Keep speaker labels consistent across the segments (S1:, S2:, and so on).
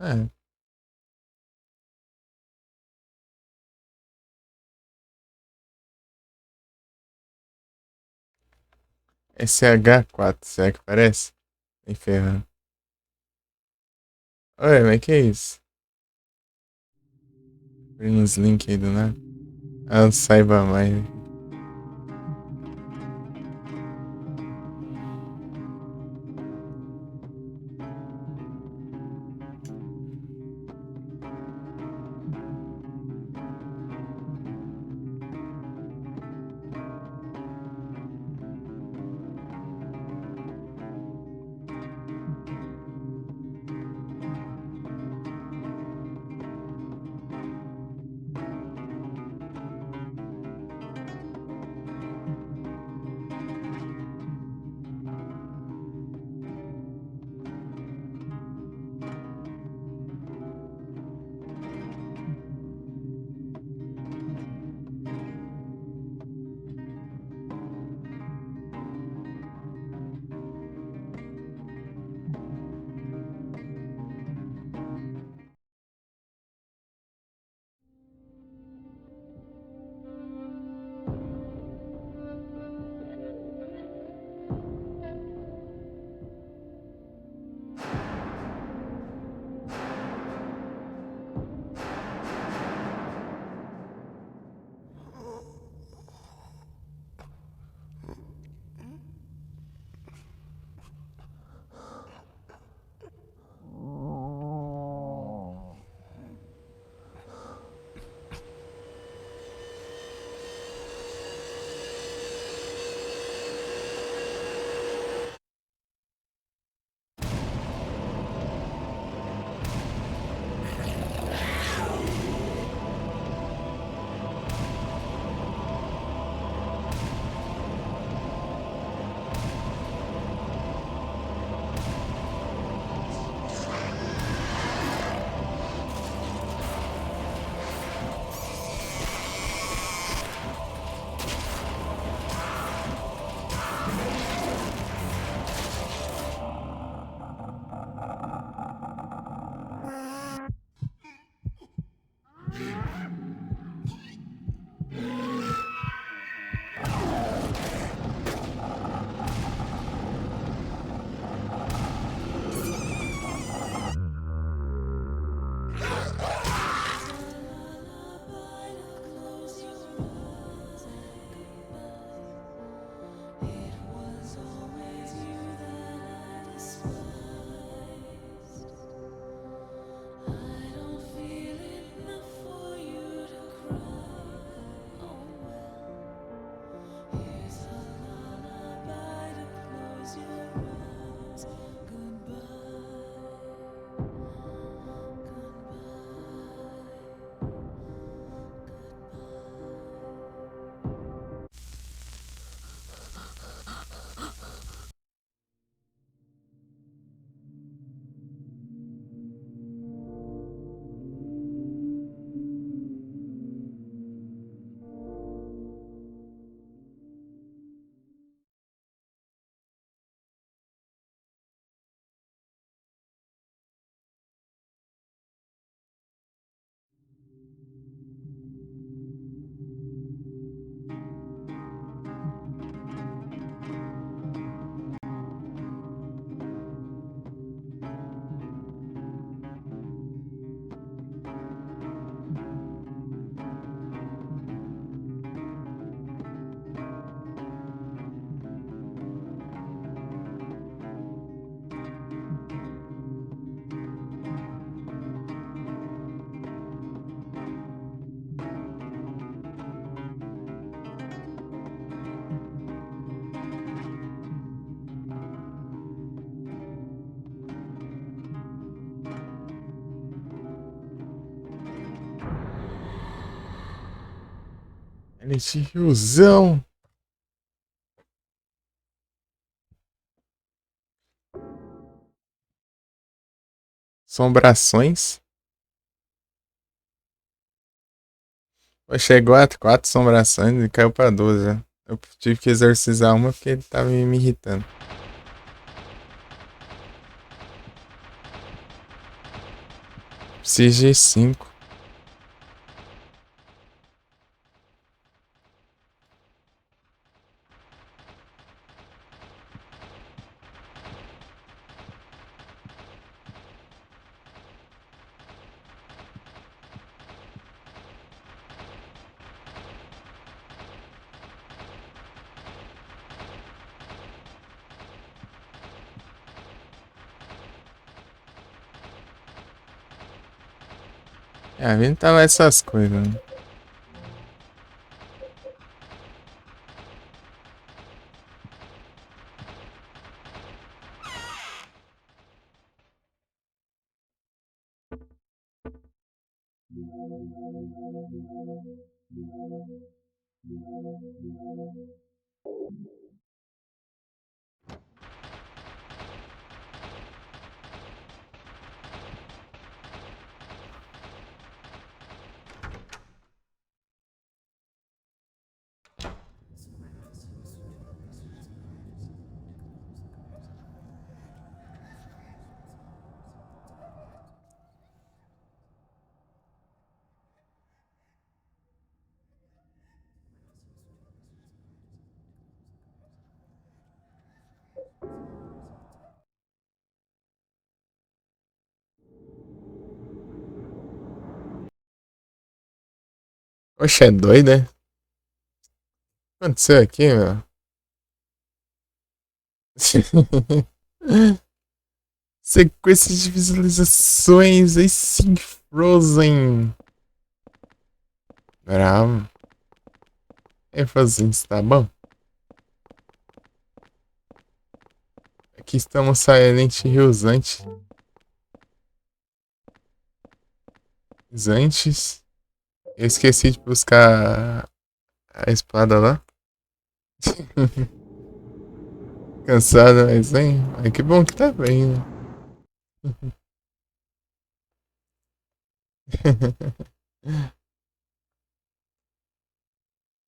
S1: É. Esse H4, será que parece? Nem ferrando. Oi, mas que é isso? Abrindo uns links aí do nada. Ah, não saiba mais. Esse riozão. Sombrações. Pô, chegou a 4 sombrações e caiu pra 12. Né? Eu tive que exorcizar uma porque ele tava me irritando. CG5. A vida tava essas coisas, né? Oxe, é doido, né? O que aconteceu aqui, meu? Sequência de visualizações, aí sim, Frozen. Bravo. É fazer isso, tá bom? Aqui estamos Silent Hills antes. Antes. Eu esqueci de buscar a espada lá. Cansado, mas hein? Ai, que bom que tá bem, né?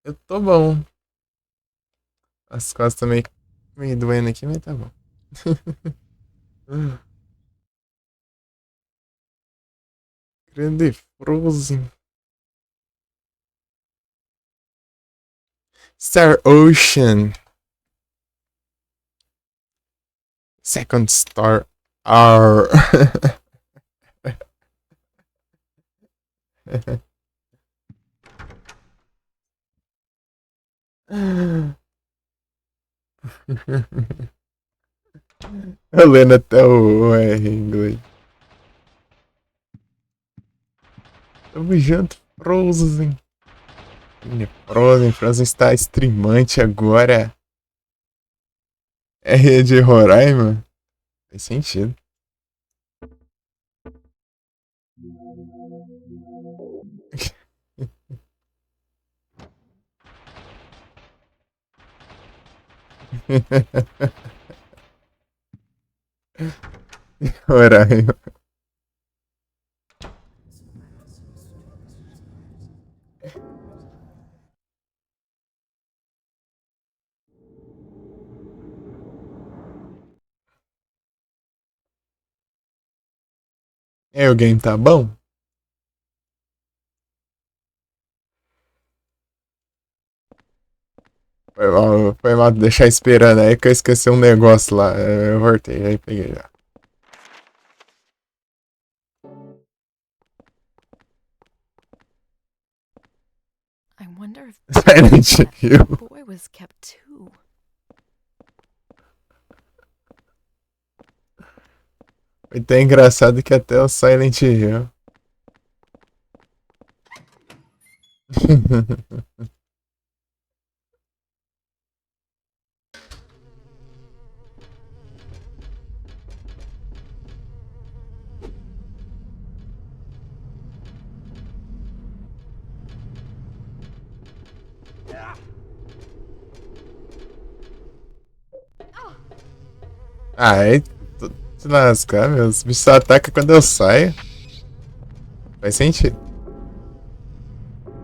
S1: Eu tô bom. As costas estão meio doendo aqui, mas tá bom. Grande Frozen. Star Ocean. Second Star R. Eu lendo até o R em inglês. Tamo junto, Frozen. Frozen está streamante agora. R de Roraima? Faz sentido. Roraima. É, o game tá bom? Foi mal deixar esperando aí que eu esqueci um negócio lá. Eu voltei, aí peguei já.
S2: I wonder if
S1: Silent Hill.
S2: the boy was kept too.
S1: Foi tão engraçado que até o Silent Hill. Ah, aí se lascar, meu. Os bichos só atacam quando eu saio. Faz sentido.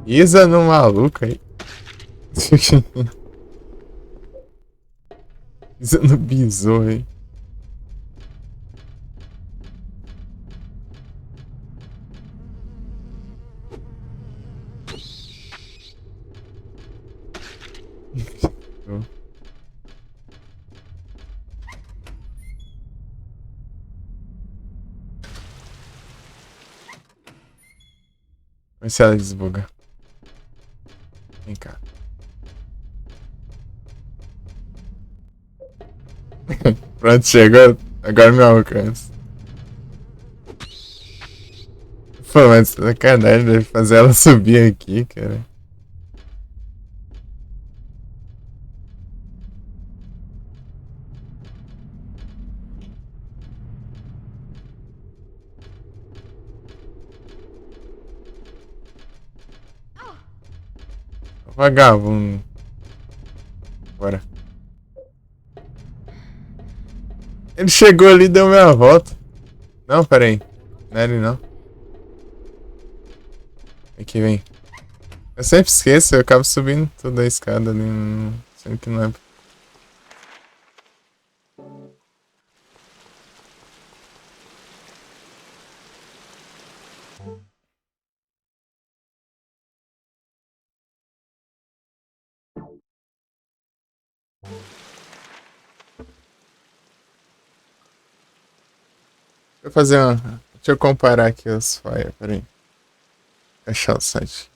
S1: Isa no maluco aí. Isa no besouro aí. Vamos ver se ela desbuga. Vem cá. Pronto, chegou. Agora me alcança. Pô, mas sacanagem deve fazer ela subir aqui, cara. Vagabundo. Bora. Ele chegou ali e deu meia volta. Não, pera aí. Não é ele não. Aqui, vem. Eu sempre esqueço, eu acabo subindo toda a escada ali. Sendo que não é. Deixa eu fazer uma. Deixa eu comparar aqui os fire, peraí. Achar o site.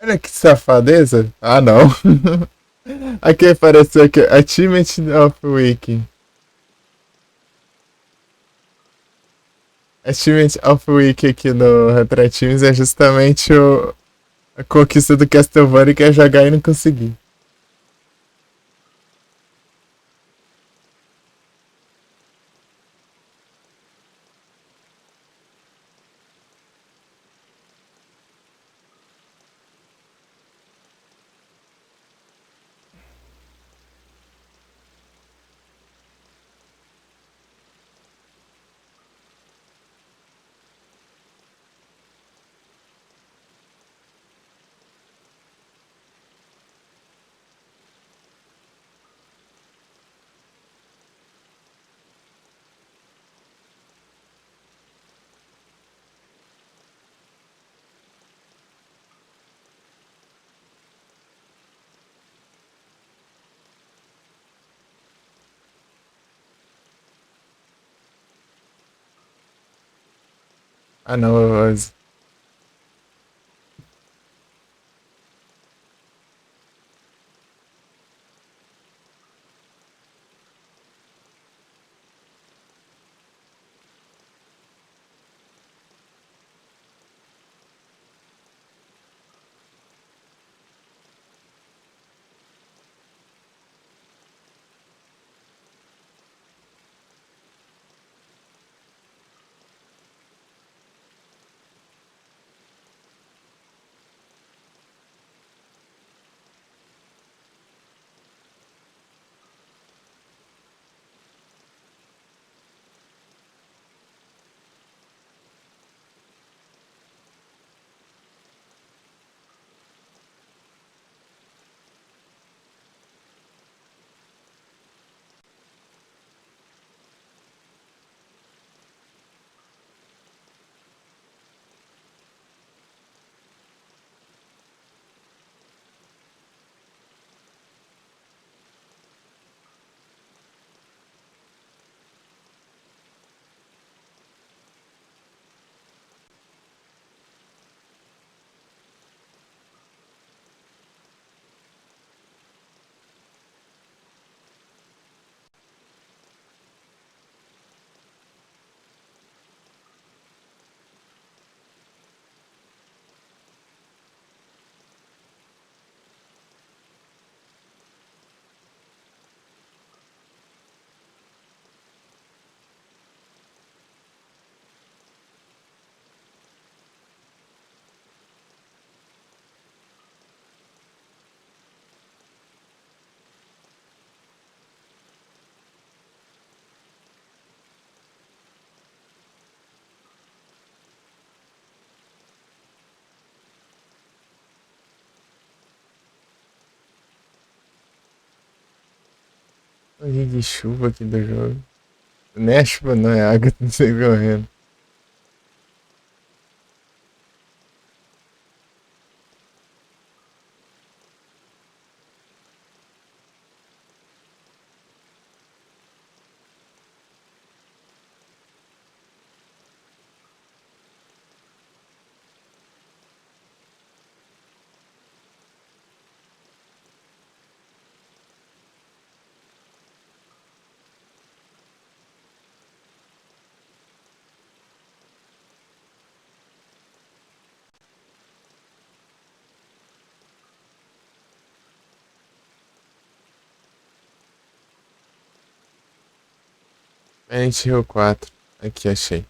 S1: Olha que safadeza. Ah, não. Aqui apareceu aqui. Achievement of Week. Achievement of Week aqui no Retratinhos é justamente a conquista do Castlevania que é jogar e não conseguir. Ah, não. Olha de chuva aqui do jogo. Nem é chuva, não, é água correndo. Silent Hill 4. Aqui, achei.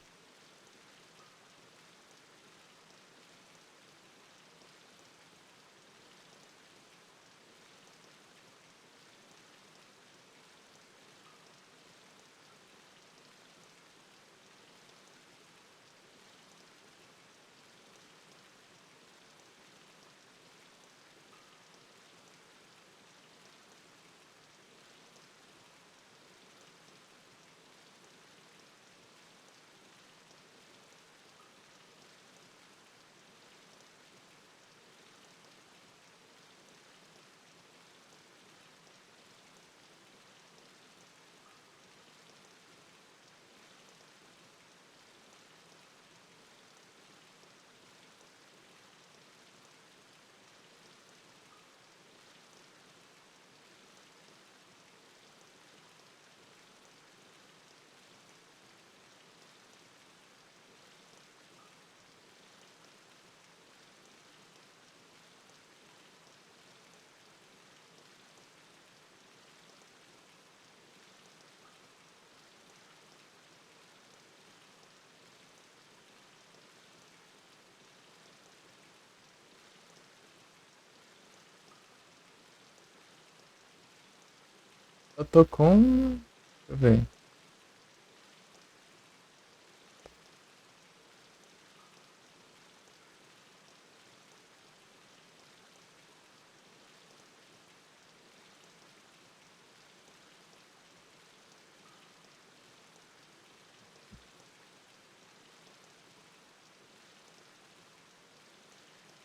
S1: Eu tô com. Deixa eu ver.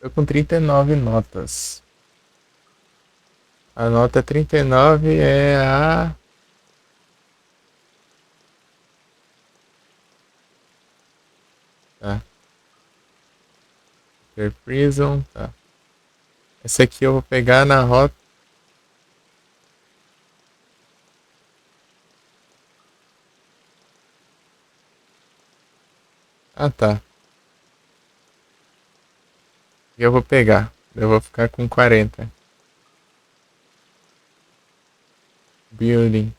S1: Tô com 39 notas. A nota 39 é a. Tá. Fair Prison, tá. Esse aqui eu vou pegar na rota. Ah, tá. E eu vou pegar. Eu vou ficar com 40. Building.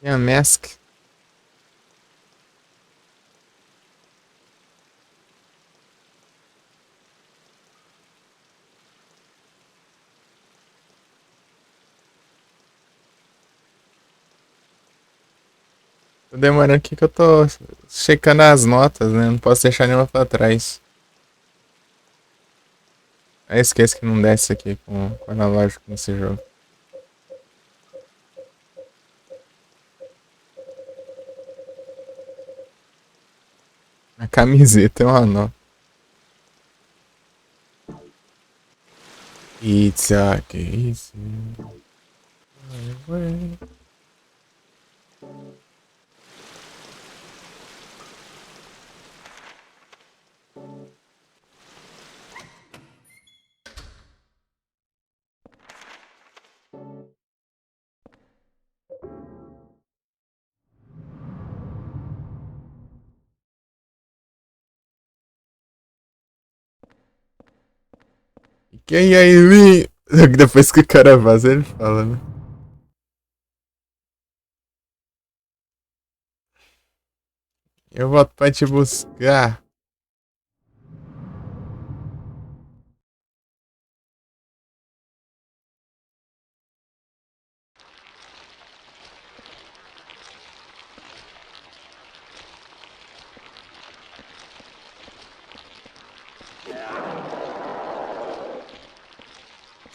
S1: Minha mask. Tô demorando aqui que eu tô checando as notas, né? Não posso deixar nenhuma pra trás. Aí esqueço que não desce aqui com analógico nesse jogo. A camiseta é uma nó. Pizza, que isso? Quem aí, me? Depois que o cara vaza, ele fala, né? Eu volto pra te buscar.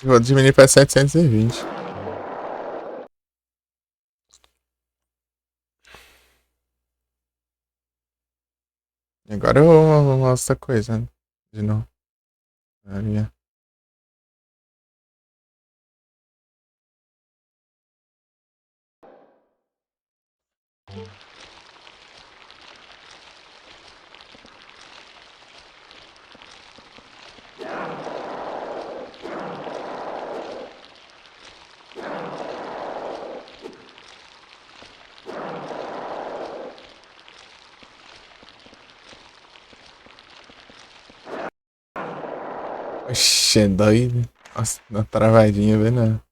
S1: Vou diminuir pra 720. Agora eu vou mostrar coisa, né? De novo. Ali. Oxê, doido. Nossa, dá uma travadinha, vendo?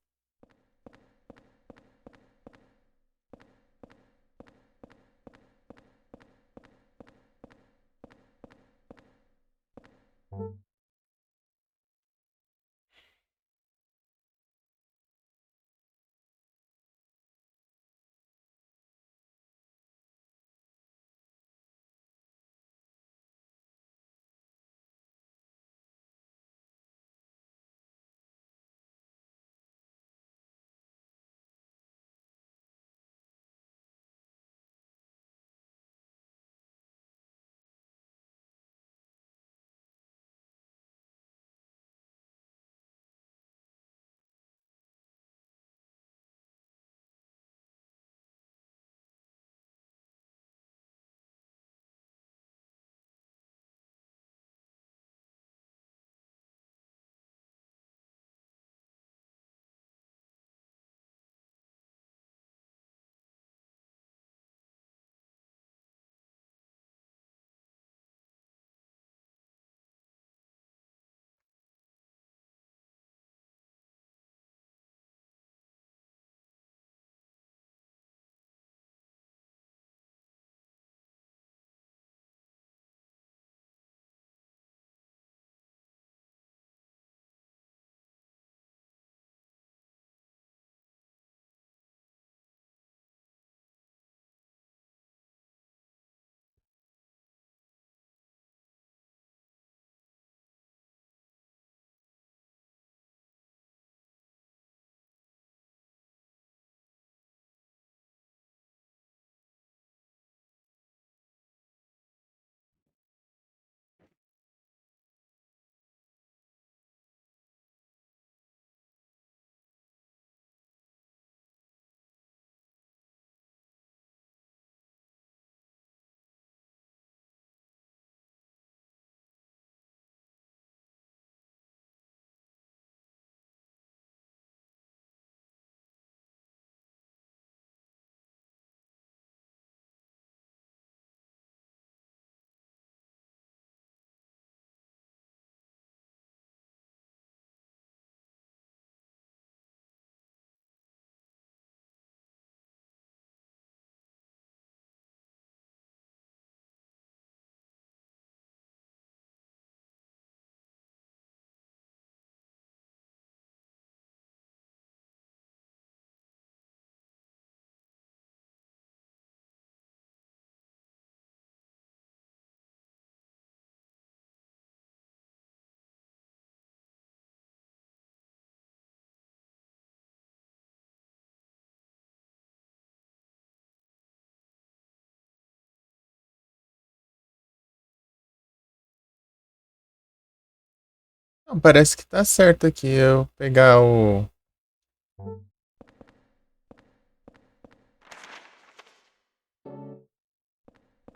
S1: Não, parece que tá certo aqui. Eu pegar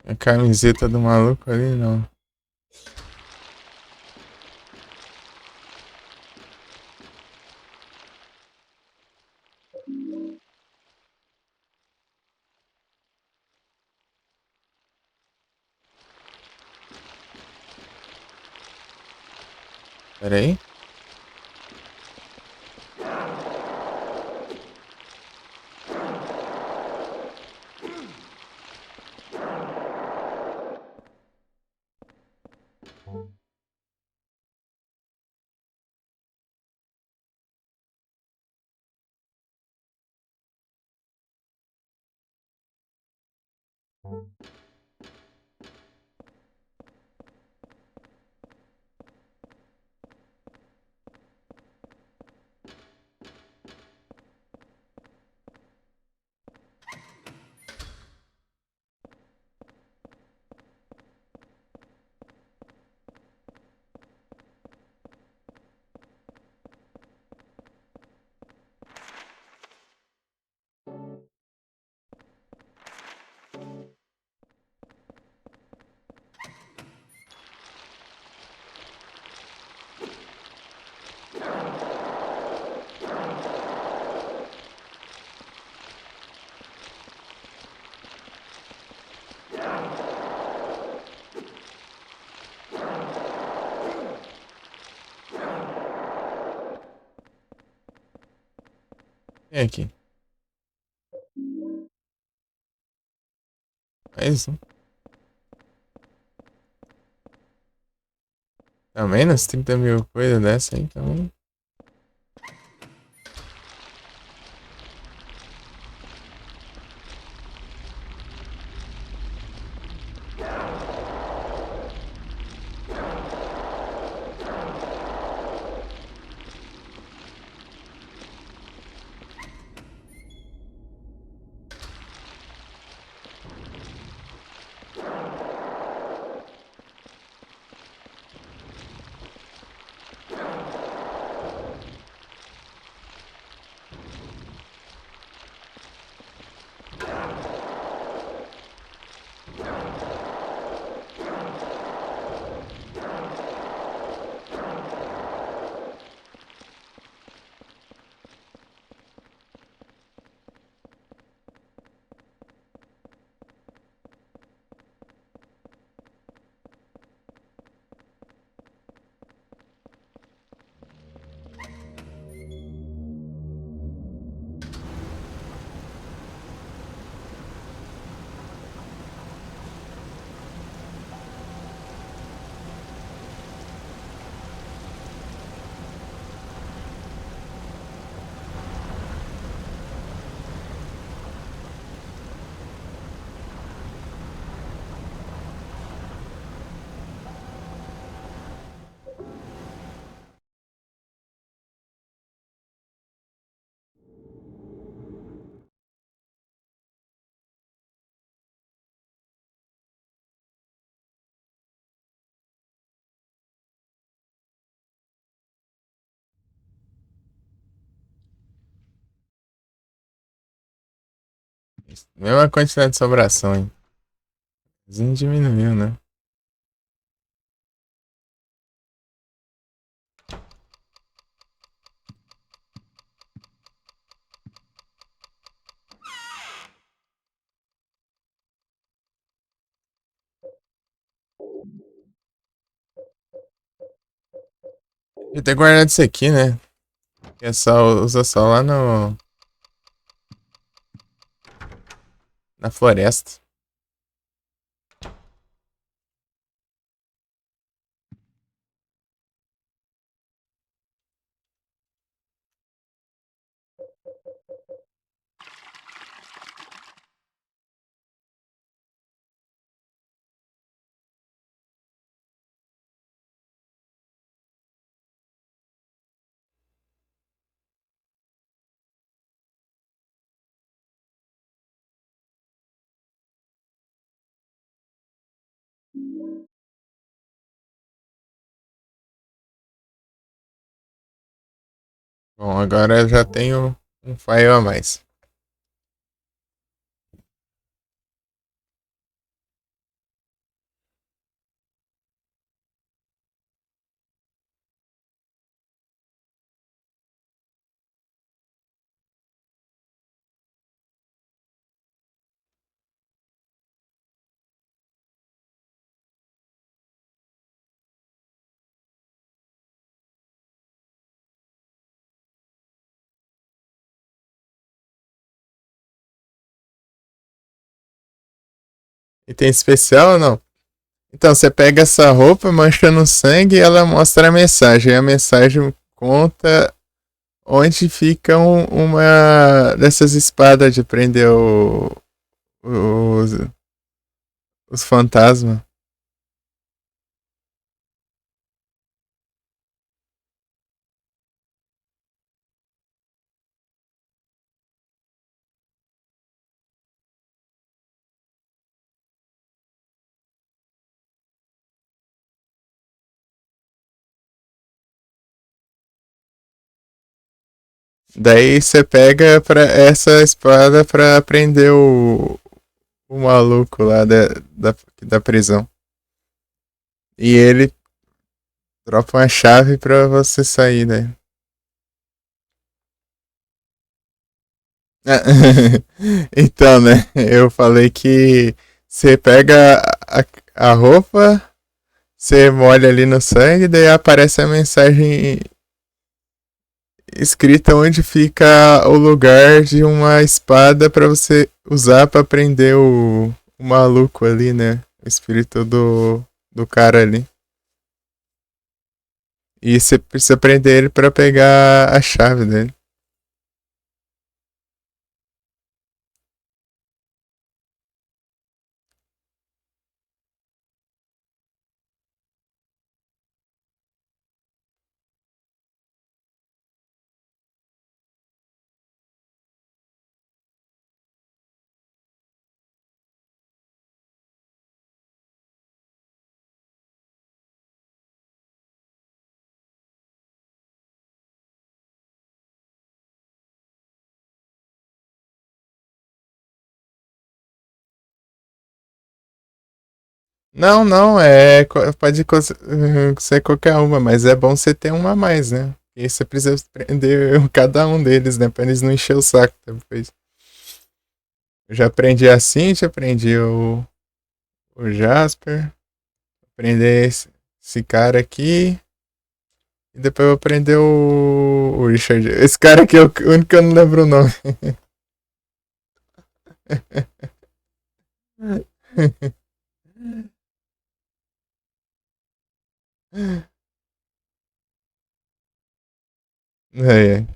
S1: a camiseta do maluco ali, não. Pera aí. Vem aqui. É isso. Também nas 30 mil coisas dessa aí também. Mesma quantidade de sobração, hein? Zinho diminuiu, né? Eu ter guardado isso aqui, né? Que é só, usa só lá no, na floresta. Bom, agora eu já tenho um file a mais. Item especial ou não? Então, você pega essa roupa, mancha no sangue e ela mostra a mensagem. E a mensagem conta onde fica uma dessas espadas de prender os, os fantasmas. Daí você pega essa espada pra prender o maluco lá da prisão. E ele dropa uma chave pra você sair, né? Então, né? Eu falei que você pega a roupa, você molha ali no sangue, daí aparece a mensagem escrita onde fica o lugar de uma espada pra você usar pra prender o maluco ali, né? O espírito do cara ali. E você precisa prender ele pra pegar a chave dele. Não, não, pode ser qualquer uma, mas é bom você ter uma a mais, né? E você precisa prender cada um deles, né? Pra eles não encher o saco depois. Eu já aprendi a Cintia, aprendi o Jasper, aprender esse cara aqui, e depois eu vou aprender o Richard. Esse cara aqui é o único que eu não lembro o nome. É,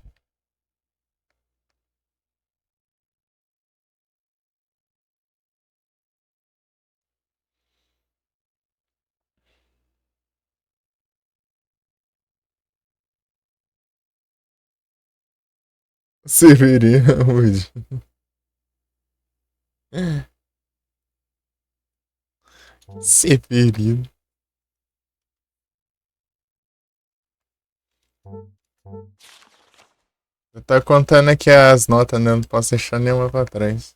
S1: Severino Wood. Severino. Eu tô contando aqui as notas, né? Não posso deixar nenhuma pra trás.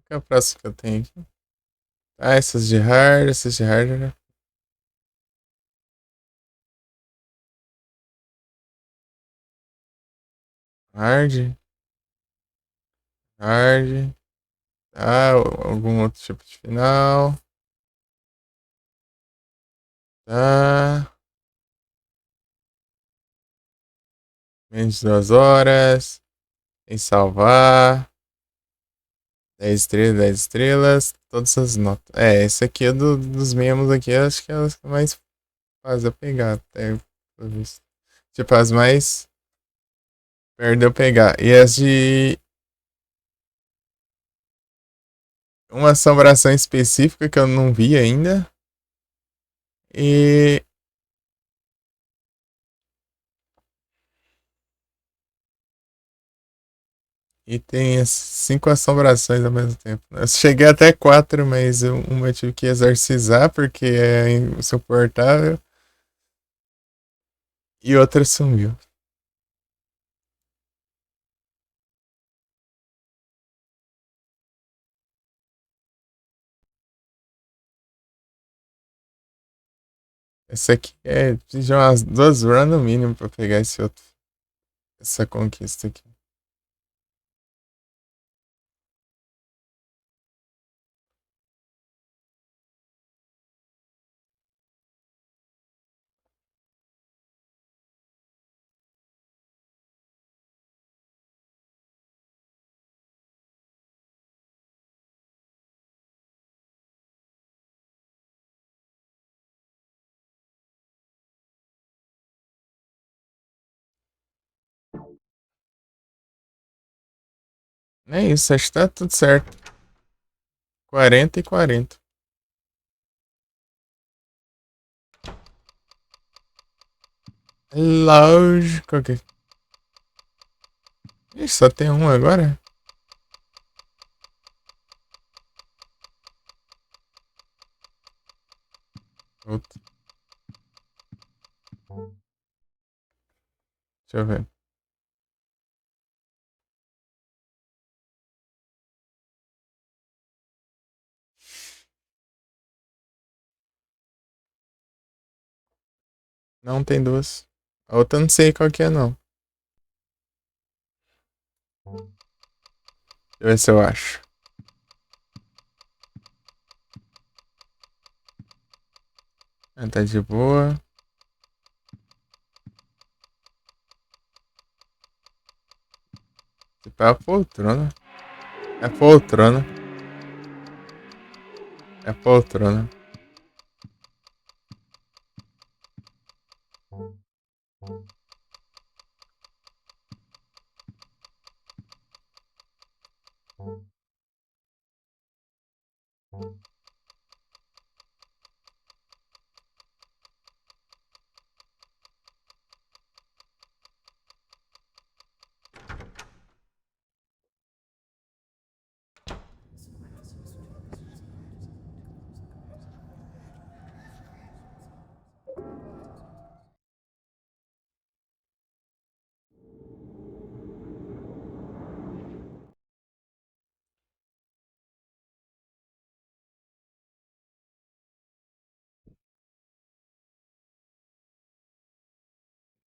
S1: que é o próximo que eu tenho aqui? Ah, essas de hard, essas de hard. Hard, hard. Ah, algum outro tipo de final. Tá. Menos de 2 horas. Em salvar. 10 estrelas, 10 estrelas. Todas as notas. É, esse aqui é dos membros aqui. Acho que é as que mais fácil de pegar. Até, pelo visto. Tipo, as mais. Perdeu pegar. E as de. Uma assombração específica que eu não vi ainda. E. E tem as 5 assombrações ao mesmo tempo. Eu cheguei até 4, mas uma eu tive que exorcizar porque é insuportável. E outra sumiu. Esse aqui é. Precisa de umas 2 runs no mínimo pra pegar esse outro. Essa conquista aqui. É isso, acho que tá tudo certo. 40 e 40. Lógico que. Ih, só tem um agora? Outro. Deixa eu ver. Não tem duas. A outra eu não sei qual que é, não. Deixa eu ver se eu acho. Ah, tá de boa. Tipo, é a poltrona. É poltrona. É poltrona.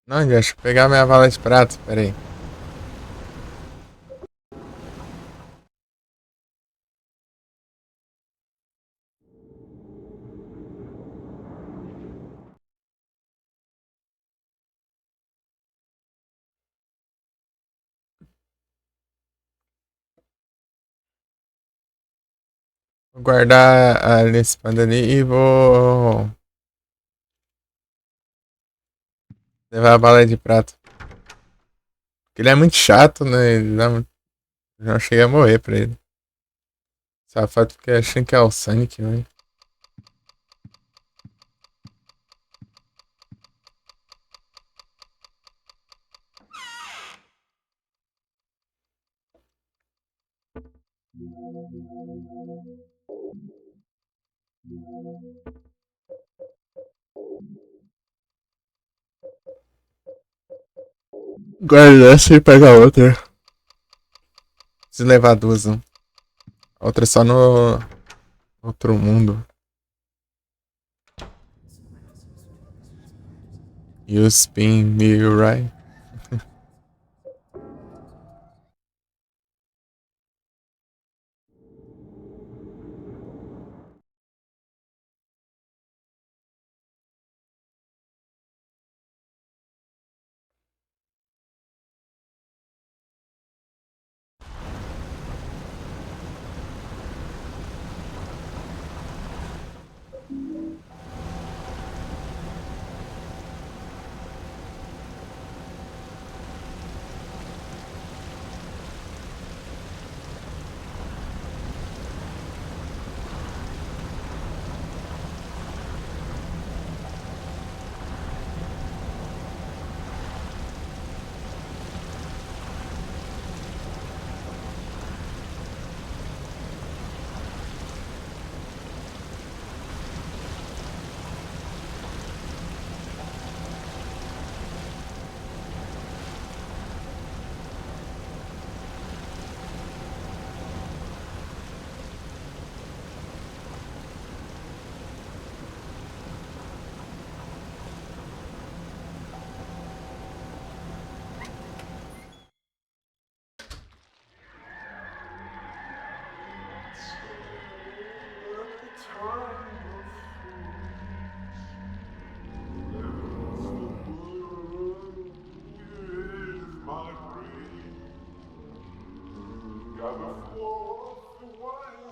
S1: Não, deixa eu pegar minha vala de prata. Pera aí. Vou guardar a espada ali e vou levar a bala de prata. Porque ele é muito chato, né? Ele dá... Já cheguei a morrer pra ele. Safado fica achando que é o Sonic, né? Guarda essa e pega a outra. Preciso levar duas, não. A outra é só no outro mundo. You spin me right.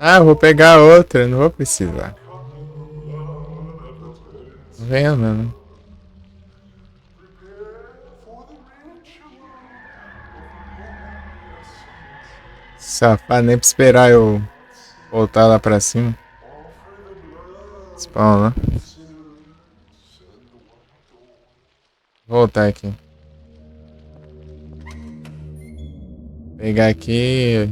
S1: Ah, vou pegar outra, não vou precisar. Venha, mano. Safado, nem pra esperar eu voltar lá pra cima. Spawn lá. Vou voltar aqui. Pegar aqui.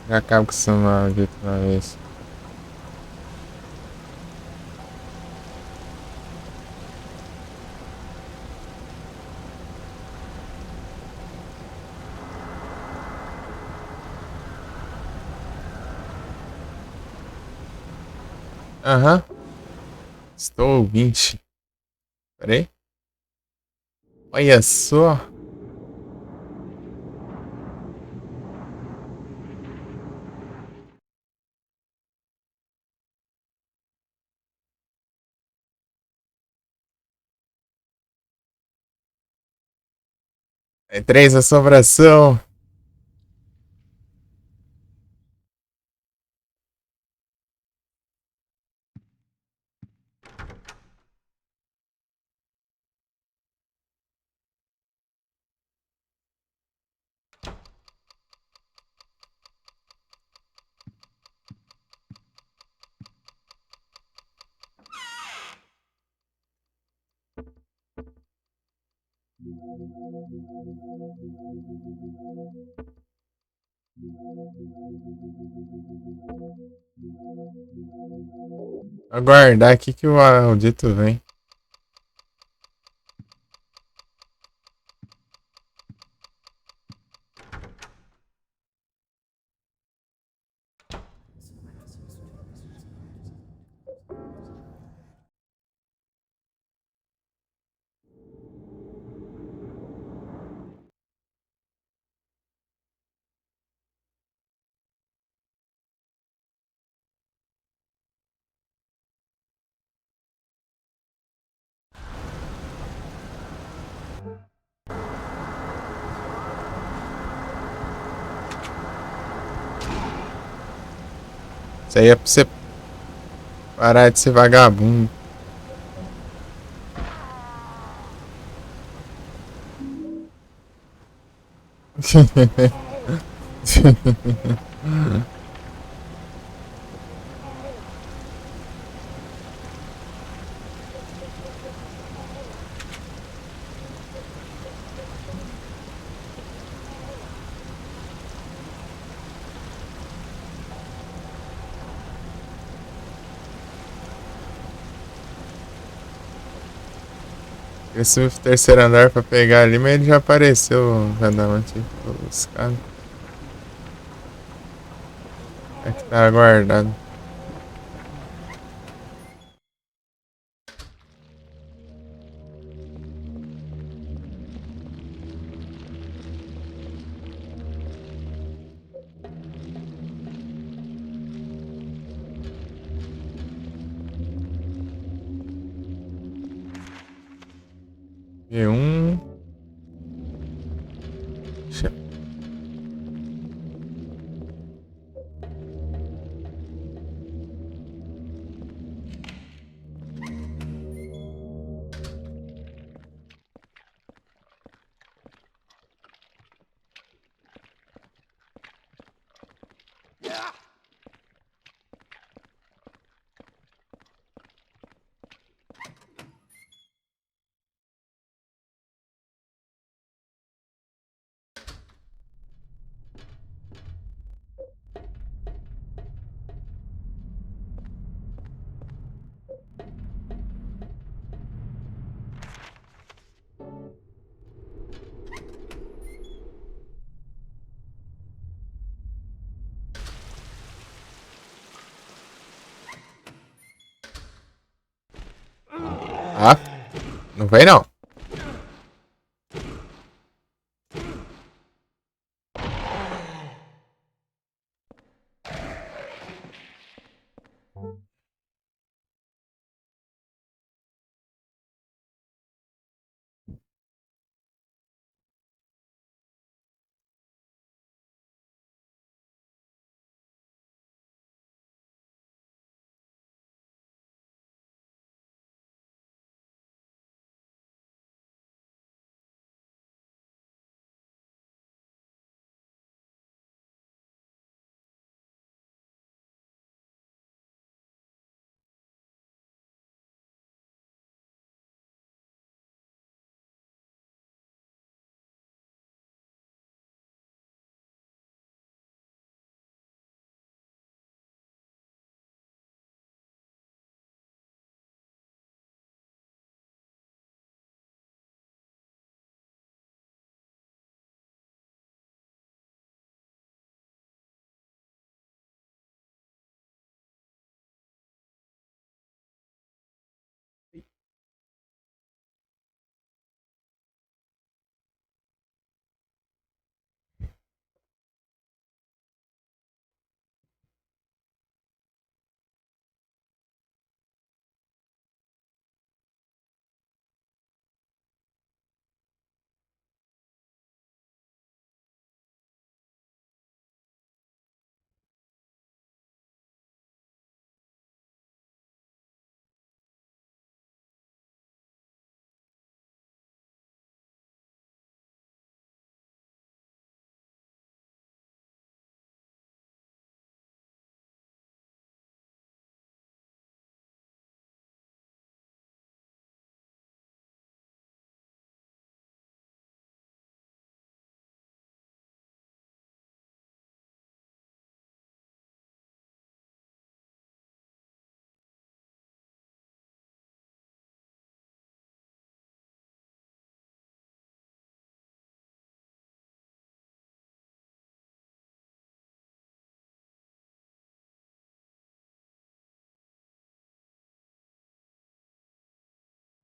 S1: Já acabo com essa maldita uma vez. Aham. Estou ouvinte. Pera aí. Olha só. É 3 assombração. Aguardar aqui que o maldito vem. Isso aí é pra você parar de ser vagabundo. Eu subi pro terceiro andar pra pegar ali, mas ele já apareceu, os caras. É que tá guardado. V1. Ah, não vai não.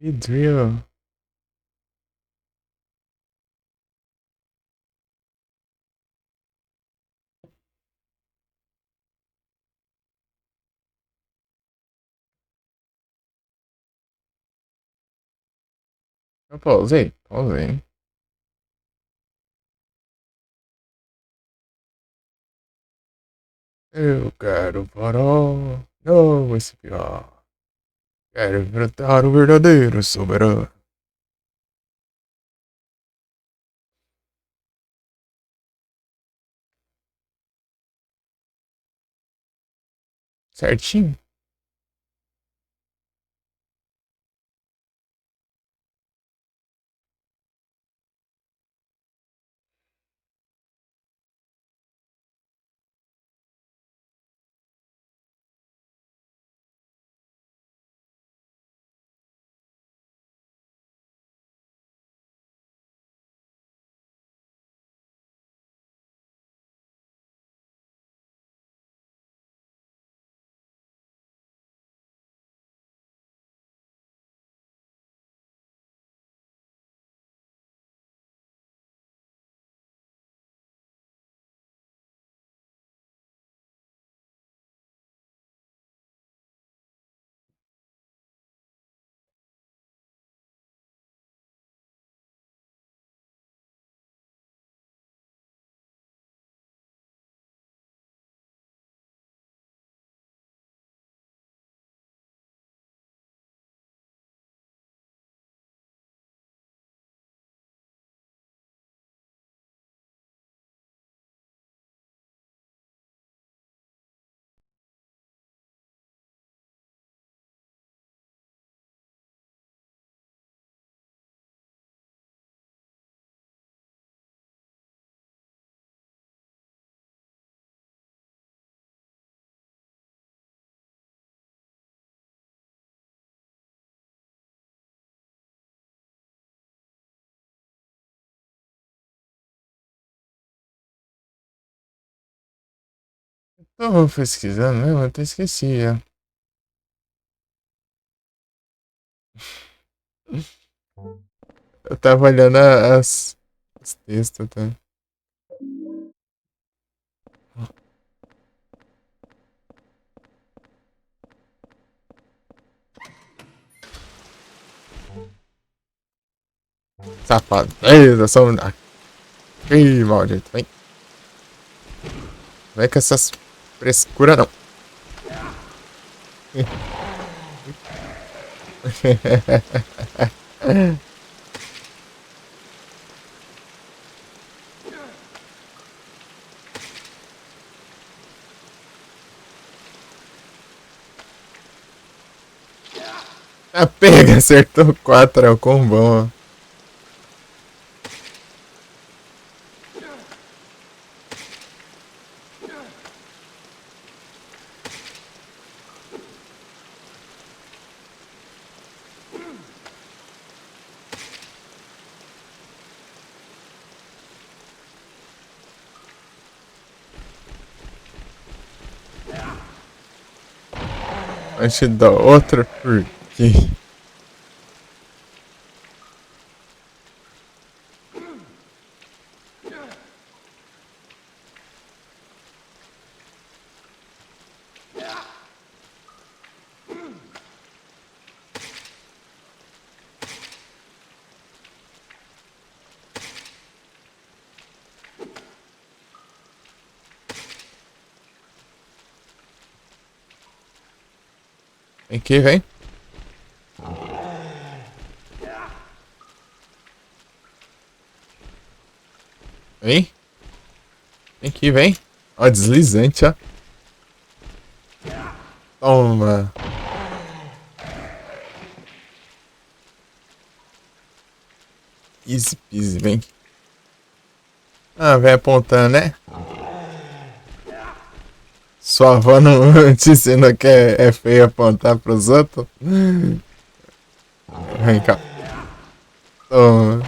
S1: Vidril. Eu pausei? Pausei. Eu quero farol. Não esse pior. Quero enfrentar o verdadeiro soberano. Certinho? Tô pesquisando mesmo, eu até esqueci já. Eu tava olhando os textos, tá? Safado. Ei, só um. Ih, maldito. Vem. Vem com essas frescuras não. Ah, pega, acertou 4, é o combão, ó. Antes da outra, por quê? Vem aqui, vem. Vem. Vem aqui, vem. Ó, deslizante, ó. Toma. Easy peasy, vem. Ah, vem apontando, né? Sua avó não te ensinou que é feio apontar pros outros? Vem cá. Toma.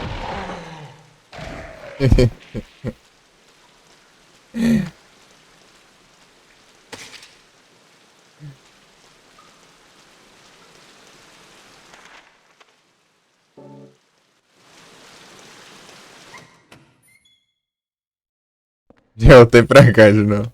S1: Já voltei pra cá de novo.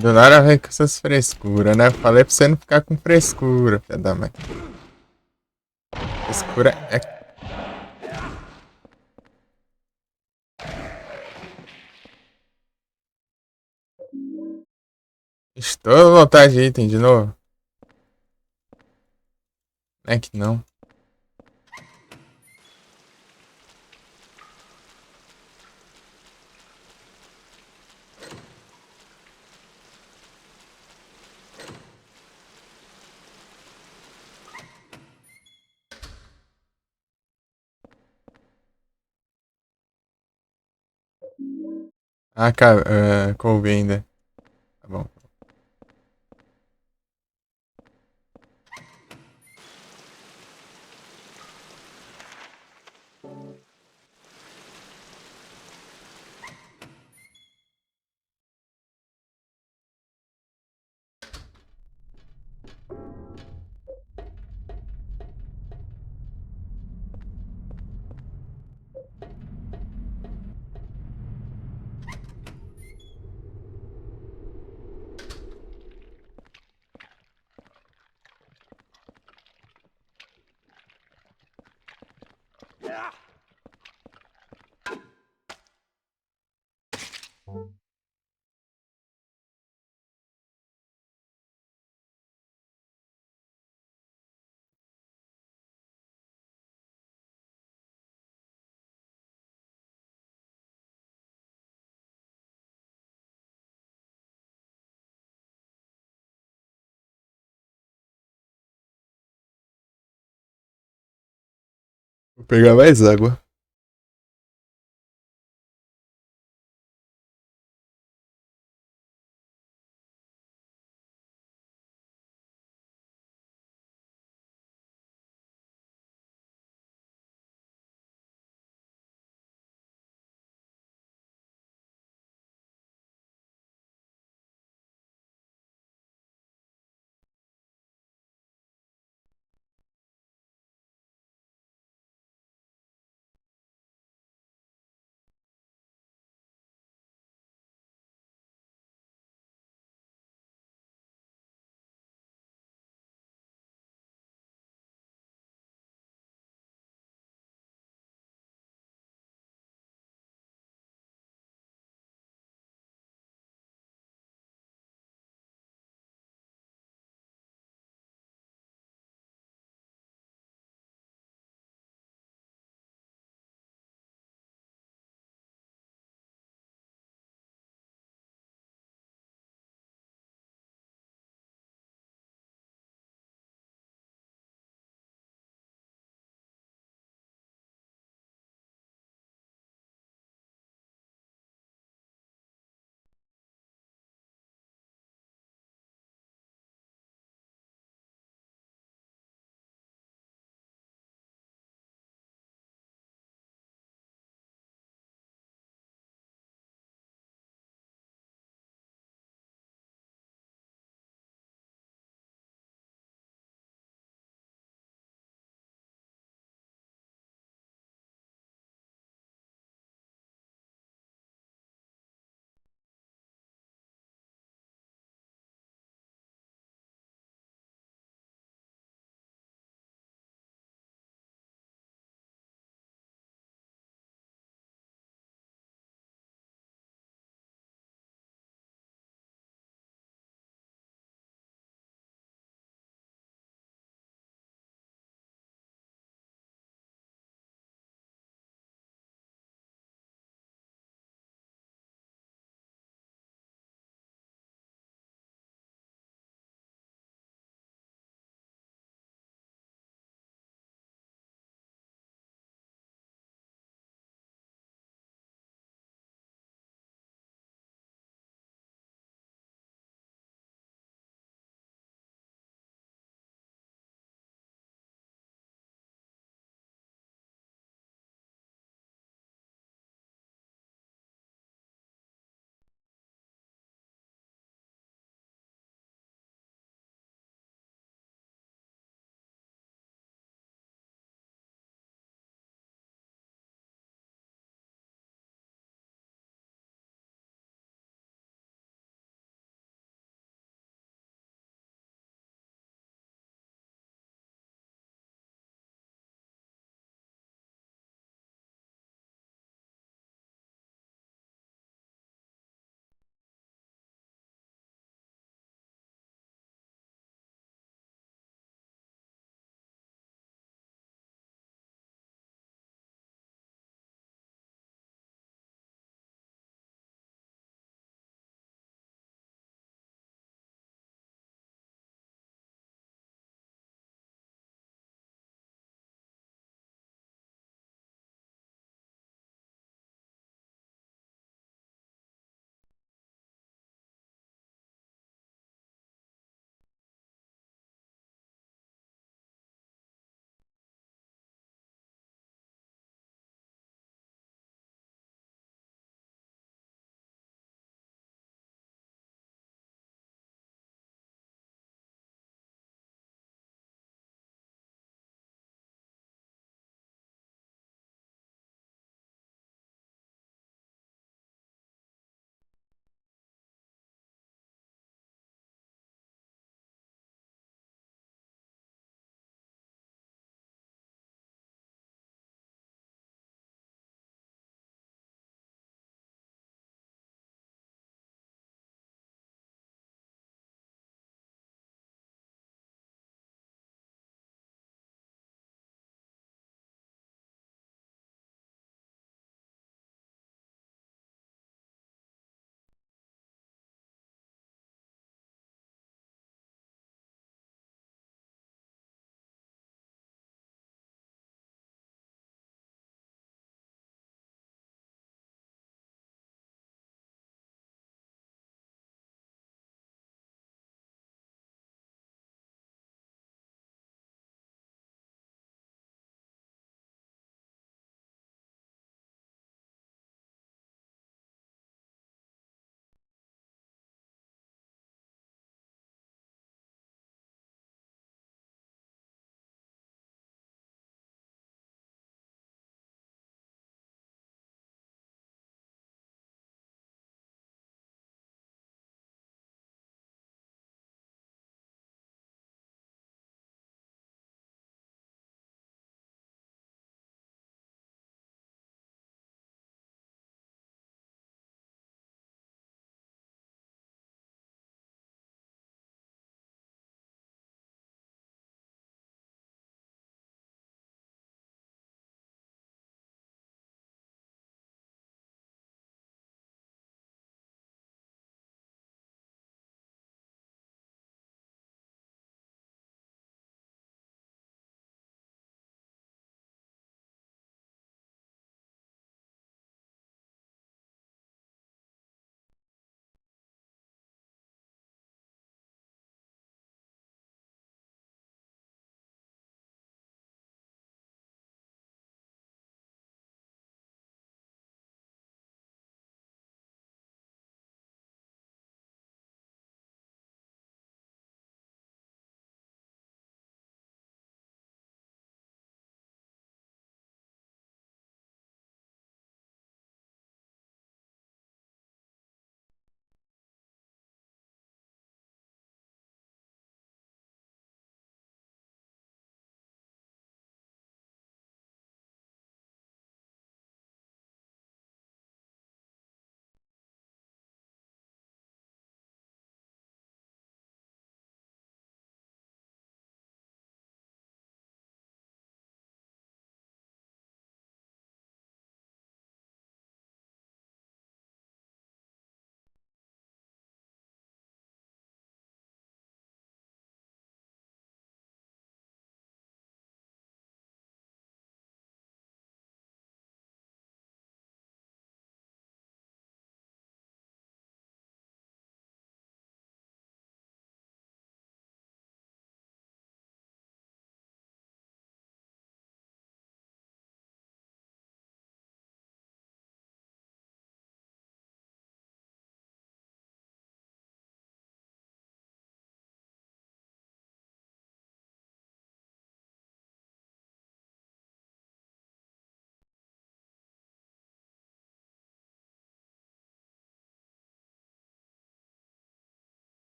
S1: Do nada vem com essas frescuras, né? Falei pra você não ficar com frescura, filha da mãe. Frescura é. Estou à vontade de item de novo. Não é que não. Ah, cara, coube ainda. Tá bom. Vou pegar mais água.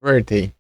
S1: Voltei.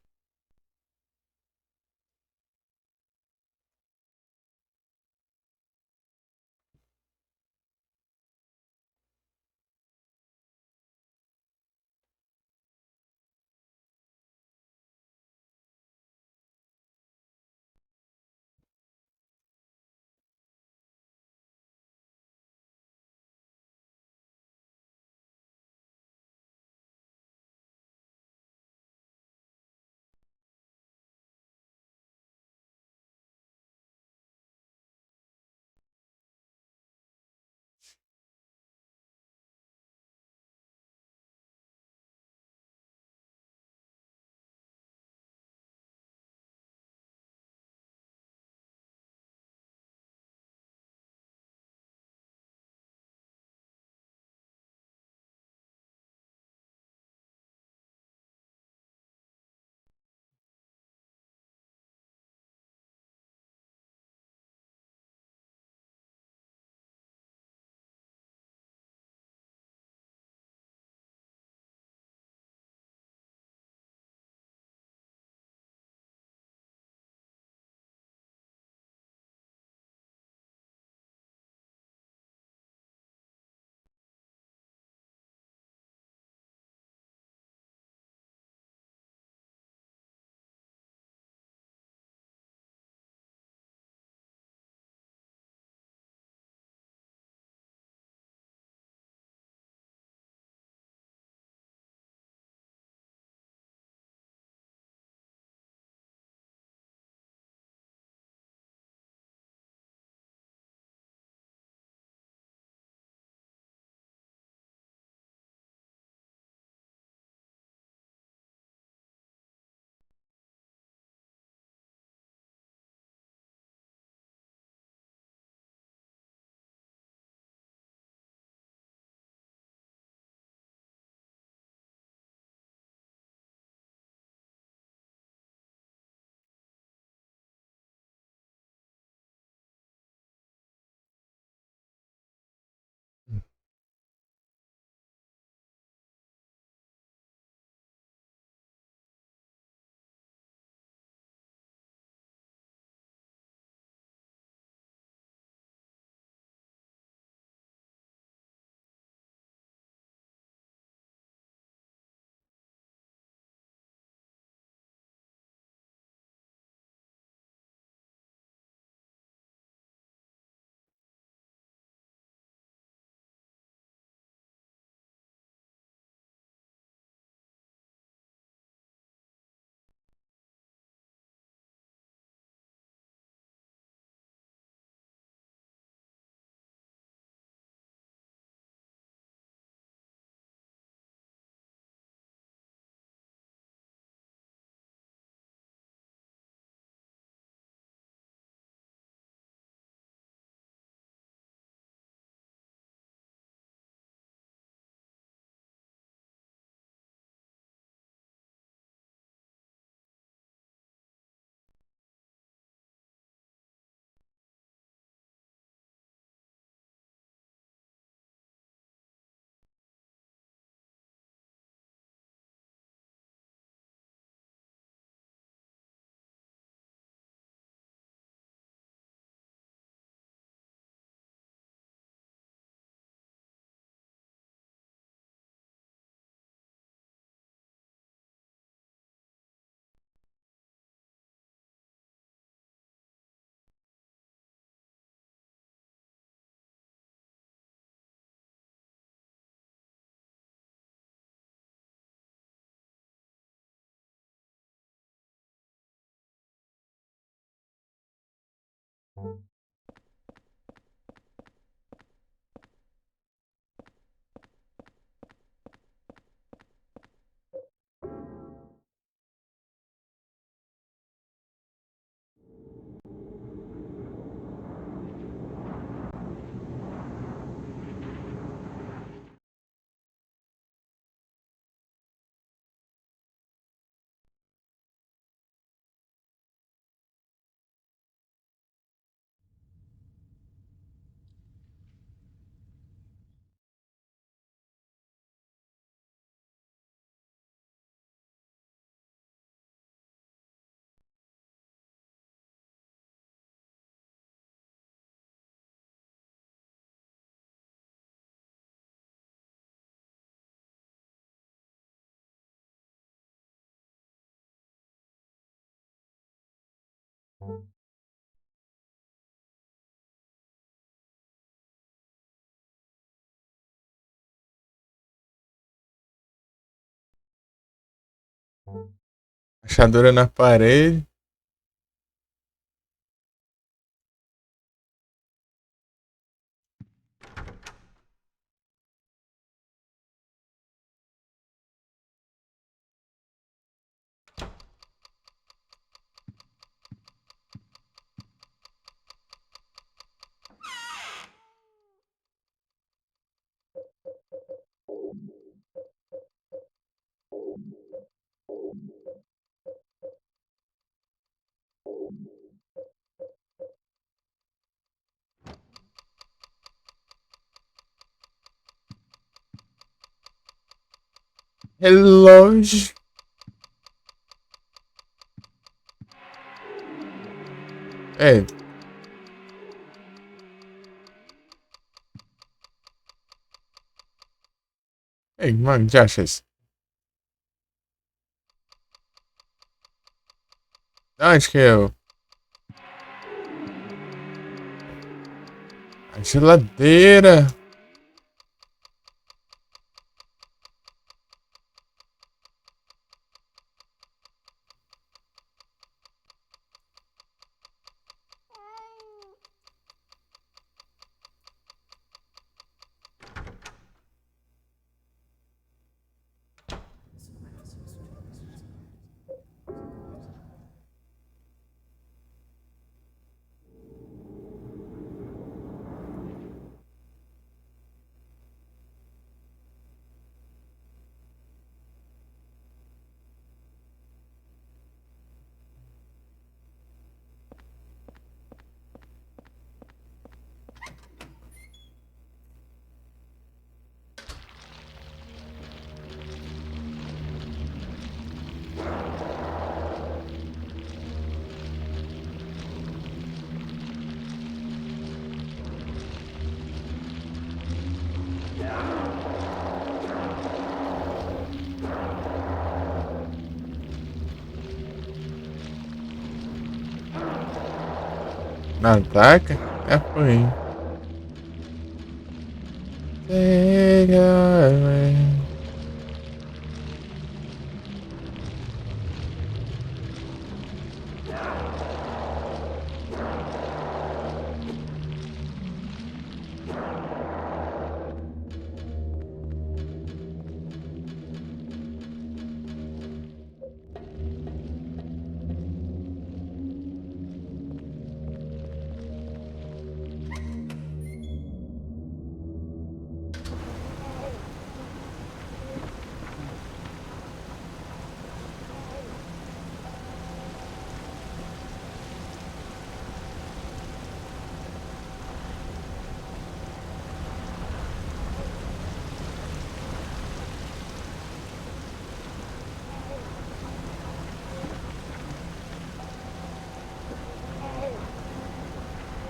S1: Rachadura na parede. Relógio. É. Ei, mano, já acha isso? Acho que é a geladeira. Na ataca? É foi.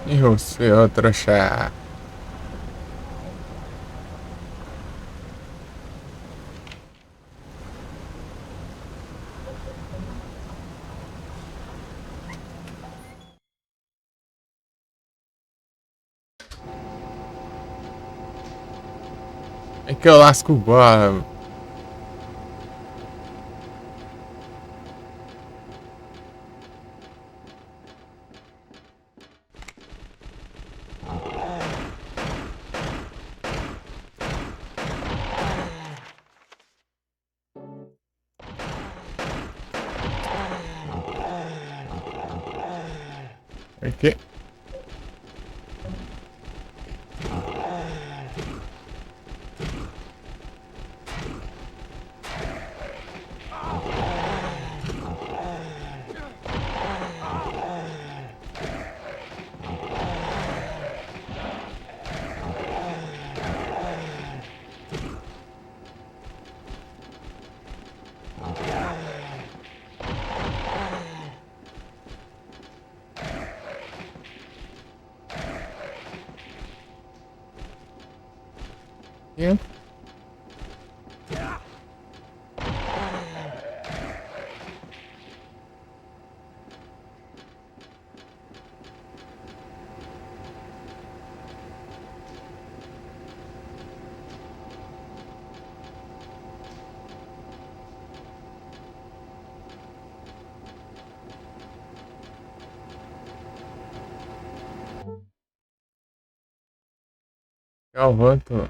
S1: E você, outro chá. É que eu lasco bola. Aqui. Aqui. Calvanto.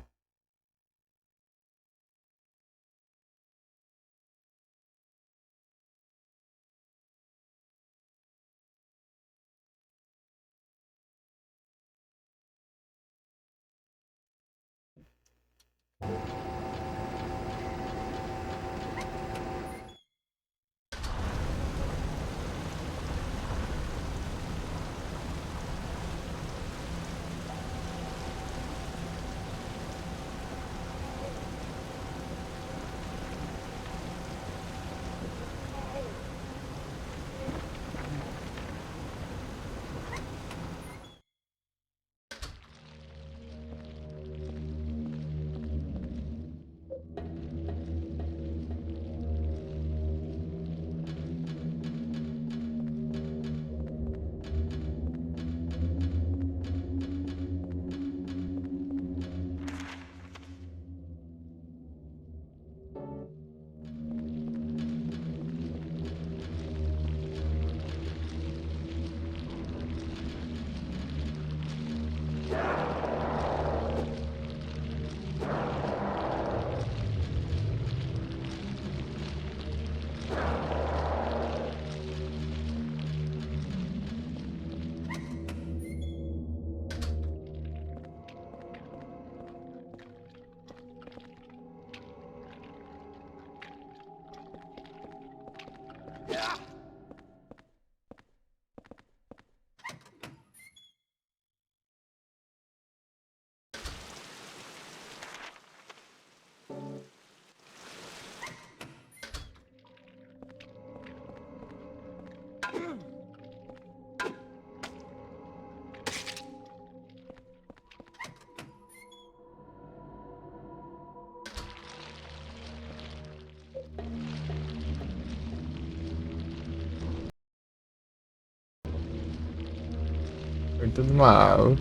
S1: Foi tudo mal.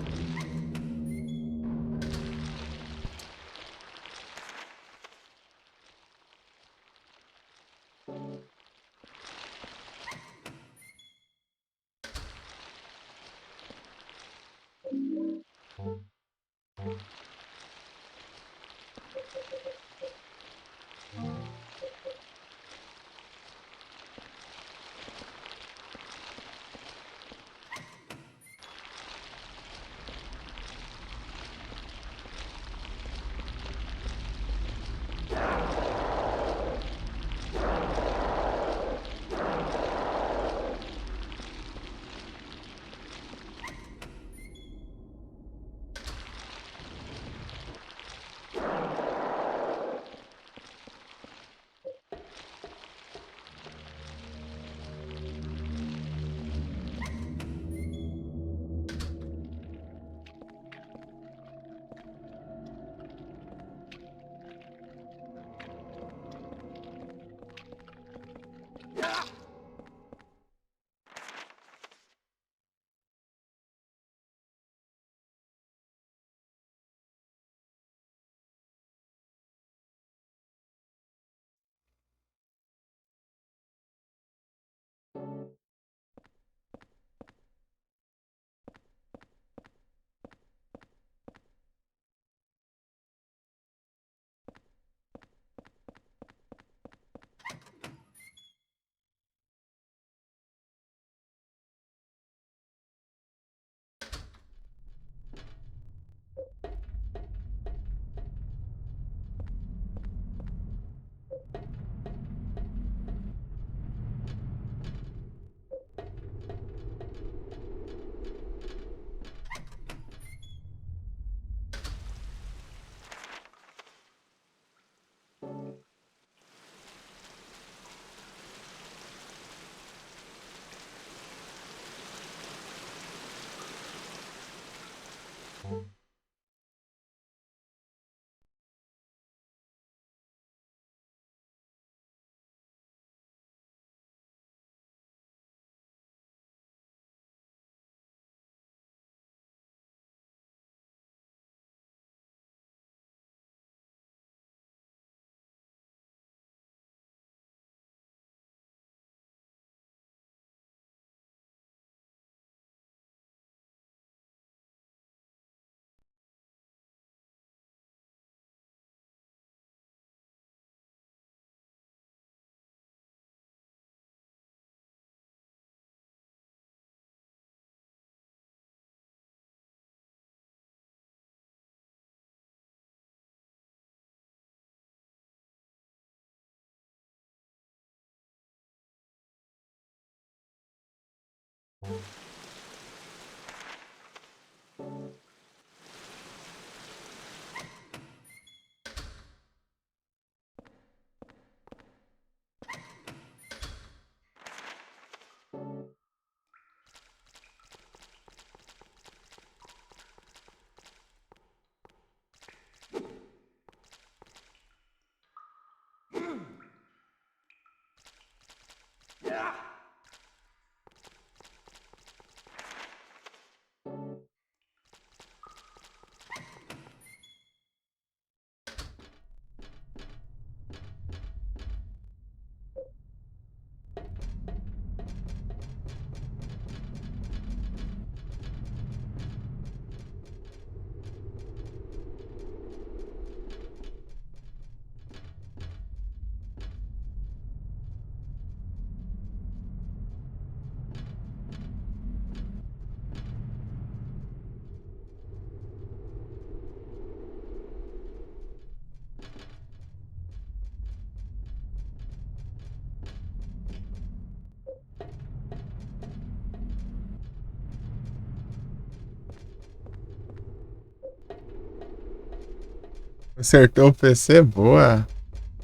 S1: Acertou o PC? Boa.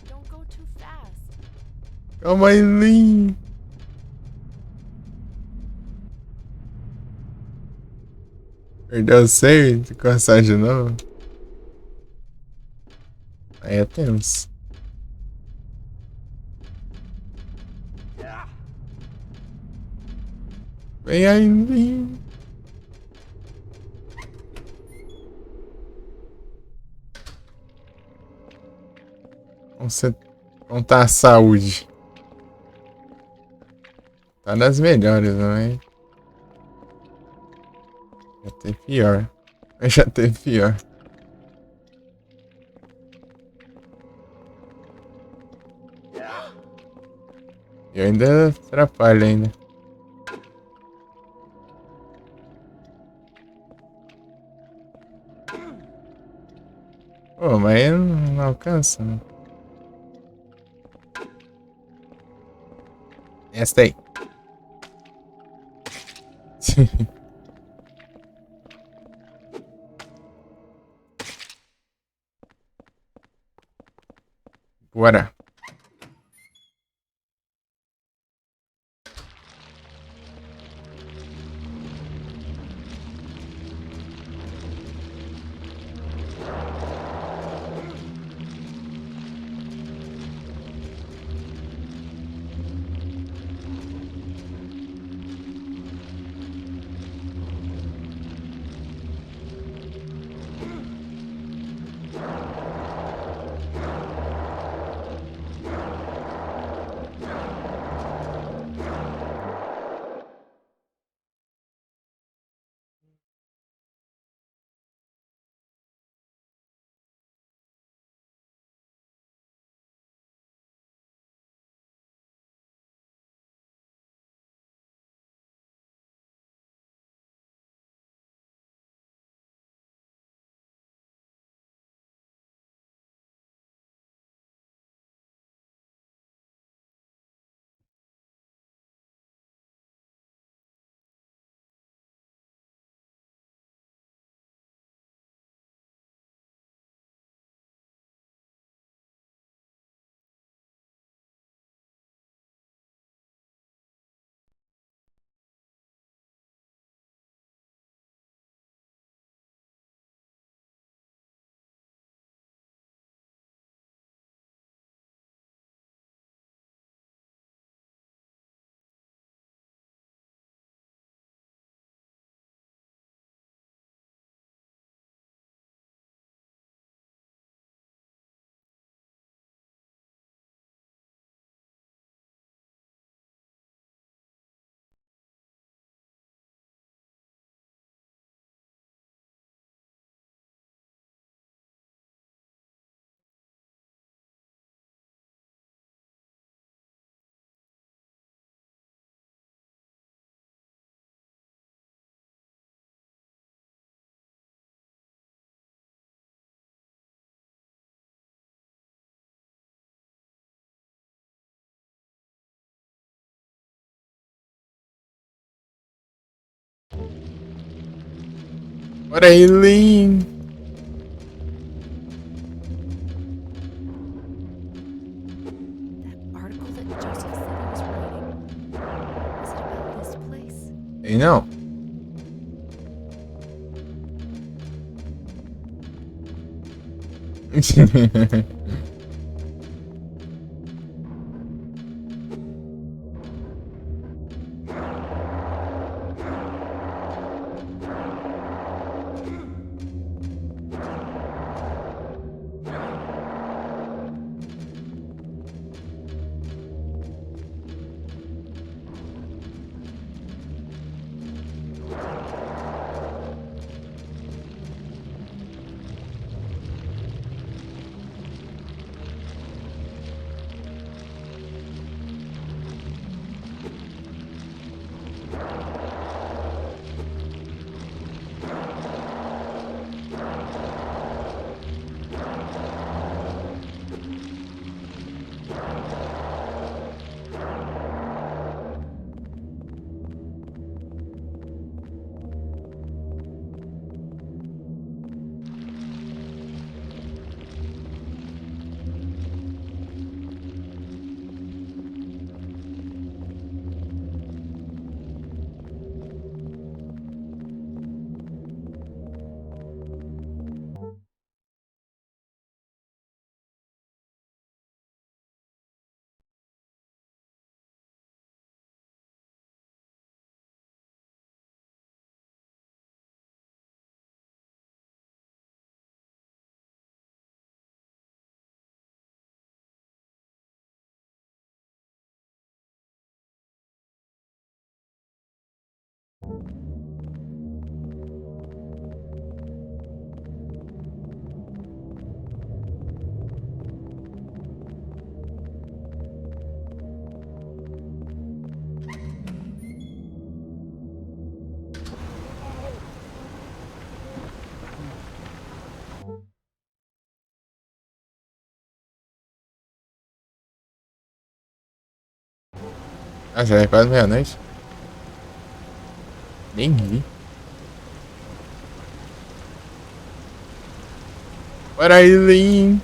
S2: Don't go too fast.
S1: Calma aí, Lin. Perdeu o save? Tem que começar de novo? Aí é tenso. Vem aí, Lin. Vamos contar a saúde. Tá das melhores, não é? Já teve pior. Já teve pior. E eu ainda atrapalho ainda. Pô, mas eu não alcança, né? Esta aí. Bora. Olha aí, Lin.
S2: That article that Joseph said he was writing. Was it about this place?
S1: Ei, não. Ah, já é quase meia-noite. Nem vi. Olha aí, Lin.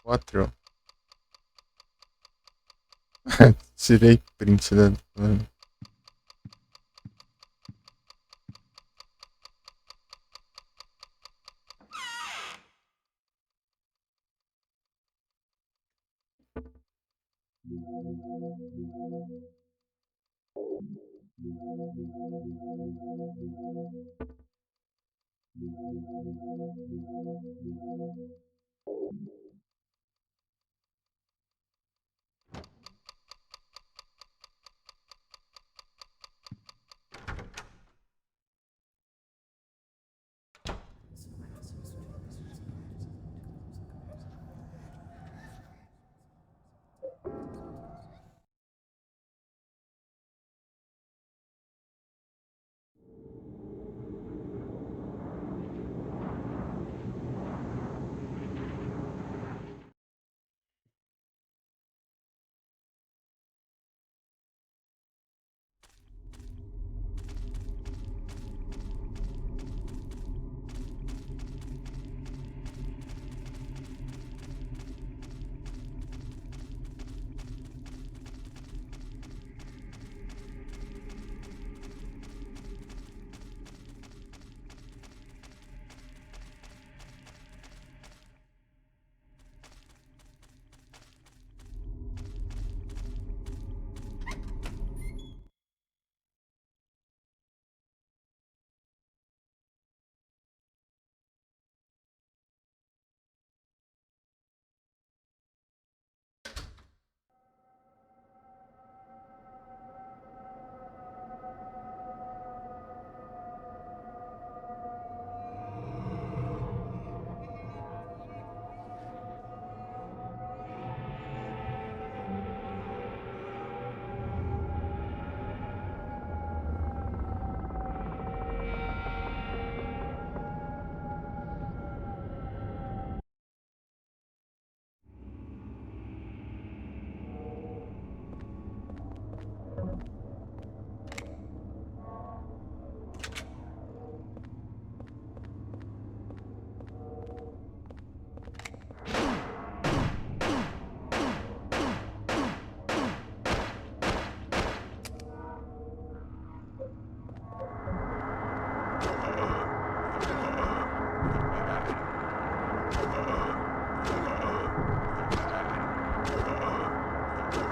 S1: Quatro. Tirei print da.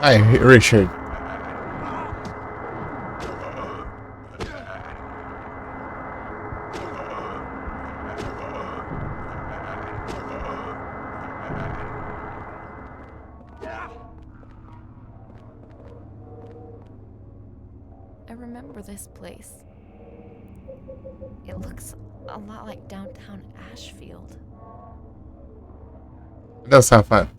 S1: Hi, Richard.
S2: I remember this place. It looks a lot like downtown Ashfield.
S1: Let's have fun.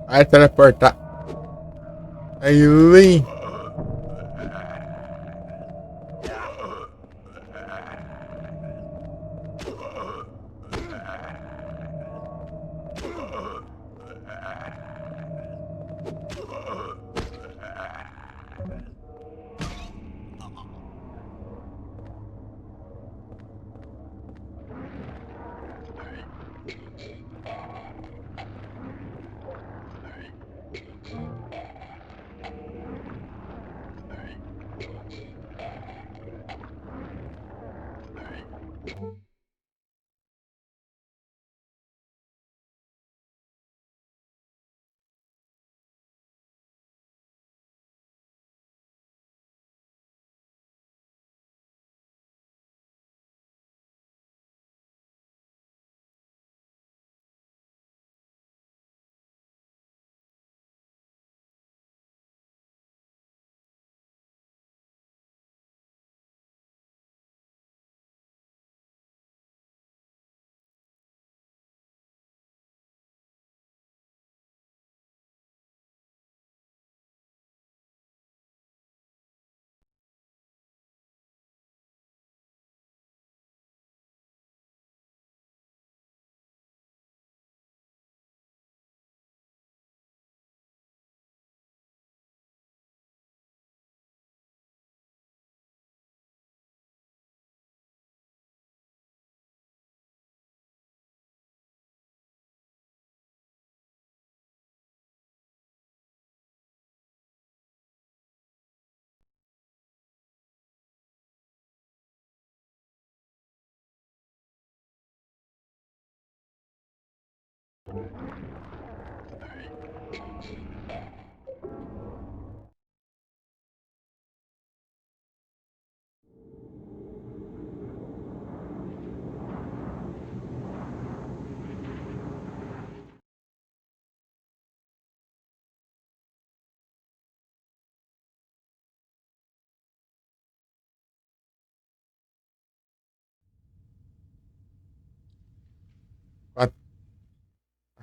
S1: Ai, teleportar. Aí, ui.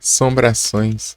S1: Assombrações.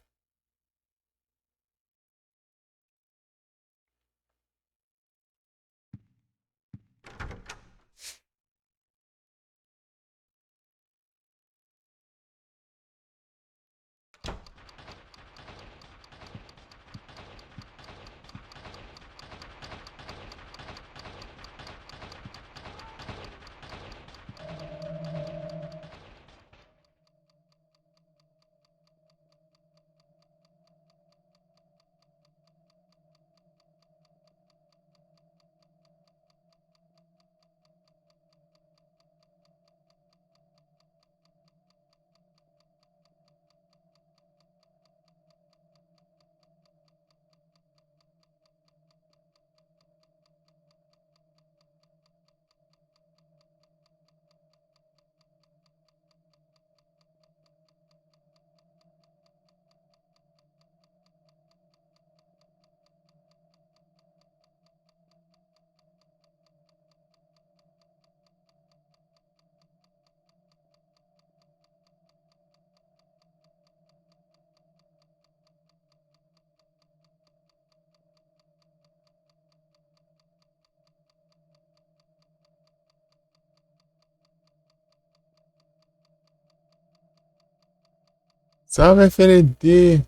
S1: Salve, FLD.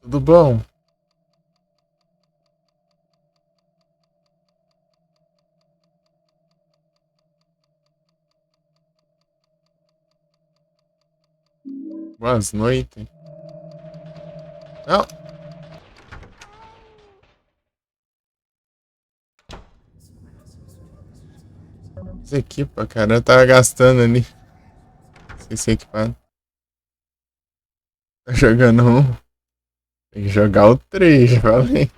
S1: Tudo bom? Boas noites. Não. Esse equipa, cara. Eu tava gastando ali. Esqueci equipado. Tá jogando um. Tem que jogar o 3, já falei.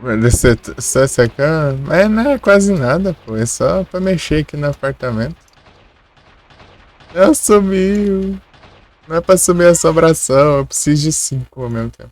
S1: Mas você só sacando? Mas não é quase nada, pô. É só pra mexer aqui no apartamento. Não sumiu. Não é pra sumir a assombração. Eu preciso de 5 ao mesmo tempo.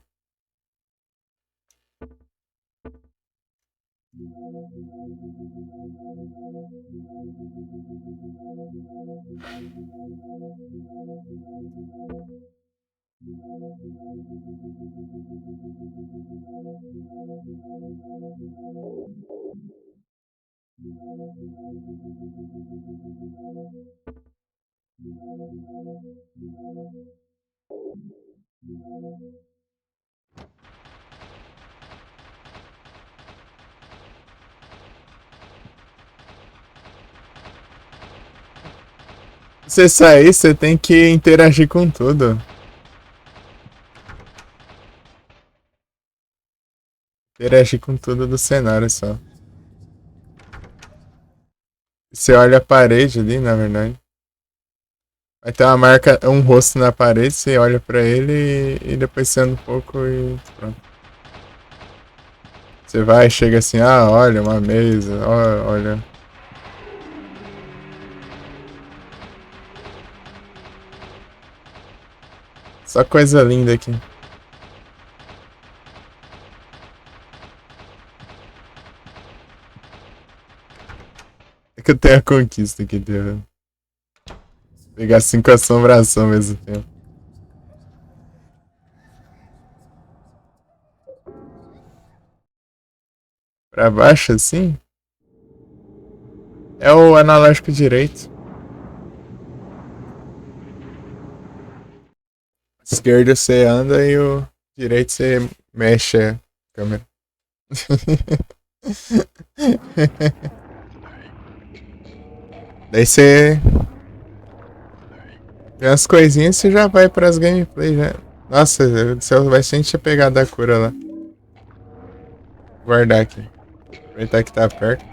S1: Você sair, você tem que interagir com tudo. Interagir com tudo do cenário só. Você olha a parede ali, na verdade. Vai ter uma marca, um rosto na parede, você olha pra ele e depois você anda um pouco e pronto. Você vai, chega assim, ah, olha, uma mesa, olha. Só coisa linda aqui. É que eu tenho a conquista aqui, Deus. Pegar 5 assombração ao mesmo tempo. Pra baixo assim? É o analógico direito. Esquerdo você anda e o direito você mexe a câmera. Daí você vê as coisinhas e você já vai pras gameplays já. Nossa, o céu vai sentir a pegada da cura lá. Guardar aqui. Aproveitar que tá perto.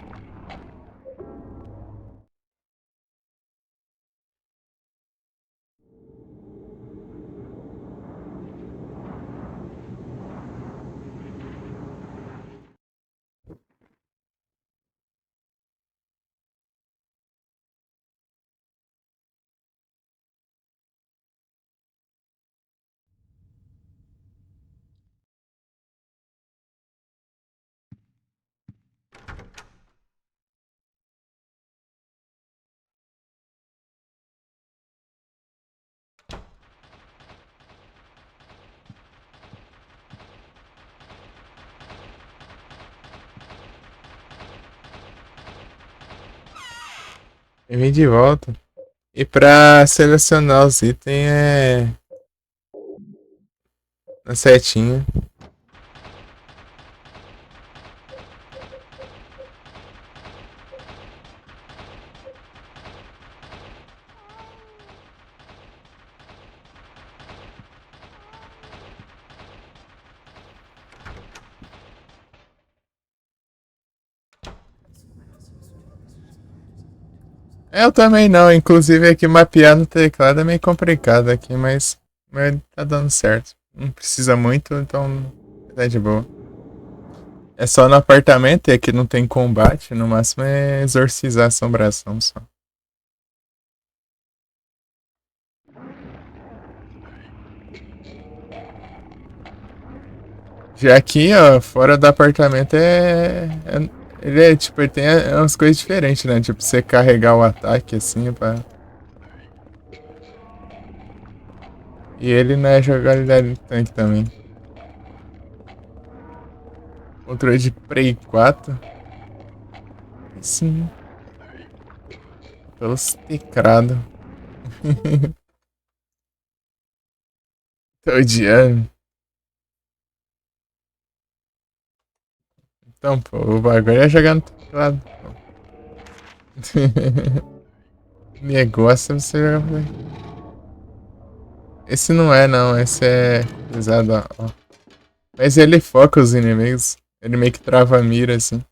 S1: E vem de volta. E pra selecionar os itens é. Na setinha. Eu também não, inclusive aqui mapear no teclado é meio complicado aqui, mas tá dando certo. Não precisa muito, então tá de boa. É só no apartamento e aqui não tem combate, no máximo é exorcizar a assombração só. Já aqui, ó, fora do apartamento ele é tipo, ele tem umas coisas diferentes, né? Tipo, você carregar o ataque assim pra. E ele não é jogabilidade de tanque também. Controle de Play 4. Sim. Pelos teclados. Tô odiando. Então, pô, o bagulho é jogar no teclado. Negócio é você jogar por aí. Esse não é, não. Esse é pesado, ó. Mas ele foca os inimigos. Ele meio que trava a mira, assim.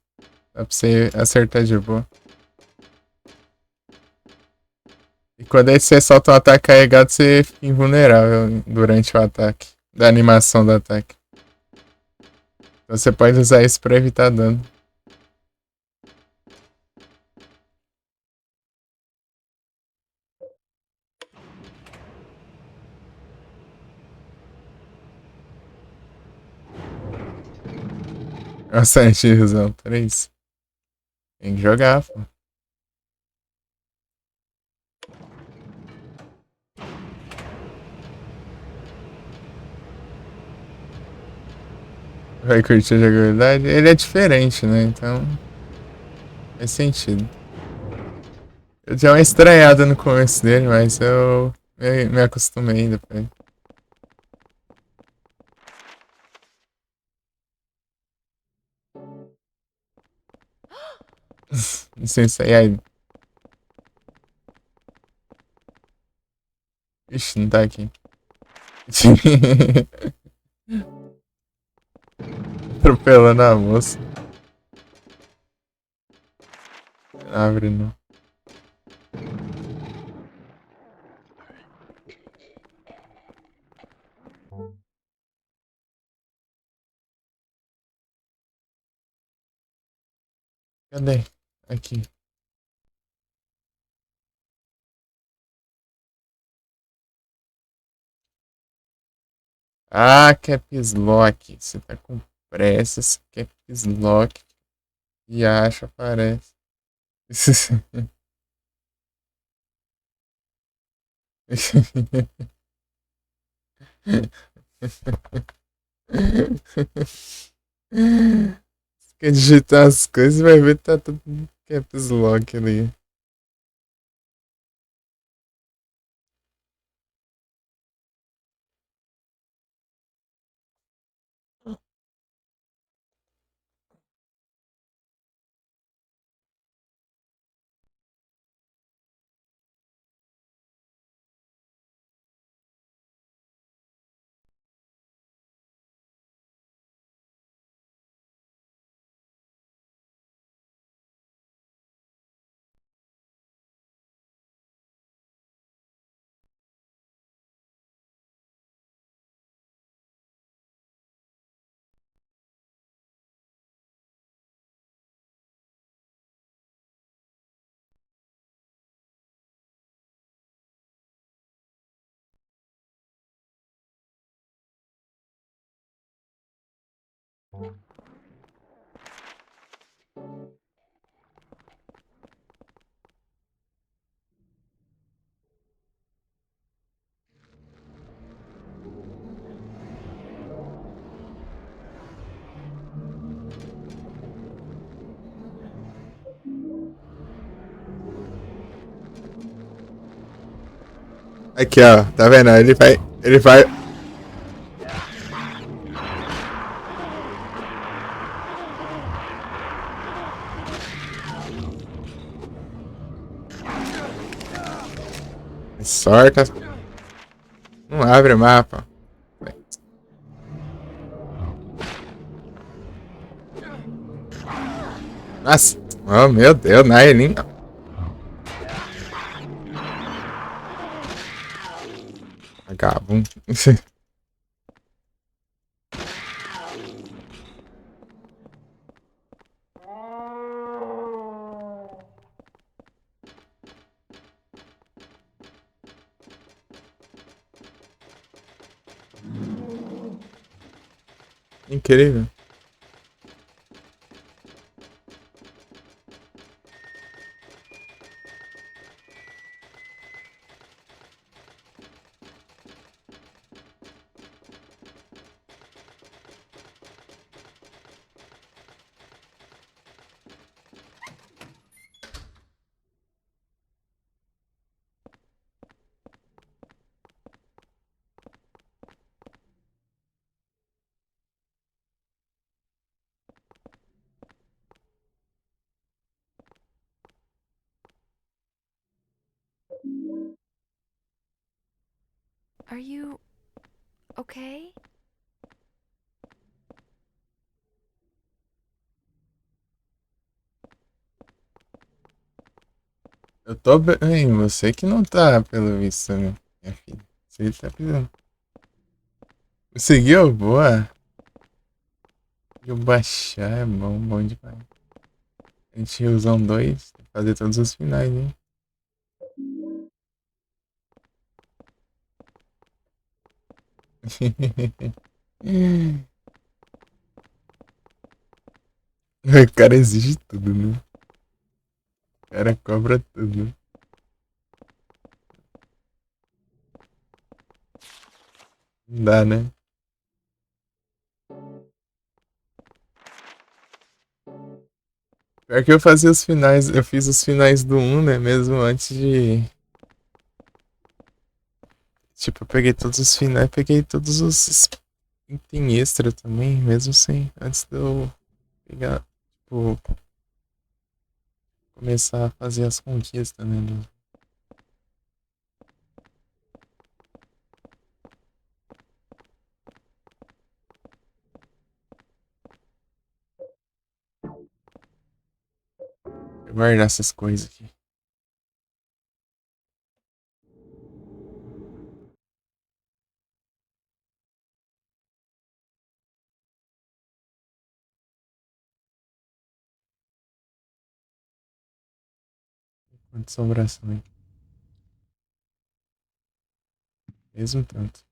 S1: Dá pra você acertar de boa. E quando aí você solta um ataque carregado, você fica invulnerável durante o ataque. Da animação do ataque. Então você pode usar isso pra evitar dano. Nossa, tiozão, 3. Tem que jogar, pô. Vai curtir a jogabilidade? Ele é diferente, né? Então. Faz sentido. Eu tinha uma estranhada no começo dele, mas eu me acostumei depois. Licença aí. Ixi, não tá aqui. Atropelando a moça. Abre não. Cadê? Aqui. Ah, Caps Lock. Você tá com pressa, esse Caps Lock. E acha, aparece. Você quer digitar as coisas e vai ver que tá tudo Caps Lock ali. Aqui, ó. Tá vendo? Ele vai. Ele vai. Sorta. Não abre o mapa. Nossa. Oh, meu Deus, Nailin. Vagabundo. Incrível.
S2: Are you okay?
S1: Eu tô bem, você que não tá, pelo visto, né, minha filha. Você tá precisando. Conseguiu? Boa. E o baixar é bom, bom demais. A gente usa um dois, fazer todos os finais, hein? O cara exige tudo, né? O cara cobra tudo. Não dá, né? Pior que eu fazia os finais, eu fiz os finais do um, né? Mesmo antes de. Tipo, eu peguei todos os finais, peguei todos os item extra também, mesmo sem. Antes de eu pegar, tipo, começar a fazer as conquistas, né? Eu guardar essas coisas aqui. Quanto sobração aqui. Mesmo tanto.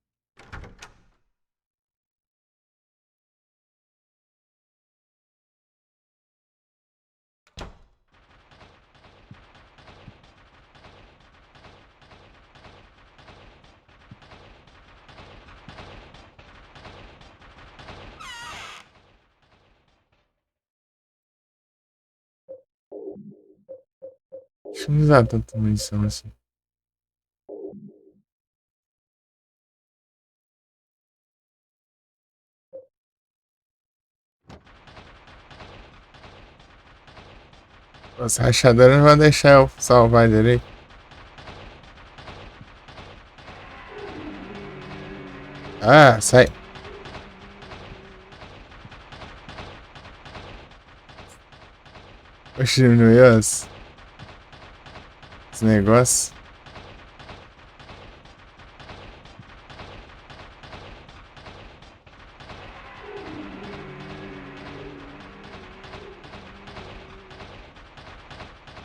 S1: Deixa eu não usar tanta munição assim. Essa rachadora não vai deixar eu salvar direito. Ah, sai. Oxe, diminuiu os negócios.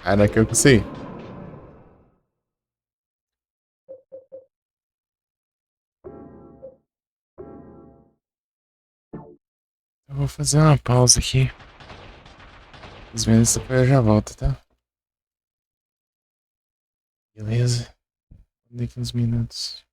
S1: Ah, daqui eu consegui. Eu vou fazer uma pausa aqui. Os menos depois eu já volto, tá? Beleza? Daqui uns minutos.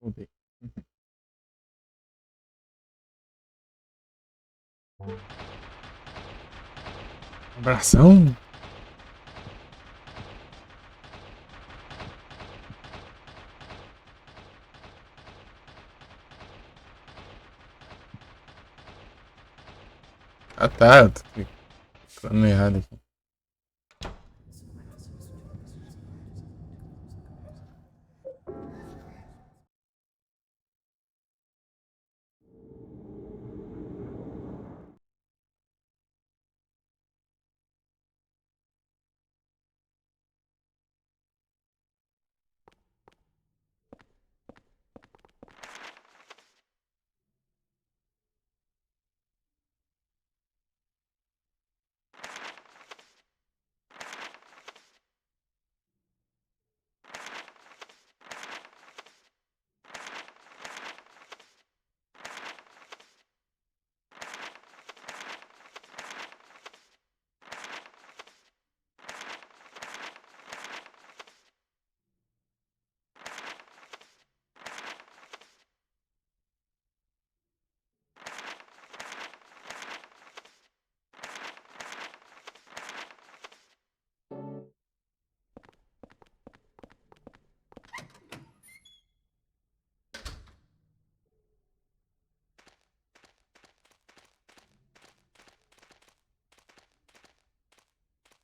S1: Roubei. Abração? Ah tá, eu tô clicando errado aqui.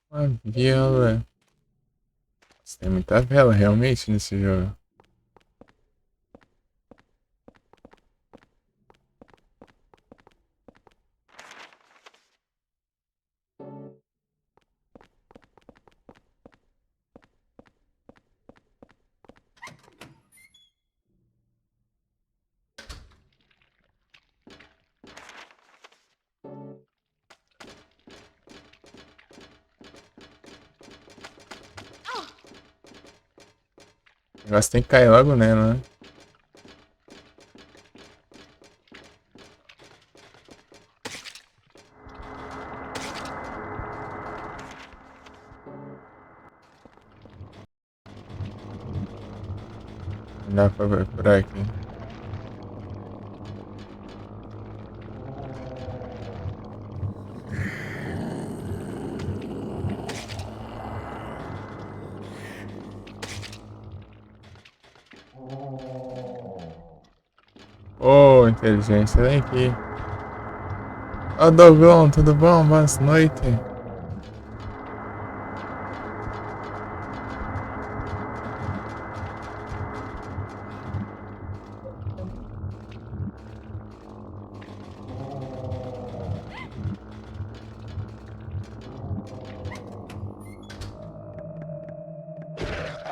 S1: Uma vela. Nossa, tem muita vela realmente nesse jogo. O negócio tem que cair logo nela, né? Não dá pra ver por aqui. Ô, inteligência, vem aqui. Ó, Doglon, tudo bom? Boa noite.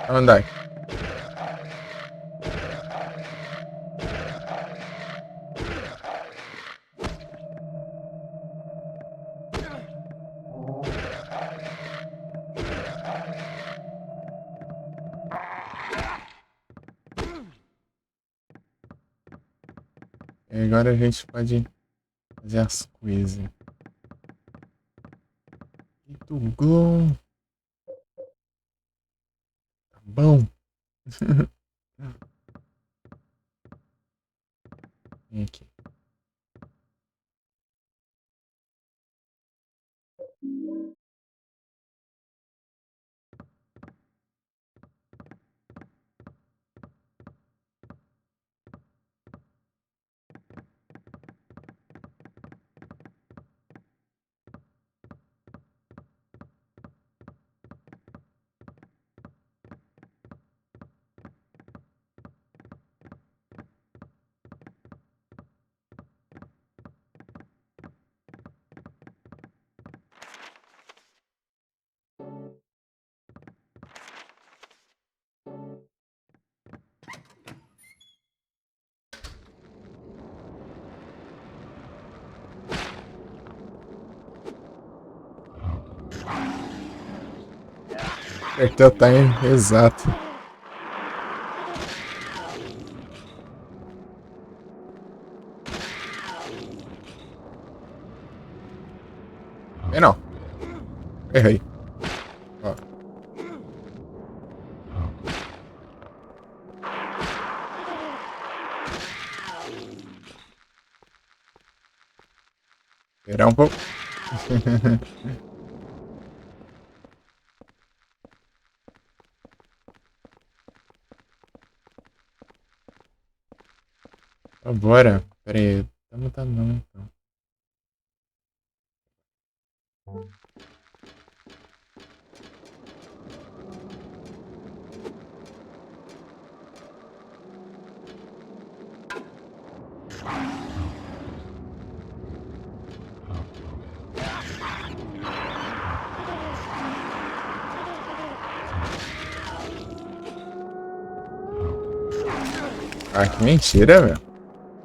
S1: Vamos andar aqui. E agora a gente pode fazer as coisas. E Doglon. Tá bom. Vem aqui. Apertei o time exato. Vem não. Errei. Ó. Esperar um pouco. Bora. Pera aí. Tá mutado não, então. Ah, que mentira, meu.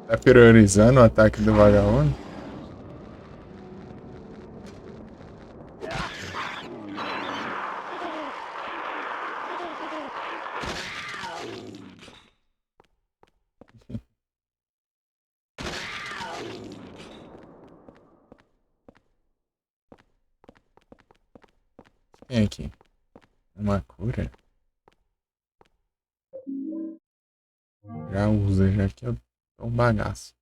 S1: Tá priorizando o ataque do vagabundo? Tem aqui. Uma cura. Já usa, já que eu tô um bagaço.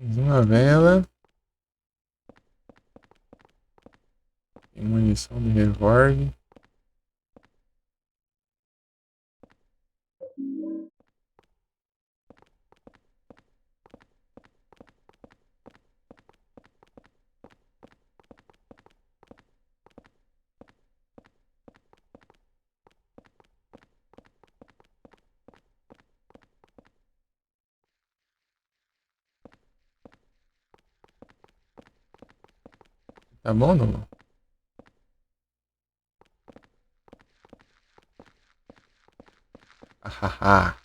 S1: Mais uma vela. Tem munição de revólver. Tá bom, não? Hahaha.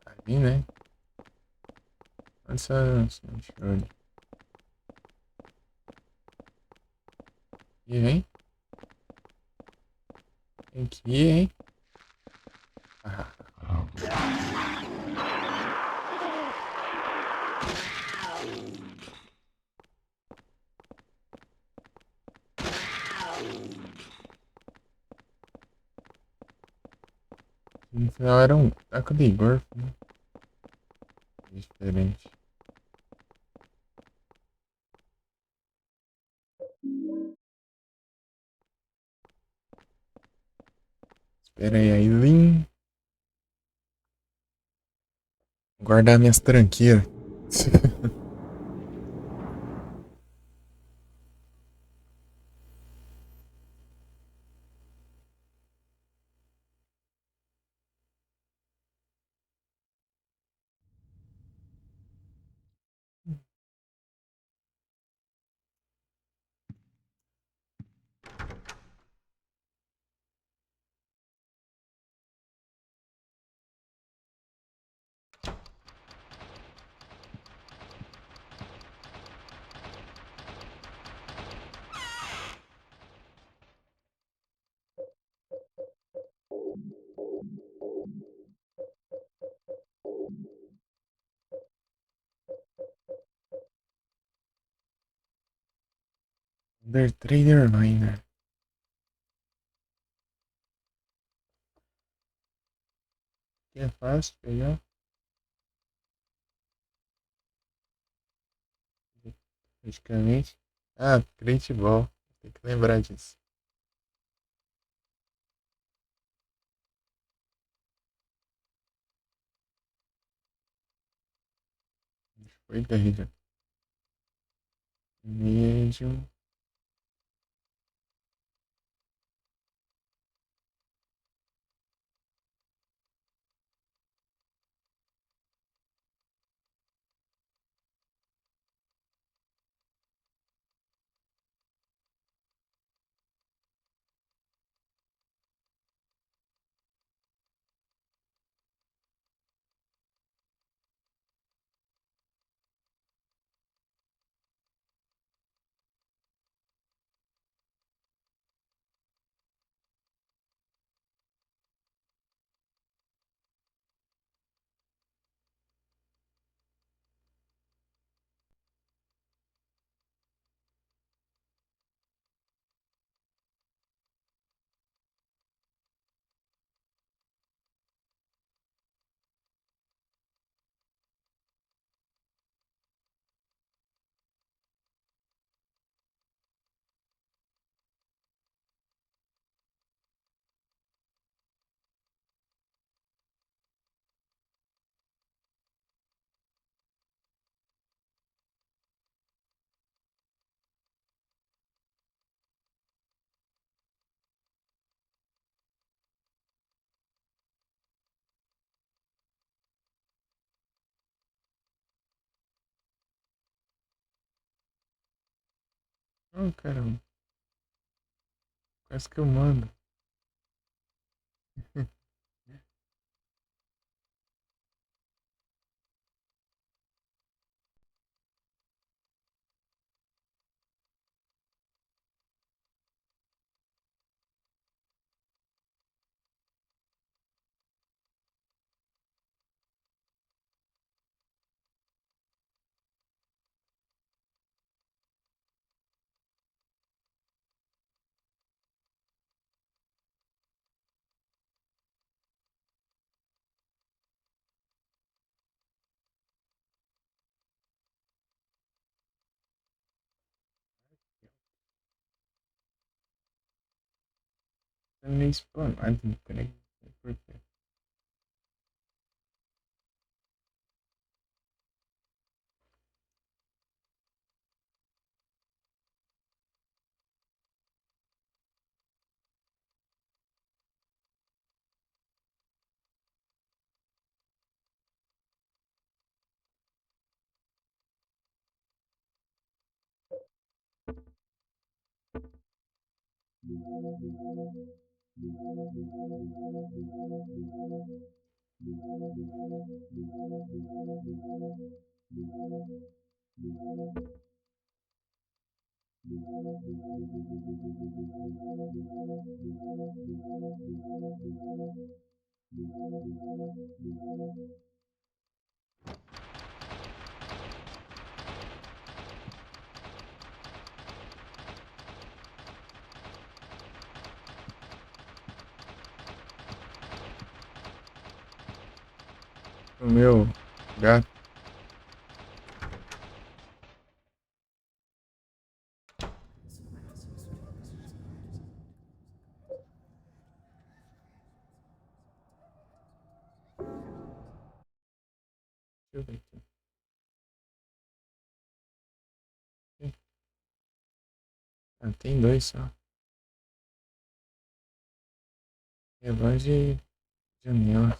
S1: Ali, né? Olha só. Olha. E hein? Tem que ir, hein? Ah, no final era um taco de golfe, né? Diferente. Espera aí, Aileen. Guardar minhas tranqueiras. Under Trader Miner. Que é fácil pegar. Praticamente. Ah, Crate Ball. Tem que lembrar disso. Foi terrível. Medium. Oh, caramba. Quase que eu mando. Tá meio spamado, peraí. Por quê? O meu gato. Deixa eu ver aqui. Ah, tem dois só. Relógio e janela.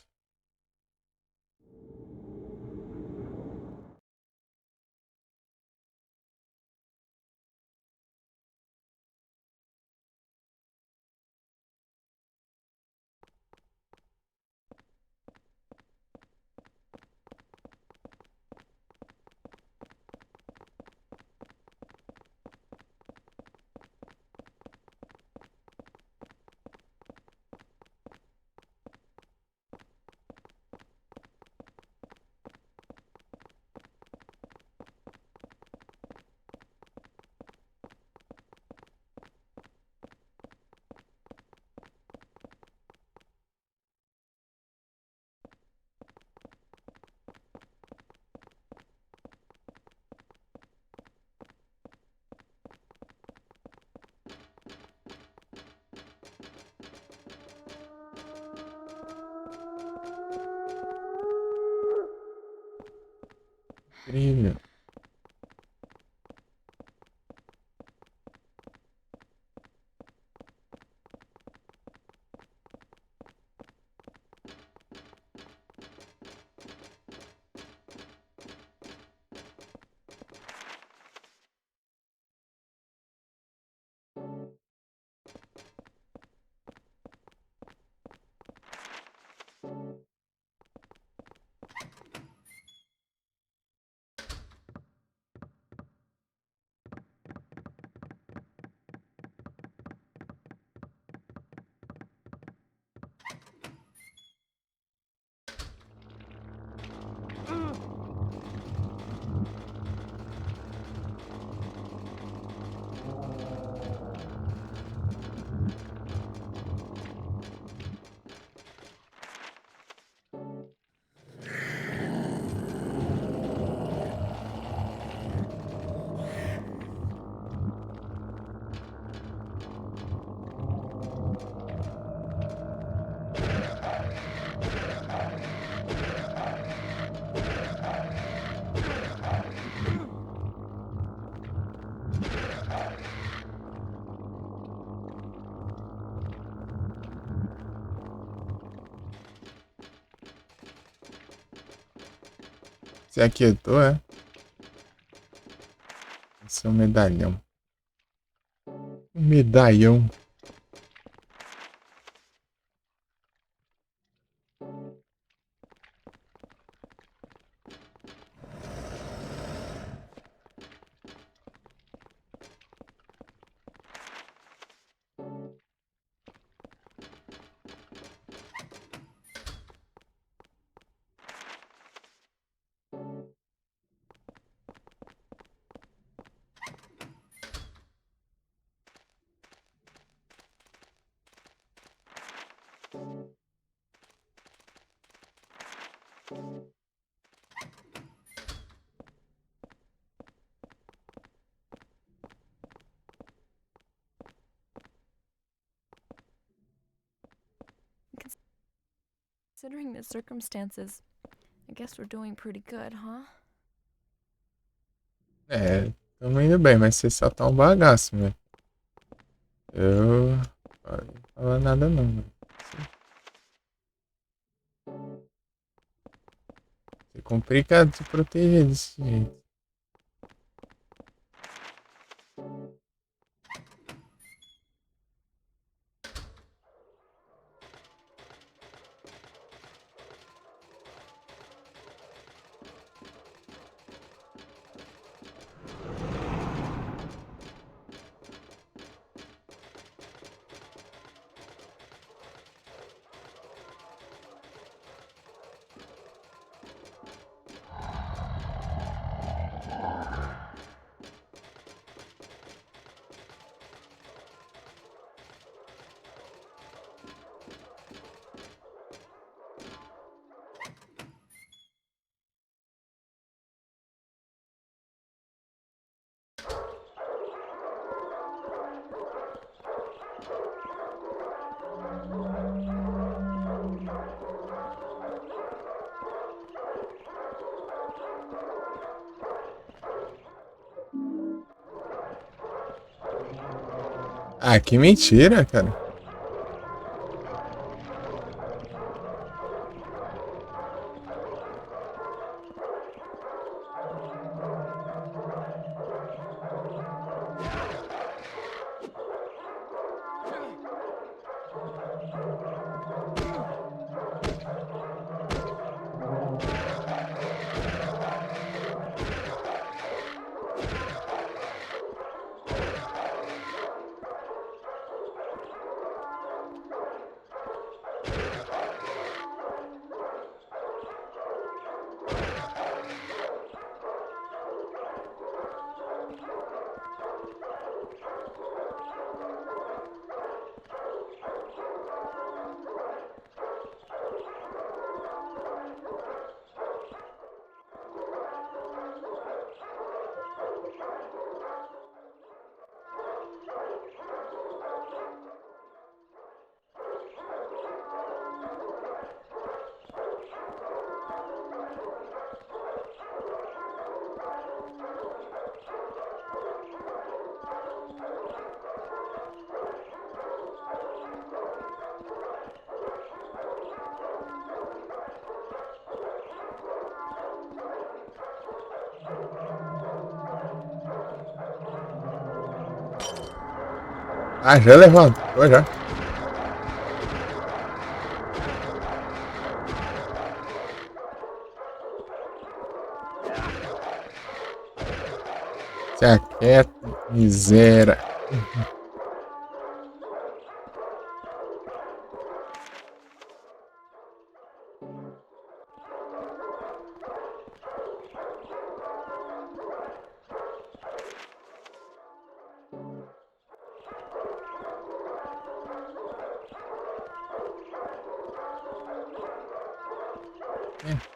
S1: Incrível. Você aquietou, é? Esse é o medalhão. Um medalhão.
S2: Considering the circumstances, I guess we're doing pretty good, huh?
S1: É, tamo indo bem, mas você só tá um bagaço, velho. Eu. Não falar nada não, velho. É complicado se proteger desse jeito. Ah, que mentira, cara. Ah, já levantou, já. Se aquieta, miséria. É.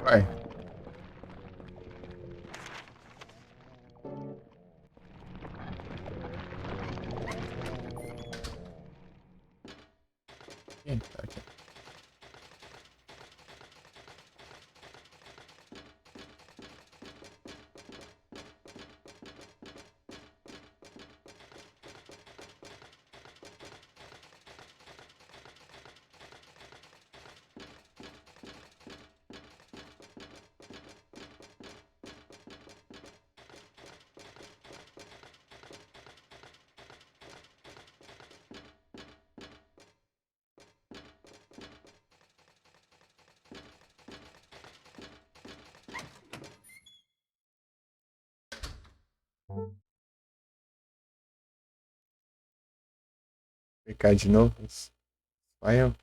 S1: Vai. Quem tá aqui? Clicar de novo. Vai eu.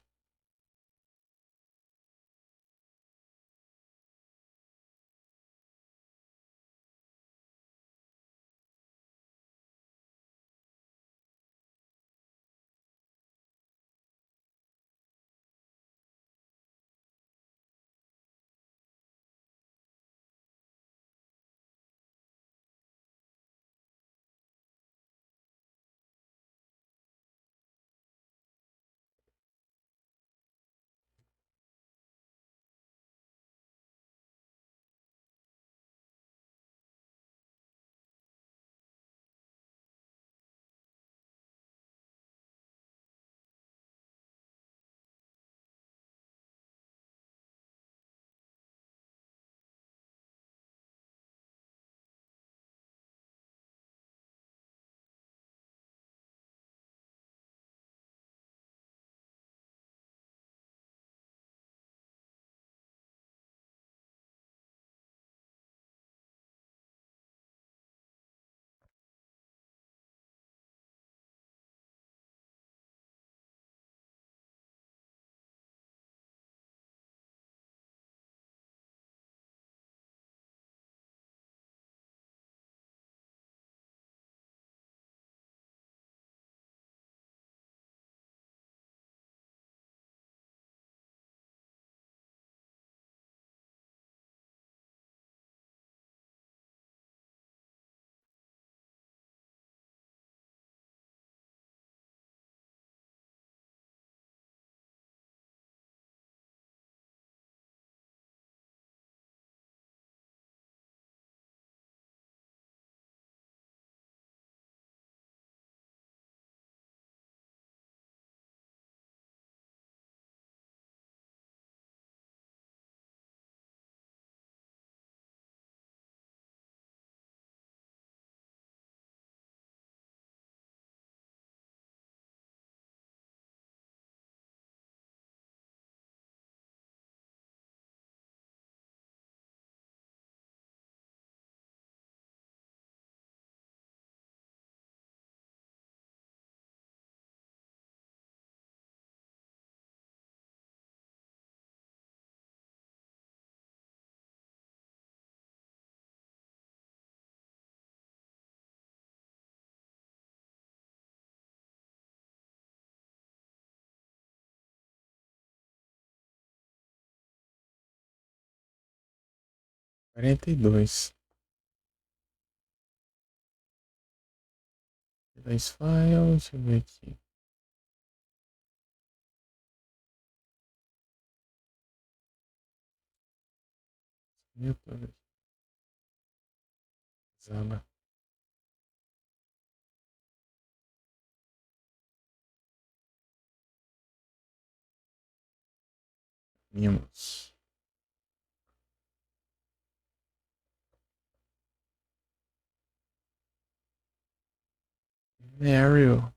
S1: Quarenta e dois. Dois files. Deixa eu ver aqui. Zaba. Mimos. Ariel.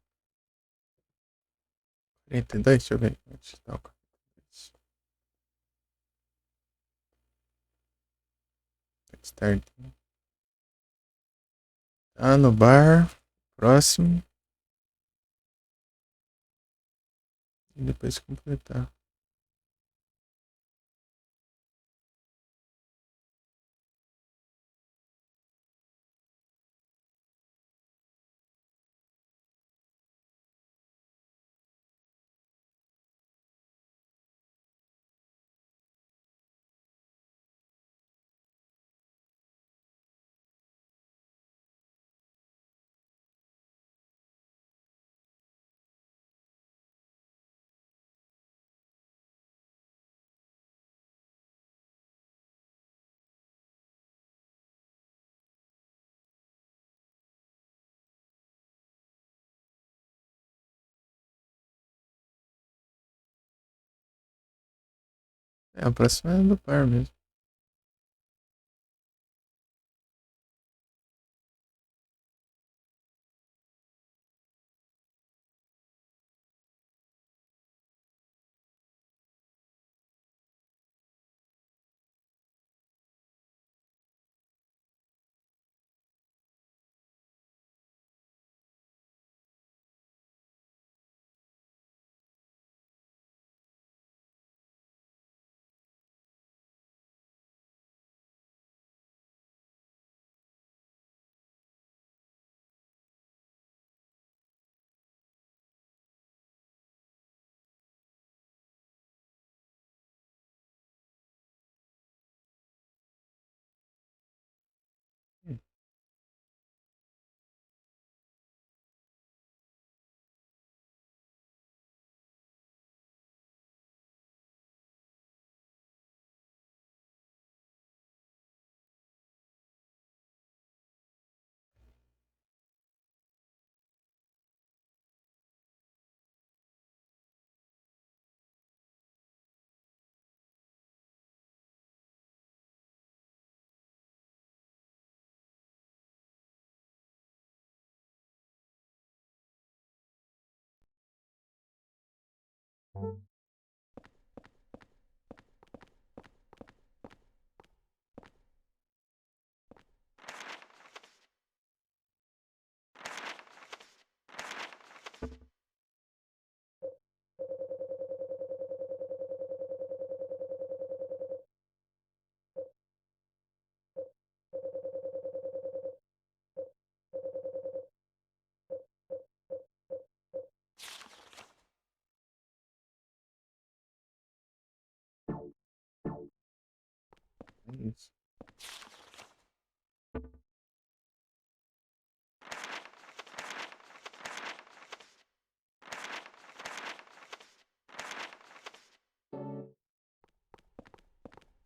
S1: 42, deixa eu ver. Onde tá o 42? Start. Ah, no bar. Próximo. E depois completar. É, a próxima é do bar mesmo. É isso.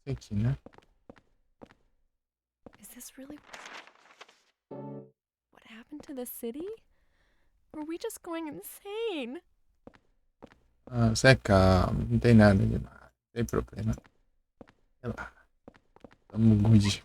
S1: Isso aqui, né?
S2: Is this really what happened to the city? Were we just going insane?
S1: Ah, você é calmo, não tem nada demais. Não tem problema. Relaxa. Tamo good.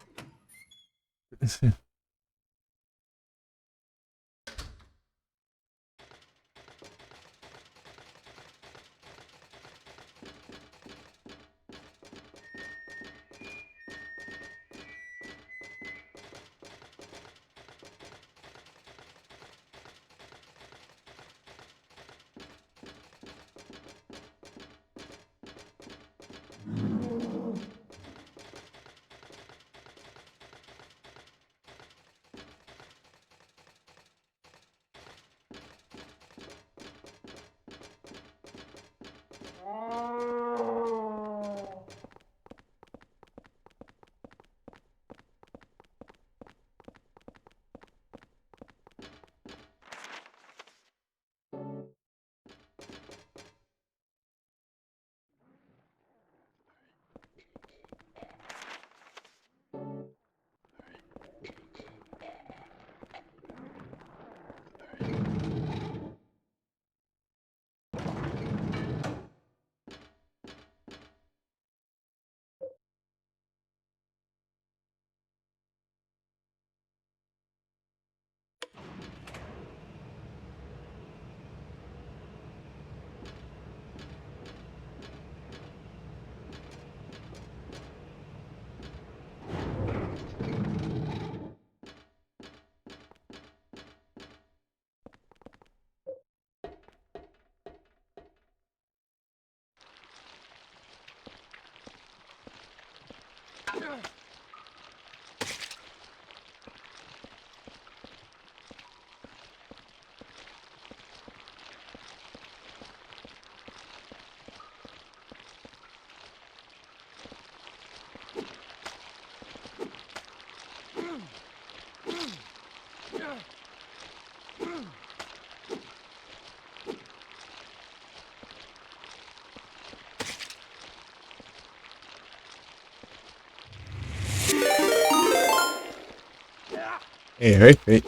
S1: Oi.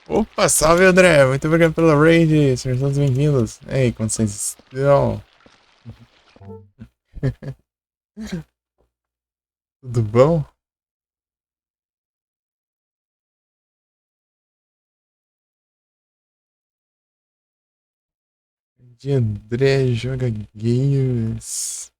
S1: Opa, salve André, muito obrigado pela raid, sejam todos bem-vindos. Ei, como vocês estão? Tudo bom? De André joga games.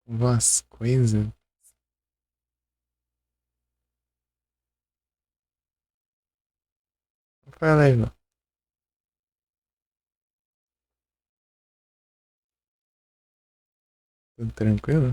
S1: Umas coisas. Fala aí, mano. Tudo tranquilo?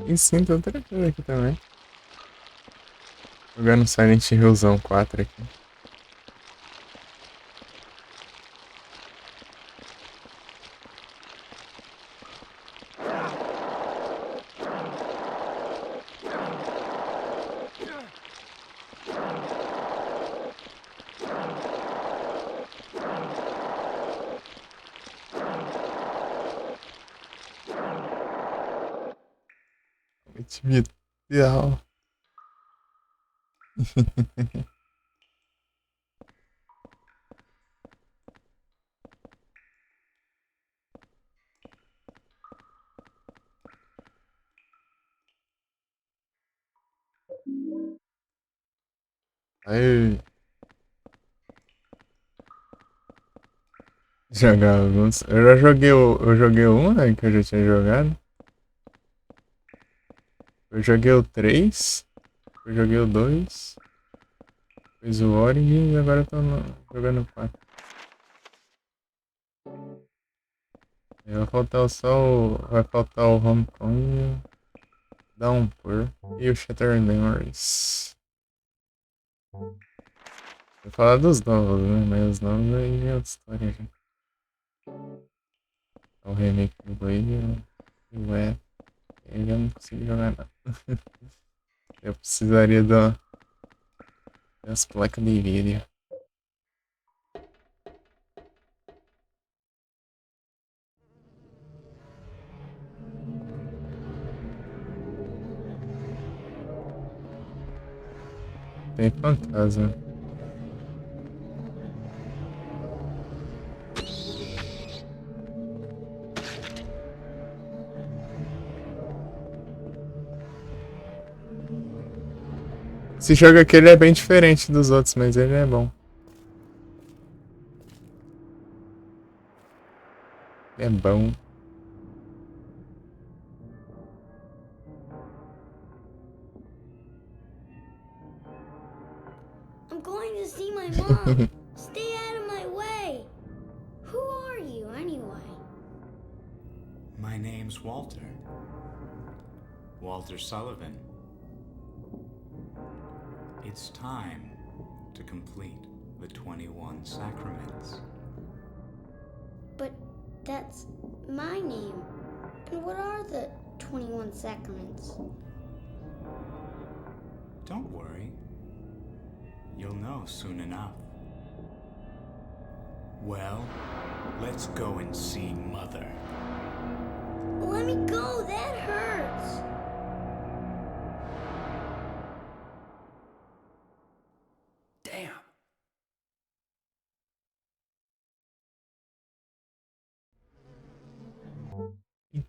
S1: E sim, tô tranquilo aqui também. Jogando Silent Hillzão 4 aqui. Ideal. Aí, jogar alguns. Eu joguei um, né, que eu já tinha jogado. Eu joguei o 3, eu joguei o 2, fiz o Origin e agora eu tô jogando o 4. Vai faltar o Homecoming, Downpour e o Shattered Memories. Vou falar dos novos, né? Mas os novos aí é outra história já. O remake do Blade e o E. Eu já não consigo jogar nada. Eu precisaria das placas de vídeo. Tem fantasma. Esse jogo aqui ele é bem diferente dos outros, mas ele é bom. É bom.
S3: I'm going to see my mom. Stay out of my way. Who are you, anyway?
S4: My name's Walter. Walter Sullivan. It's time to complete the 21 sacraments.
S3: But that's my name. And what are the 21 sacraments?
S4: Don't worry. You'll know soon enough. Well, let's go and see Mother.
S3: Let me go, that hurts.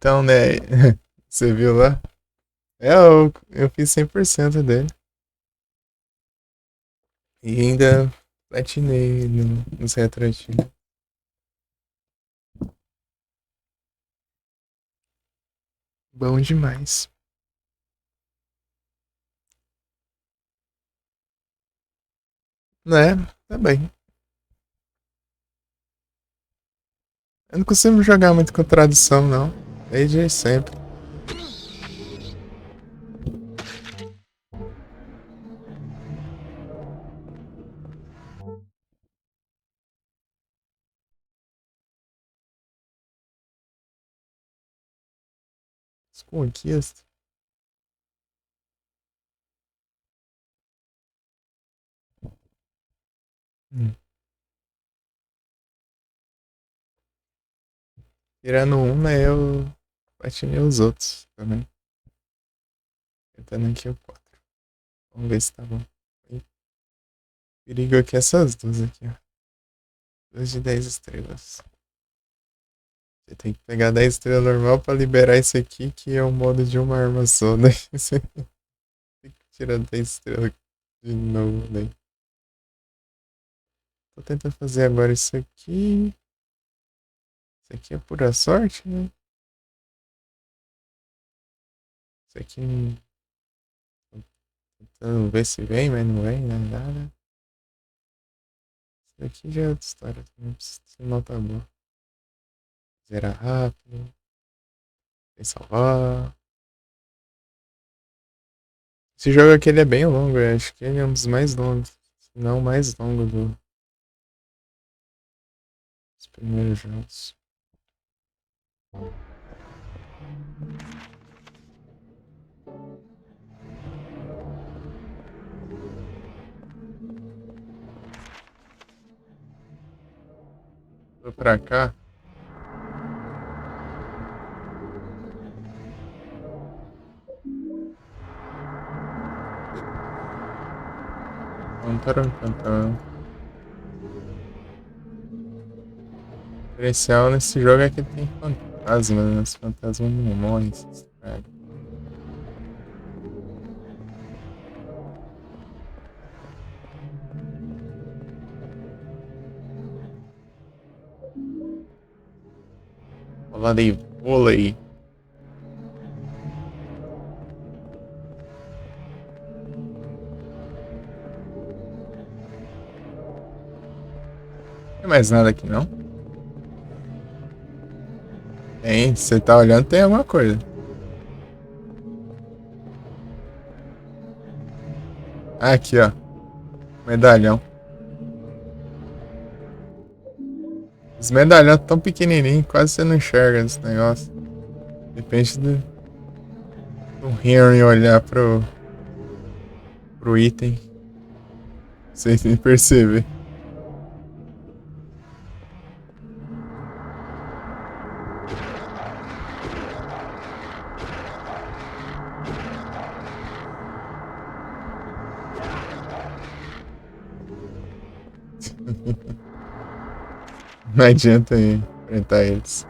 S1: Então, né? Você viu lá? Eu fiz 100% dele. E ainda platinei nos retroativos. Bom demais. Né? Tá bem. Eu não costumo jogar muito com tradução, não. Desde sempre. As conquistas. Hum. Tirando um, né? Eu platinei os outros também. Tentando aqui o 4. Vamos ver se tá bom. E perigo aqui essas duas aqui, ó. 2 de 10 estrelas. Você tem que pegar 10 estrelas normal pra liberar esse aqui, que é o modo de uma arma só, né? Você tem que tirar 10 estrelas de novo, né? Tô tentando fazer agora isso aqui. Isso aqui é pura sorte, né? Isso aqui. Tô tentando ver se vem, mas não vem, né? Nada. Isso aqui já é outra história. Não precisa ser nota boa. Zerar rápido. Sem salvar. Esse jogo aqui ele é bem longo, eu acho que ele é um dos mais longos. Se não o mais longo dos primeiros jogos. Vou pra cá. Pam. O diferencial nesse jogo é que tem fantasma, né? Os fantasmas não morrem, se estraga. Bola de vôlei. Não tem mais nada aqui não? Tem, você tá olhando, tem alguma coisa. Ah, aqui, ó. Medalhão. Os medalhões tão pequenininhos, quase você não enxerga esse negócio. Depende do Henry olhar pro item. Sem perceber. Não adianta enfrentar eles.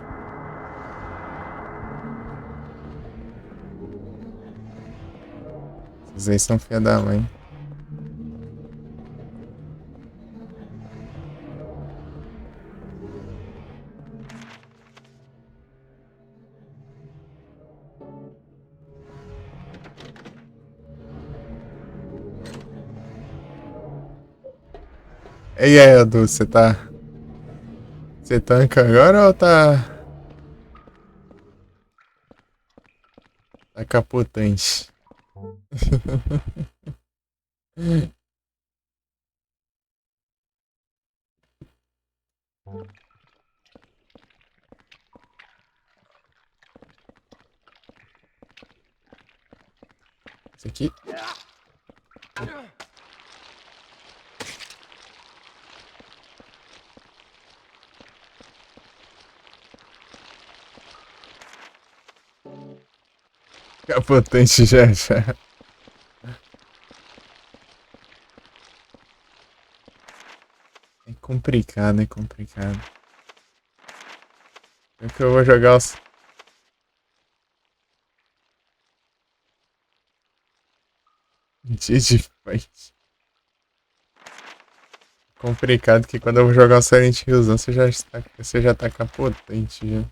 S1: Esses aí são filha da mãe. E aí, Edu, você tá. Você tanca agora ou tá. Tá capotante? Esse aqui. Capotante já. É complicado, é complicado. É que eu vou jogar os. Dia de fight. Complicado que quando eu vou jogar o Silent Hillzão, você já tá capotante já.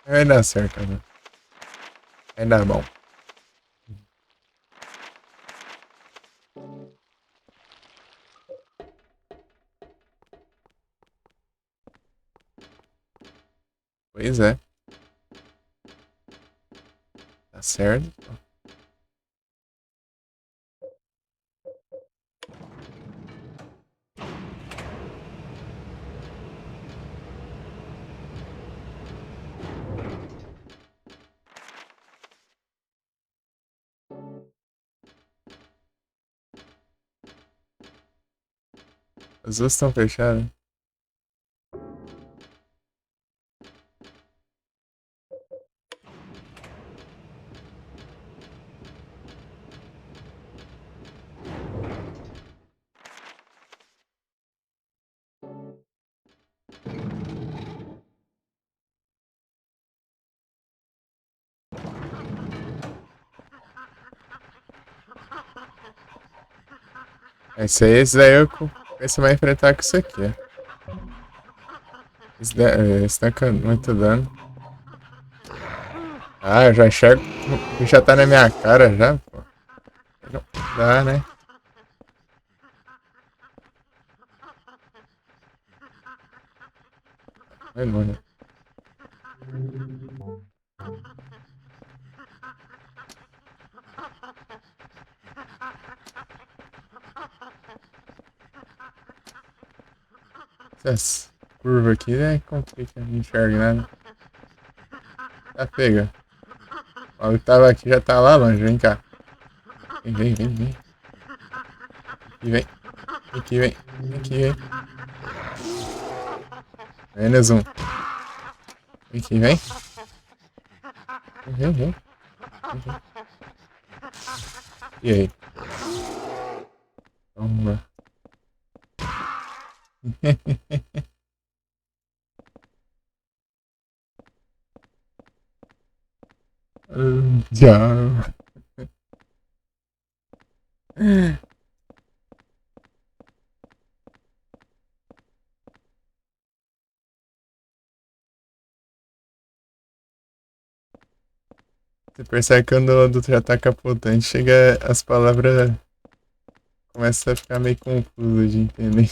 S1: Vai dar certo, cara. Vai dar bom. Pois é. Tá certo. As duas estão fechadas. Esse daí você vai enfrentar com isso aqui. Esse tanca muito dano. Ah, eu já enxergo. O bicho já tá na minha cara já, pô. Não dá, né? Vai, mano. Essa curva aqui é complica, não enxerga nada. Tá, pega. O maluco tava aqui, já tá lá longe, vem cá. Vem. Aqui, vem. Aqui, vem. Aqui, vem. Menos um. Aqui, vem. Vem. E aí? Toma. Já. Você percebe que quando o adulto já tá capotante, chega as palavras começam a ficar meio confuso de entender.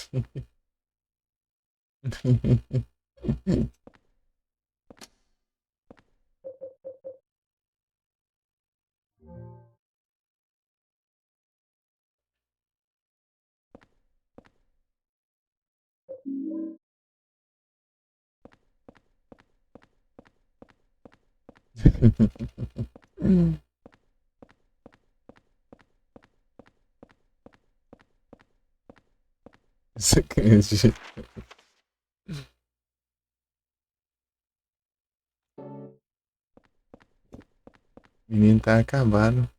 S1: Sacanagem. O menino tá acabado.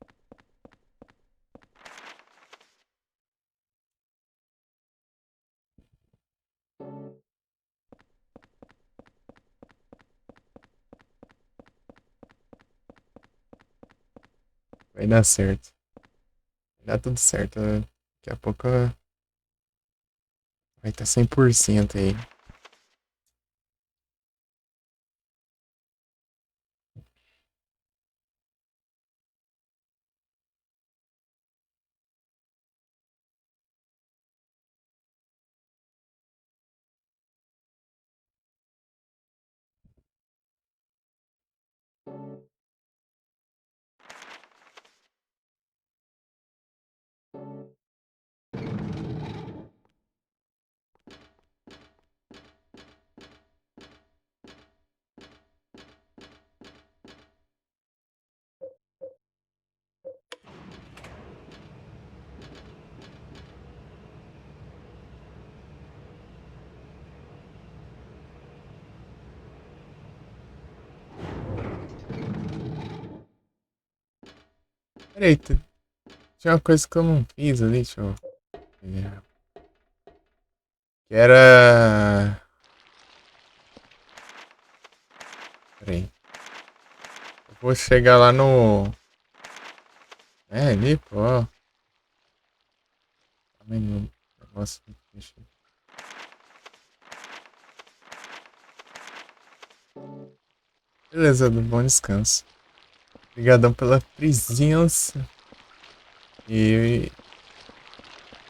S1: Vai dar certo. Vai dar tudo certo. Daqui a pouco vai estar 100% aí. Peraí, tinha uma coisa que eu não fiz ali, deixa eu ver. Que era... Peraí. Eu vou chegar lá no... É, ali, pô. Calma aí, meu negócio. Deixa eu... Beleza, bom descanso. Obrigadão pela presença. E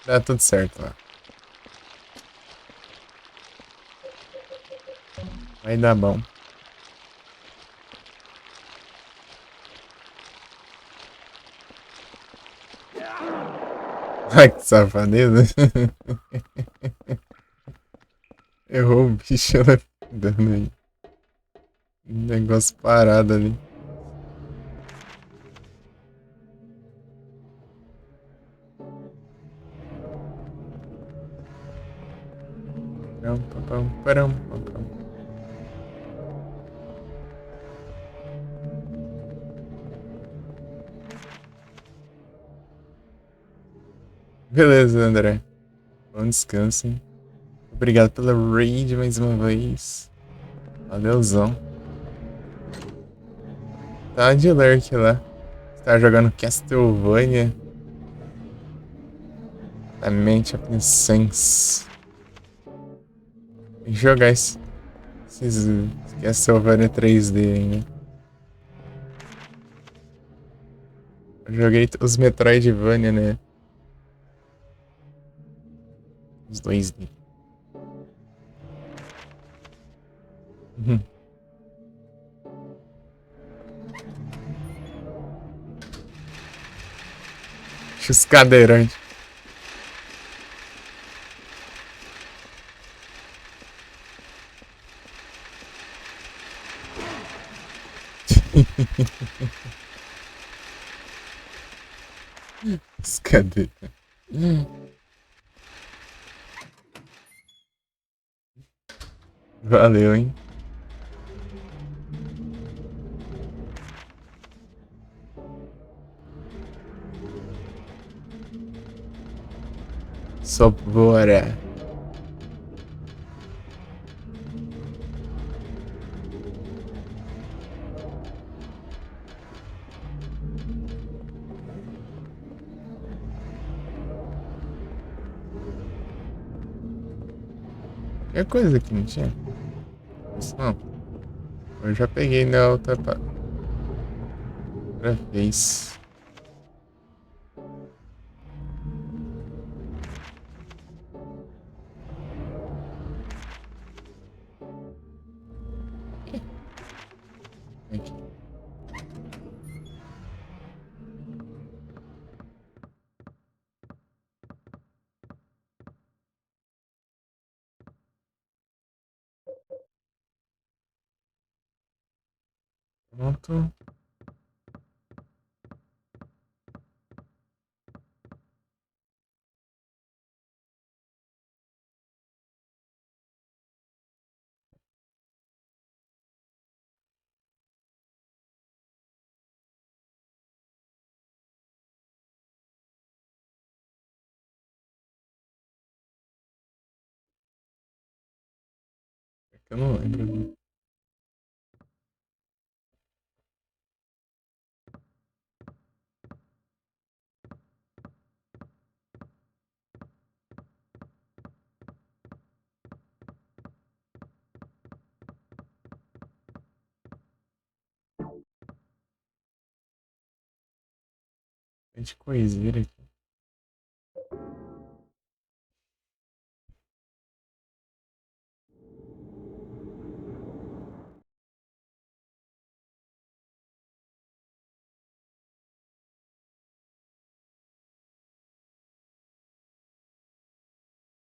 S1: dá tudo certo lá. Vai dar bom. Ai, que safadeza. Errou o bicho, ela dando aí. Um negócio parado ali. Param, pam, param, pam, pam. Beleza, André. Bom descanso, hein? Obrigado pela raid mais uma vez. Valeuzão. Tá de lurk lá. Você tá jogando Castlevania. Da mente a Sense. Tem que jogar esses Castlevania 3D ainda. Eu joguei os Metroidvania, né? Os 2D. Uhum. Os cadeirantes. Os cadeirantes. Valeu, hein? Só bora. Que coisa que não tinha? Isso não. Eu já peguei na outra vez. Aqui. Pronto. É que eu não lembro. É de coiseira aqui.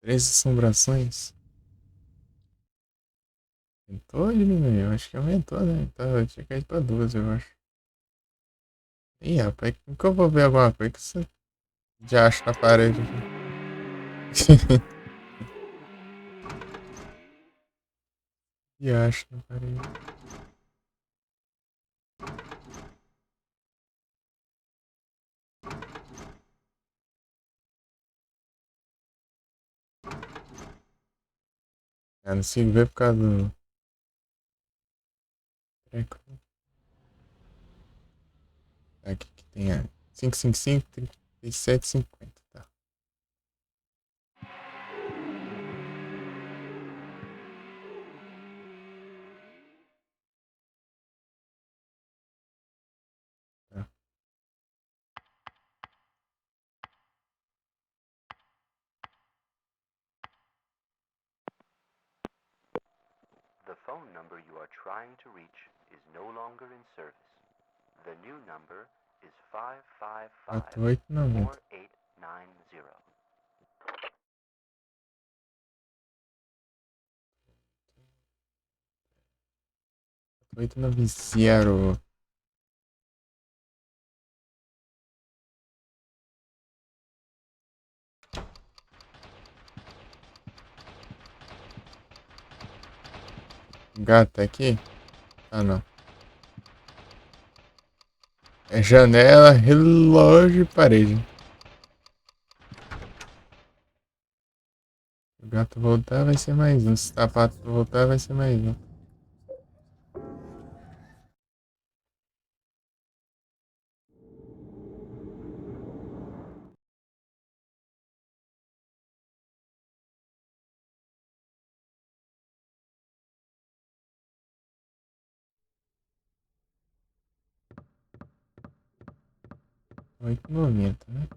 S1: Três assombrações. Aumentou ou diminuiu? Acho que aumentou, né? Então eu tinha caído pra duas, eu acho. Ih, rapaz, como que eu vou ver alguma coisa que você já acha na parede aqui? E acho na parede. Eu não consigo ver por causa do treco. Aqui que tem a 555 3750, tá. Tá.
S5: The phone number you are trying to reach is no longer in service. The new number is 555-4890.
S1: 890. Gato aqui? Ah, não. É janela, relógio e parede. Se o gato voltar, vai ser mais um. Se o sapato voltar, vai ser mais um. R$8,90, né?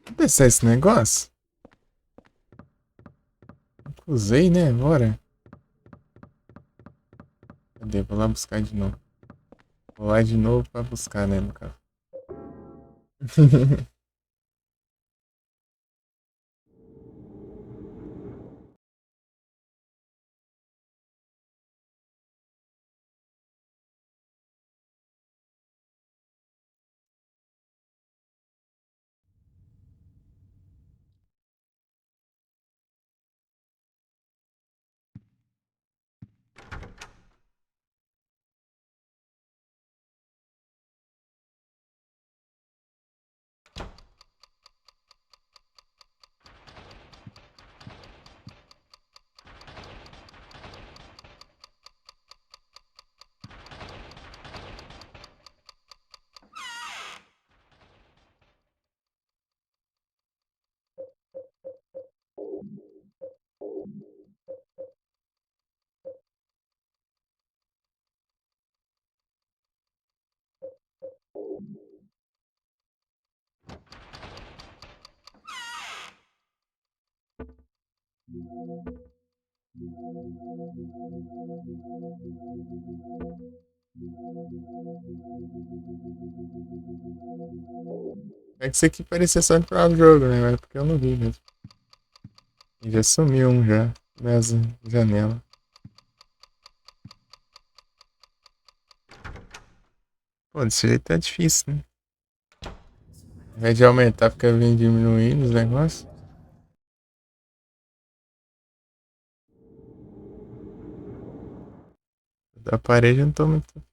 S1: Vou descer esse negócio? Usei, né? Bora. Cadê? Vou lá buscar de novo. Vou lá de novo pra buscar, né, no caso. É que isso aqui parecia só entrar no jogo, né? Mas é porque eu não vi mesmo. E já sumiu um já. Nessa janela. Pô, desse jeito tá difícil, né? Ao invés de aumentar, fica vindo diminuindo os negócios. Da parede eu não tô muito.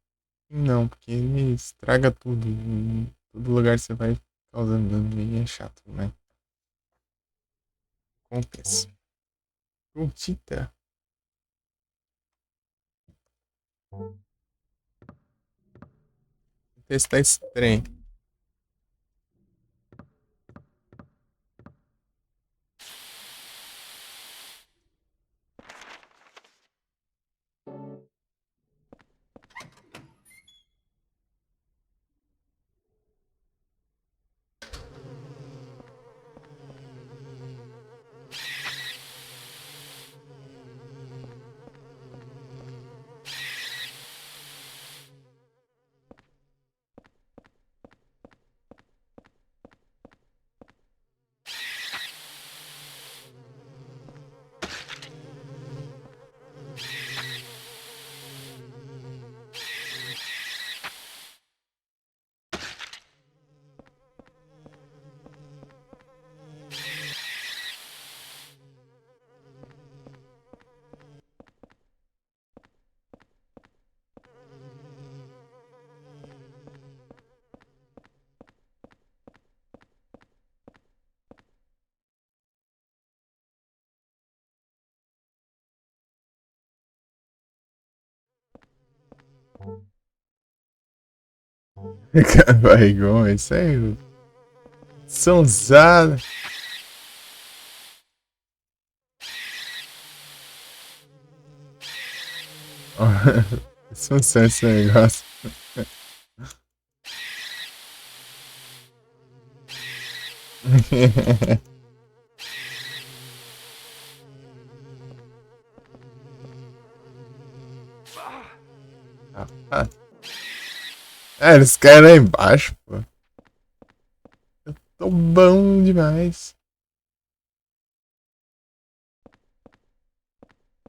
S1: Não, porque ele estraga tudo. Em todo lugar você vai causando dano e é chato, né? Compensa. Curtita. Vou testar esse trem. Barrigão, isso aí. Sonzada. Sonzão esse negócio. Ah. Eles caem lá embaixo, pô. Eu tô bom demais.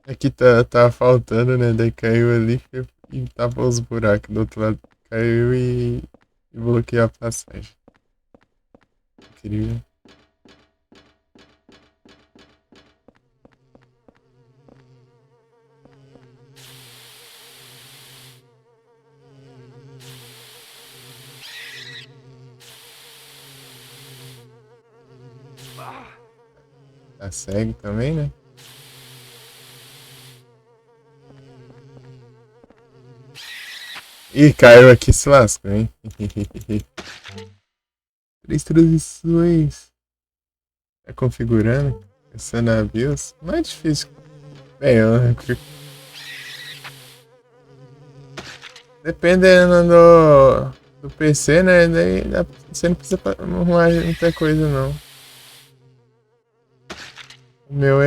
S1: Aqui tá faltando, né? Daí caiu ali e tava os buracos do outro lado. Caiu e bloqueou a passagem. Incrível. Tá cego também, né? Ih, caiu aqui, se lascou, hein? 3 transições. Tá configurando? Essa na BIOS? Não é difícil. Bem, dependendo do PC, né? Daí você não precisa arrumar muita coisa, não. O meu,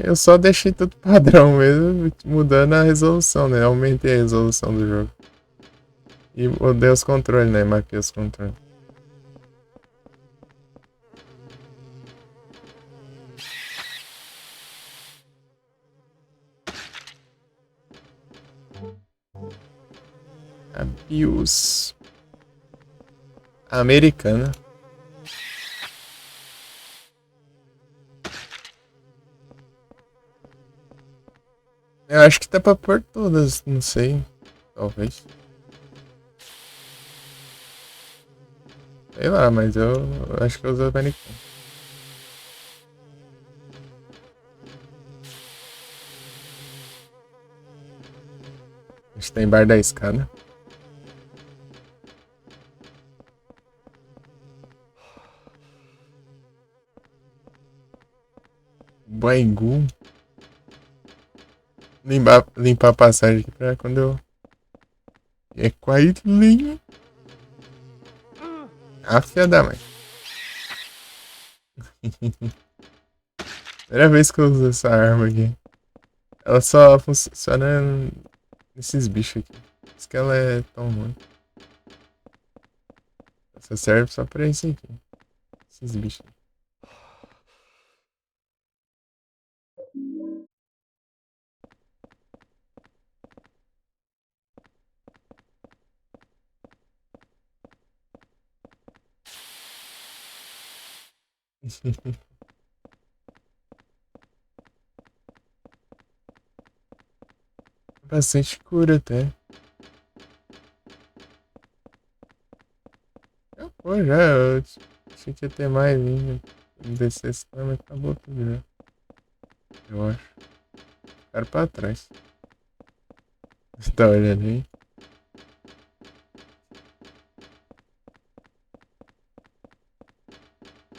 S1: eu só deixei tudo padrão mesmo, mudando a resolução, né? Aumentei a resolução do jogo. E mudei os controles, né? Mapeei os controles. A BIOS americana. Eu acho que dá pra pôr todas, não sei. Talvez. Sei lá, mas eu acho que eu uso americano. A gente tem bar da escada. Bangu. Limpar a passagem aqui pra quando eu. É quietly. A filha da mãe. Primeira vez que eu uso essa arma aqui. Ela só funciona nesses bichos aqui. Por isso que ela é tão ruim. Só serve só pra isso aqui. Esses bichos. Bastante cura até. Pô, já. Eu achei que ia ter mais ainda. Descer esse mas acabou tudo já. Eu acho. Ficaram pra trás. Você tá olhando aí?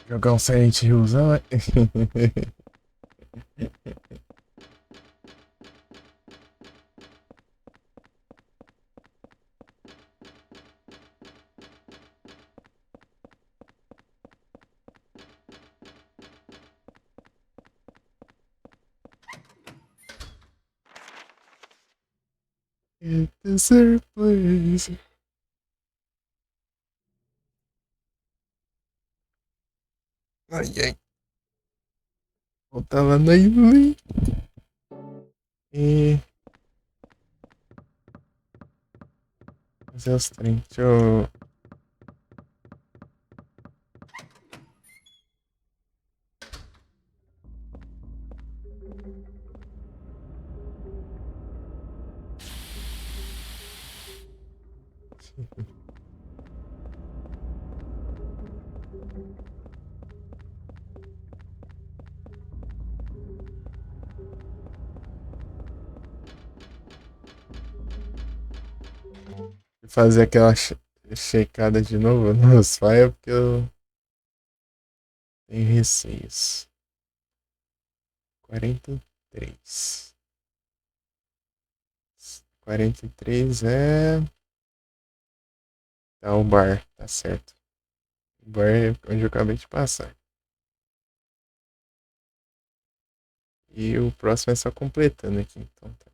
S1: Jogar um Silent Hillzão, é? It deserves place. Ai, ai. Voltar lá na ilha. E. Fazer os trem. Deixa eu. fazer aquela checada de novo nos files porque eu tenho receios. 43. 43 é. Tá o bar, tá certo. O bar é onde eu acabei de passar. E o próximo é só completando aqui, então tá.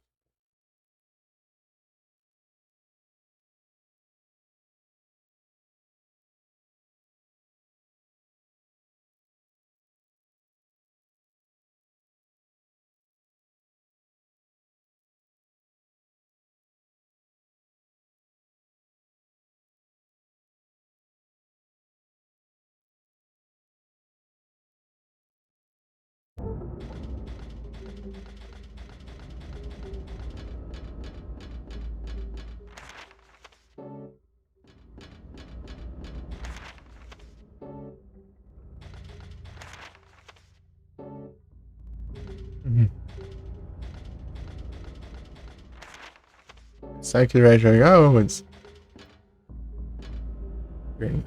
S1: Sabe que vai jogar, ô Woods?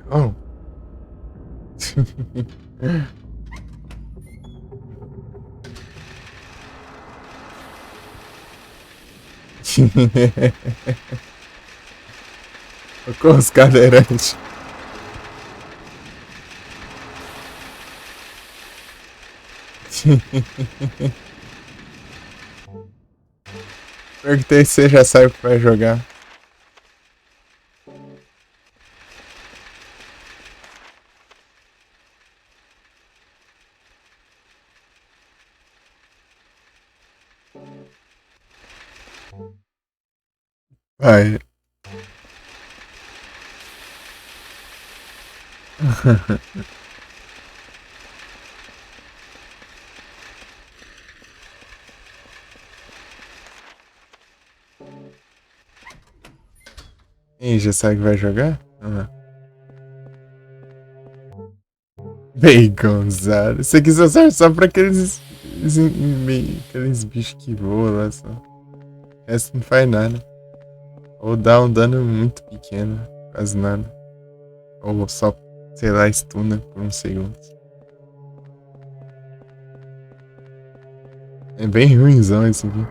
S1: Oh. Com os cadeirantes. Perguntei se você já sabe o que vai jogar. Vai. E já sabe que vai jogar? Ah. Baconzado. Isso aqui só serve só pra aqueles bichos que voam lá só. O resto não faz nada. Ou dá um dano muito pequeno, quase nada. Ou só, sei lá, stuna por uns segundos. É bem ruimzão esse aqui.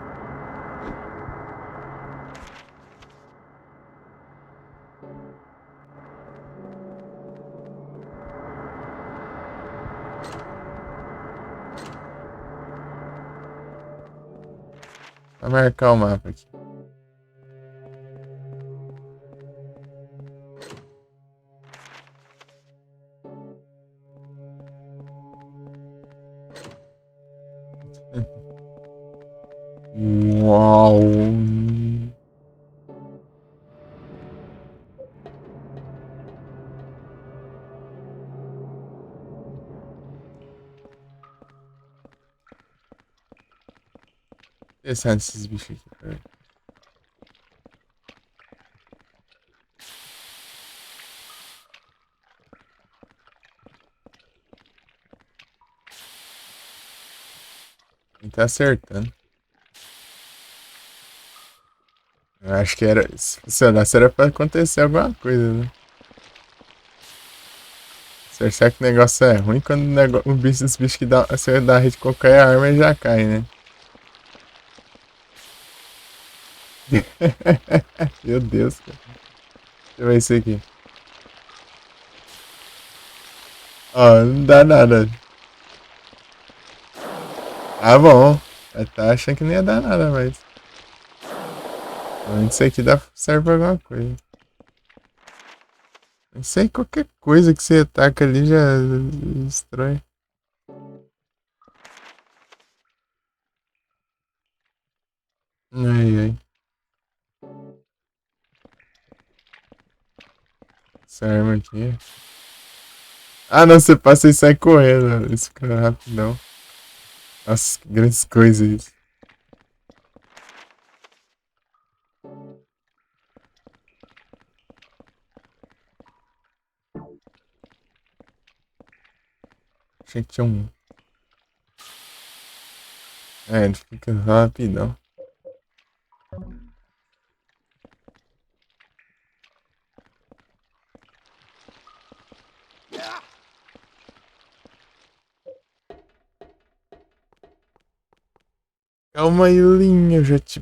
S1: Vou marcar o mapa aqui. Uau! Interessante esses bichos aqui, cara. Ele tá acertando. Eu acho que era. Se funcionasse era pra acontecer alguma coisa, né? Será que o negócio é ruim quando os bichos que dá, você dá hit com qualquer arma ele já cai, né? Meu Deus, cara. Deixa eu ver isso aqui. Ó, não dá nada. Ah, bom. Eu tava achando que não ia dar nada, mas. Isso aqui serve pra alguma coisa. Não sei, qualquer coisa que você ataca ali já destrói. Ai, ai. Essa arma aqui. Ah, não, você passa e sai correndo. Isso fica rapidão. Nossa, que grandes coisas isso. Achei que tinha um. É, ele fica rapidão. Calma aí, Linha, eu já te...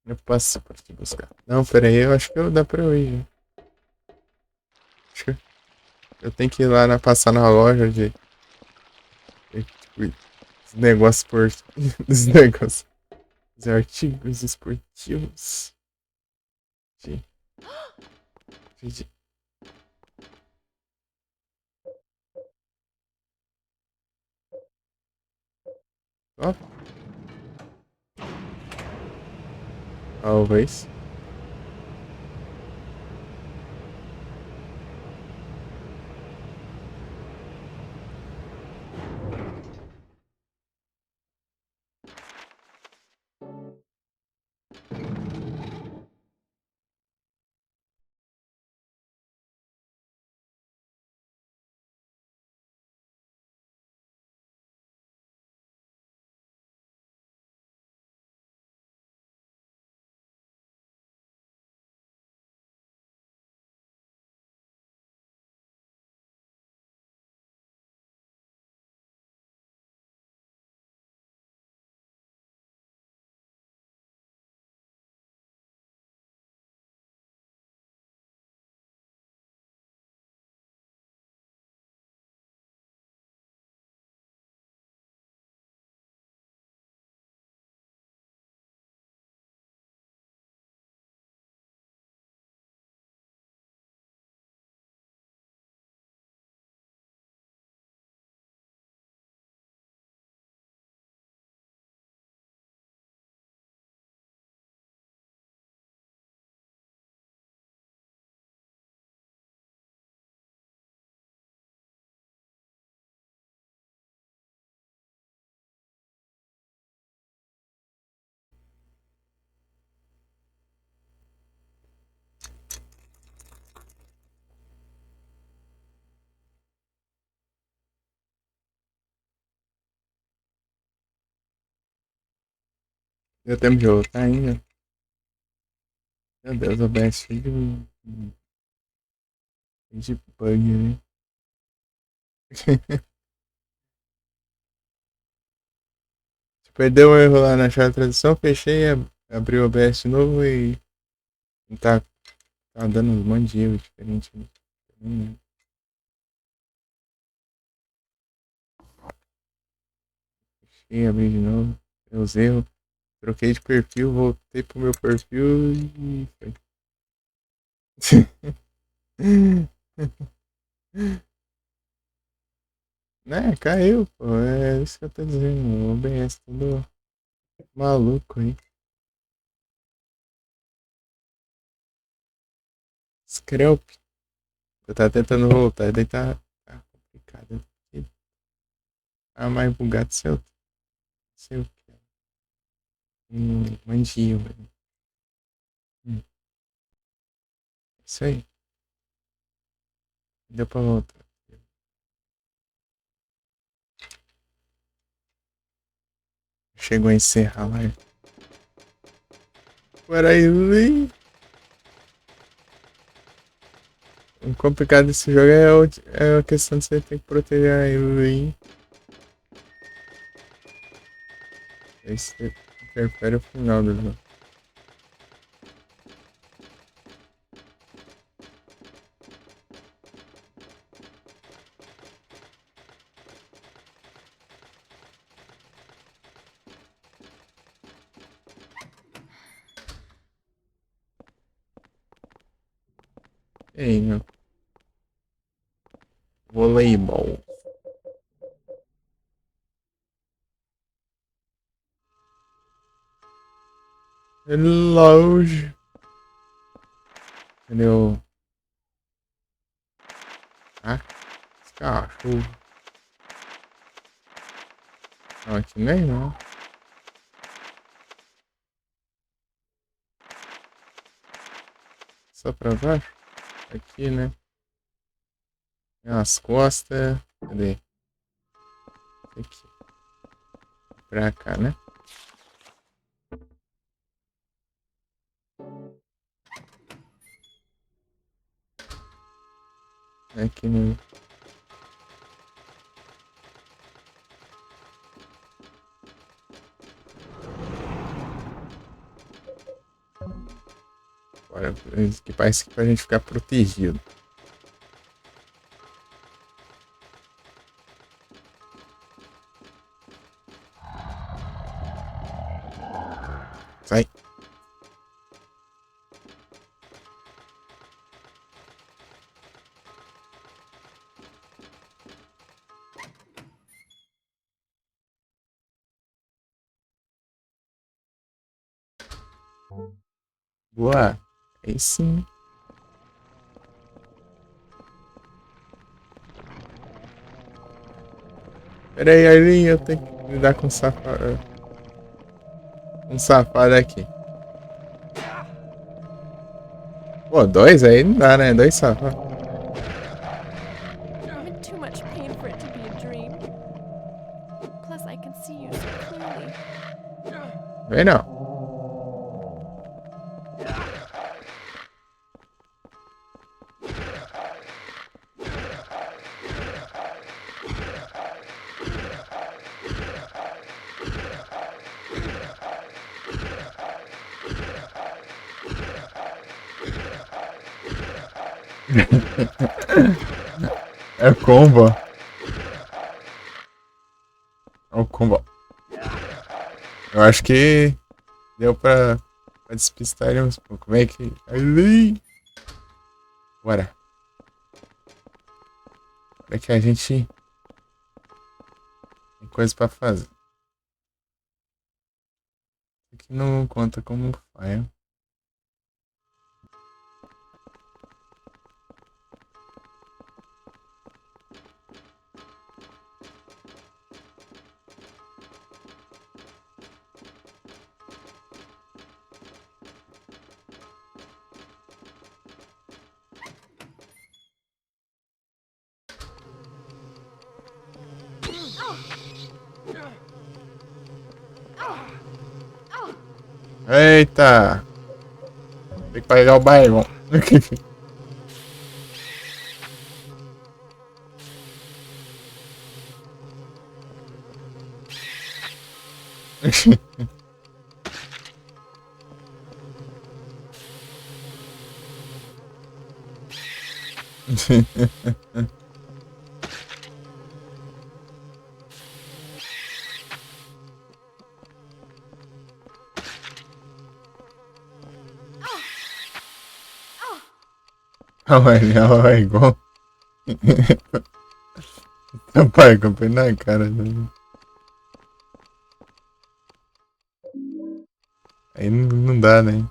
S1: Eu passo pra te buscar. Não, pera aí, eu acho que dá pra eu ir. Acho que eu tenho que ir lá passar na loja tipo, os negócios por... Dos negócios... Os artigos esportivos. De... de- Ó, talvez. Deu tempo de voltar ainda. Meu Deus, o OBS cheio de bug, né? Perdeu um erro lá na chave de tradução, fechei, abri o OBS de novo e tá dando um monte de erro diferente. Fechei, abri de novo, deu os erros. Troquei de perfil, voltei pro meu perfil e foi. Né, caiu, pô. É isso que eu tô dizendo. O OBS todo maluco aí. Scrap. Eu tava tentando voltar, daí tá complicado. Ah, mais bugado seu. Sei o que. Mandio, velho. Isso aí. Deu pra voltar. Chegou a encerrar lá. Peraí. O complicado desse jogo é a questão de você ter que proteger a Evelyn. Isso interfere o final do jogo. E aí, meu? Voleibol. Relógio. Cadê o... Ah, esse cachorro. Não, aqui nem não. Só pra baixo? Aqui, né? As costas. Cadê? Aqui. Pra cá, né? Aqui no... Bora equipar isso aqui pra gente ficar protegido. Sai. Boa. Aí sim. Pera aí, Aileen, eu tenho que lidar com um safado. Um safado aqui. Pô, dois aí não dá, né? Dois safados.
S2: I'm in too much pain for it to be a dream. Plus, I can see you so clearly.
S1: Vem não. É o combo. É o combo. Eu acho que deu pra despistar ele uns pouco. Vem aqui. Ali. Bora. Bora que a gente tem coisa pra fazer. Isso aqui não conta como file. Eita! Tem que pegar o bairro. Olha, olha, igual. Rapaz, comprei na cara. Né? Aí não dá, né?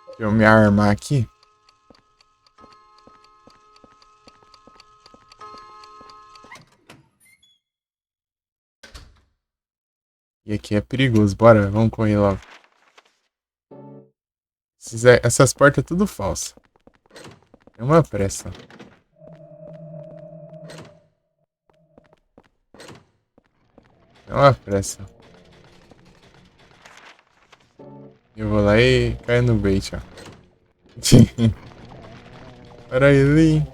S1: Deixa eu me armar aqui. E aqui é perigoso. Bora, vamos correr logo. Essas portas é tudo falsa. É uma pressa. É uma pressa. Eu vou lá e caio no bait, ó. Para ele.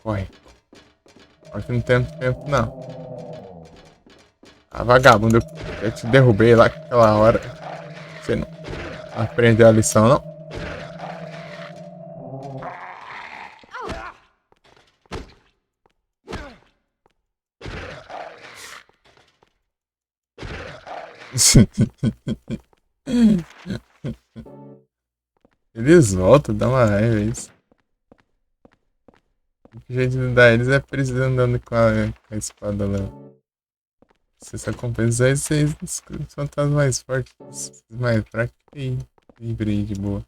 S1: Corre. Corre que não tem tempo, não. Ah, vagabundo. Eu te derrubei lá aquela hora. Você não aprendeu a lição, não? Eles voltam, dá uma raiva isso. O jeito de dar eles é precisando andando com a espada lá. Se você compensar esses fantasmas mais fortes, esses mais fracos e livre aí de boa.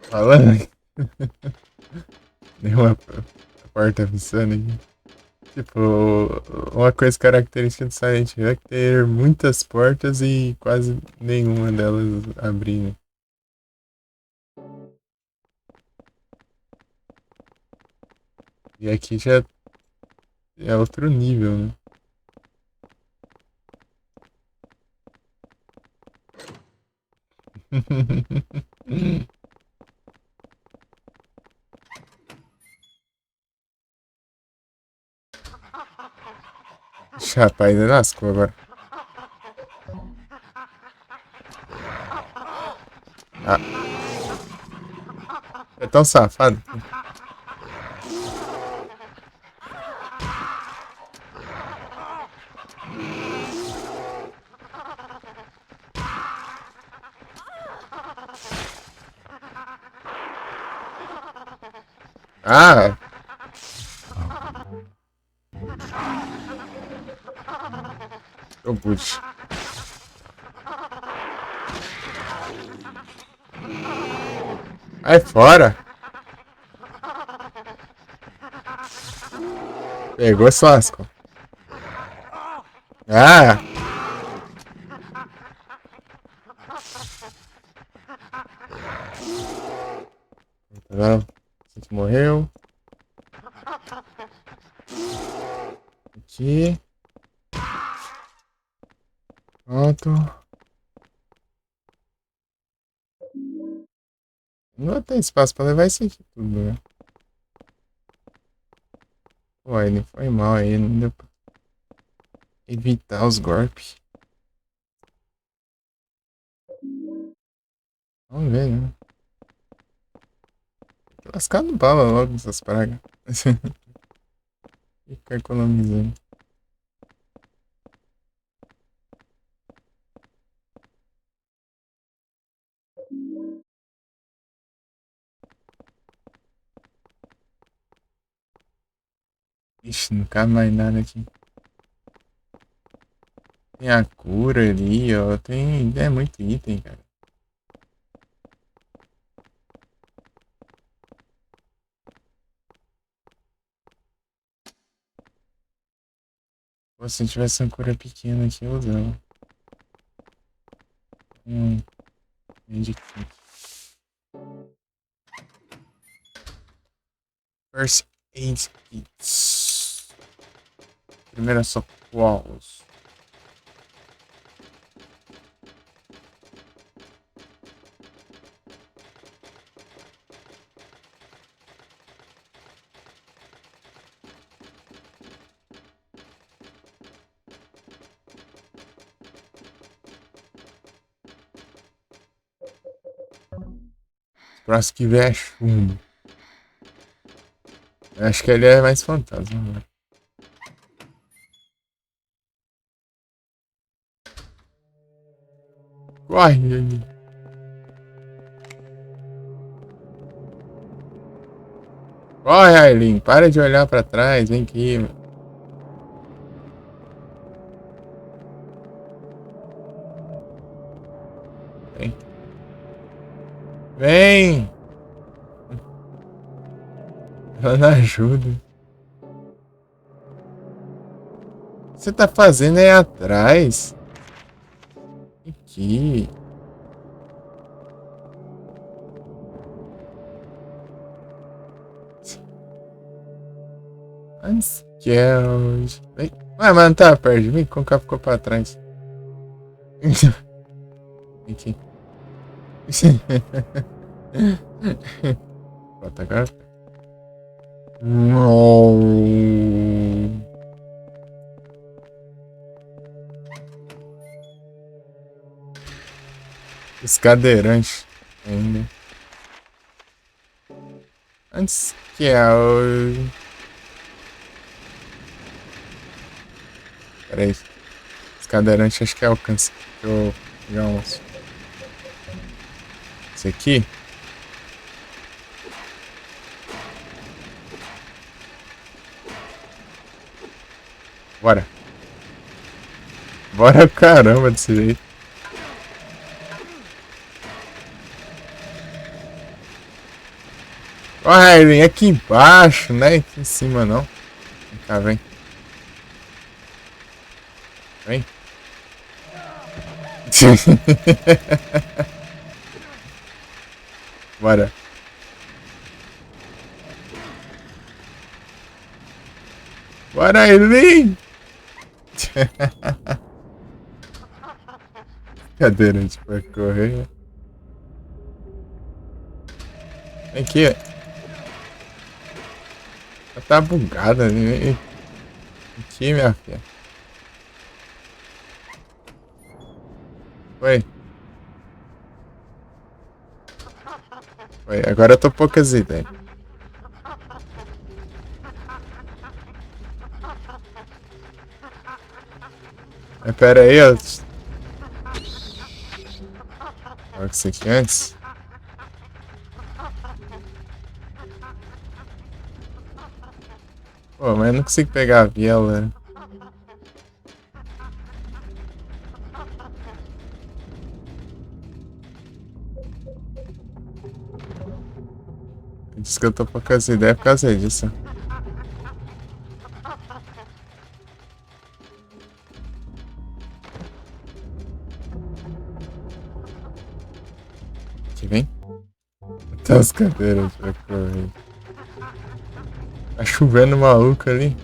S1: Falando. Tem uma porta funcionando aqui. Tipo, uma coisa característica do Silent Hill é ter muitas portas e quase nenhuma delas abrindo. E aqui já é outro nível, né? Rapaz, ele lascou agora. Ah. É tão safado. Ah! Ô, Butch. Vai fora! Pegou só lascou. Ah! Agora a gente morreu. Aqui. Pronto. Não tem espaço pra levar isso aqui tudo, né? Pô, ele foi mal aí, não deu pra evitar os golpes. Vamos ver, né? Lascado bala logo essas pragas. Fica economizando. Ixi, não cabe mais nada aqui. Tem a cura ali, ó. Tem. É muito item, cara. Pô, se tivesse uma cura pequena aqui, eu usava. Medikit. First Aid Kits. Primeira socorros. Próximo que vier é chumbo. Eu acho que ele é mais fantasma agora. Corre! Corre, Aileen! Para de olhar pra trás, vem aqui. Vem! Vem! Ela não ajuda. O que você tá fazendo aí atrás? Aqui. Skills. Vem. Ué, mas não tá perto. Vem com o cara ficou pra trás. Vem aqui. Bota agora. Escadeirante ainda. Antes que é o... Pera aí. Escadeirante acho que é alcance. Deixa eu pegar uns. Esse aqui. Bora. Bora caramba desse jeito. Corre, vem aqui embaixo, né? Aqui em cima não. Vem cá, vem. Vem. Bora, Eileen! Cadeirante pra correr. Vem aqui. Ela tá bugada ali. Vem aqui, minha filha. Oi. Oi, agora eu tô poucas ideias. Mas pera aí, ó. Olha isso aqui antes. Pô, mas eu não consigo pegar a viela. Diz que eu tô poucas ideias por causa disso. Aqui vem. Até as cadeiras pra correr. Tá chovendo maluco ali.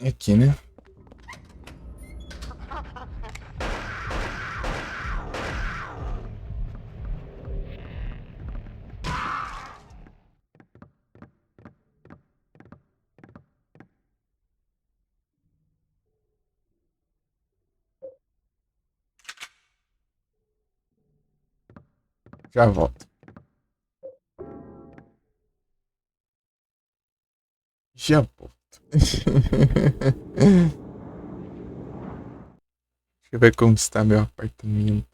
S1: Aqui, né? Já volto. Já volto. Deixa eu ver como está meu apartamento.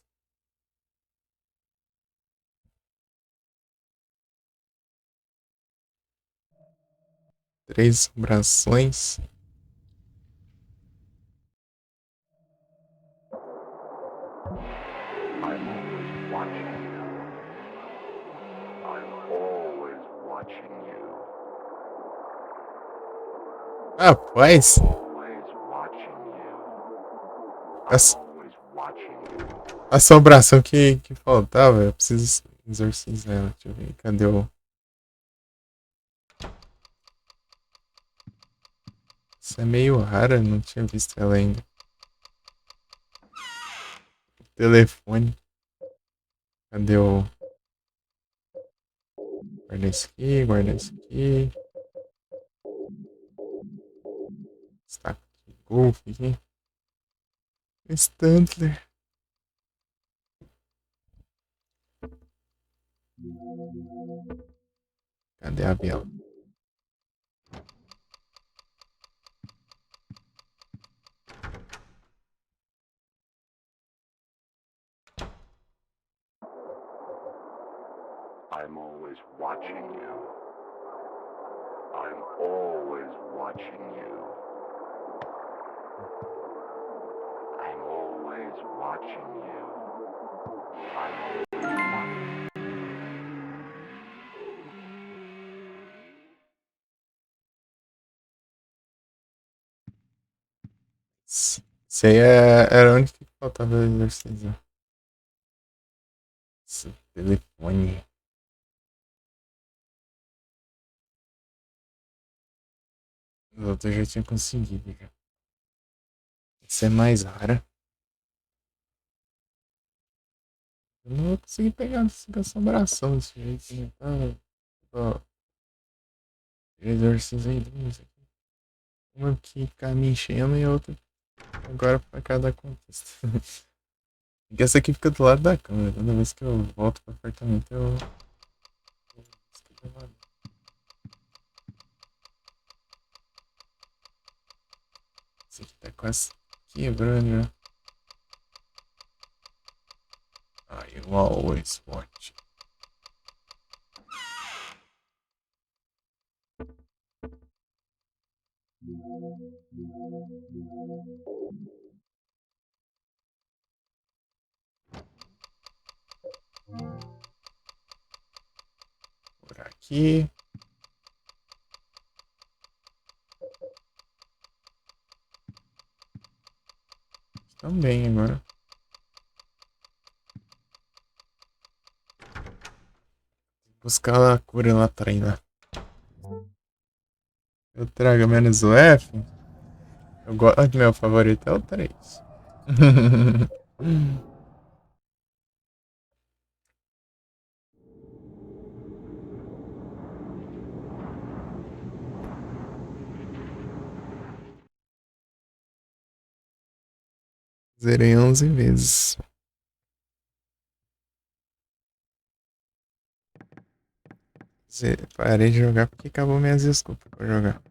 S1: Três assombrações. Rapaz. A assombração que faltava. Eu preciso exorcizar ela. Deixa eu ver. Cadê o. Isso é meio rara, não tinha visto ela ainda. Telefone. Cadê o. Guarda isso aqui, guarda isso aqui. Está aqui. Golf aqui. Stantler. Cadê a vela?
S5: I'm always watching you. I'm always watching you. I'm always watching you.
S1: Isso aí era a única que faltava exorcizar. Esse telefone. Os outros já tinha conseguido. Já. Essa é mais rara. Eu não vou conseguir pegar essa assombração desse jeito, né? Ó, já exorcizei duas aqui. Uma que fica me enchendo e a outra agora pra cada conquista. E essa aqui fica do lado da câmera. Toda vez que eu volto pro apartamento eu. Esse aqui tá quase quebrando já. I always watch. Por aqui. Também agora. Buscar a cura lá atrás. Eu trago menos o F. Eu gosto. Meu favorito é o 3. Zerei 11 vezes. Parei de jogar porque acabou minhas desculpas pra jogar.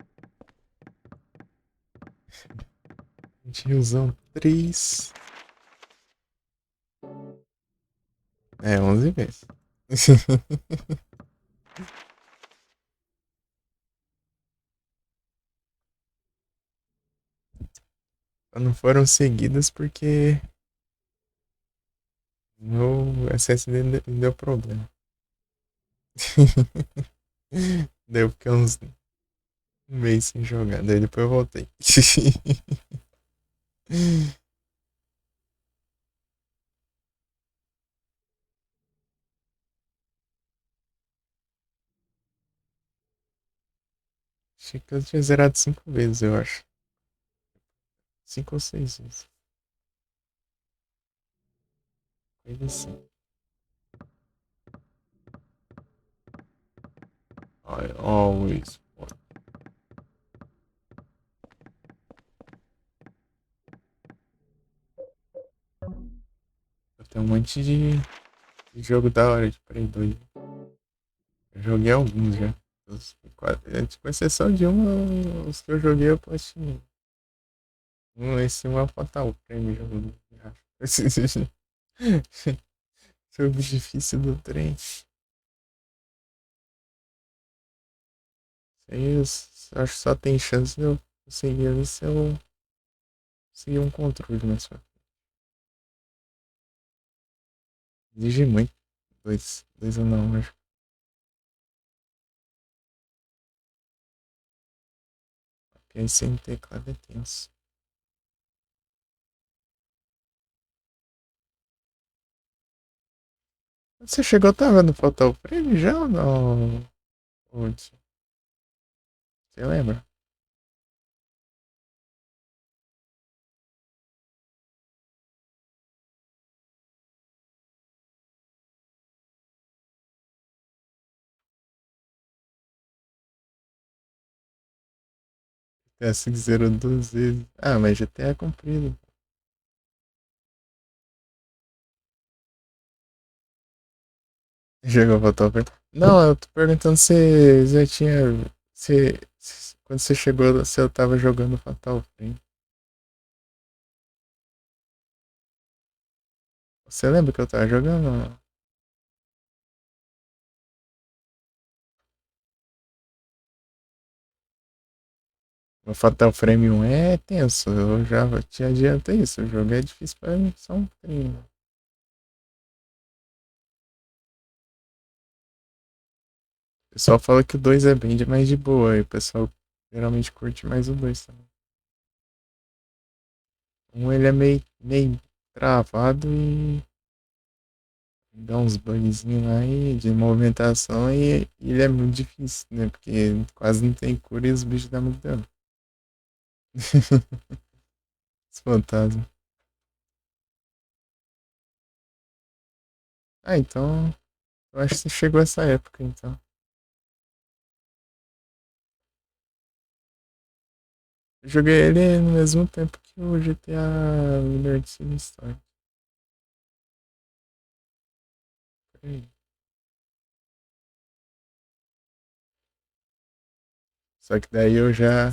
S1: Tiozão 3. É, 11 vezes. Não foram seguidas porque meu SSD deu problema. Deu porque uns um mês sem jogar, daí depois eu voltei. Achei que eu tinha zerado 5 vezes, eu acho. 5 ou 6 vezes. Coisa assim. I always want. Eu tenho um monte de jogo da hora de Play 2. Eu joguei alguns já. Com exceção de um, os que eu joguei eu platinei. Esse é uma Fatal Frame jogo. Jogo difícil do trem. Isso aí eu acho que só tem chance de eu conseguir ali se eu conseguir um controle mais fácil. Exige muito. Dois ou não, acho. Porque aí sem teclado é tenso. Você chegou a estar vendo Fatal Frame já ou não? Hudson? Você lembra? GTA 5 zerou 2 vezes. Ah, mas GTA é comprido. Jogou Fatal Frame? Não, eu tô perguntando se já tinha. Quando você chegou, se eu tava jogando Fatal Frame. Você lembra que eu tava jogando? O Fatal Frame 1 é tenso, eu já te adianto isso. O jogo é difícil pra mim, só um treino. O pessoal fala que o 2 é bem mais de boa, e o pessoal geralmente curte mais o 2 também. Um ele é meio travado e dá uns bugzinhos lá de movimentação e ele é muito difícil, né? Porque quase não tem cura e os bichos dão muito dano. Os fantasmas. Ah, então. Eu acho que você chegou essa época, então. Eu joguei ele no mesmo tempo que o GTA Liberty City Story. Só que daí eu já.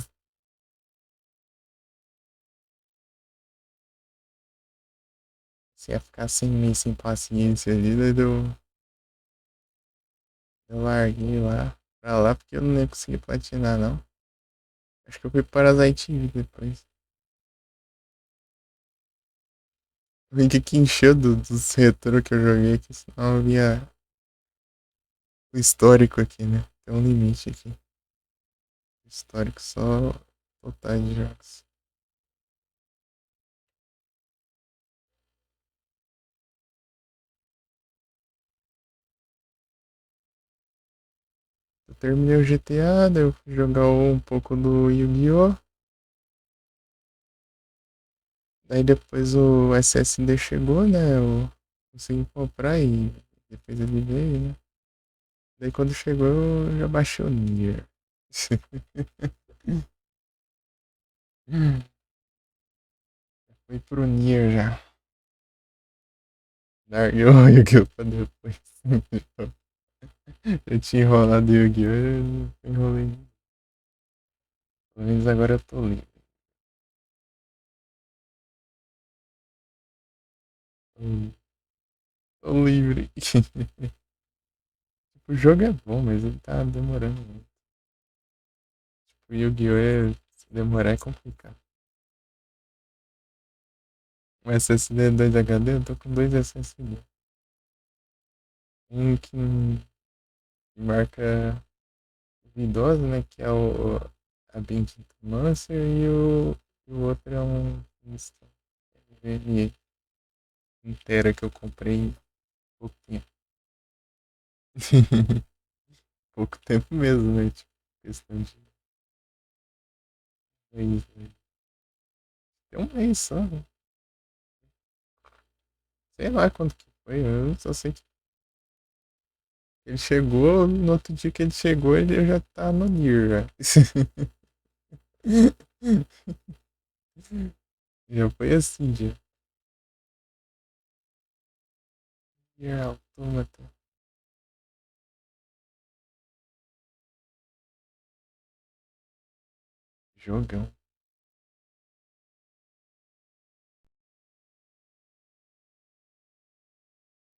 S1: Se ia ficar sem paciência ali, daí eu larguei lá pra lá porque eu não ia conseguir platinar, não. Acho que eu fui para as ITV depois. Vem que encheu dos retrô que eu joguei aqui, senão eu via o histórico aqui, né? Tem um limite aqui. Histórico só total de jogos. Eu terminei o GTA, daí eu fui jogar um pouco do Yu-Gi-Oh! Daí depois o SSD chegou, né? Eu consegui comprar e depois ele veio, né? Daí quando chegou eu já baixei o Nier. Fui pro Nier já. Larguei o Yu-Gi-Oh! Pra depois. Eu tinha enrolado o Yu-Gi-Oh! Eu não enrolei. Pelo menos agora eu tô livre. Tô livre. O jogo é bom, mas ele tá demorando muito. O Yu-Gi-Oh! Se demorar é complicado. Um SSD 2HD, eu tô com dois SSD. Um que marca idosa, né? Que é a Bendito Mancer e o outro é um NVMe inteira que eu comprei há pouco tempo. Pouco tempo mesmo, né? Tipo, questão de mês, né? Tem um mês só, né? Sei lá quanto que foi, eu só sei que ele chegou, no outro dia que ele chegou, ele já tá no Nier já. Já foi assim, já. Nier Automata. Jogão.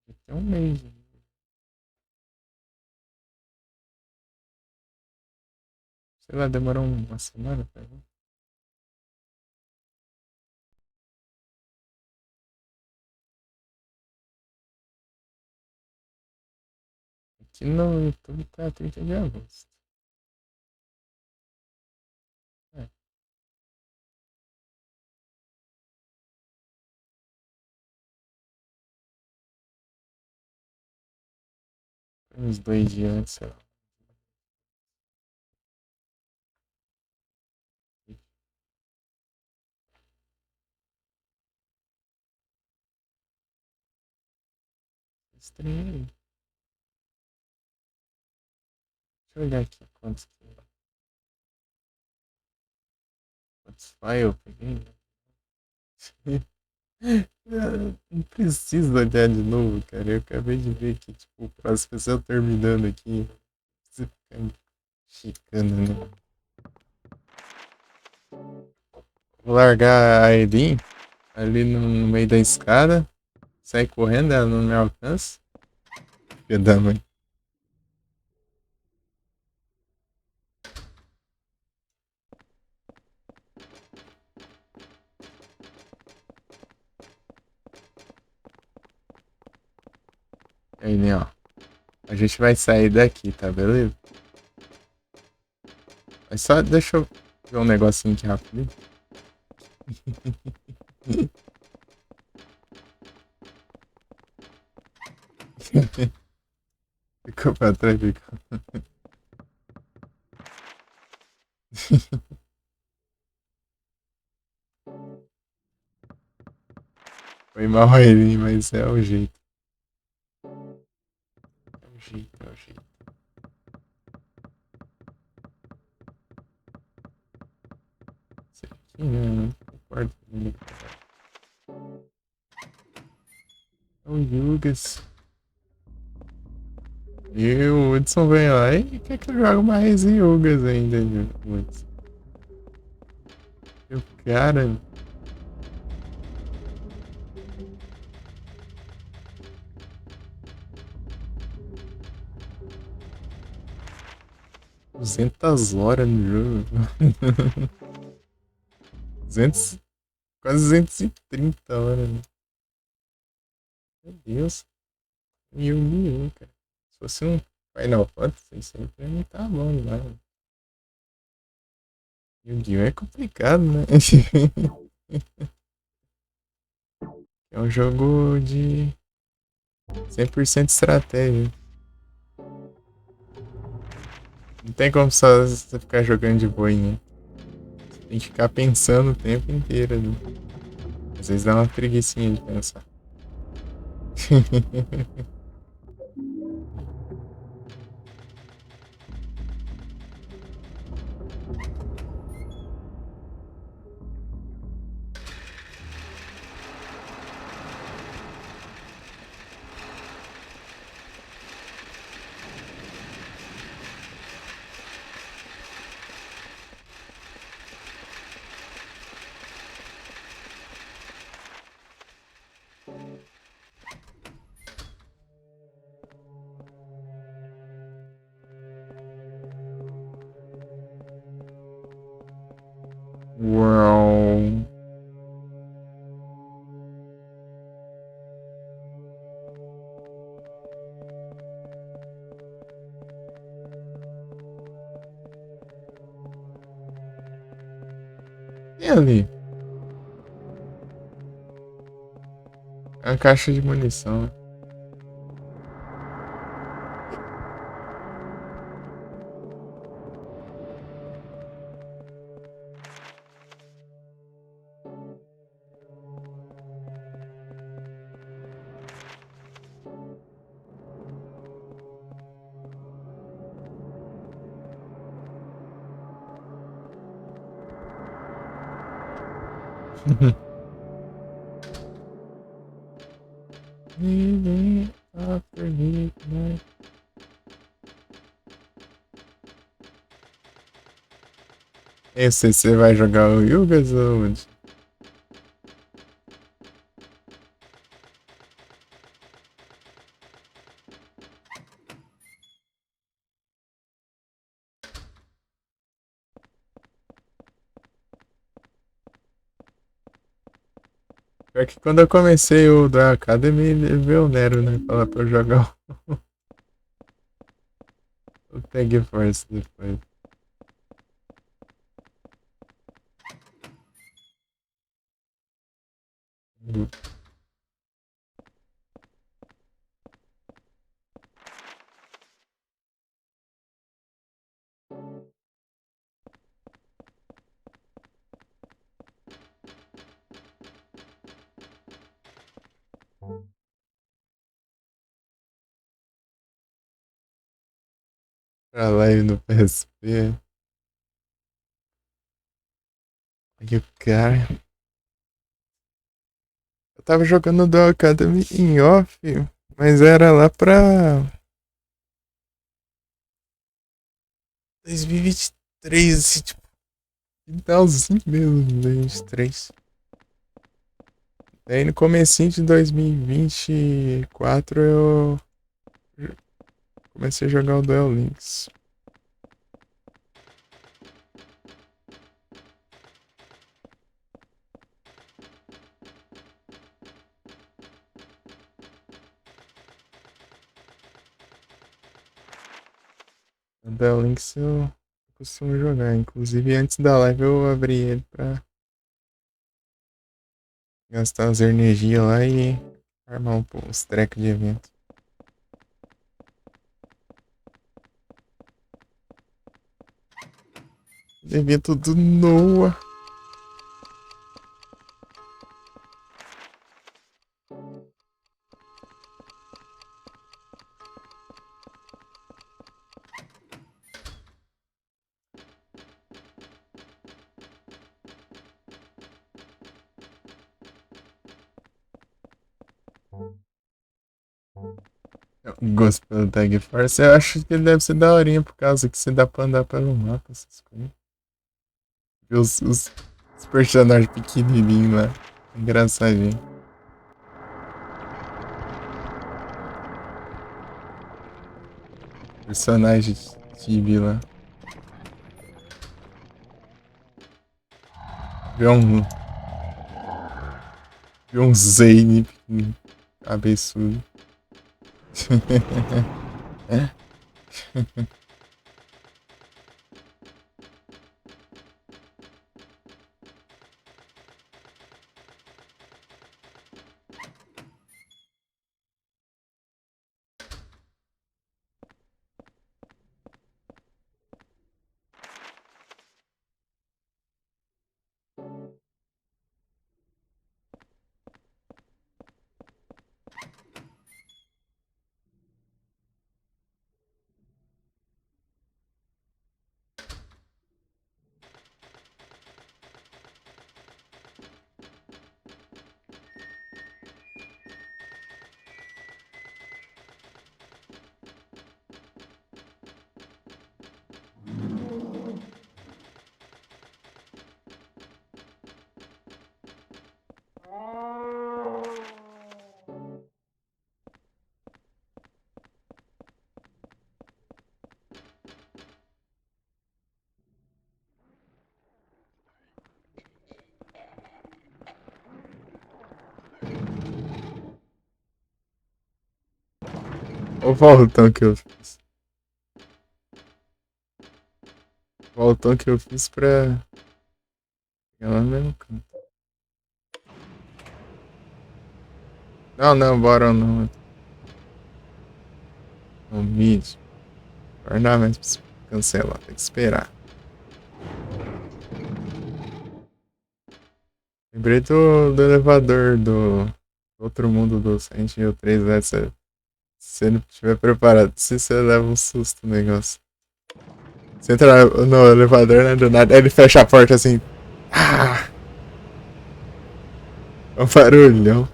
S1: Já tem um mês. Sei lá, demorou uma semana pra mim. Aqui no YouTube tá 30 de agosto. É, foi uns 2 dias antes, sei lá. Estranhei. Deixa eu olhar aqui quantos files eu peguei. Não preciso olhar de novo, cara. Eu acabei de ver aqui, tipo, as pessoas terminando aqui. Você fica me chicando, né? Vou largar a Eileen ali no meio da escada. Sair correndo, ela não me alcança. Filha da mãe. Eileen, ó. A gente vai sair daqui, tá beleza? Mas só deixa eu ver um negocinho aqui rápido. Ficou pra trás, ficou. Foi mal aí, mas é o jeito. É o jeito, é o jeito. Isso aqui, né? Não concordo comigo. É o Yugas. E o Hudson vem lá e quer que eu jogue mais Yugas ainda, Hudson. E o cara. 200 horas no jogo. 200, quase 230 horas. Né? Meu Deus. Yu-Gi-Oh, cara. Se fosse um Final Fantasy, isso aí pra mim tá bom demais. Yu-Gi-Oh é complicado, né? É um jogo de 100% estratégia. Não tem como só você ficar jogando de boinha. Você tem que ficar pensando o tempo inteiro ali. Às vezes dá uma preguicinha de pensar. Uau. E ali? É uma caixa de munição, né? Living after midnight. Esse você vai jogar o Yugas ou onde? Pior que quando eu comecei o da Academy, veio o Nero, né? Falar pra eu jogar o Tag Force depois. Pra live no PSP. E o cara. Eu tava jogando do Academy em off, mas era lá pra 2023, assim, tipo, finalzinho mesmo de 2023. Daí no comecinho de 2024 eu comecei a jogar o Duel Links. O Duel Links eu costumo jogar. Inclusive antes da live eu abri ele pra gastar as energias lá e armar uns trecos de evento. Evento do Noah. O gosto pelo Tag Force, eu acho que ele deve ser daorinha por causa que você dá pra andar pelo mapa, essas coisas. Ver os personagens pequenininhos lá. Engraçadinho. Personagens chibi lá. Ver um Zane pequenininho. Absurdo. O voltão que eu fiz. O voltão que eu fiz pra. Pegar lá no mesmo canto. Não, não, bora não. No vídeo. Guardar mais pra cancelar, tem que esperar. Lembrei do elevador do outro mundo do Silent Hill 3, né? Se você não estiver preparado, se você leva um susto no negócio. Você entra no elevador, né? Do nada, aí ele fecha a porta assim. Ah! É um barulhão.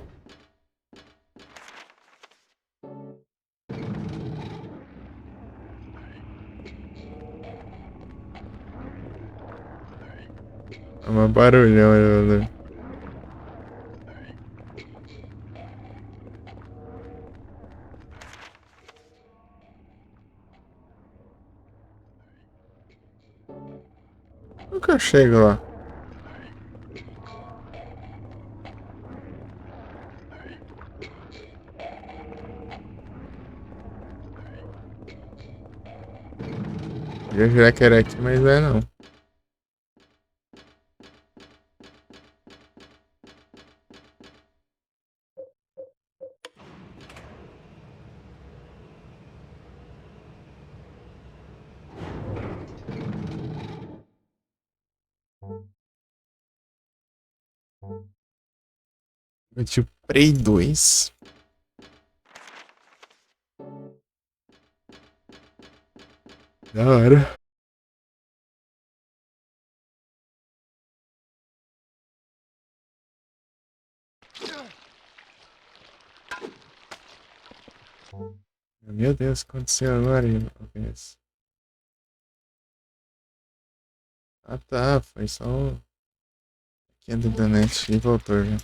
S1: É um barulhão o elevador. Nunca eu chego lá. Eu já quero aqui, mas não é não. Eu te Prey 2. Da hora. Meu Deus, o que aconteceu agora? Ah tá, foi só um pequeno da net e voltou já.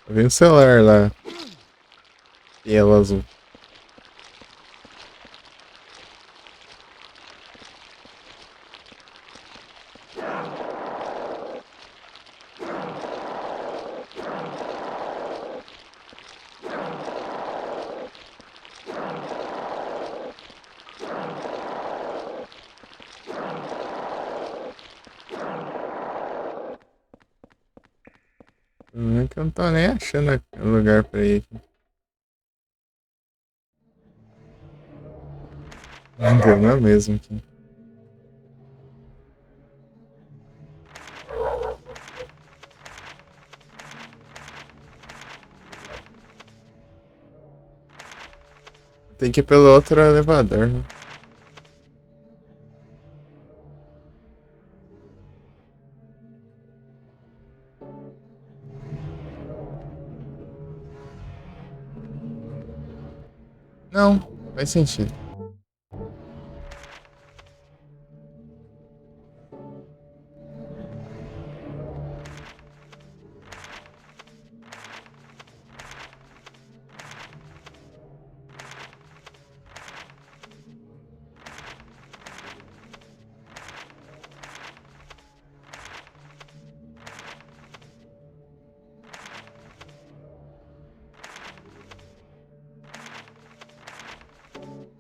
S1: Eu vi um celular lá. Tela azul. Não é que eu não tô nem achando lugar pra ir aqui. Não deu, não é mesmo aqui. Tem que ir pelo outro elevador, né? Não, faz sentido.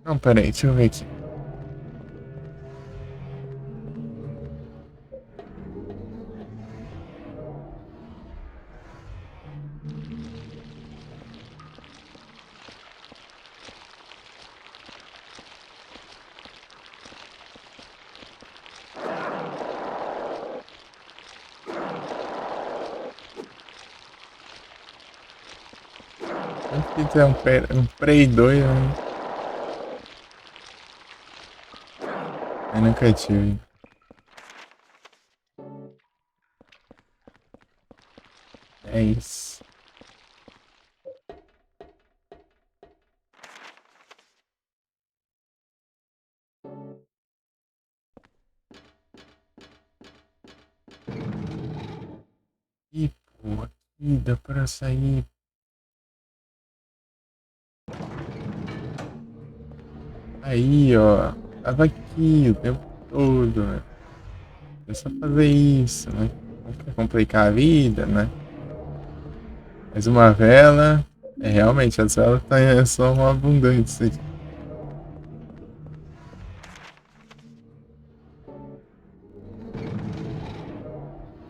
S1: Não, peraí, deixa eu ver aqui. Sempre que tem um Prey 2, né? Eu nunca tive. É isso. Ih, pô, aqui dá pra sair. Aí, ó. Tava aqui o tempo todo, né? É só fazer isso, né? Não quer complicar a vida, né? Mais uma vela. É, realmente, as velas são abundantes aqui.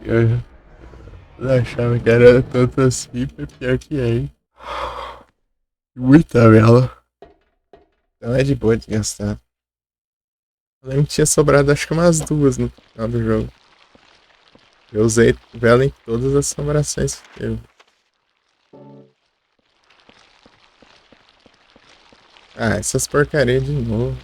S1: Eu achava que era tanto assim, mas pior que é, hein? Muita vela. Então é de boa de gastar. Eu lembro que tinha sobrado acho que umas duas no final do jogo. Eu usei vela em todas as assombrações que teve. Ah, essas porcarias de novo.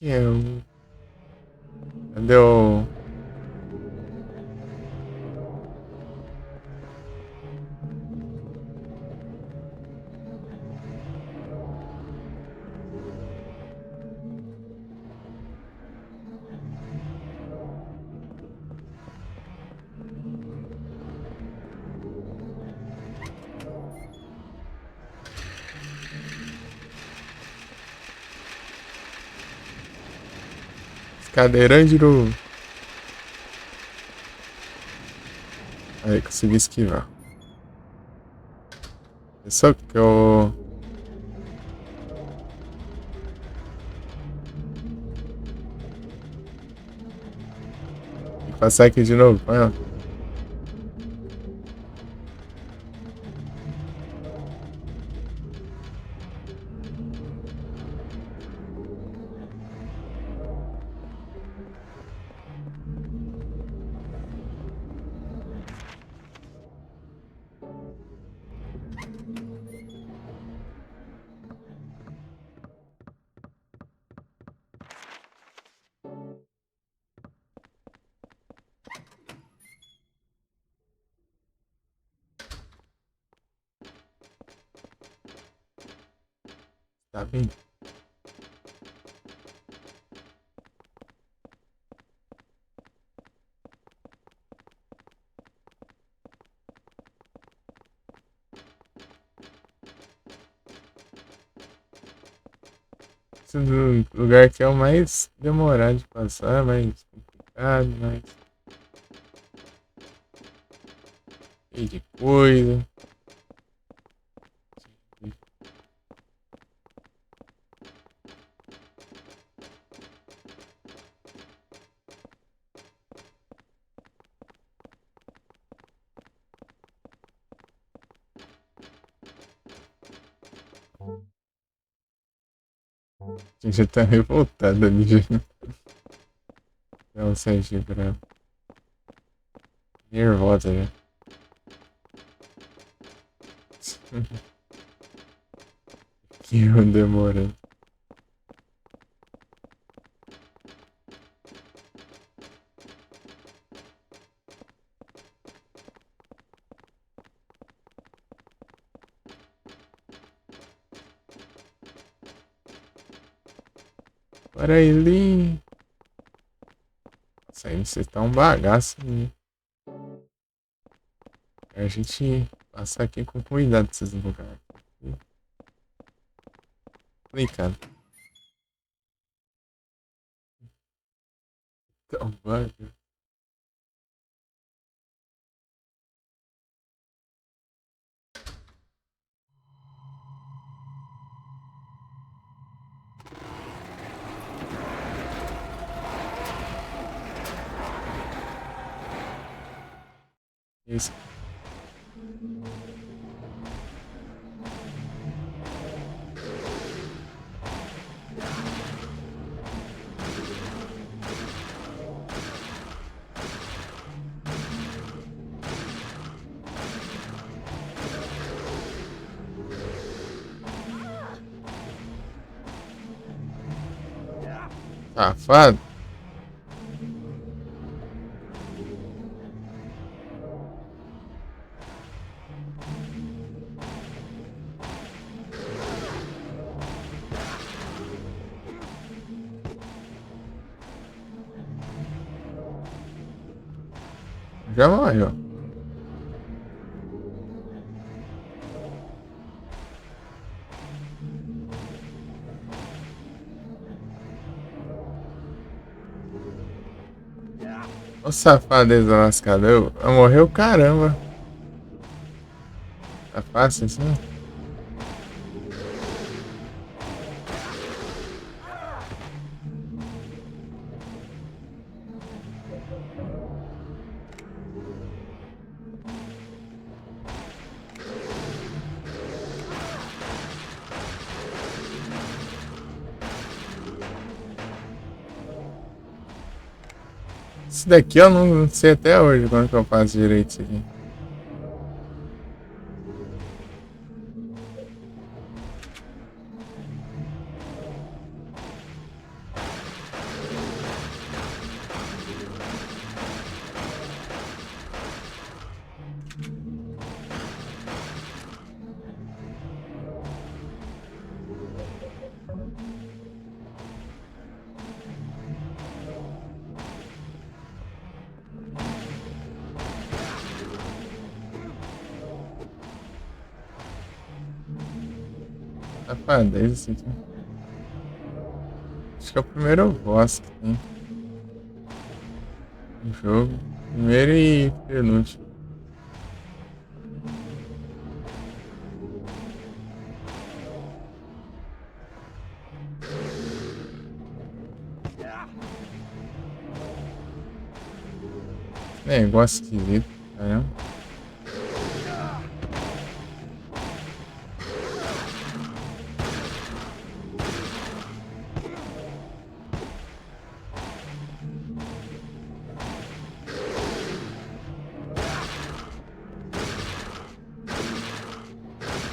S1: Eu... Cadê o... Cadeirante do... Aí, consegui esquivar. Só que eu... Tem que passar aqui de novo, vai lá. Tá bem. Esse lugar aqui é o mais demorado de passar, mais complicado, mais cheio de coisa. A gente já tá revoltado ali já. Não sei, pra... Nervosa já. Que eu demorando. Para ele. Isso aí você tá um bagaço. Né? A gente passar aqui com cuidado desses lugares. Complicado. Então, vai. Isso. Safado. Já morreu. Ô safadeza lascada, eu morreu caramba. Tá fácil assim? Isso daqui eu não sei até hoje como que eu faço direito isso aqui. Safadeza isso aqui. Acho que é o primeiro boss que tem no jogo. Primeiro e penúltimo. Negócio esquisito, caramba.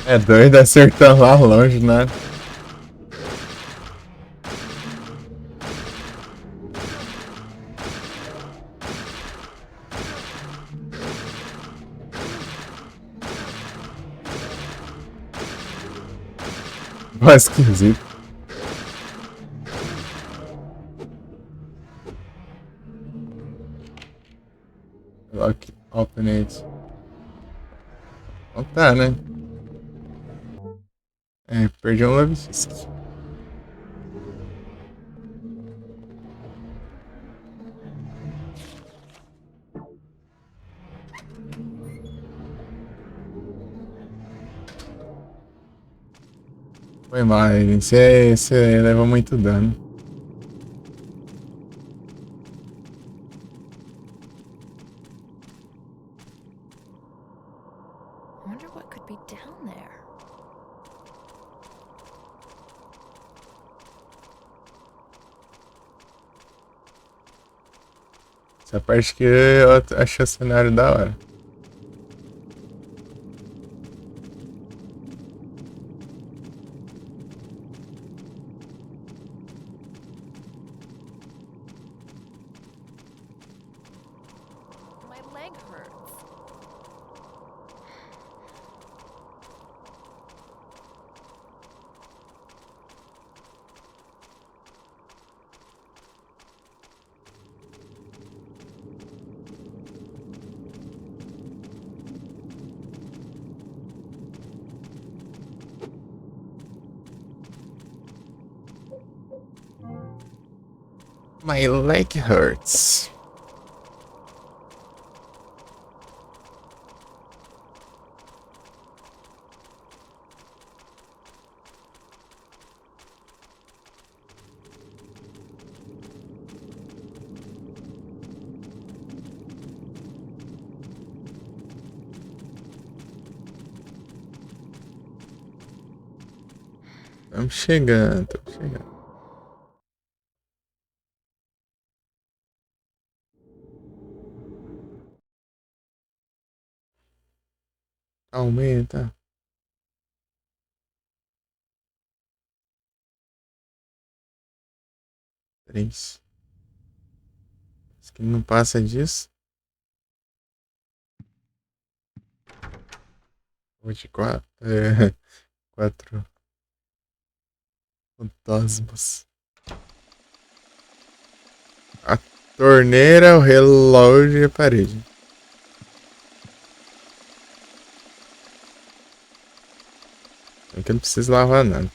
S1: É doido acertando lá longe, né? Mais esquisito. Lock, open it. Então tá, né? É, perdi um Love Disc. Foi mal, você leva muito dano.
S2: I wonder what could be down there.
S1: Essa parte que eu achei o cenário da hora.
S2: My leg hurts.
S1: My leg hurts. Estamos chegando, estamos chegando. Aumenta. 3. Acho que não passa disso. Vou de 4. 4 fantasmas. A torneira, o relógio e a parede. Aqui não precisa lavar nada.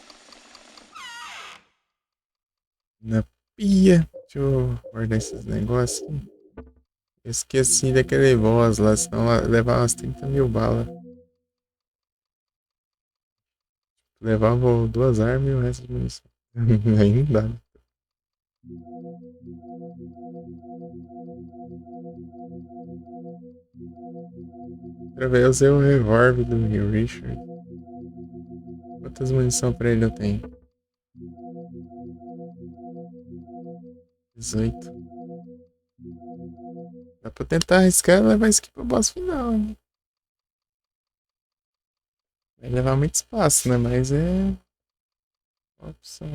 S1: Na pia. Deixa eu guardar esses negócios aqui. Eu esqueci daquele boss lá, senão levava umas 30 mil balas. Levava 2 armas e o resto de munição. Aí não dá, né? Outra vez eu usei o revólver do Richard. Quantas munição pra ele eu tenho? 18. Dá pra tentar arriscar e levar isso aqui pro boss final, né? Vai levar muito espaço, né? Mas é uma opção.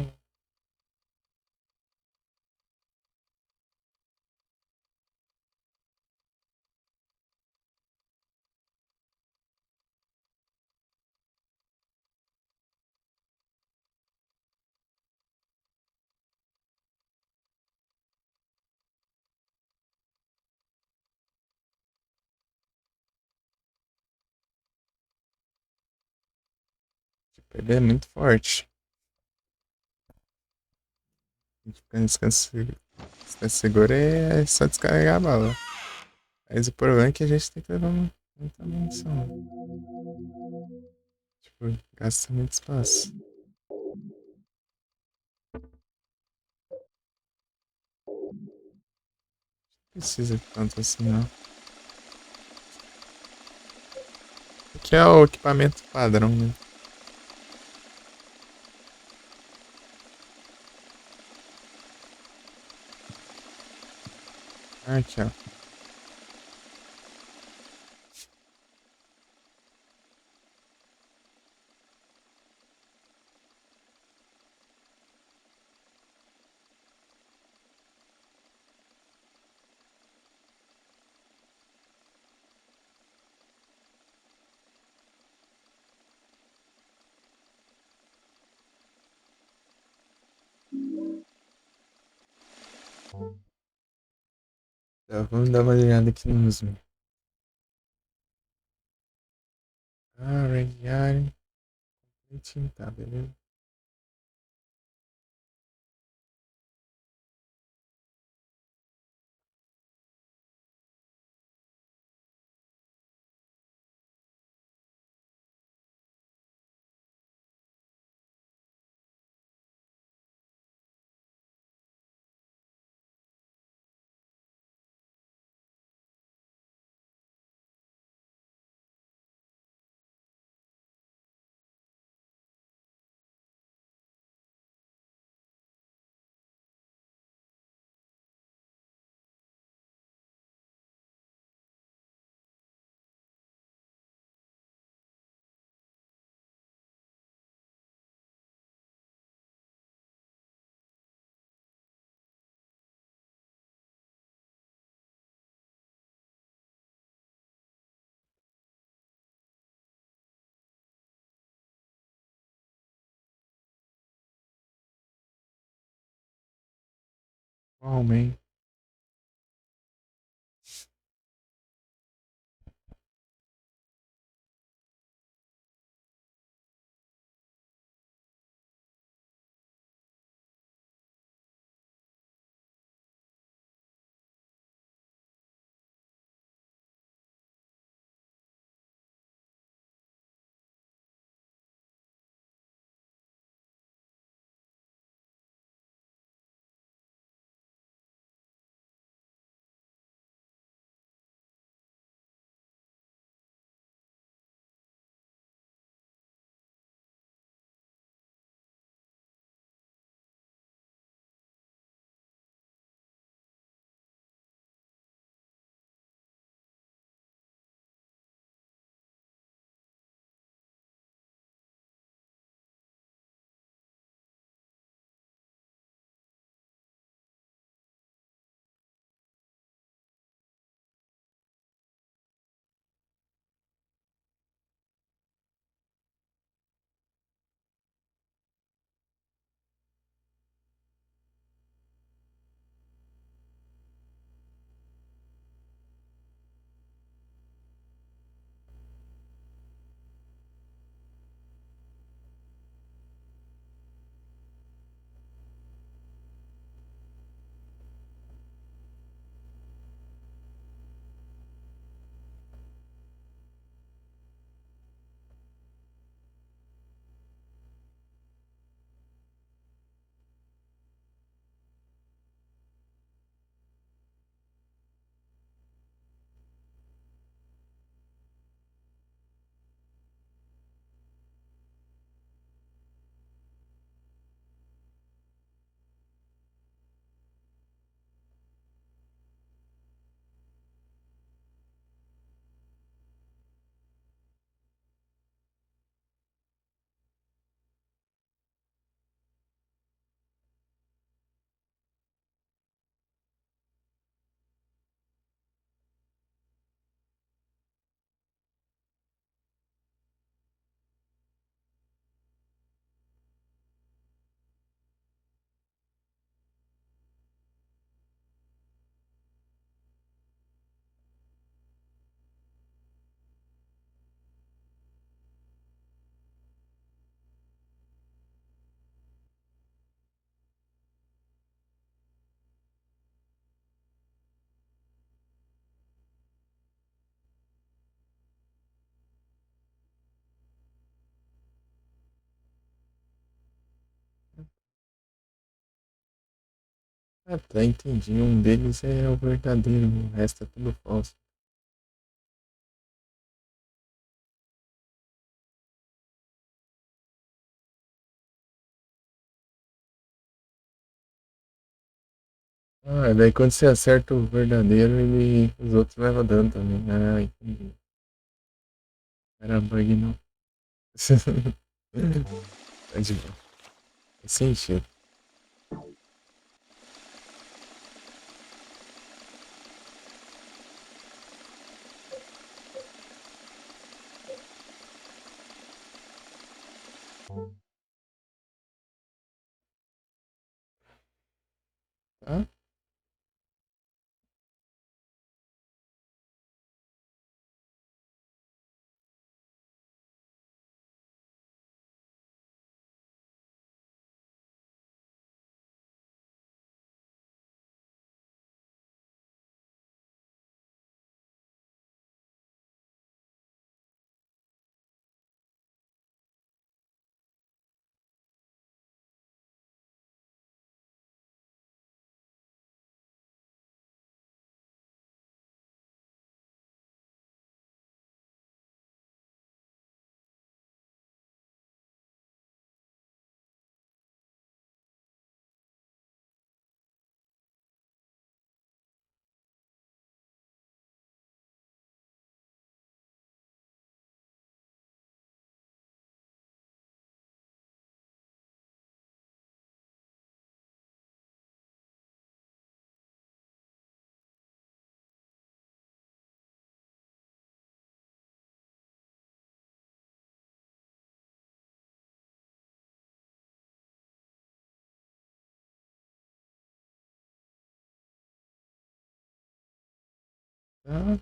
S1: Tipo, ele é muito forte. A gente fica descanso seguro é só descarregar a bala. Mas o problema é que a gente tem que levar muita munição. Tipo, gasta muito espaço. Não precisa de tanto assim, não. Aqui é o equipamento padrão, né? Aqui, ó. Então, vamos dar uma olhada aqui nos. Ah, Red tá, beleza. Oh, man. Ah, tá, entendi. Um deles é o verdadeiro, o resto é tudo falso. Ah, daí quando você acerta o verdadeiro, os outros levam dano também. Ah, entendi. Era bug não. Tá de boa. Faz sentido. Tá? Tá.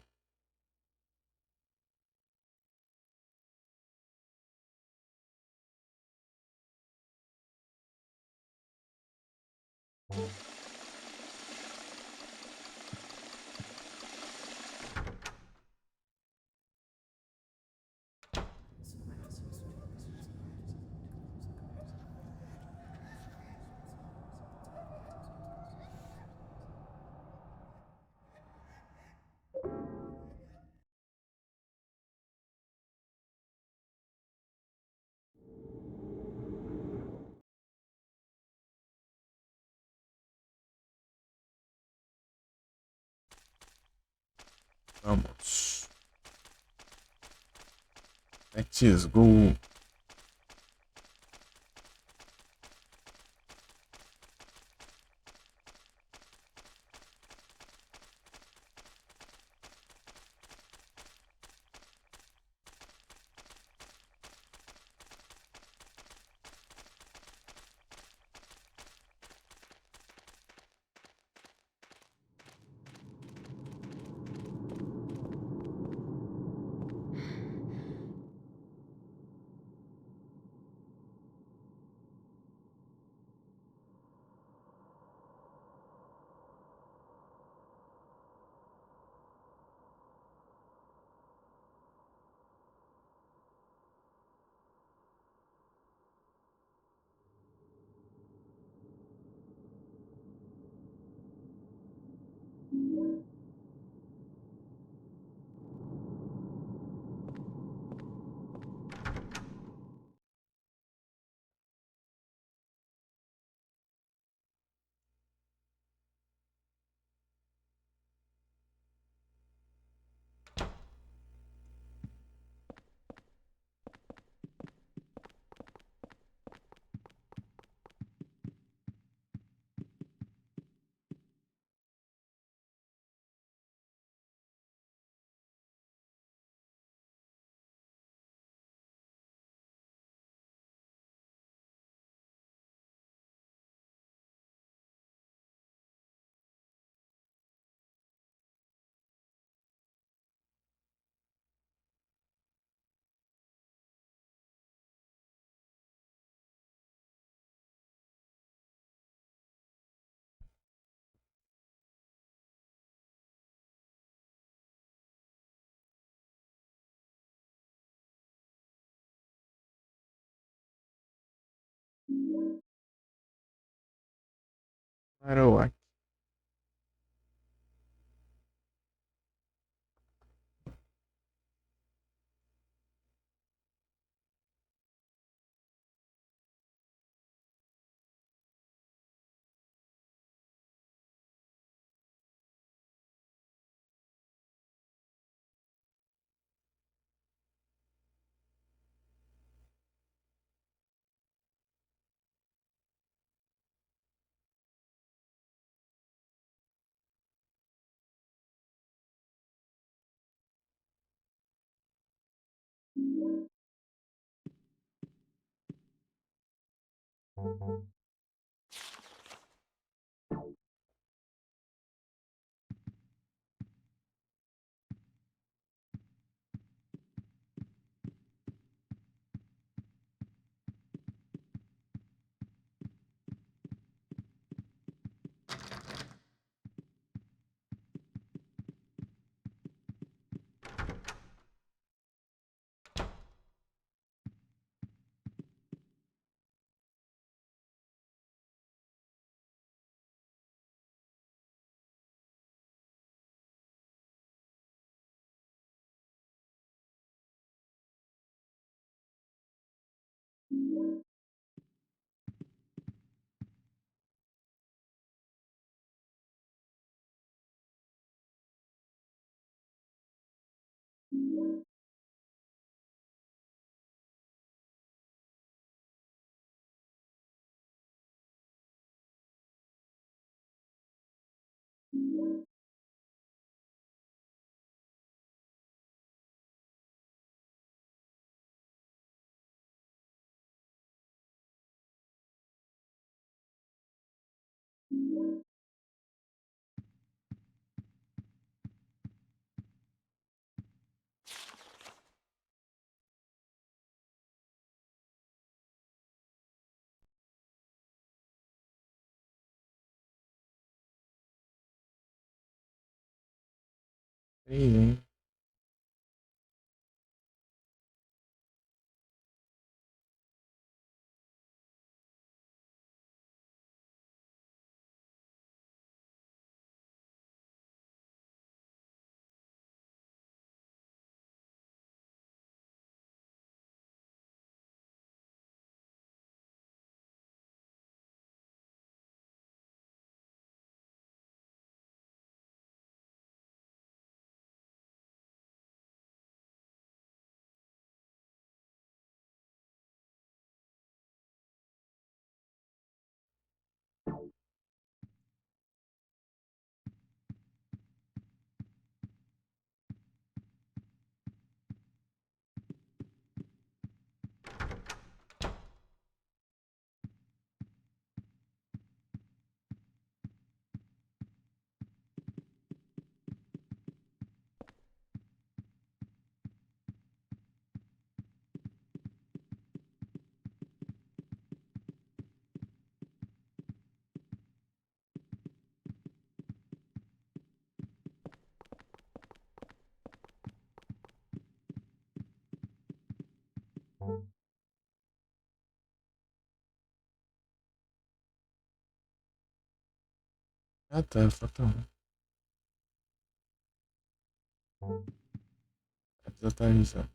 S1: Vamos. Let's go. Parou aqui. Ih, ah tá, falta um. Desatualizar.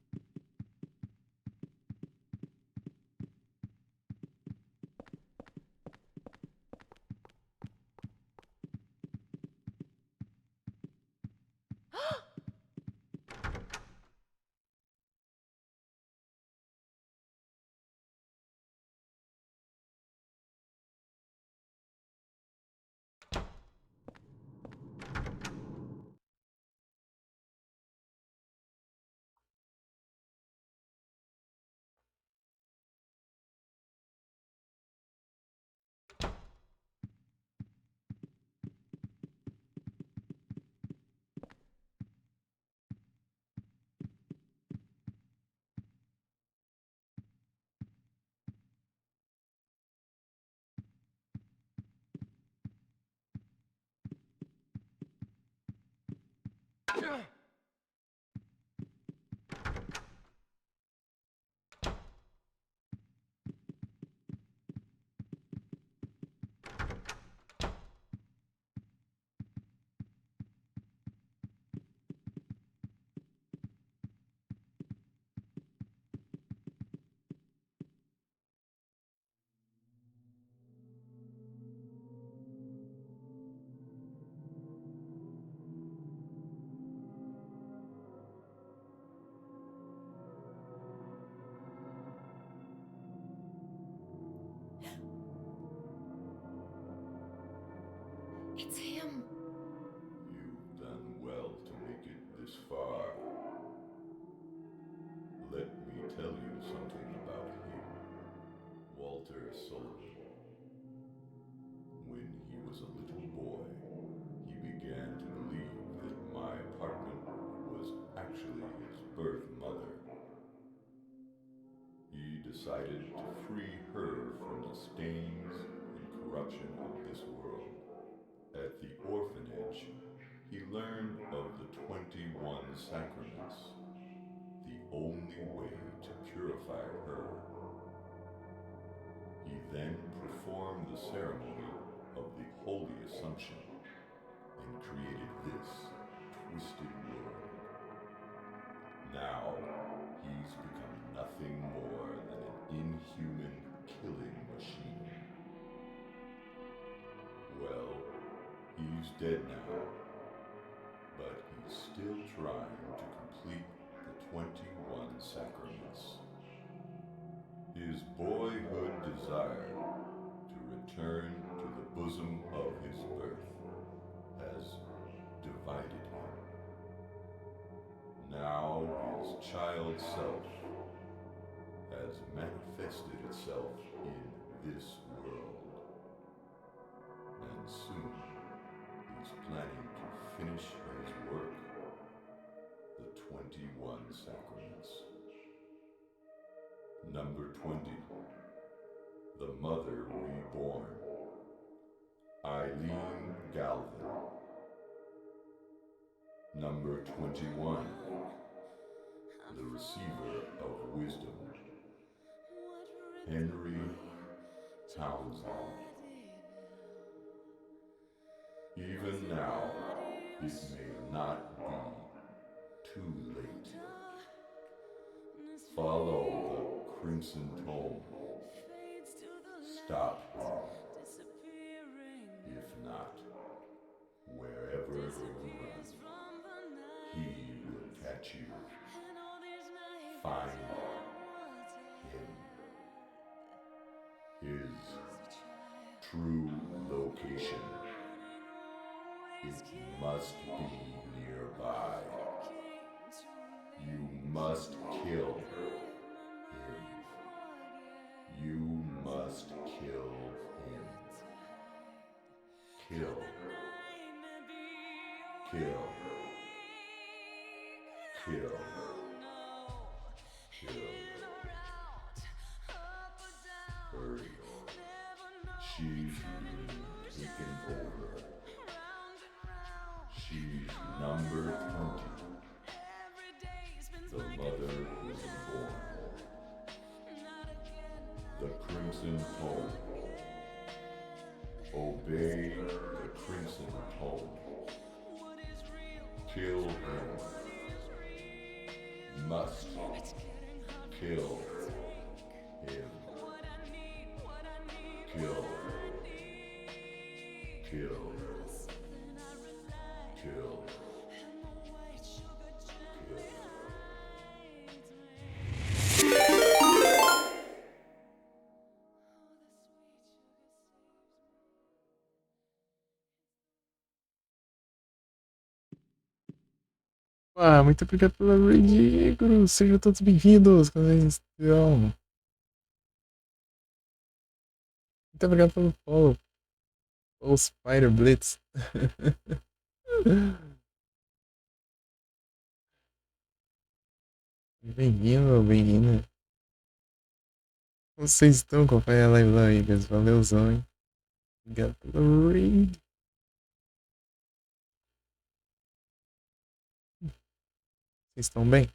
S2: It's him.
S6: You've done well to make it this far. Let me was a little boy, he began to believe that my apartment was actually his birth mother. He decided to free her from the stains and corruption of this world. At the orphanage, he learned of the 21 sacraments, the only way to purify her. He then performed the ceremony of the Holy Assumption and created this twisted world. Now, he's become nothing more than an inhuman killing machine. Well, he's dead now, but he's still trying to complete the 21 sacraments. His boyhood desire to return to the bosom of his birth has divided him. Now his child self has manifested itself in this world, and soon he's planning to finish his work, the 21 sacraments. Number 20, the Mother Reborn, Eileen Galvin. Number 21, the Receiver of Wisdom, Henry Townsend. Even now, it may not be too late. Follow the crimson tome. Stop him. If not, wherever you run, he will catch you. Find him. His true location. It must be nearby. You must kill him. You must kill him. Kill. Kill. Kill. Kill. Hurry. She's taken over. She's number 20. The mother was born. The crimson tome. Obey the crimson tome. Kill him. Must kill him. Kill. Kill. Kill.
S1: Ah, muito obrigado pela raid, Igor. Sejam todos bem-vindos. Como vocês estão? Muito obrigado pelo follow. O Spider Blitz. Bem-vindo, bem-vinda. Como vocês estão? Acompanha a live lá, Igor. Valeuzão, hein? Obrigado pela raid. Vocês estão bem?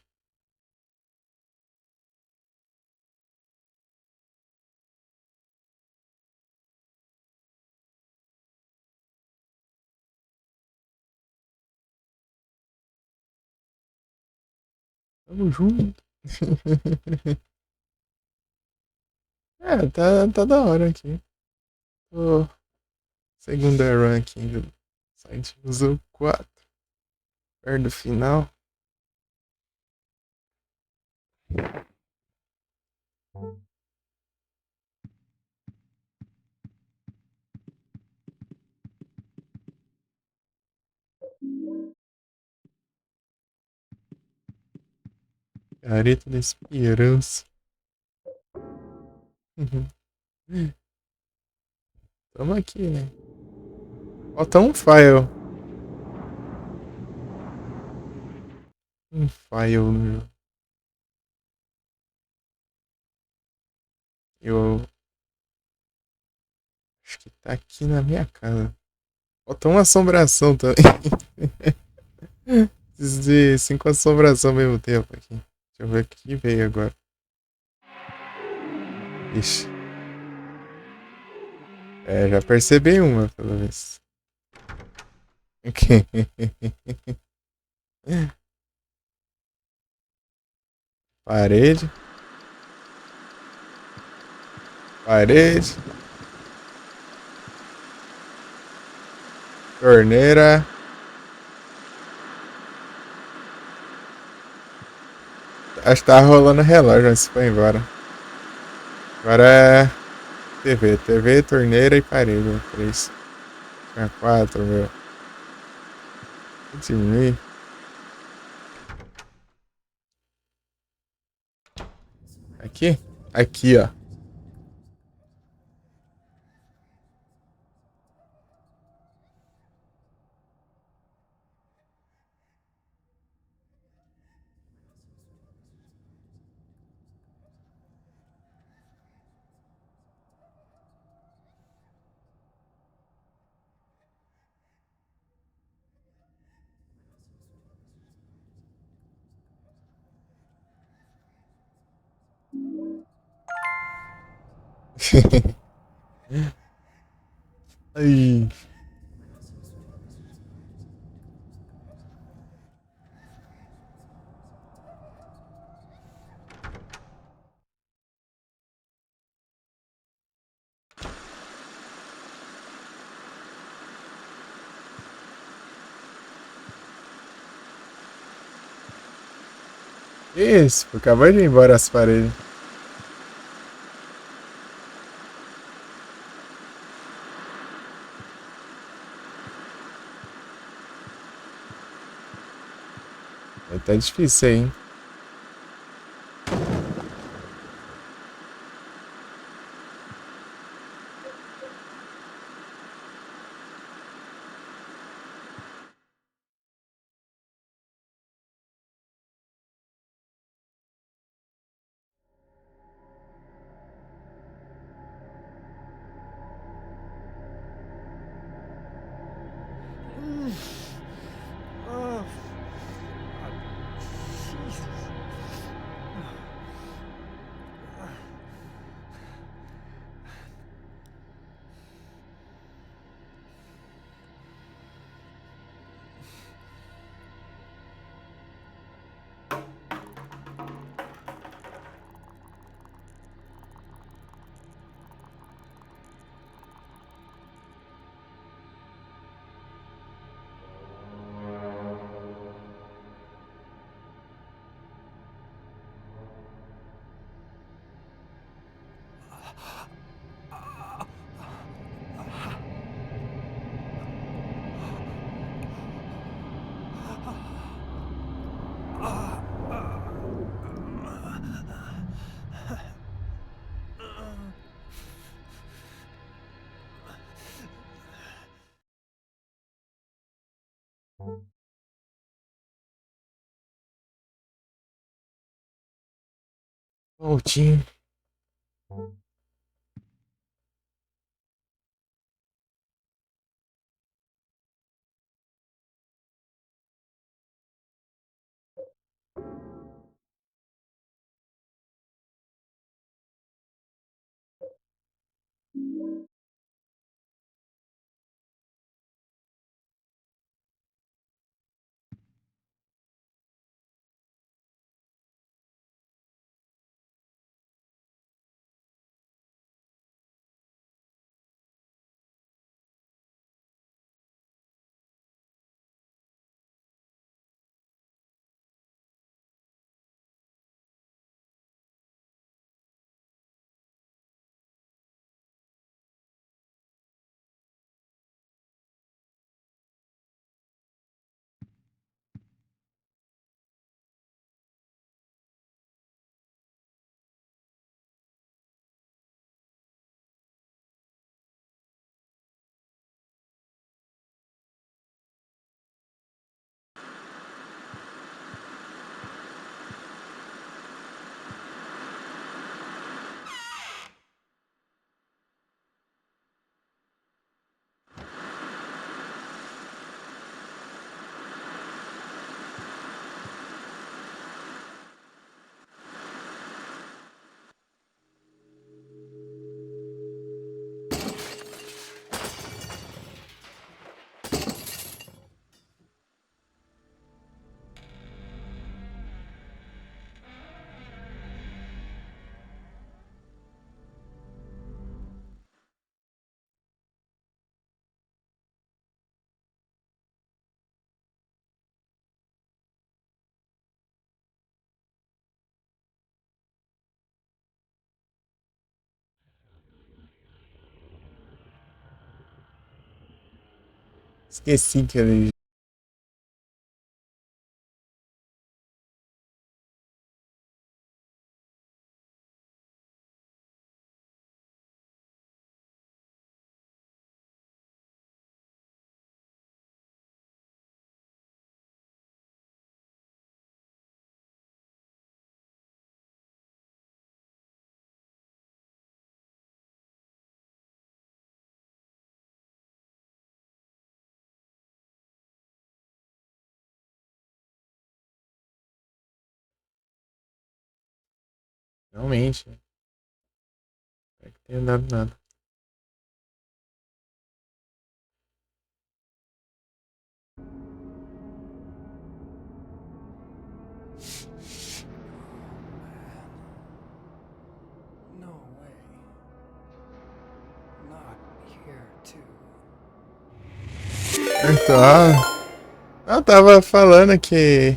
S1: Tamo junto. É, tá da hora aqui. Tô segunda run aqui do site usou 4. Perto do final. Careta da Esperança. Tamo aqui, né? Falta um file. Um file no jogo. Eu acho que tá aqui na minha casa. Falta uma assombração também. Preciso de 5 assombrações ao mesmo tempo aqui. Deixa eu ver o que veio agora. Ixi. É, já percebi uma, pelo menos. Parede. Parede. Torneira. Acho que tá rolando relógio antes de foi embora. Agora é TV. TV, torneira e parede. 3. 4, meu. Diminuir. Aqui? Aqui, ó. Ai. Isso, acabou de ir embora as paredes. Tá difícil aí, hein? Voltinho. Esqueci que ele. Realmente. Não é que tenha dado nada.
S7: No way. Not here, too.
S1: Então, eu tava falando que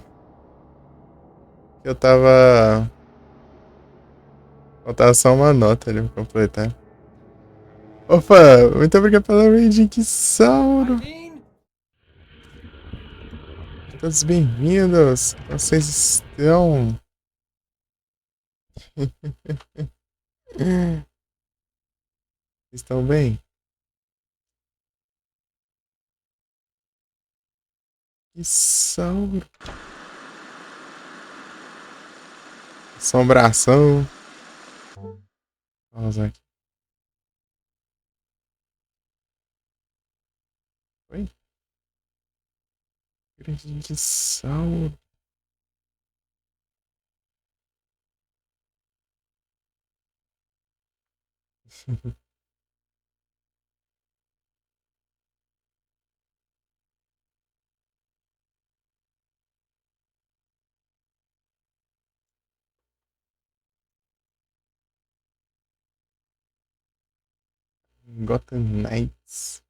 S1: eu tava. Faltava só uma nota ali pra completar. Opa, muito obrigado pela raid, que sauro!
S7: Eileen?
S1: Todos bem-vindos! Vocês estão. Estão bem? Que sauro! Assombração. Vamos aqui. Oi? Grande dinossauro. Gotham Knights.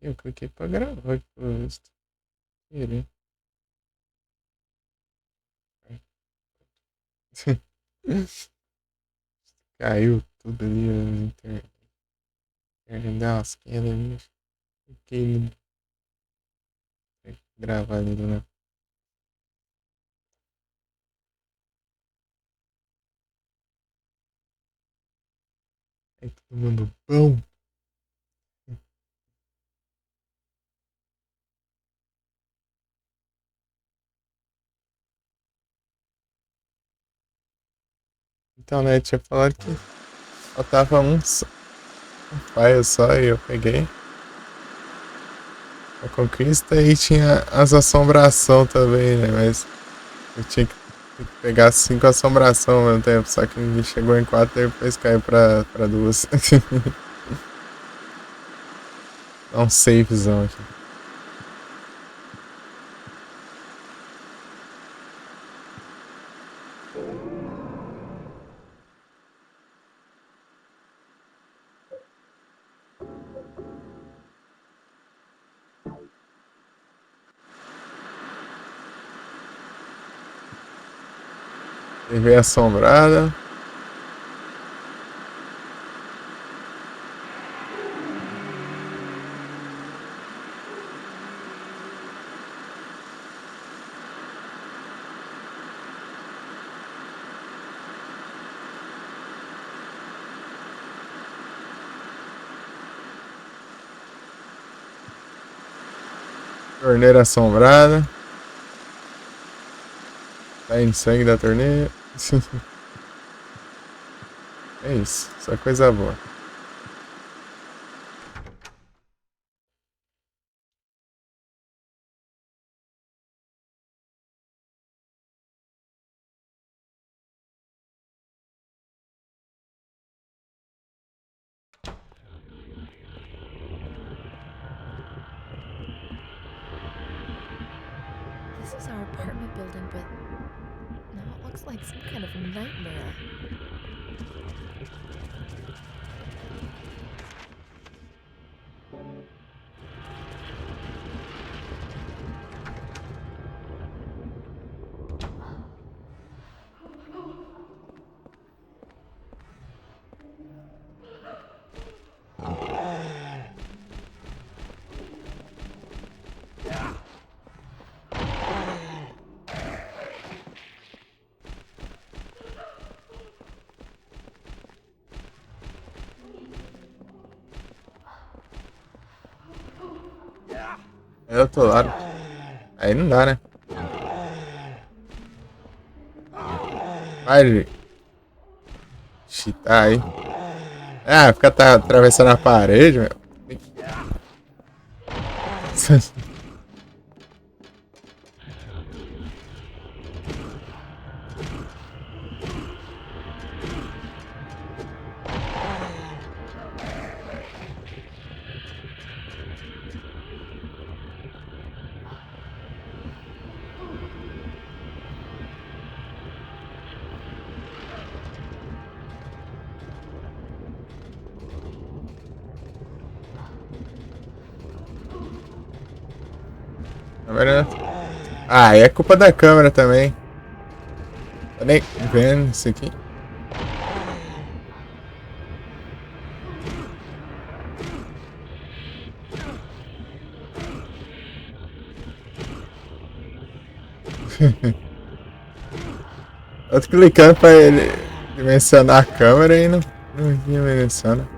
S1: Eu cliquei pra gravar aqui pelo visto. Querer. Caiu tudo ali na internet. Deu umas quedas ali. Fiquei no. Gravar ali, né? Aí todo mundo bom. Então, né, tinha falado que faltava um paio só e eu peguei a conquista e tinha as assombração também, né? Mas eu tinha que pegar 5 assombração ao mesmo tempo, só que chegou em 4 e depois caiu pra 2. Dá um savezão aqui. TV assombrada. Torneira assombrada. Tá indo sangue da torneira. É isso, só coisa boa.
S2: This is our apartment building, but now it looks like some kind of nightmare.
S1: É do outro lado. Aí não dá, né? Vai, ixi, tá aí. Ah, fica atravessando a parede, meu. Tá vendo? Ah, é culpa da câmera também. Tô nem vendo isso aqui. Eu tô clicando pra ele dimensionar a câmera e não dimensiona.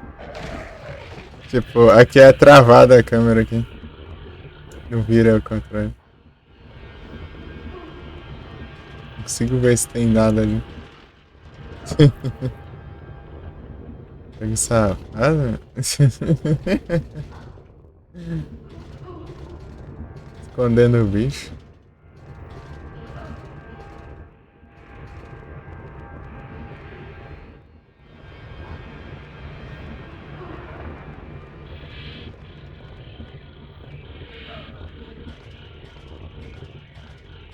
S1: Tipo, aqui é travada a câmera aqui. Não vira o controle. Não consigo ver se tem nada ali. Pega essa fase. Escondendo o bicho.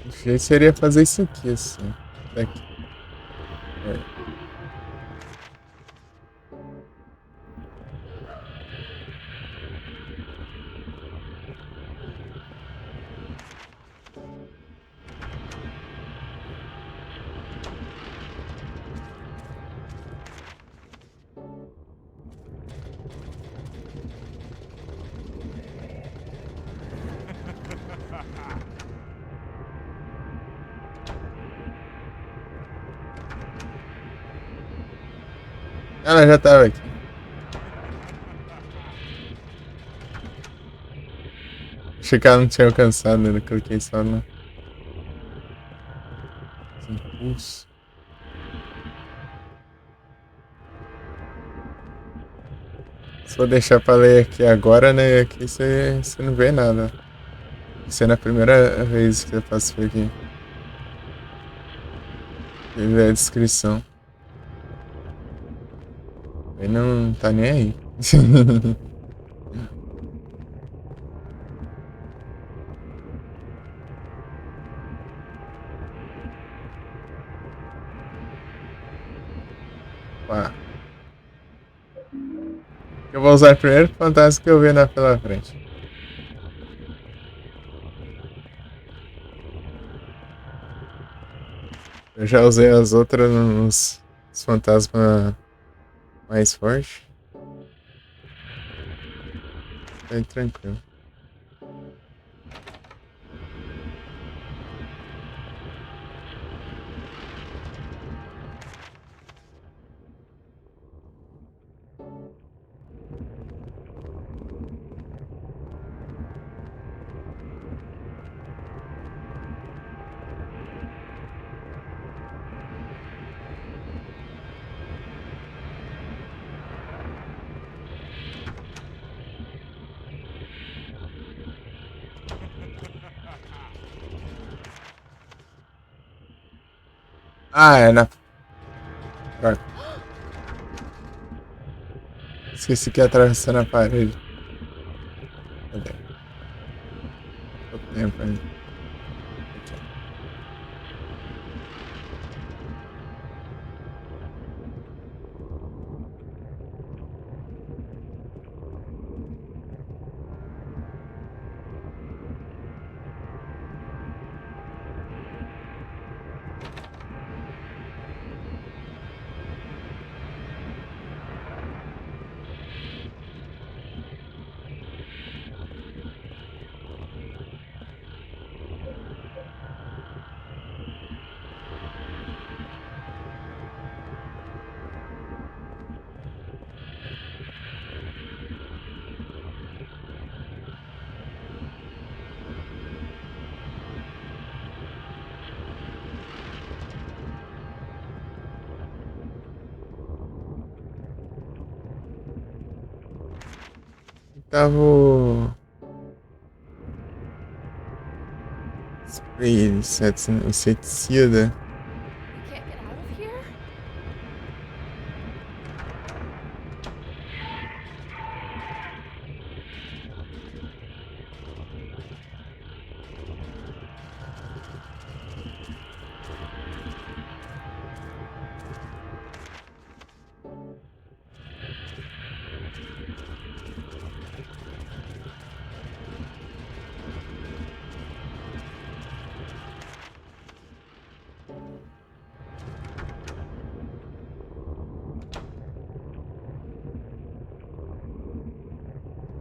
S1: O jeito seria fazer isso aqui, assim. Daqui. É. Ela já tava aqui. Achei que ela não tinha alcançado, né? Eu cliquei só no impulso. Se for deixar pra ler aqui agora, né? Aqui você não vê nada. Isso é na primeira vez que eu passo por aqui. Ele vê a descrição. Ele não tá nem aí. Pá. Eu vou usar o primeiro fantasma que eu ver pela frente. Eu já usei as outras nos fantasmas mais fortes. Bem tranquilo. Ah, é na. Droga. Esqueci que ia atravessando a parede. Cadê? Pouco tempo ainda. Aqui. tava o spray inseticida.
S2: We can't get out of here?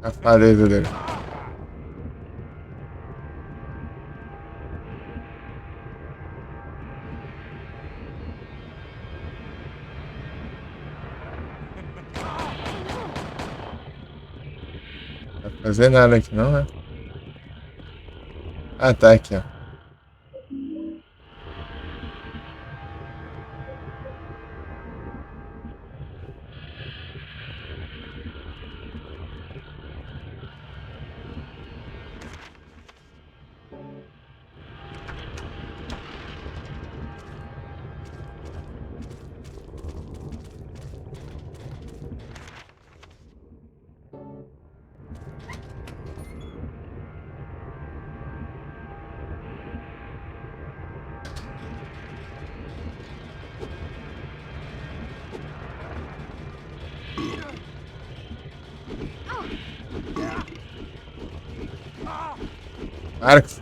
S1: A parede dele. Não vai fazer nada aqui não, né? Ah, tá aqui, ó. Marcos.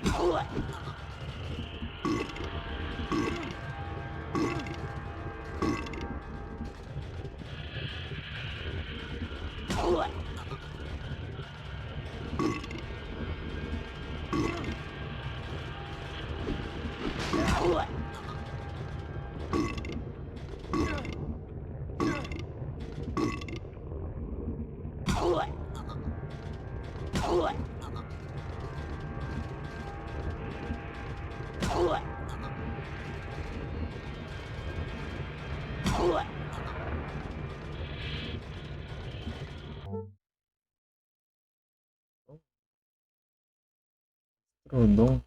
S1: Rodon.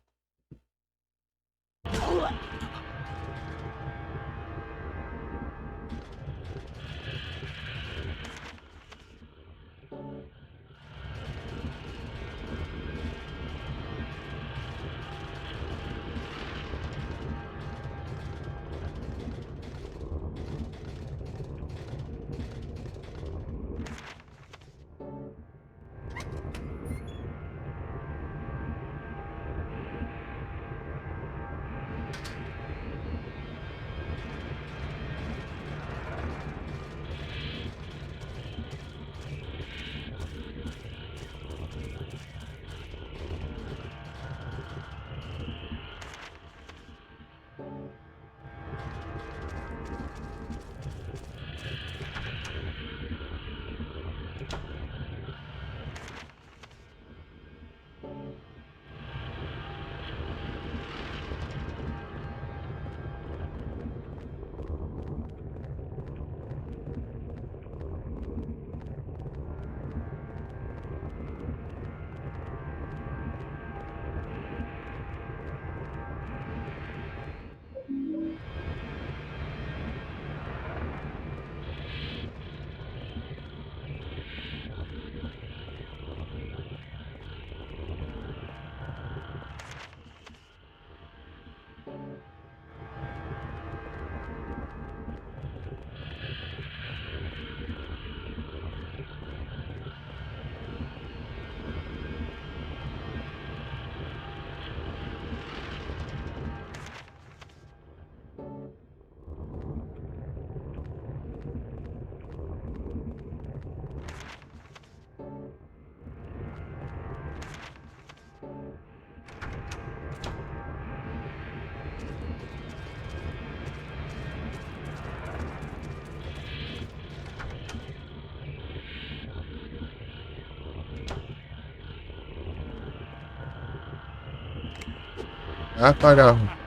S1: Ah, carajo.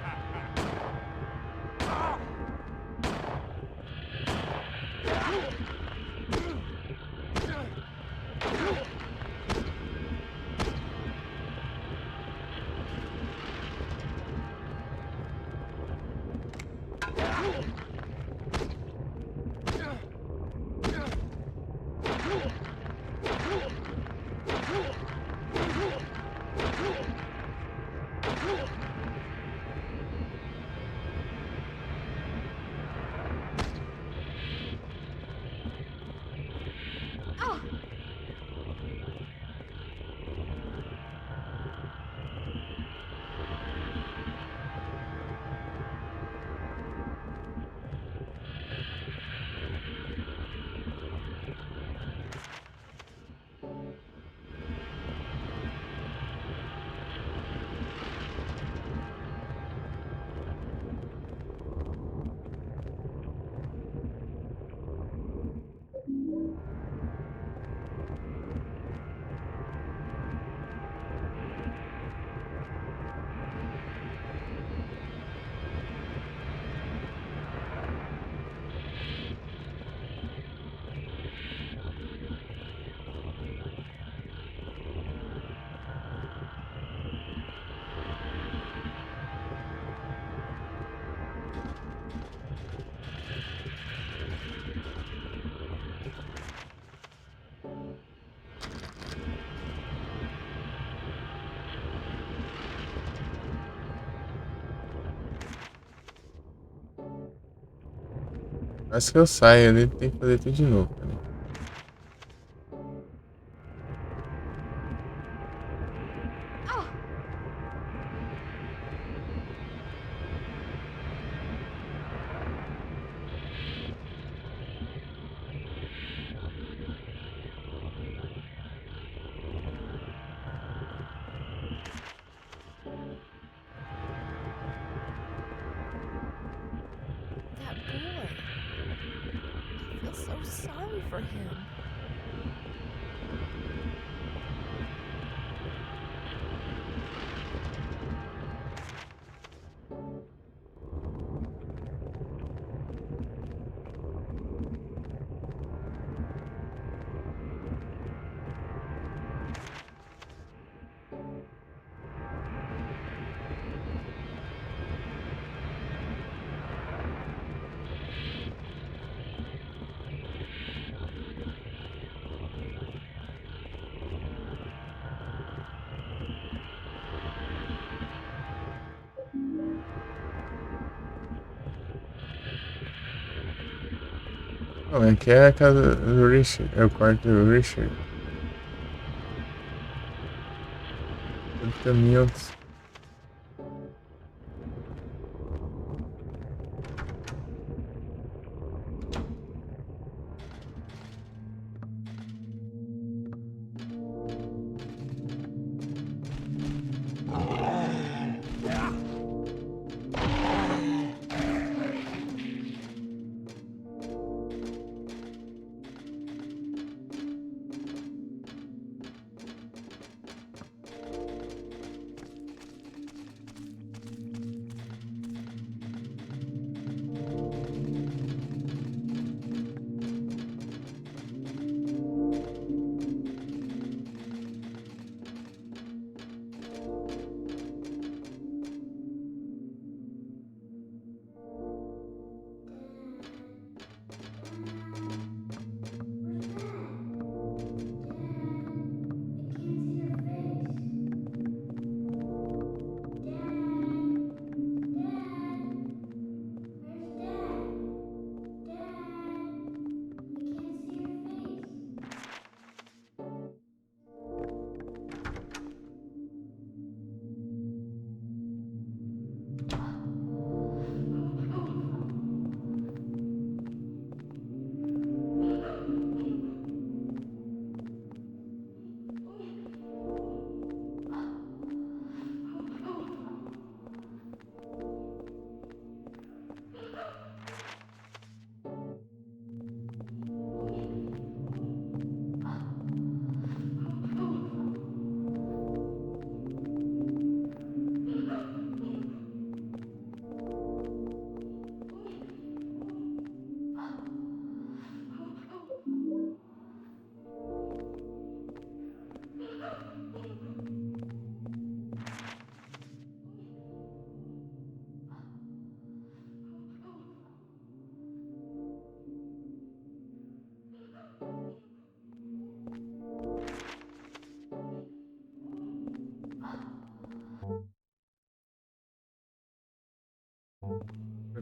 S1: Acho que eu saio ali, tem que fazer tudo de novo, cara.
S2: That boy. I feel so sorry for him.
S1: Não, aqui é a casa do Richard, é o quarto do Richard. Milton.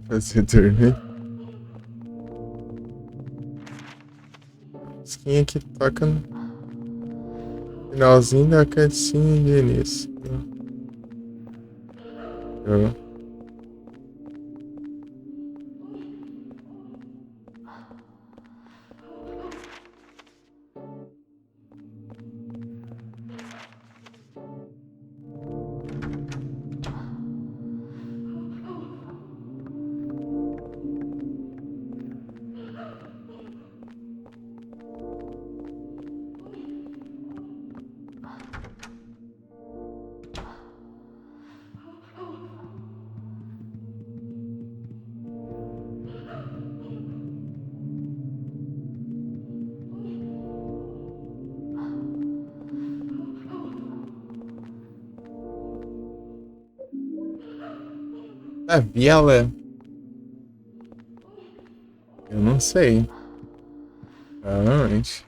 S1: Pra você dormir. Musiquinha que toca no finalzinho da cutscene de início. Eu. A Viela? Eu não sei. Provavelmente.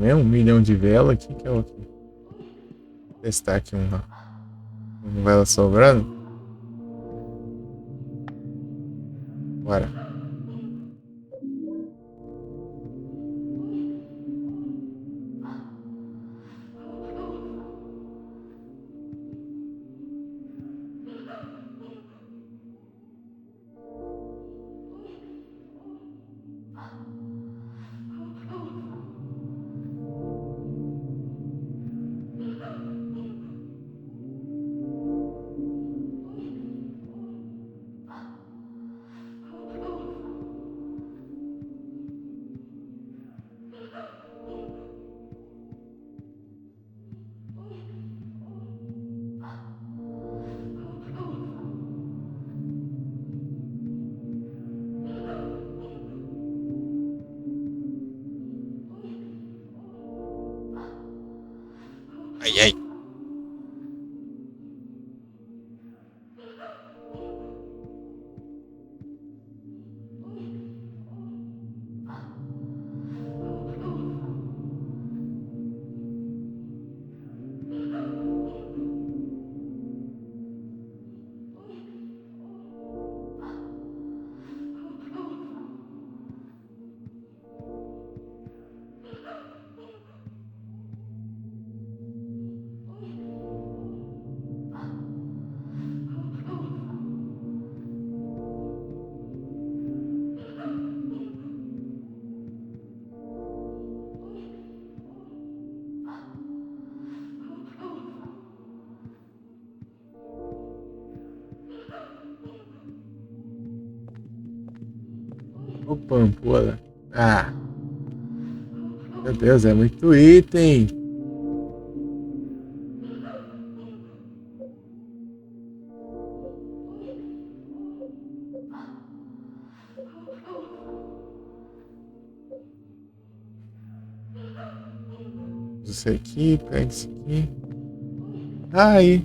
S1: também, 1 milhão de vela aqui, que é o que? Testar aqui uma vela sobrando. Bora. Ai, ai. Opa, ampola. Ah, meu Deus, é muito item. Isso aqui, pega isso aqui. Aí.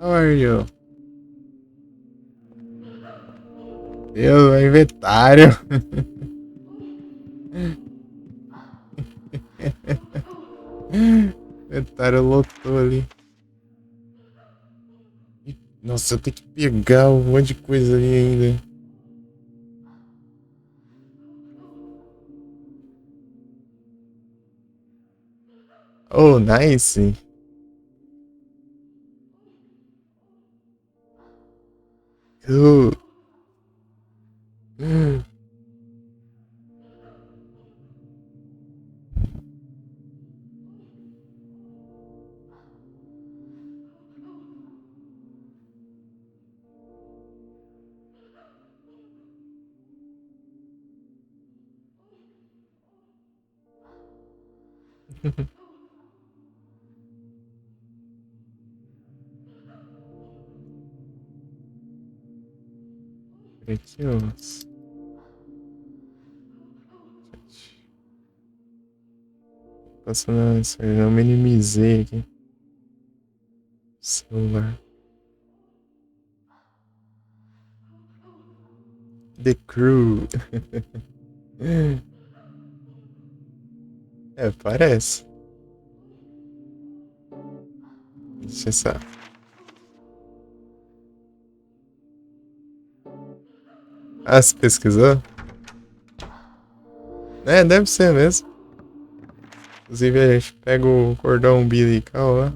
S1: How are you? Deus, é inventário. Inventário lotou ali. Nossa, eu tenho que pegar um monte de coisa ali ainda. Oh, nice. Cool. Aqui, ó. Passando isso, eu não minimizei aqui. Celular. The Crew. É, parece. Deixa eu só. Ah, você pesquisou? É, deve ser mesmo. Inclusive, a gente pega o cordão umbilical lá.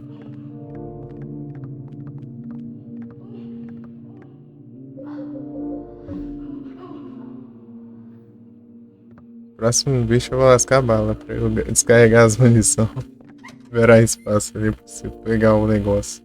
S1: Próximo bicho eu vou lascar a bala pra eu descarregar as munições. Liberar espaço ali pra você pegar o negócio.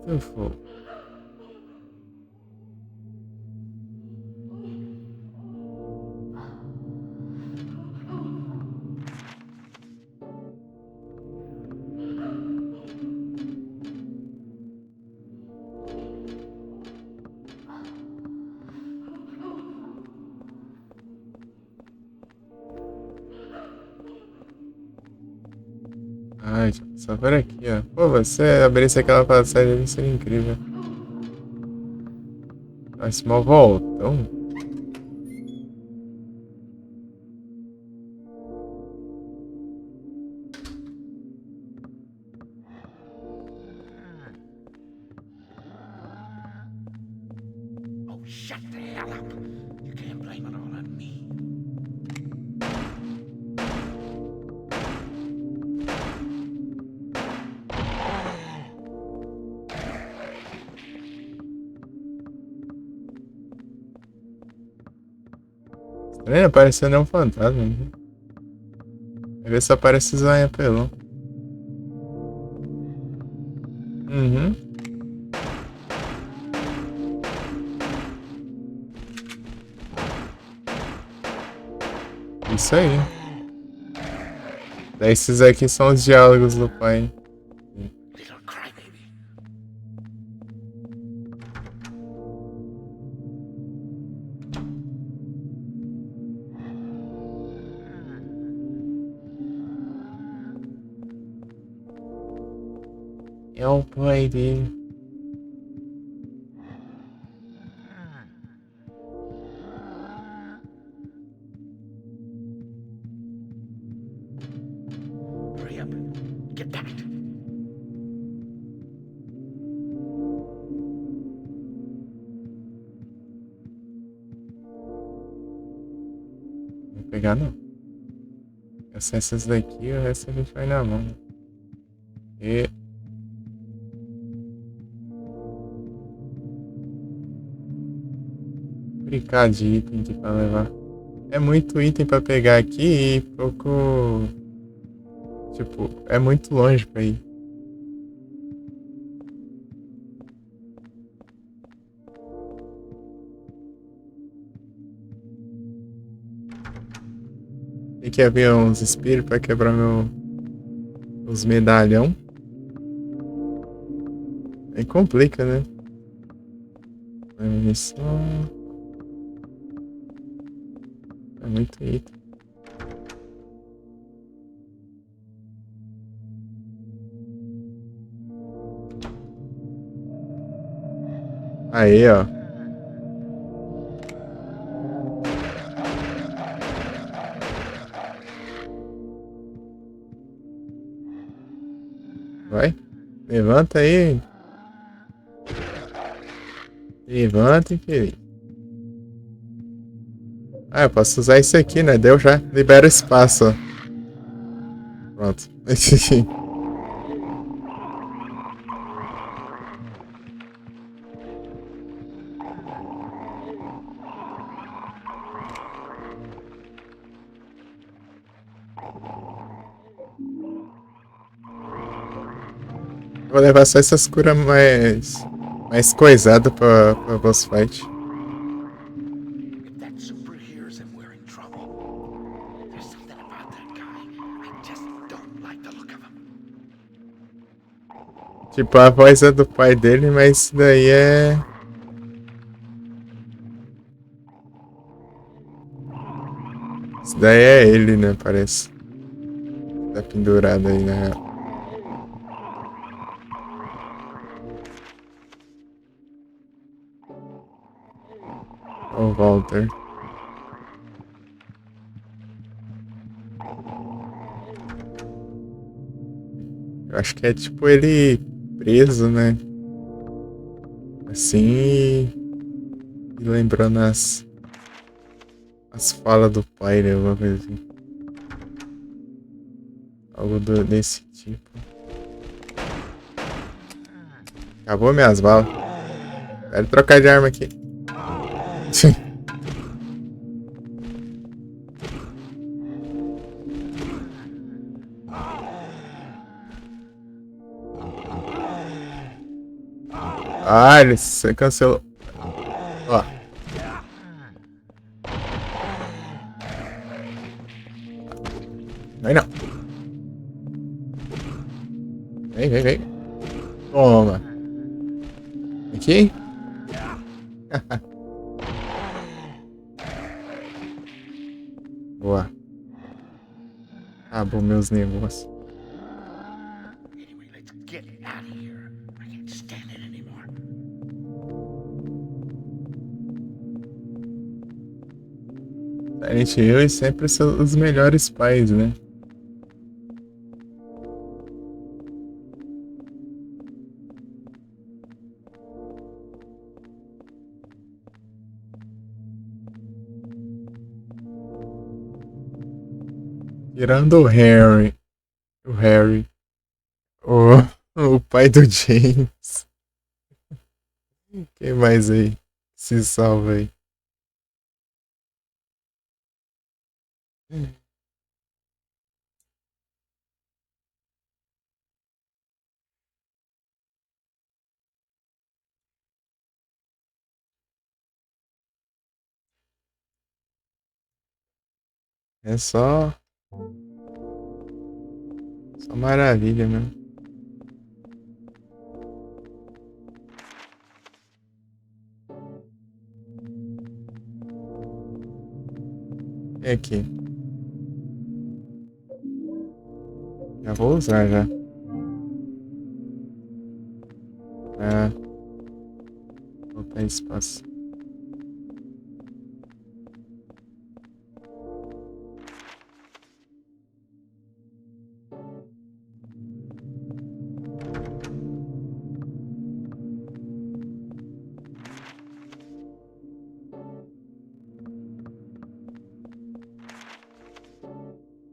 S1: Beautiful. Ai, só por aqui, ó. Pô, você abrisse aquela passagem ali seria incrível. Esse mal voltão.
S8: Oh, shut the hell up. You can't blame it all on me.
S1: Estranho, parecendo um fantasma. Né? Vai ver se aparece Zanha pelão. Uhum. Isso aí. Daí esses aqui são os diálogos do pai.
S8: Little crybaby.
S1: É o pai dele.
S8: Hurry up. Get that.
S1: Não vou pegar não. Essas daqui, o resto a gente vai na mão. E... brincar de item aqui pra levar. É muito item pra pegar aqui e pouco... tipo, é muito longe pra ir. Tem que haver uns espíritos pra quebrar os medalhão. Aí complica, né? Munição. É muito item. Aí, ó. Vai. Levanta aí. Levanta, infeliz. Ah, eu posso usar isso aqui, né? Deu já. Libera espaço, ó. Pronto. Vou levar só essas curas mais coisadas pra boss fight.
S8: If that super hears him, we're in trouble. There's something about that guy. I just don't like the look of him.
S1: Tipo, a voz é do pai dele, mas isso daí é... isso daí é ele, né? Parece. Tá pendurado aí, na real. O Walter. Eu acho que é tipo ele preso, né? Assim e lembrando as falas do pai, né? Alguma coisa assim. Algo desse tipo. Acabou minhas balas. Quero trocar de arma aqui. Ah, ele se cancelou. Ó. Aí não. Vem. Toma. Aqui. Boa. Acabou meus negócios.
S8: Anyway, let's get out of here. I can't stand it anymore.
S1: Silent Hill sempre são os melhores pais, né? Tirando o Harry. O pai do James. Quem mais aí? Se salva aí. É só maravilha mesmo. E aqui. Já vou usar já. Pra botar espaço.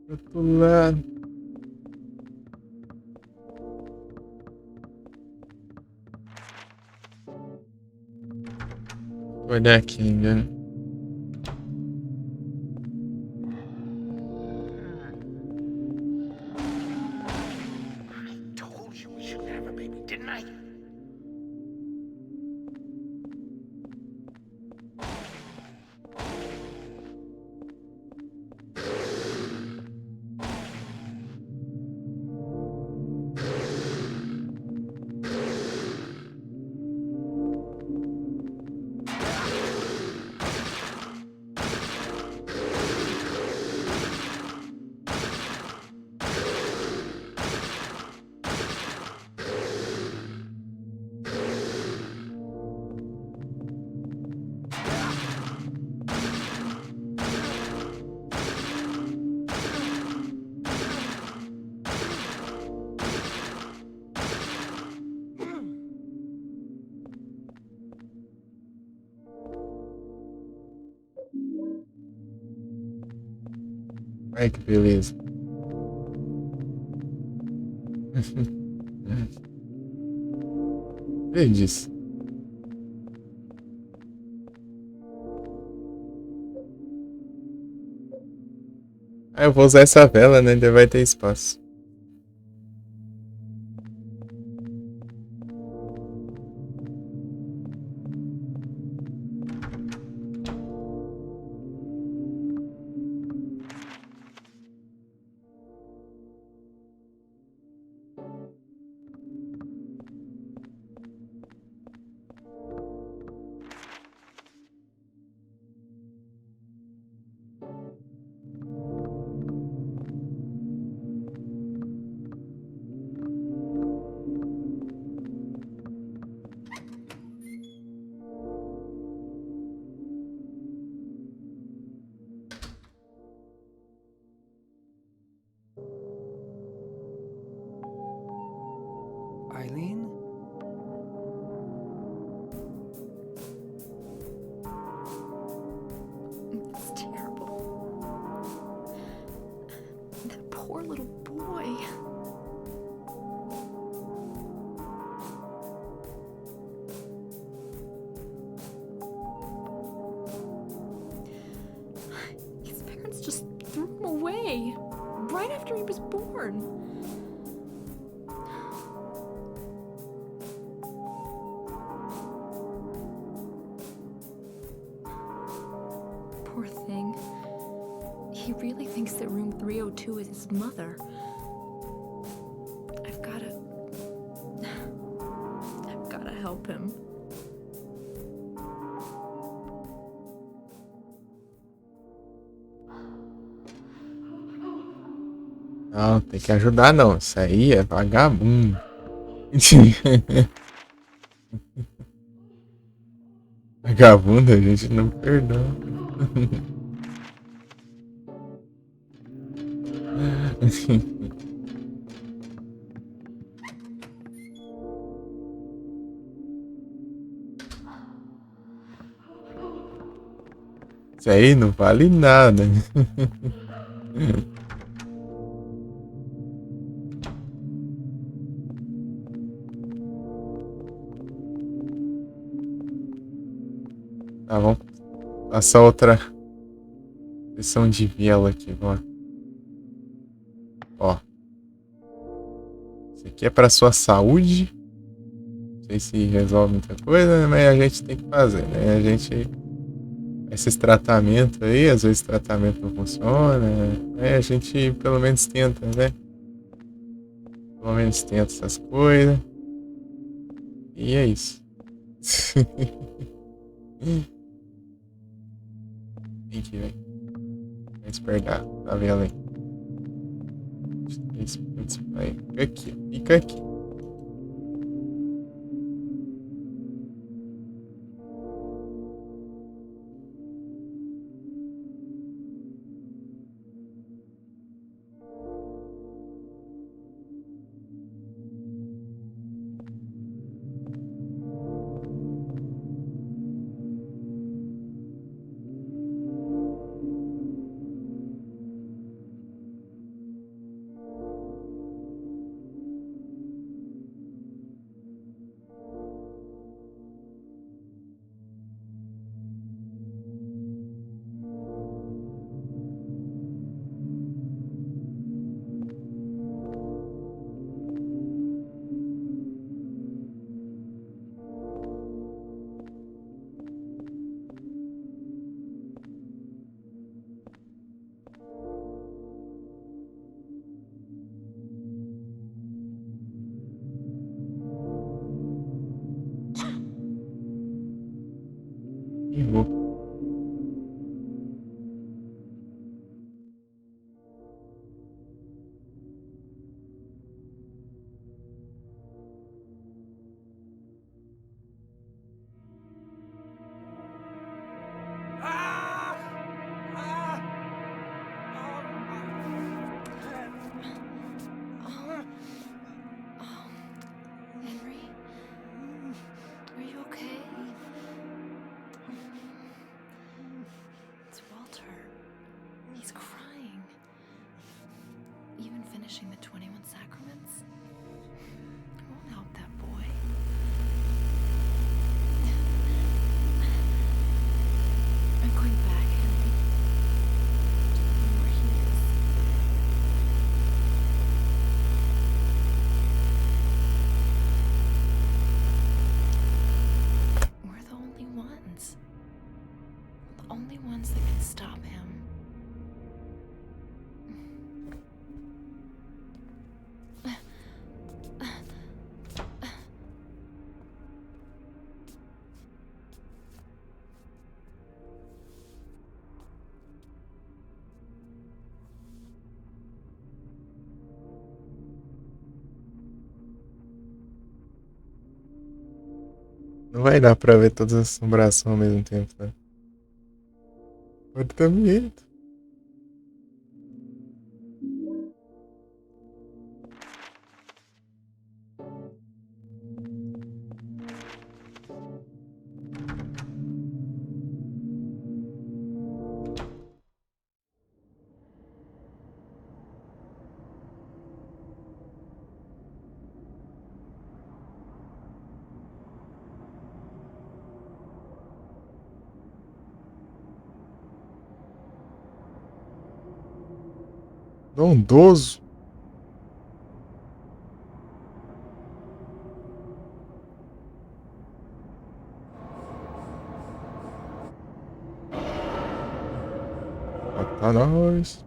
S1: Outro lado. Vou olhar aqui ainda.
S8: I told you we shouldn't have a baby, didn't I?
S1: Ai, que beleza. Verdes. Ah, eu vou usar essa vela, né? Ainda vai ter espaço.
S7: Eileen?
S2: It's terrible. That poor little boy. His parents just threw him away right after he was born. really thinks that room 302 is his mother. I've gotta help him.
S1: Não, tem que ajudar não. Isso aí é vagabundo. Vagabundo a gente não perdoa. Isso aí não vale nada. Tá, vamos passar outra sessão de vela aqui, ó. Ó. Isso aqui é pra sua saúde. Não sei se resolve muita coisa, né? Mas a gente tem que fazer, né? A gente... Esses tratamentos aí, às vezes o tratamento não funciona, né? A gente pelo menos tenta, né? Pelo menos tenta essas coisas. E é isso. Vem aqui, velho. Vai despertar. Tá vendo aí? Fica aqui, fica aqui. Errou.
S2: Henry? Are you okay? It's Walter. He's crying. Even finishing the 21 sacraments? It won't help that boy. I'm going back, Henry. To where he is. We're the only ones. The only ones that can stop him.
S1: Não vai dar pra ver todas as assombrações ao mesmo tempo, né? Pode ter medo. Bondoso. Satanás.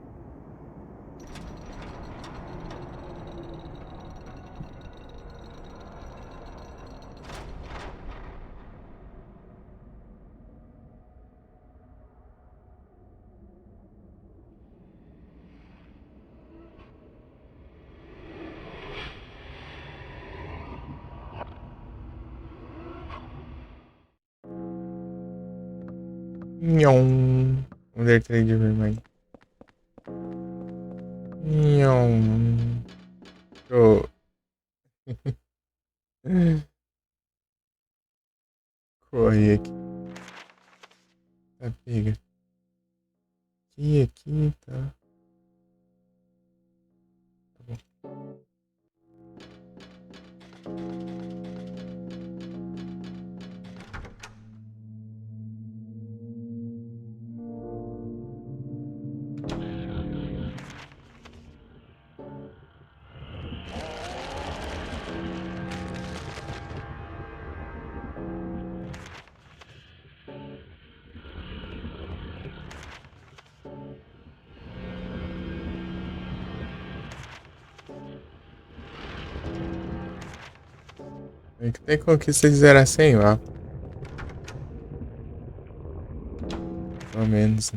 S1: Nhon. Mulher trade vermelho. Nhon. Oh. Corre aqui. Tá, pega. Aqui, tá. Tá bom. É que tem como que vocês zerar sem lá. Pelo menos.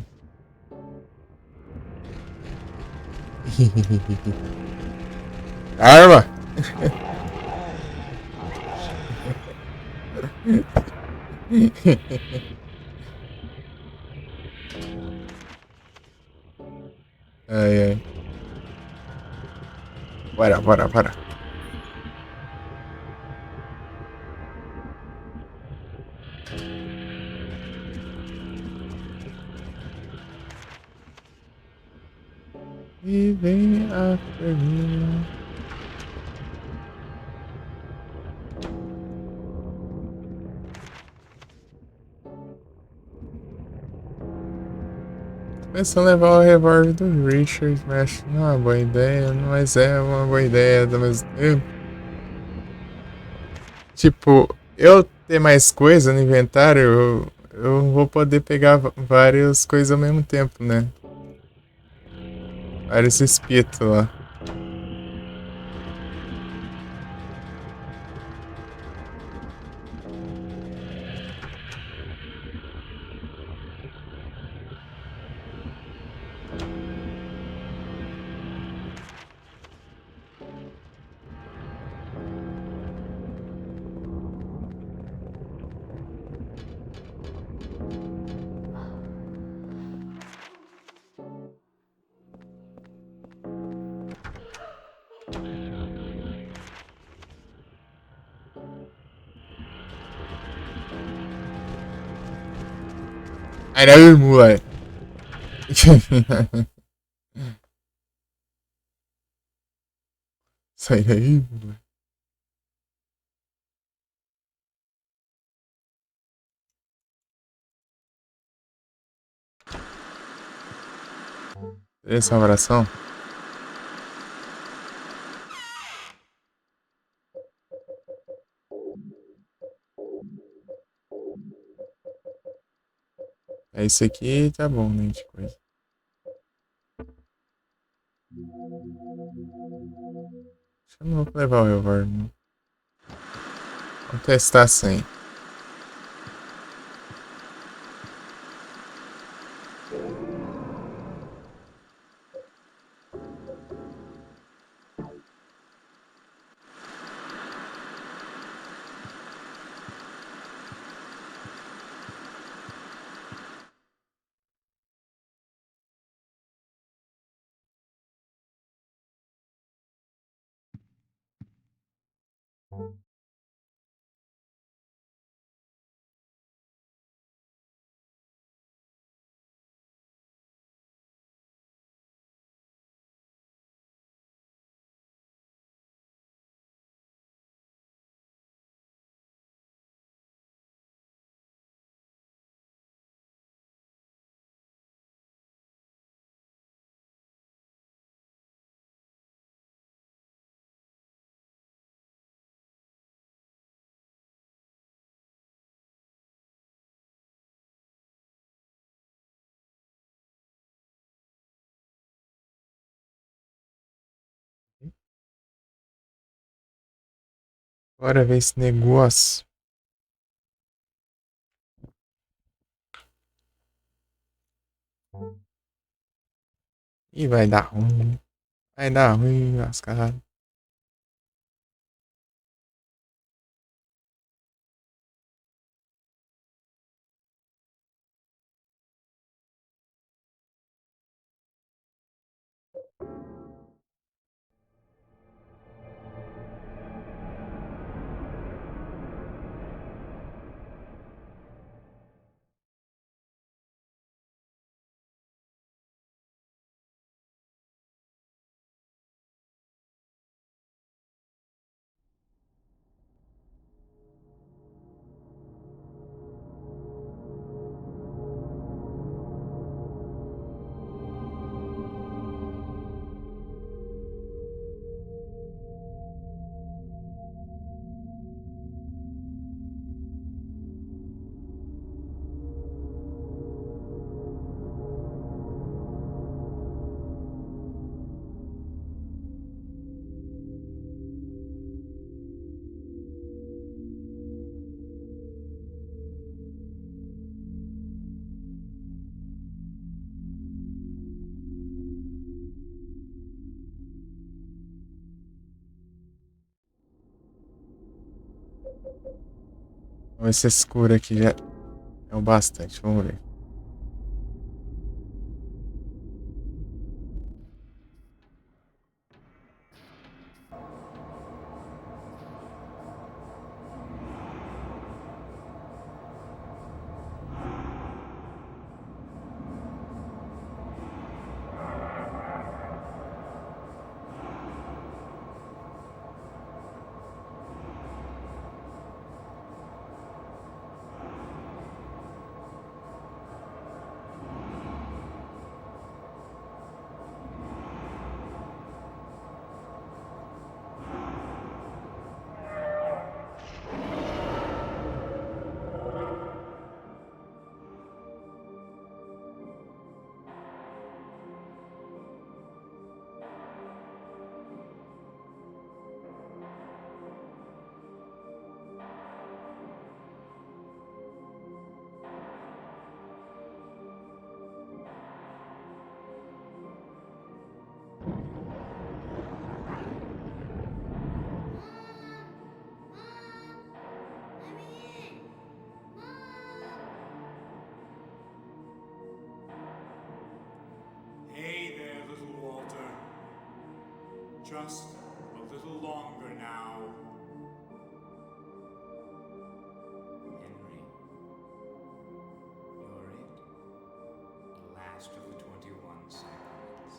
S1: Arma! Ai, ai. Bora. E vem a pergunta. Pensando em levar o revólver do Richard, mas acho que não é uma boa ideia, mas é uma boa ideia do mesmo tempo. Tipo, eu ter mais coisa no inventário, eu vou poder pegar várias coisas ao mesmo tempo, né? Vários espetos lá. Ai, não, moleque. Sai daí, moleque. Essa é uma oração? É isso aqui, tá bom, né, de coisa. Acho que eu não vou levar o revólver, não. Vamos testar sem. Bora ver esse negócio. Ih, vai dar ruim. Vai dar ruim, lascado. Vamos ver se esse escuro aqui já é o bastante. Vamos ver.
S4: Hey there, little Walter. Just a little longer now. Henry, you're it. The last of the 21 sacraments.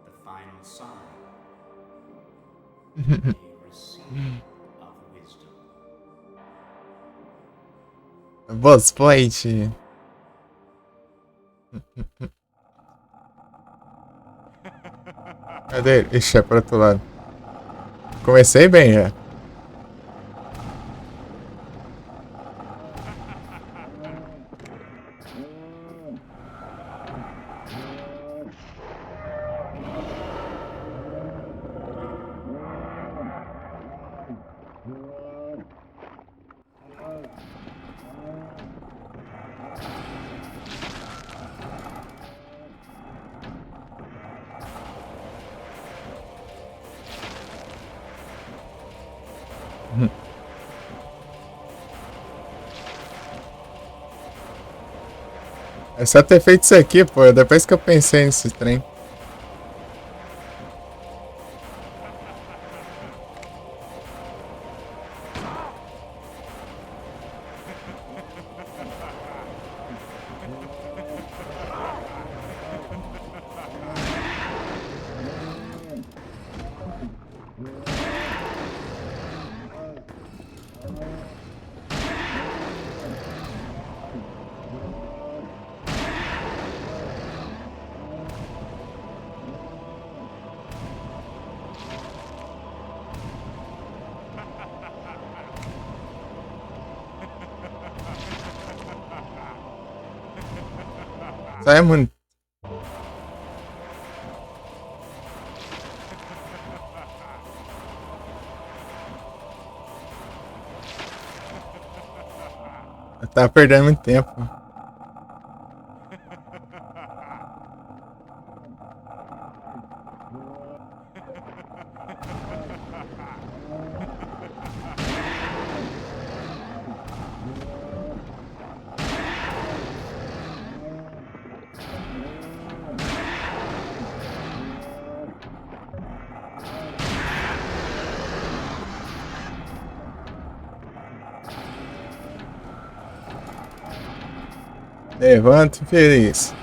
S4: The final sign. A receiver of wisdom.
S1: Boss Point. Cadê ele? Ixi, é pro outro lado. Comecei bem já. É só ter feito isso aqui, pô. Depois que eu pensei nesse trem. Sai, mano. Eu tava perdendo muito tempo. Levante feliz.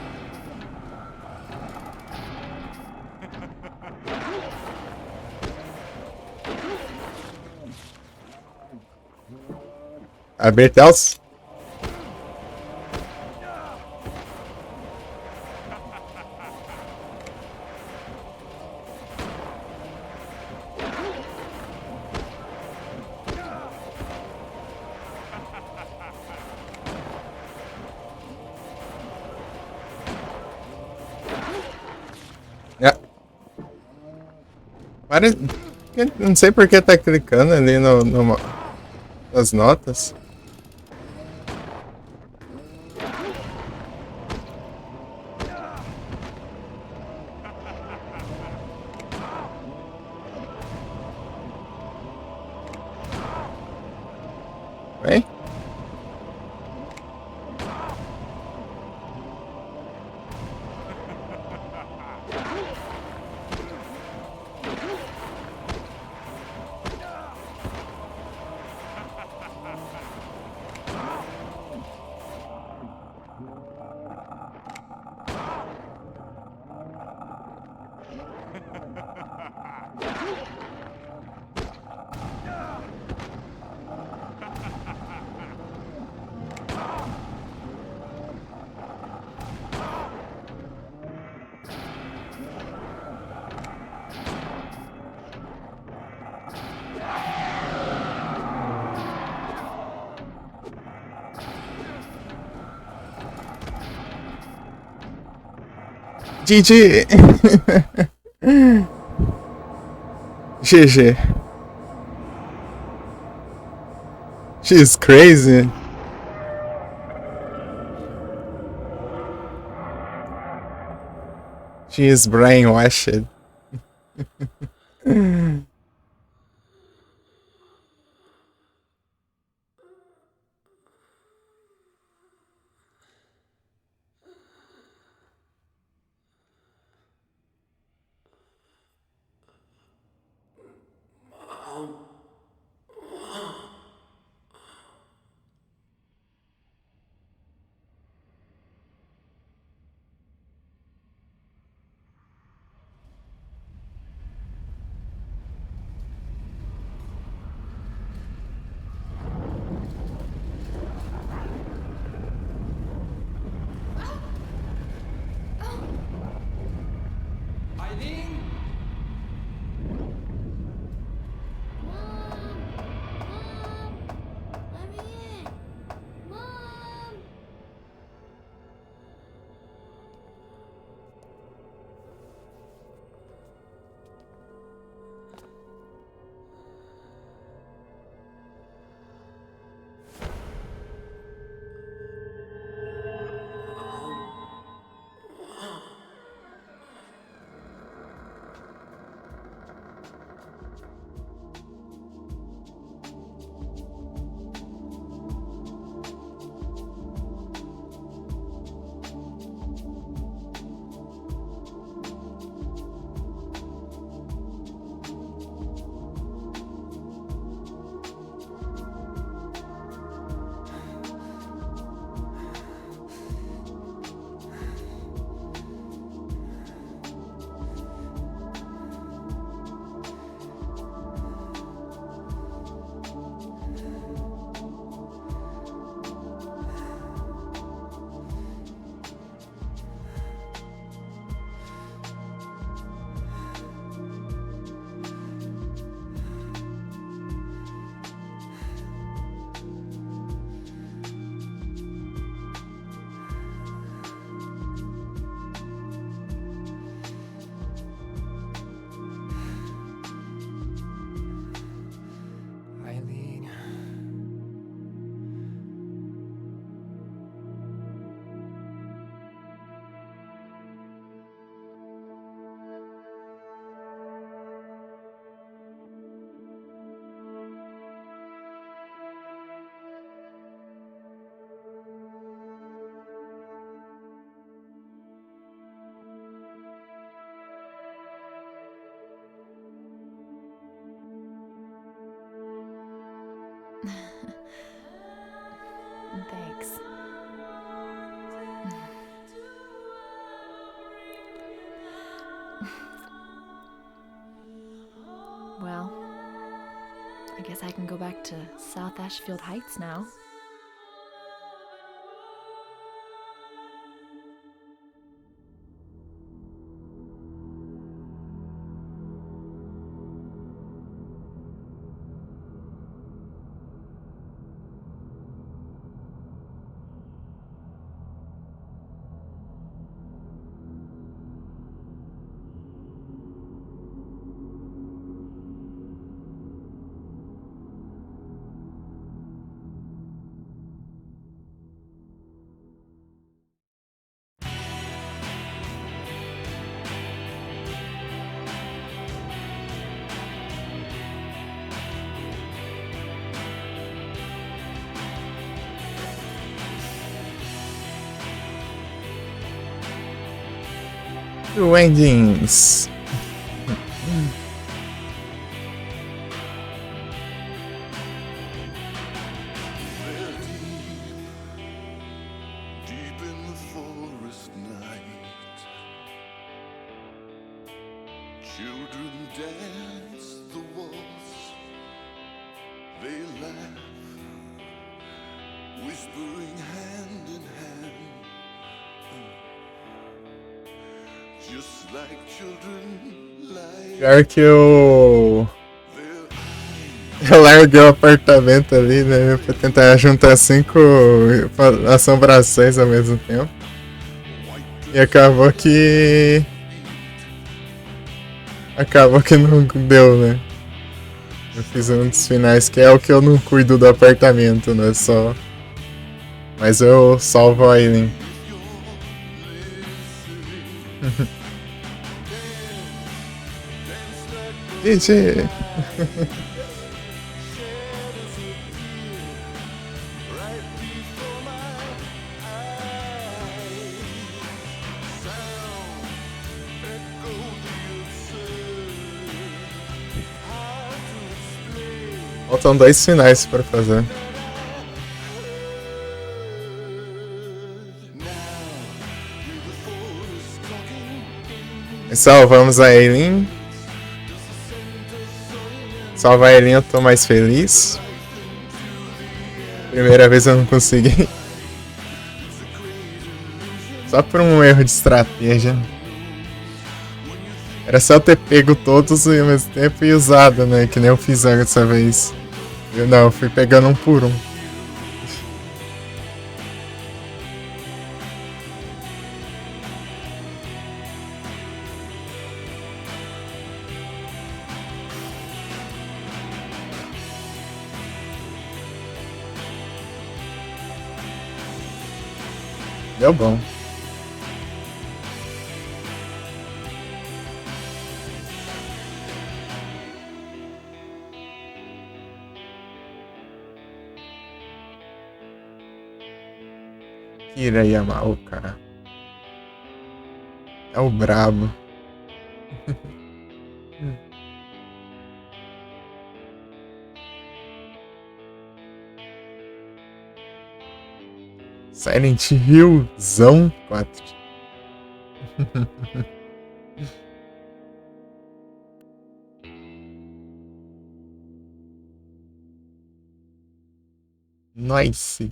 S1: Abertels. Parece... Não sei por que tá clicando ali nas notas. Oi? GG! GG. She's crazy. She is brainwashed.
S7: Eileen?
S3: Mom, let me in. Mom.
S7: Eileen.
S2: Thanks. Well, I guess I can go back to South Ashfield Heights now.
S1: Two endings.
S6: Deep in the forest night, children dance the waltz. They laugh, whispering hand in hand, just like children lie.
S1: Pior que eu larguei o apartamento ali, né? Pra tentar juntar 5 assombrações ao mesmo tempo. E acabou que. Acabou que não deu, né? Eu fiz um dos finais que é o que eu não cuido do apartamento, né? Só. Mas eu salvo a Aileen. GG! Faltam 2 finais para fazer. E salvamos a Aileen. Salvar a Aileen eu tô mais feliz. Primeira vez eu não consegui. Só por um erro de estratégia. Era só eu ter pego todos ao mesmo tempo e usado, né? Que nem eu fiz dessa vez. Eu fui pegando um por um. Deu bom. Kira Yamaoka. É o brabo. Silent Hillzão 4. Nice.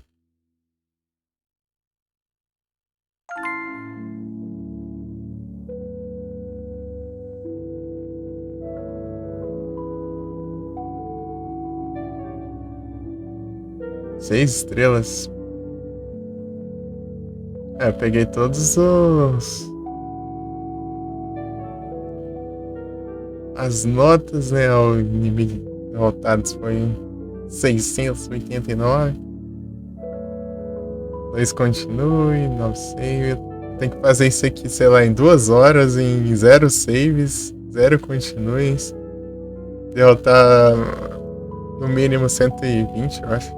S1: Seis estrelas. É, eu peguei todos os... As notas, né, ao inimigo derrotados foi 689. 2 continue, 9 save. Tem que fazer isso aqui, sei lá, em 2 horas, em 0 saves, 0 continues. Derrotar no mínimo 120, eu acho.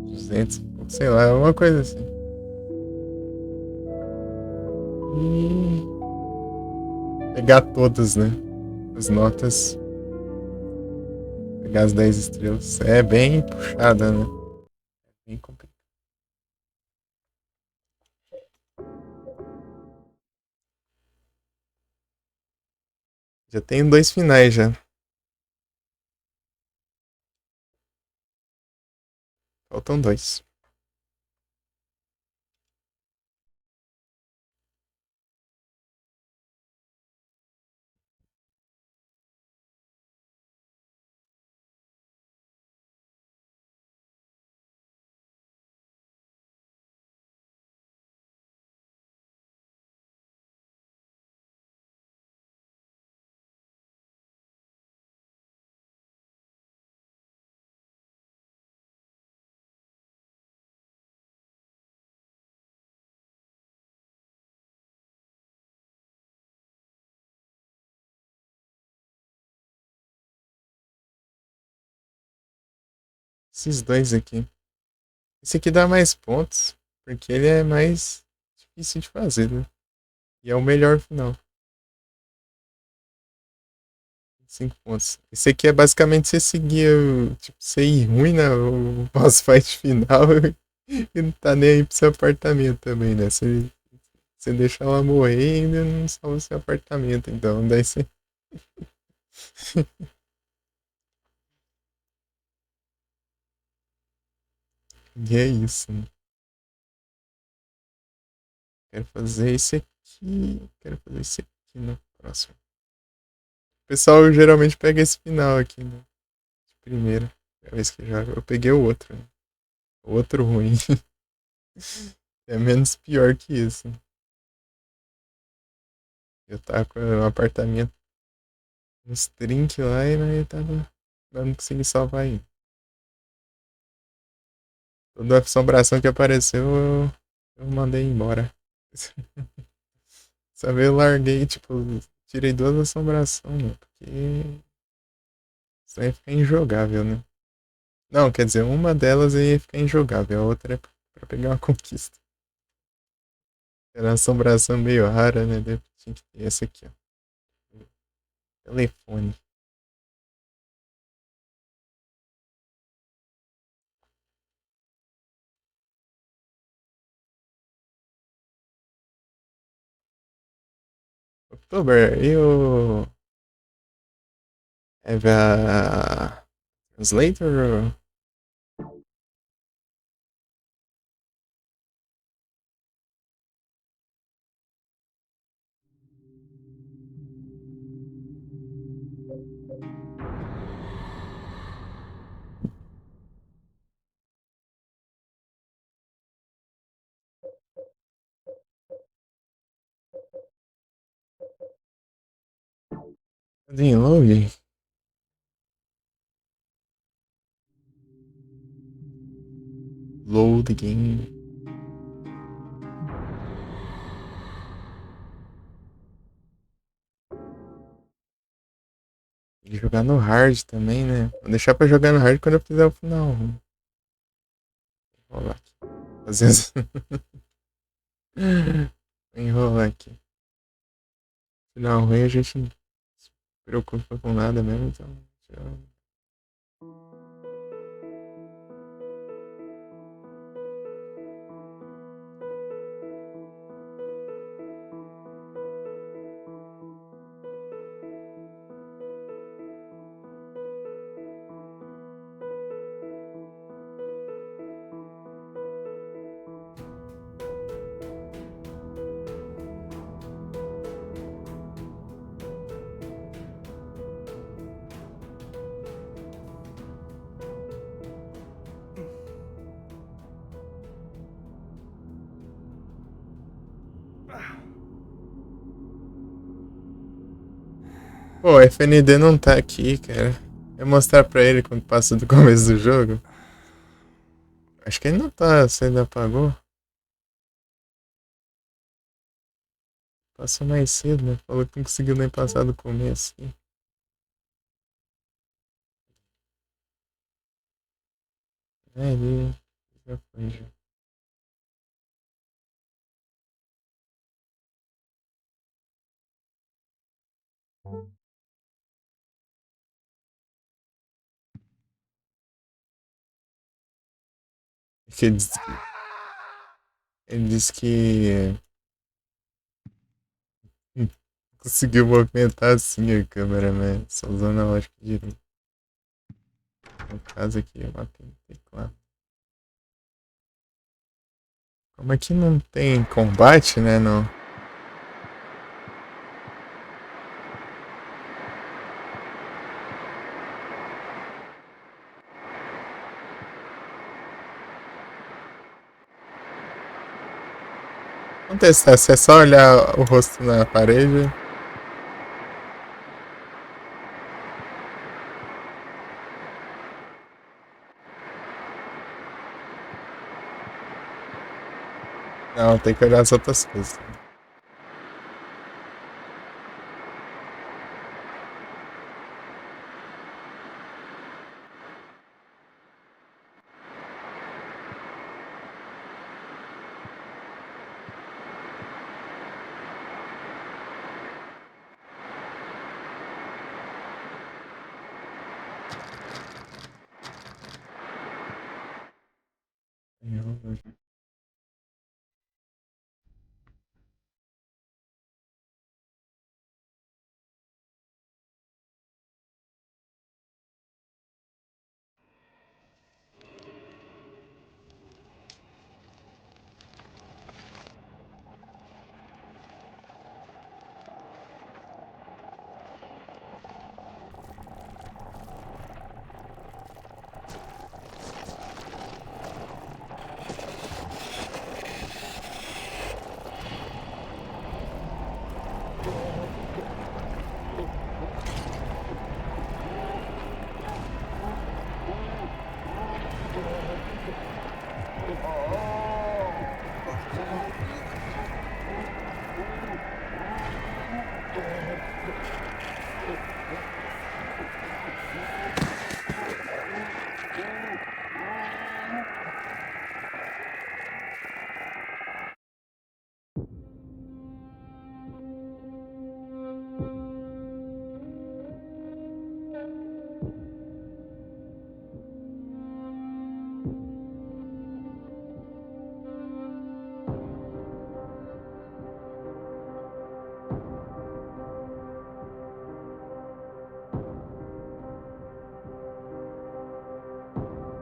S1: 200, sei lá, alguma coisa assim. Pegar todas, né? As notas. Pegar as 10 estrelas. É bem puxada, né? Bem complicado. Já tenho 2 finais já. Faltam 2. Esses 2 aqui. Esse aqui dá mais pontos, porque ele é mais difícil de fazer, né? E é o melhor final. 5 pontos. Esse aqui é basicamente você seguir, tipo, você ir ruim, né? O boss fight final e não tá nem aí pro seu apartamento também, né? Você deixa ela morrer e ainda não salva o seu apartamento. Então, daí você. E é isso, né? Quero fazer esse aqui. Quero fazer esse aqui no próximo. O pessoal geralmente pega esse final aqui, né? De primeira. É a vez que eu jogo. Eu peguei o outro, né? O outro ruim. É menos pior que isso. Eu tava com um apartamento, uns trinques lá e aí tava. Eu não consegui salvar ainda. Toda assombração que apareceu, eu mandei embora. Essa vez eu larguei, tipo, tirei 2 assombrações, né? Porque isso aí fica injogável, né? Não, quer dizer, uma delas aí ia ficar injogável, a outra é pra pegar uma conquista. Era uma assombração meio rara, né? Daí tinha que ter essa aqui, ó. Telefone. October, e o. Eva. Translator? Cadê load? Load game. Tem que jogar no hard também, né? Vou deixar pra jogar no hard quando eu fizer o final. Vou lá aqui. Fazer as... Vou enrolar aqui. Final ruim a gente não se preocupa com nada mesmo, então. Pô, o FND não tá aqui, cara. Eu mostrar pra ele quando passa do começo do jogo. Acho que ele não tá, você ainda apagou. Passou mais cedo, né? Falou que não conseguiu nem passar do começo. É, ele já foi, já. Que ele disse que conseguiu movimentar assim a câmera, né? Só usando a lógica direita. No caso aqui, eu matei o teclado. Como aqui não tem combate, né? Não. Vamos testar, se é só olhar o rosto na parede. Não, tem que olhar as outras coisas.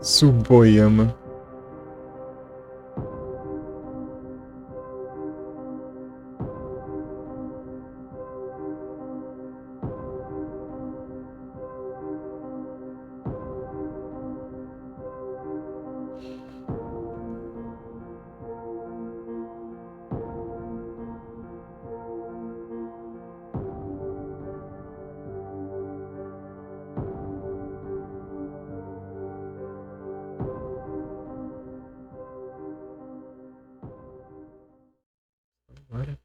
S1: Tsuboyama. Agora.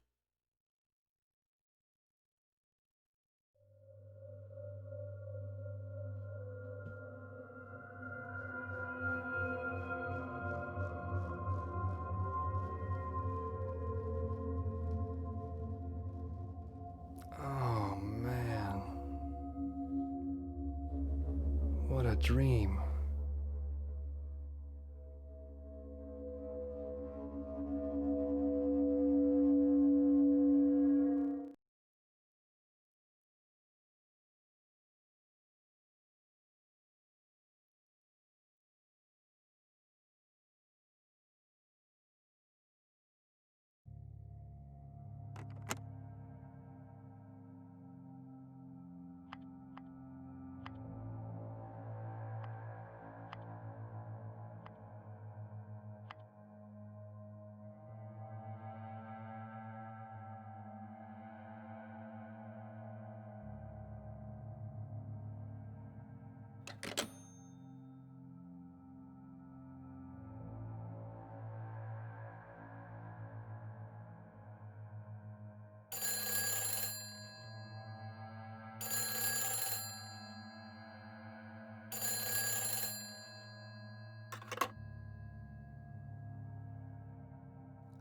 S7: Oh, man. What a dream.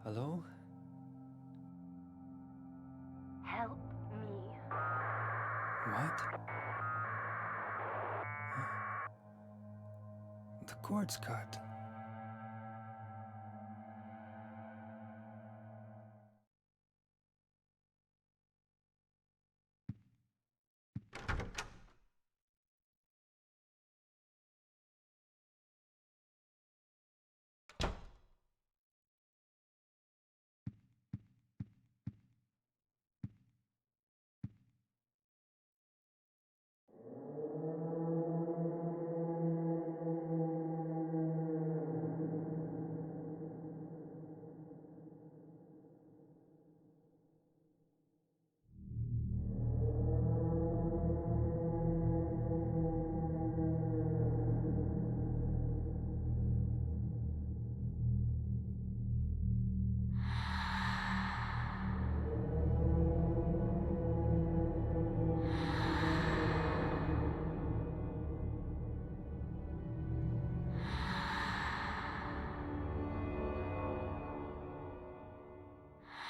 S7: Hello?
S9: Help me.
S7: What? The cord's cut.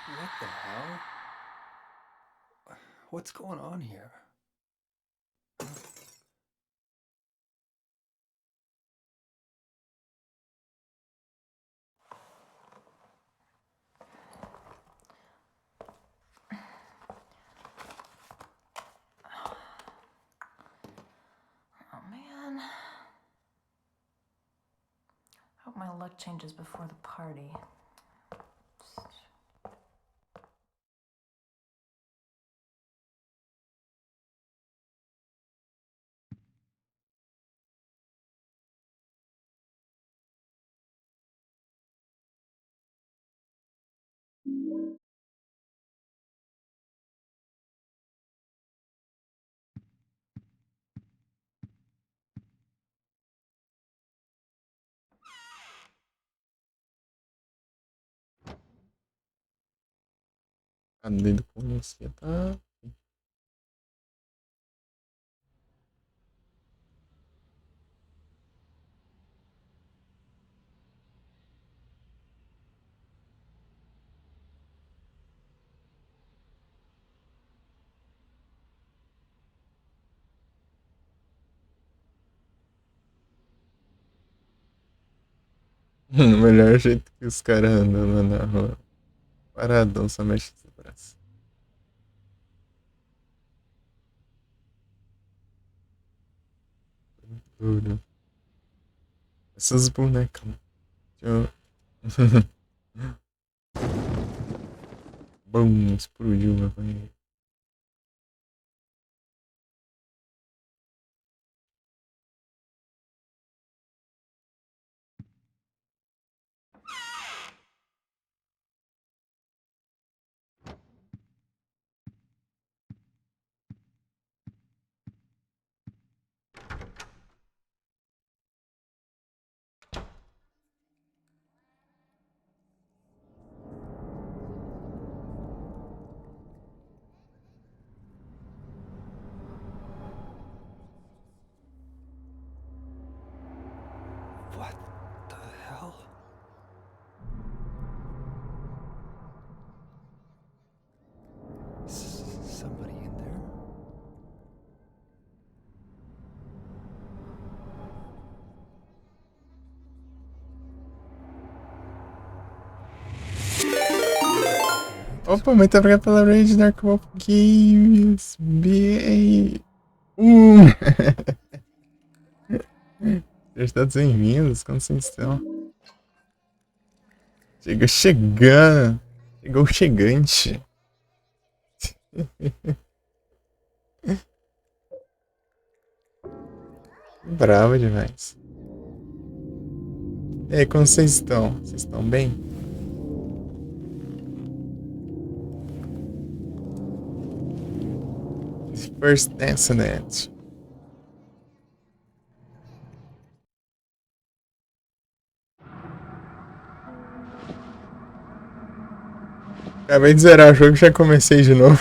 S7: What the hell? What's going on here?
S10: hope my luck changes before the party.
S1: Ah, desde o começo já tá. O melhor jeito que os caras andam lá na rua. Paradão, só mexe os braços. Tudo. Essas bonecas. Deixa eu... Bum, explodiu meu banheiro.
S7: What the hell? Somebody in there?
S1: Opa, muito obrigado pela raid, Dark Wolf Games. Já está bem-vindos, como vocês estão? Chegou chegando. Chegou chegante. Bravo demais. E aí, como vocês estão? Vocês estão bem? First incident. Acabei de zerar o jogo e já comecei de novo.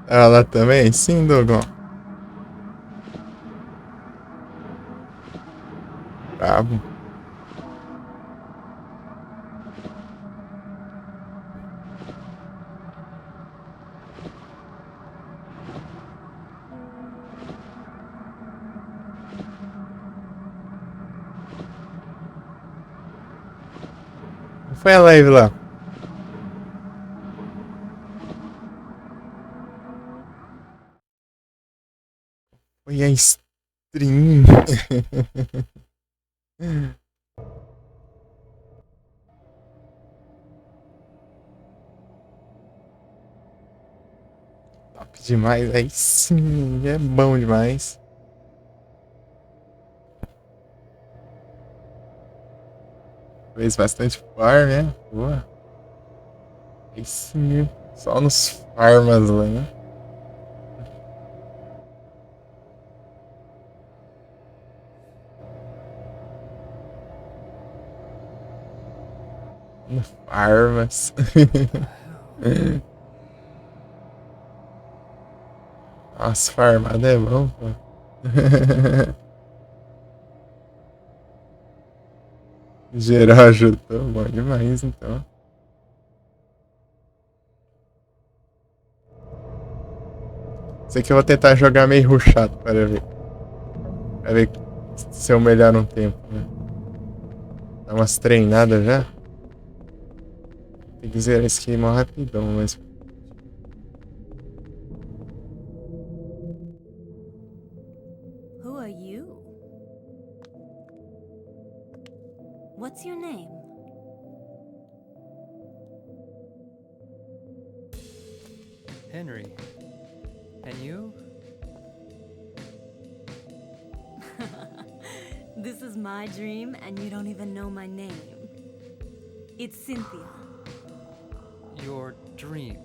S1: Ah, lá também? Sim, Dogon. Bravo. Foi a live lá. Foi a stream. Top demais. Aí sim, é bom demais. Fez bastante farm, né? Boa. Aí sim, só nos farmas lá, né? No farmas. Nossa, farmada é bom, pô. Geral ajudou, bom demais, então. Sei que eu vou tentar jogar meio rushado para ver. Pra ver se eu melhoro um tempo, né? Dá umas treinadas já. Tem que zerar esse aqui mó rapidão, mas...
S11: Who are you? What's your name?
S7: Henry. And you?
S11: This is my dream, and you don't even know my name. It's Cynthia.
S7: Your dream.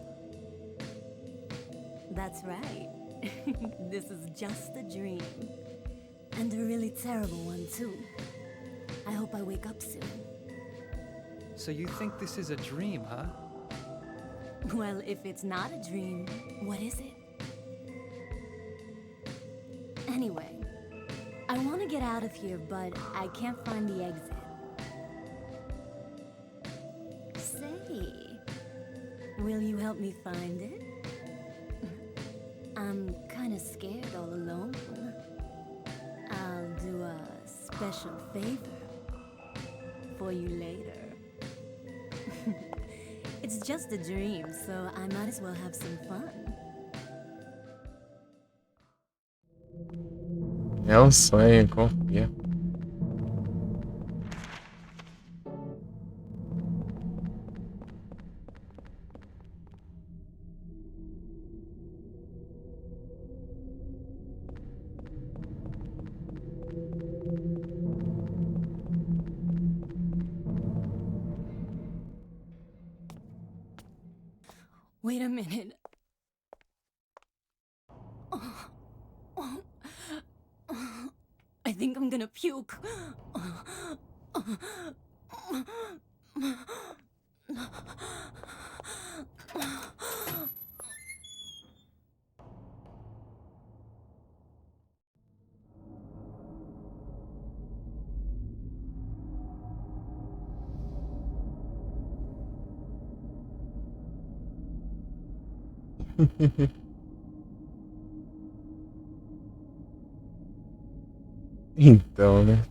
S11: That's right. This is just a dream. And a really terrible one, too. I hope I wake up soon.
S7: So you think this is a dream, huh?
S11: Well, if it's not a dream, what is it? Anyway, I want to get out of here, but I can't find the exit. Say, will you help me find it? I'm kind of scared all alone. I'll do a special favor for you later. It's just a dream, so I might as well have some fun.
S1: É um sonho, confia.
S11: Wait a minute. I think I'm gonna puke.
S1: Então, né?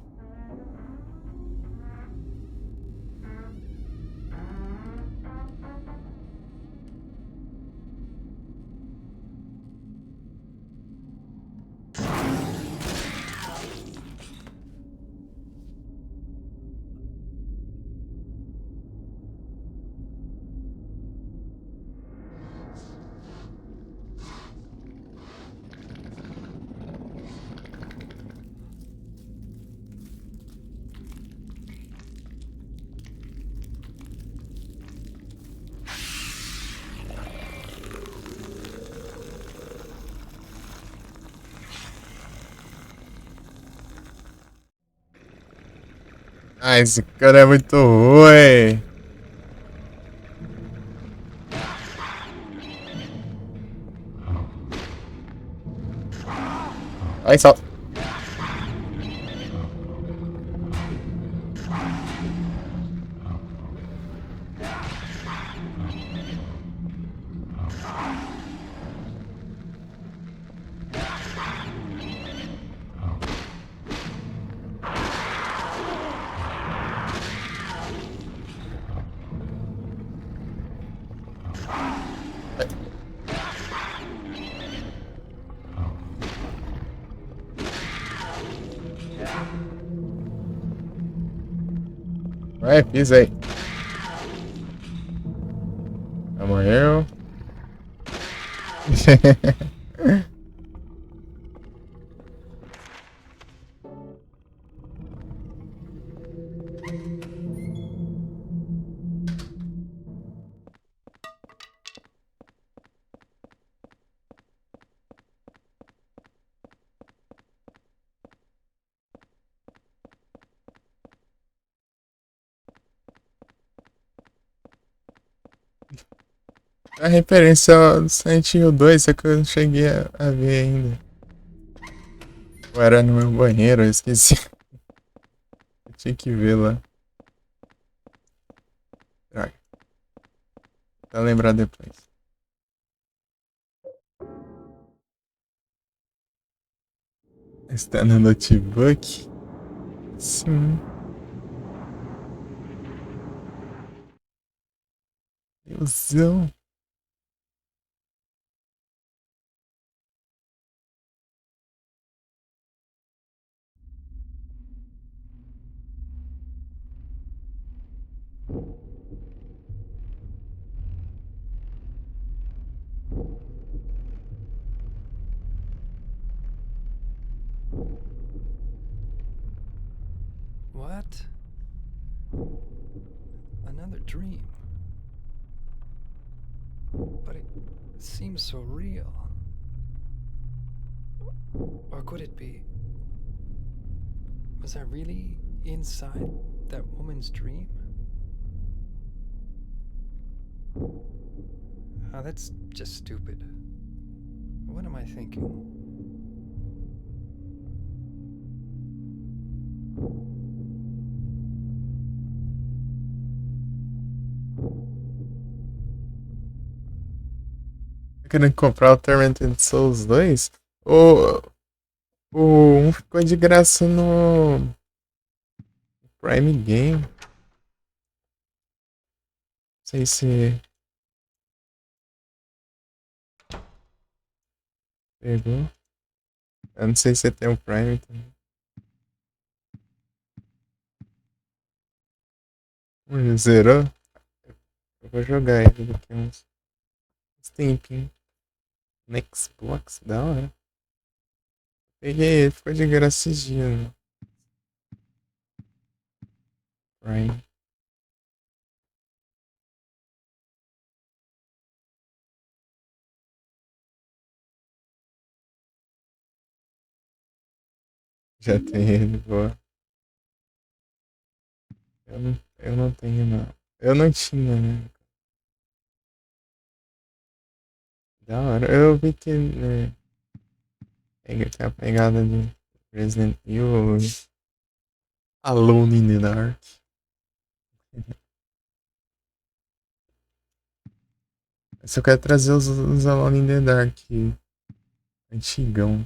S1: Ah, esse cara é muito ruim. Aí só. Vai, pisa aí. Morreu. A referência ao Silent Hill 2, só que eu não cheguei a ver ainda. Ou era no meu banheiro, eu esqueci. Eu tinha que ver lá. Droga. Pra lembrar depois. Está no notebook? Sim. Deusão.
S7: What? Another dream. But it seems so real. Or could it be? Was I really inside that woman's dream? Oh, that's just stupid. What am I thinking?
S1: Tá querendo comprar o Tormented Souls 2? O 1 ficou de graça no Prime Game. Não sei se pegou. Eu não sei se tem o Prime também. Zerou? Eu vou jogar ele daqui uns tempinho. No Xbox, da hora. Peguei ele, ficou de graça esses dias. Né? Prime. Já tem ele, boa. Eu não tenho, não. Eu não tinha, né? Da hora. Eu vi que tem a pegada de Resident Evil, Alone in the Dark. Se eu quero trazer os Alone in the Dark antigão.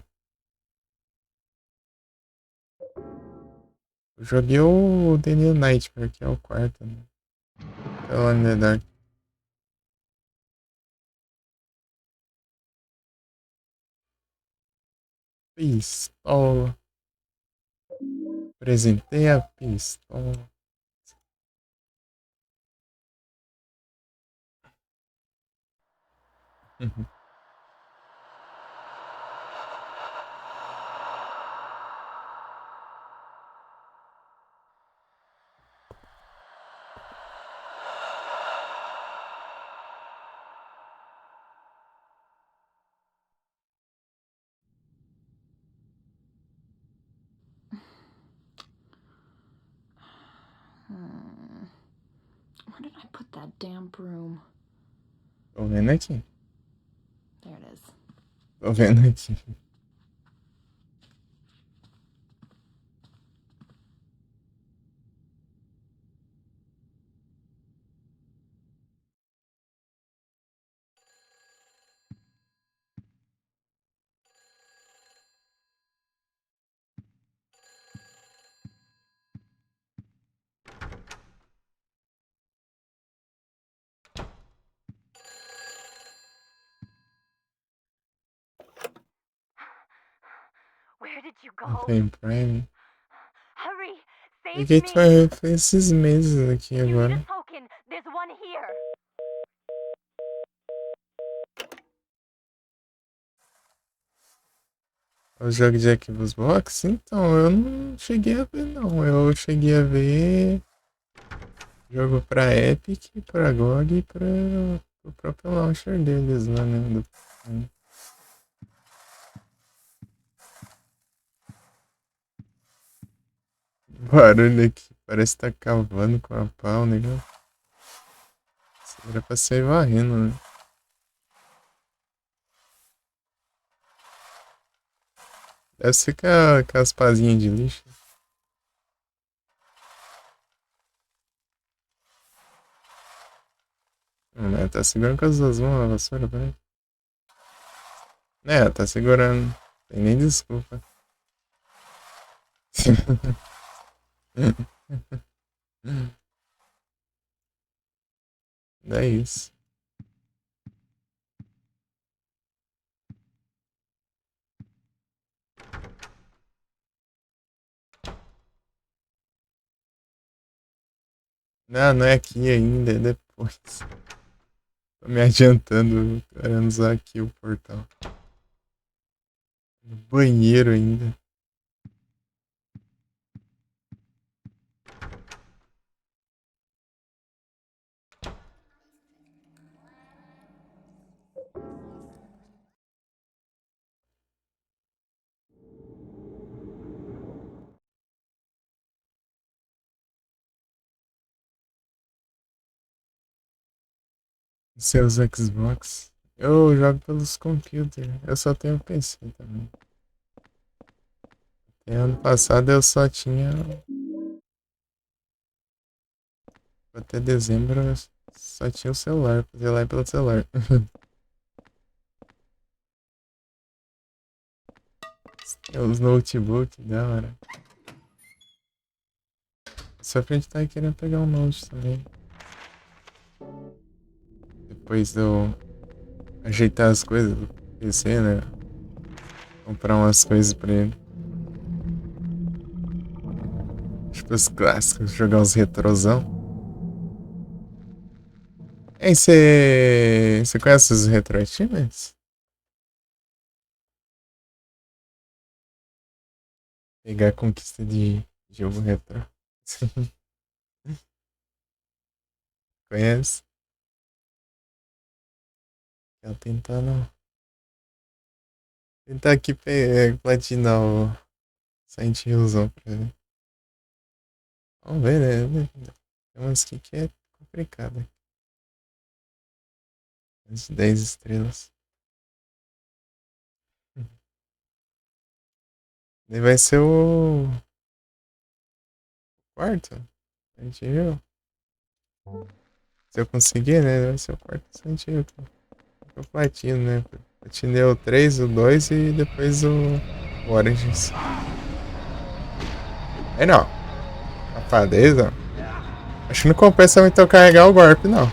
S1: Eu joguei o The New Nightmare, que é o quarto, né? Alone in the Dark. Pistola. Apresentei a pistola.
S2: Where did I put that damn broom?
S1: Tô vendo aqui.
S2: There it is.
S1: Tô vendo aqui.
S9: Where did you
S1: Não
S9: go?
S1: tem Prime.
S9: Hurry! Save
S1: Peguei
S9: me!
S1: foi esses meses aqui
S9: You need
S1: agora.
S9: a token. There's one here.
S1: O jogo de Xbox? Então, eu não cheguei a ver, não. Eu cheguei a ver jogo pra Epic, pra GOG e pra o próprio launcher deles lá, né? Barulho aqui, parece que tá cavando com a pau, né? Era pra sair varrendo, né? Deve ser com as pazinhas de lixo. Né? Tá segurando com as duas mãos a vassoura, velho. Tá segurando. Tem nem desculpa. É isso. Não é aqui ainda, é depois. Tô me adiantando, querendo usar aqui o portal. No banheiro ainda. Seus Xbox. Eu jogo pelos computers. Eu só tenho PC também. Até ano passado eu só tinha. Até dezembro eu só tinha o celular. Podia lá pelo celular. Os notebook, da hora. Só que a gente tá querendo pegar um note também. Depois de eu ajeitar as coisas do PC, né? Comprar umas coisas pra ele. Tipo os clássicos, jogar uns retrosão. Ei, você conhece os Retro Achievements? Pegar a conquista de jogo retro. Conhece? Eu tentando. Tentar aqui platinar o Silent Hillzão pra ver. Vamos ver, né? Tem umas aqui que é complicada. As 10 estrelas. Daí vai ser o quarto. A gente viu. Se eu conseguir, né? Vai ser o quarto Silent Hill. Eu platino, né? Platinei o 3, o 2 e depois o Origins. Aí não. Safadeza. Acho que não compensa muito eu carregar o golpe, não.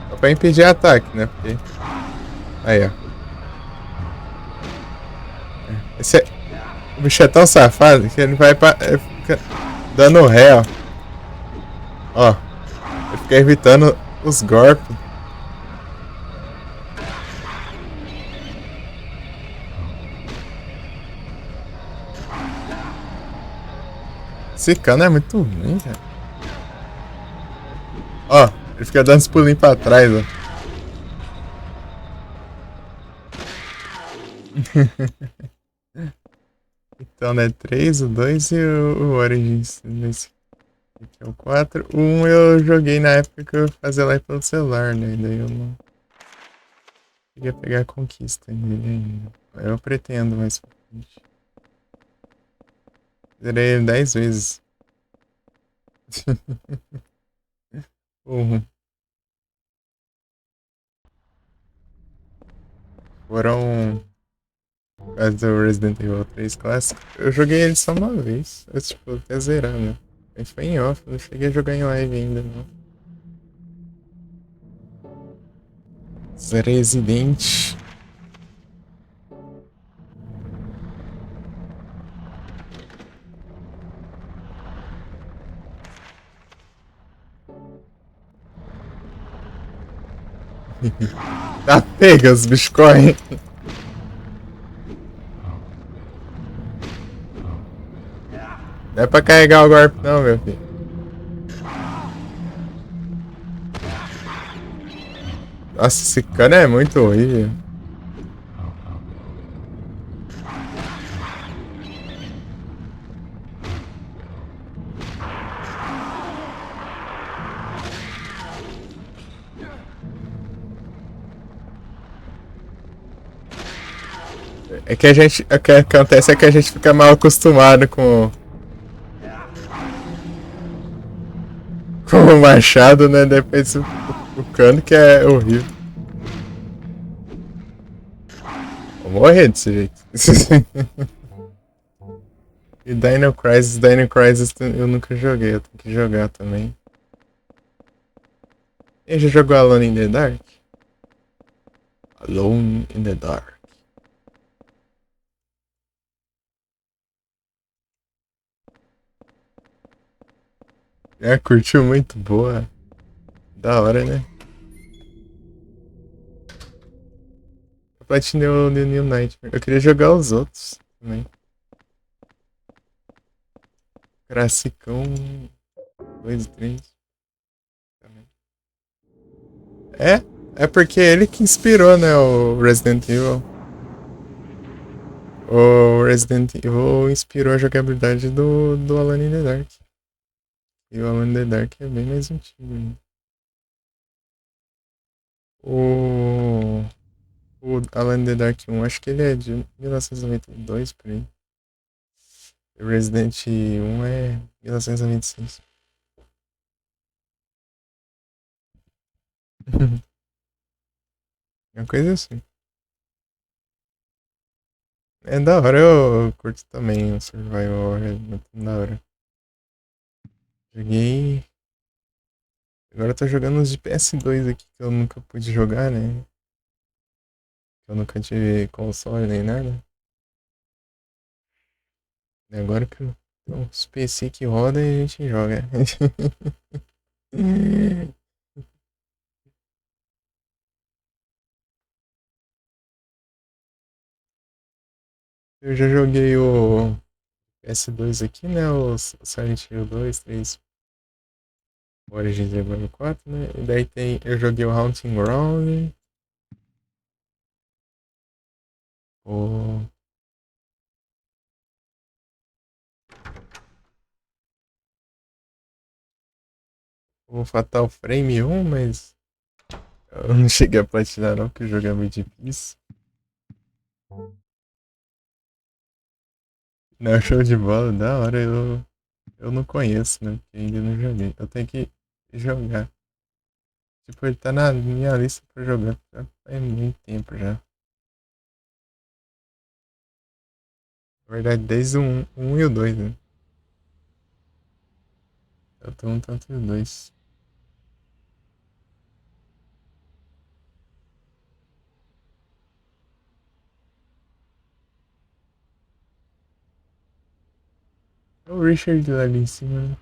S1: Só pra impedir ataque, né? Porque... Aí, ó. Esse é... O bicho é tão safado que ele vai fica dando ré, ó. Ó. Ele fica evitando os golpes. Esse cano é muito ruim, cara. Ó, ele fica dando os pulinhos pra trás, ó. Então, né? 3, o 2 e o Origins. Esse aqui é o 4. O 1 eu joguei na época que eu fazia live pelo celular, né? Daí eu não queria pegar a conquista nele ainda. Eu pretendo mais pra frente. Zerei ele 10 vezes. Foram... Por causa do Resident Evil 3 clássico. Eu joguei ele só uma vez. Eu, tipo, até zerar, né? Aí foi em off, não cheguei a jogar em live ainda, não. Resident. Tá pega, os bichos correm. Não é pra carregar o golpe não, meu filho. Nossa, esse cano é muito horrível. É que a gente. O que acontece é que a gente fica mal acostumado com o machado, né? Depois o cano que é horrível. Vou morrer desse jeito. E Dino Crisis eu nunca joguei, eu tenho que jogar também. E já jogou Alone in the Dark? Alone in the Dark. Curtiu muito, boa. Da hora, né? Eu platinei o New Nightmare. Eu queria jogar os outros também. Classicão 2 e 3. É porque ele que inspirou, né, o Resident Evil. O Resident Evil inspirou a jogabilidade do Alone in the Dark. E o Alone in the Dark é bem mais antigo ainda. O Alone in the Dark 1, acho que ele é de 1992, por aí. O Resident 1 é 1926. É uma coisa assim. É da hora, eu curto também o Survival, é muito da hora. Joguei. Agora eu tô jogando os de PS2 aqui que eu nunca pude jogar, né? Eu nunca tive console nem nada. E agora que eu tenho uns PC que roda e a gente joga. Eu já joguei o PS2 aqui, né? O Silent Hill 2, 3, Origins e agora o 4, né? E daí tem. Eu joguei o Haunting Ground. O. O Fatal Frame 1, mas. Eu não cheguei a platinar não, porque o jogo é muito difícil. Não, show de bola, da hora. Eu não conheço, né? Porque ainda não joguei. Eu tenho que jogar. Tipo, ele tá na minha lista pra jogar já faz muito tempo já. Na verdade, desde o 1 e o 2, né? Eu tô um tanto e o 2. É o Richard lá ali em cima, né?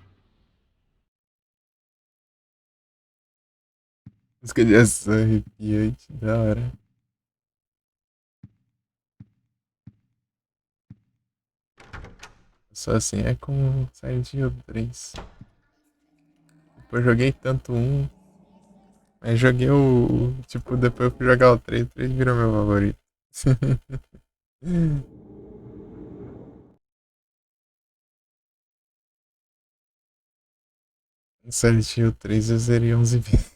S1: Música de ação arrepiante, da hora. Só assim é com Silent Hill 3. Depois joguei tanto um, mas joguei o. Tipo, depois eu fui jogar o 3 virou meu favorito. Silent Hill 3 eu zerei 11 vezes.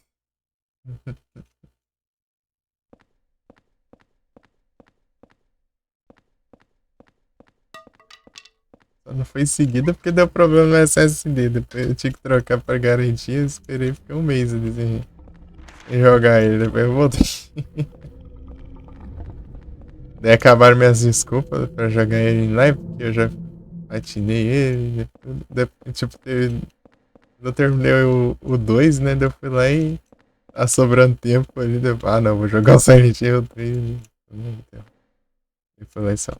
S1: Só não foi seguida porque deu problema no SSD. Depois eu tinha que trocar pra garantia. Esperei ficar um mês ali sem jogar ele. Depois eu voltei. Daí acabaram minhas desculpas pra jogar ele em live, porque eu já platinei ele. Tipo, eu terminei o 2, né? Daí eu fui lá e tá sobrando tempo ali. Ah, não, vou jogar o Silent Hill 3. E foi lá e só.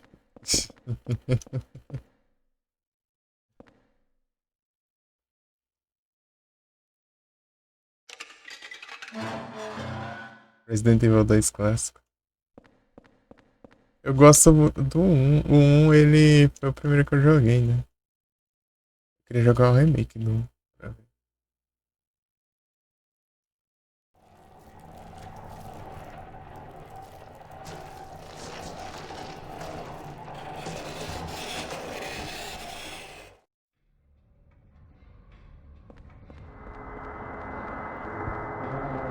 S1: Resident Evil 2 clássico. Eu gosto do 1. O 1, ele foi o primeiro que eu joguei, né? Eu queria jogar o remake do 1. Pra ver.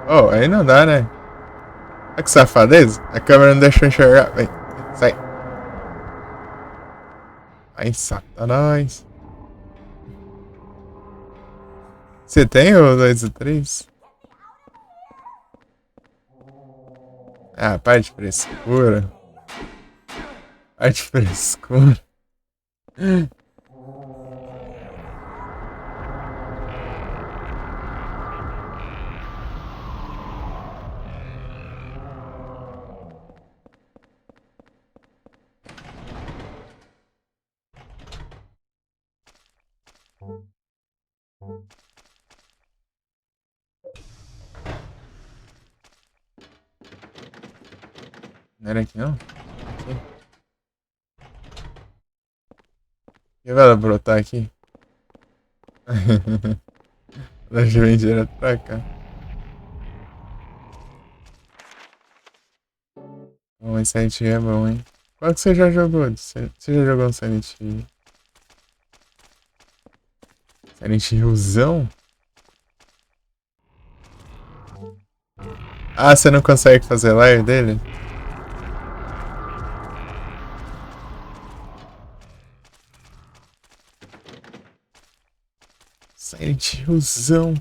S1: Oh, aí não dá, né? Olha que safadeza. A câmera não deixa eu enxergar. Vem, sai. Ai, satanás. Você tem o 2 e 3? Ah, parte de frescura. Parte de frescura. Não era aqui não? Aqui. E vai ela brotar aqui? Ela já vem direto pra cá. Bom, esse Silent Hill é bom, hein? Qual que você já jogou? Você já jogou um Silent Hill? Silent Hillzão? Ah, você não consegue fazer live dele? Silent Hillzão.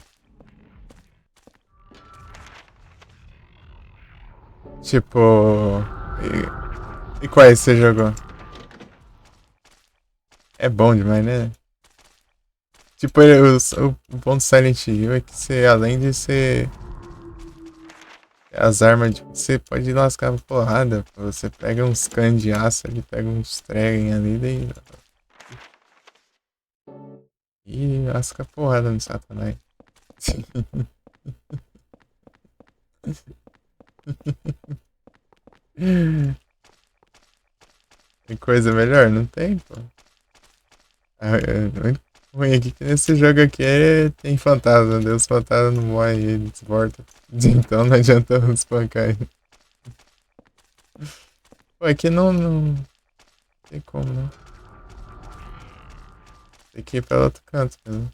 S1: Tipo... E quais você jogou? É bom demais, né? Tipo, o bom do Silent Hill é que você, além de ser... As armas, você pode lascar a porrada. Você pega uns canos de aço ali, pega uns trem ali, daí... E lasca a porrada no Satanás. Tem coisa melhor? Não tem, pô. O único ruim aqui que nesse jogo aqui tem fantasma. Deus fantasma não morre, ele desborda. Então não adianta espancar ele. Pô, aqui não tem como, não. Tem que ir pelo outro canto mesmo.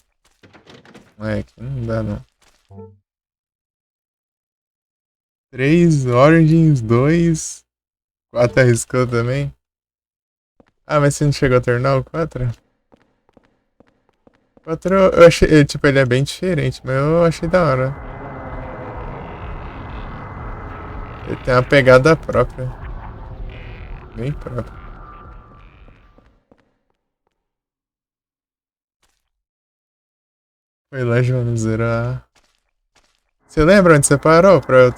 S1: Ué, aqui não dá, não. 3, Origins, 2. 4 arriscou também. Ah, mas você não chegou a terminar o 4? 4 eu achei, tipo, ele é bem diferente, mas eu achei da hora. Ele tem uma pegada própria. Bem própria. Foi lá, João, zerar. Você lembra onde você parou pra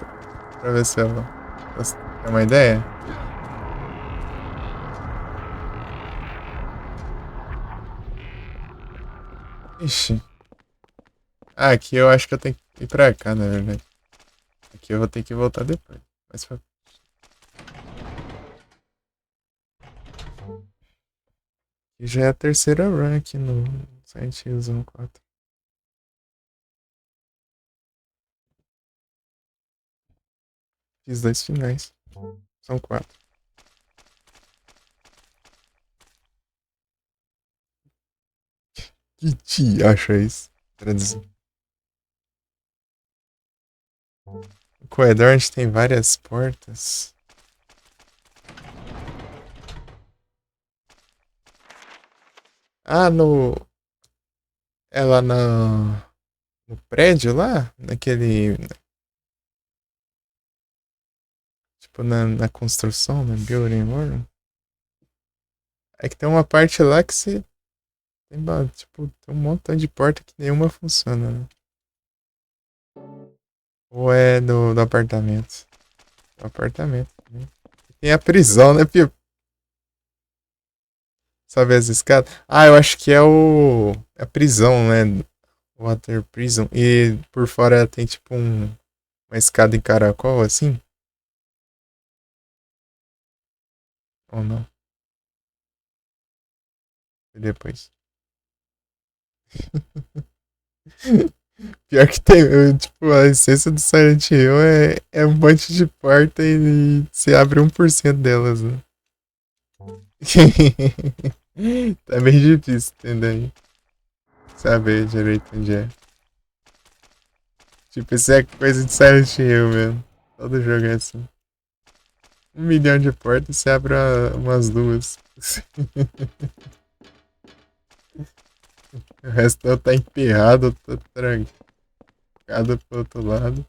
S1: ver se eu tem uma ideia? Ixi. Ah, aqui eu acho que eu tenho que ir pra cá, na verdade. Aqui eu vou ter que voltar depois. Mas foi... E já é a terceira run aqui no Silent Hill 4. Fiz 2 finais. São 4. Que te acha isso? Traduzir. O corredor onde tem várias portas. Ah, no... É lá no prédio lá? Naquele... Tipo, na construção, na Building World. É que tem uma parte lá que você... Tipo, tem um montão de porta que nenhuma funciona, né? Ou é do apartamento? Do apartamento. Né? Tem a prisão, né, Pio? Sabe as escadas? Ah, eu acho que é a prisão, né? Water Prison. E por fora tem tipo uma escada em caracol, assim? Ou não? E depois? Pior que tem, tipo, a essência do Silent Hill é um monte de porta e você abre 1% delas, né? Tá bem difícil entender. Saber direito onde é. Tipo, isso é coisa de Silent Hill mesmo. Todo jogo é assim. 1 milhão de portas, você abre umas duas. O resto tá emperrado, tá trancado pro outro lado.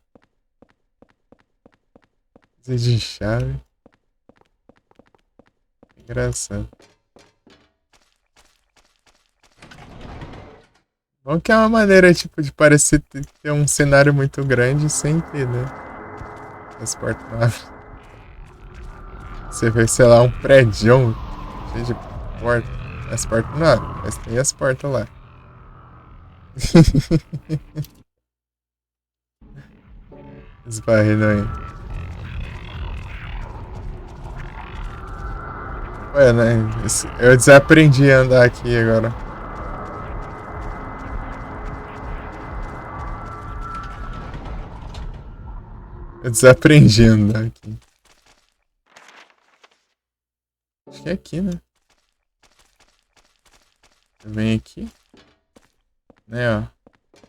S1: Precisa de chave. Engraçado. Bom que é uma maneira, tipo, de parecer ter um cenário muito grande sem ter, né? As portas não abrem. Você vê, sei lá, um prédio cheio de portas. As portas não abrem, mas tem as portas lá. Esbarrando aí. Ué, né? Eu desaprendi a andar aqui agora. Eu desaprendi a andar aqui. Acho que é aqui, né? Eu venho aqui. É, ó.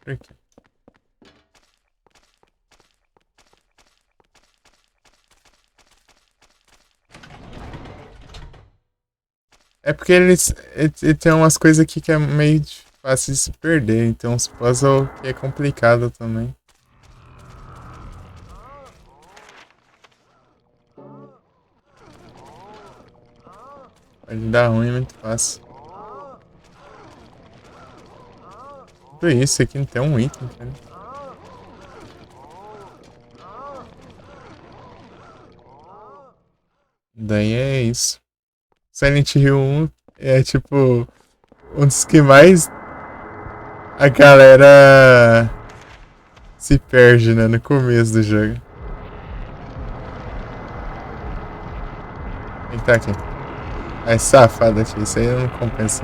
S1: Por aqui. É porque ele tem umas coisas aqui que é meio fácil de se perder. Então os puzzles que é complicado também. Pode dar ruim muito fácil. Tudo isso aqui não tem um item, cara. Daí é isso. Silent Hill 1 é tipo um dos que mais a galera se perde, né, no começo do jogo. Quem tá aqui? Ai, safada, tio. Isso aí não compensa.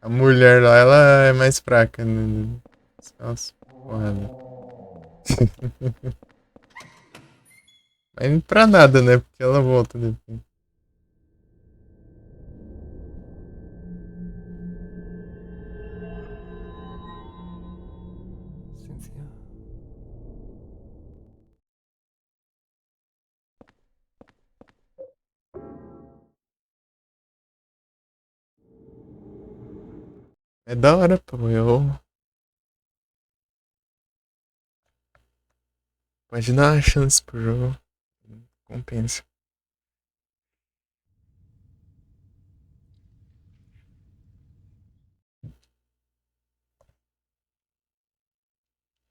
S1: A mulher lá, ela é mais fraca. Né? Nossa, porra. Mas pra nada, né? Porque ela volta depois.
S7: Cynthia.
S1: É da hora, pô. Pode dar uma chance pro jogo. Compensa.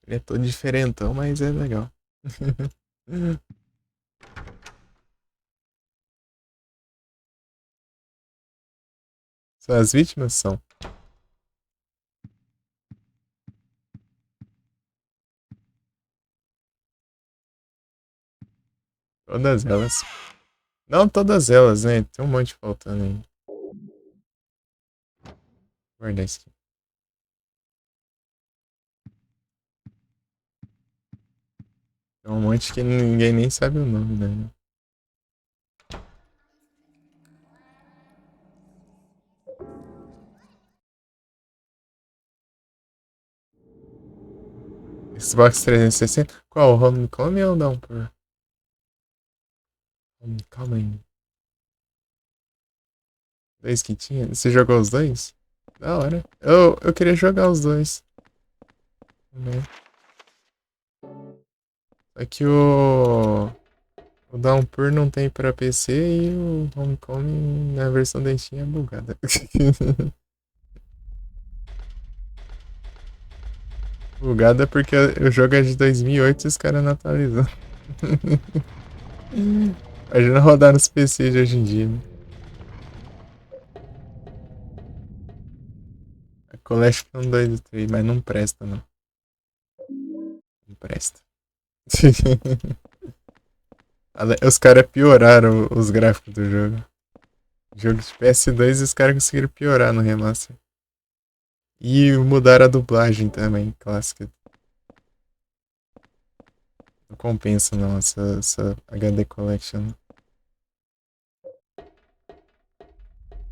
S1: Ele é todo diferentão, mas é legal. São as vítimas? São. Todas elas. Não todas elas, né? Tem um monte faltando aí. Vou guardar isso aqui. Tem um monte que ninguém nem sabe o nome, né? Xbox 360? Qual? Homecoming ou não? Homecoming. Dois que tinha? Você jogou os dois? Da hora. Eu queria jogar os dois. Só que o Downpour não tem pra PC e o Homecoming na versão da Steam é bugada. Bugada porque o jogo é de 2008 e os caras não atualizam. Imagina rodar nos PC de hoje em dia, né? A Collection 2 e 3, mas não presta, não. Não presta. Os caras pioraram os gráficos do jogo. Jogo de PS2 e os caras conseguiram piorar no remaster. E mudaram a dublagem também, clássica. Não compensa não, essa HD Collection.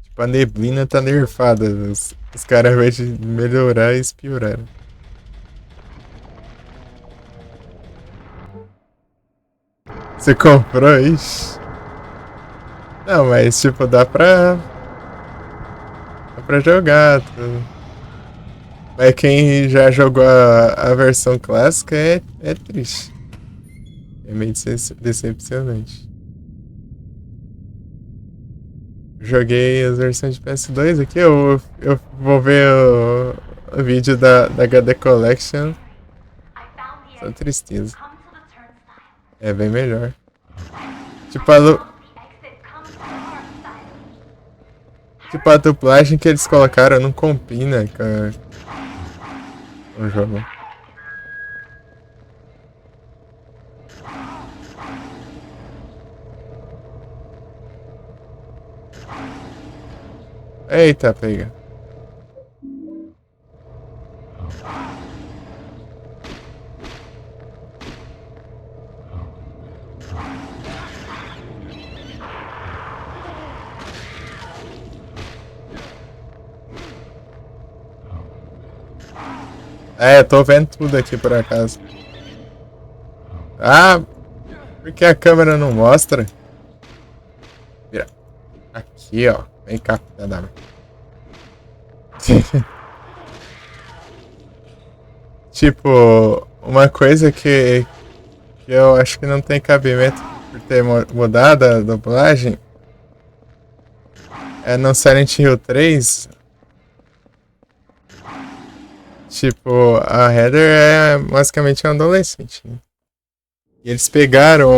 S1: Tipo, a neblina tá nerfada. Os caras, ao invés de melhorar, eles pioraram. Você comprou? Ixi. Não, mas tipo, dá pra jogar. Mas quem já jogou a versão clássica é triste. É meio decepcionante. Joguei as versões de PS2 aqui, eu vou ver o vídeo da HD Collection. Só tristeza. É bem melhor. Tipo a dublagem que eles colocaram não combina com o jogo. Eita, pega. É, tô vendo tudo aqui por acaso. Ah, por que a câmera não mostra? Vira. Aqui, ó. Vem cá, dá. Tipo, uma coisa que eu acho que não tem cabimento por ter mudado a dublagem é no Silent Hill 3. Tipo, a Heather é basicamente um adolescente, né? E eles pegaram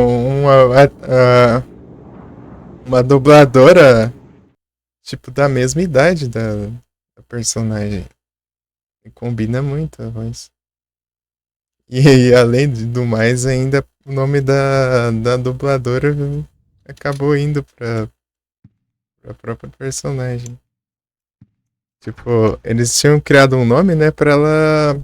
S1: uma dubladora, tipo, da mesma idade da personagem. E combina muito a voz. E além do mais, ainda o nome da dubladora acabou indo pra própria personagem. Tipo, eles tinham criado um nome, né, pra ela...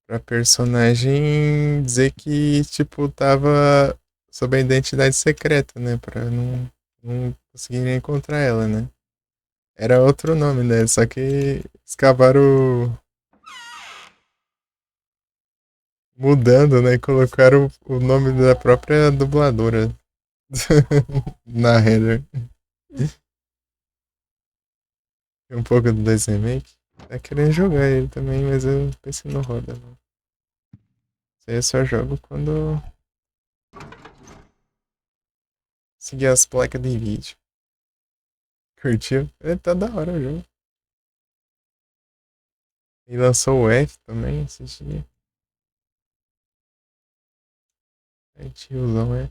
S1: Pra personagem dizer que, tipo, tava sob a identidade secreta, né, pra não conseguirem encontrar ela, né. Era outro nome, né, só que eles acabaram mudando, né, e colocaram o nome da própria dubladora na header. Um pouco do 2 Remake. Tá querendo jogar ele também, mas eu pensei não roda, não. Isso aí eu só jogo quando seguir as placas de vídeo. Curtiu? Tá da hora o jogo. E lançou o F também esse dia. É tiozão, é.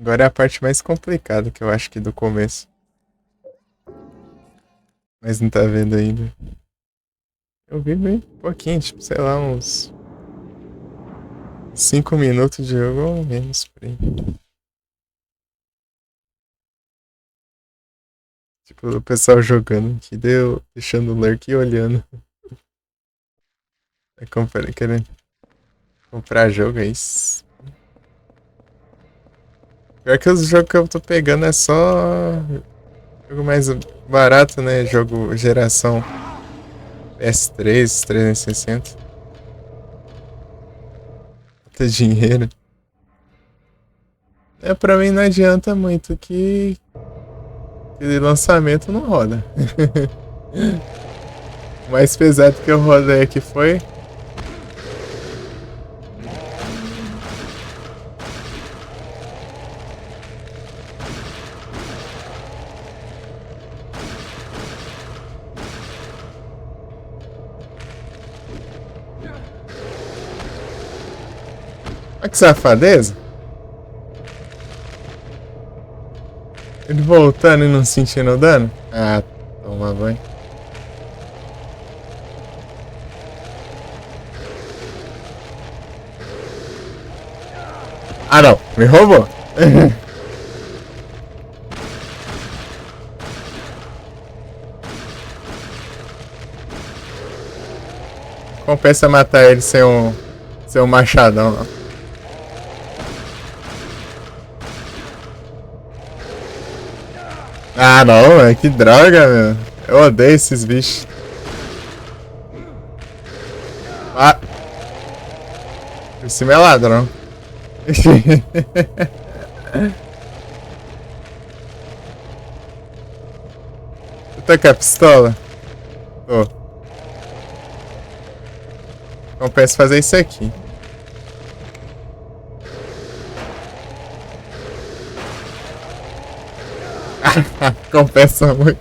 S1: Agora é a parte mais complicada que eu acho que do começo. Mas não tá vendo ainda. Eu vi bem pouquinho, tipo, sei lá, uns 5 minutos de jogo ou menos por aí. Tipo, o pessoal jogando aqui, deu deixando o lurk e olhando. É querendo comprar jogo, é isso. Pior que os jogos que eu tô pegando é só jogo mais barato, né? Jogo geração PS3, 360. Puta dinheiro. É, pra mim não adianta muito que lançamento não roda. O mais pesado que eu rodei aqui foi... Olha que safadeza. Ele voltando e não sentindo o dano? Ah, toma banho. Ah não, me roubou. Compensa matar ele sem um machadão, não. Ah não, mano, que droga, meu. Eu odeio esses bichos. Ah. Por cima é ladrão. Tu tá com a pistola? Tô. Compensa fazer isso aqui. Compensa muito.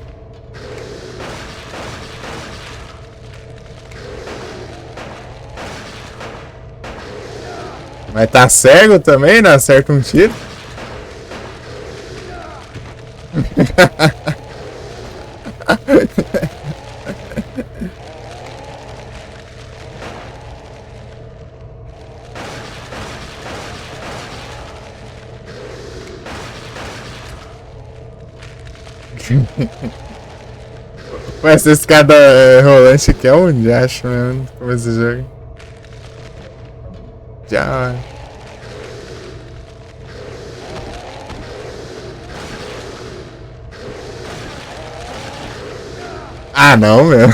S1: Mas tá cego também, não acerta um tiro? Pô, essa escada rolante aqui é onde acho mesmo no começo do jogo. Já. Ah, não, meu.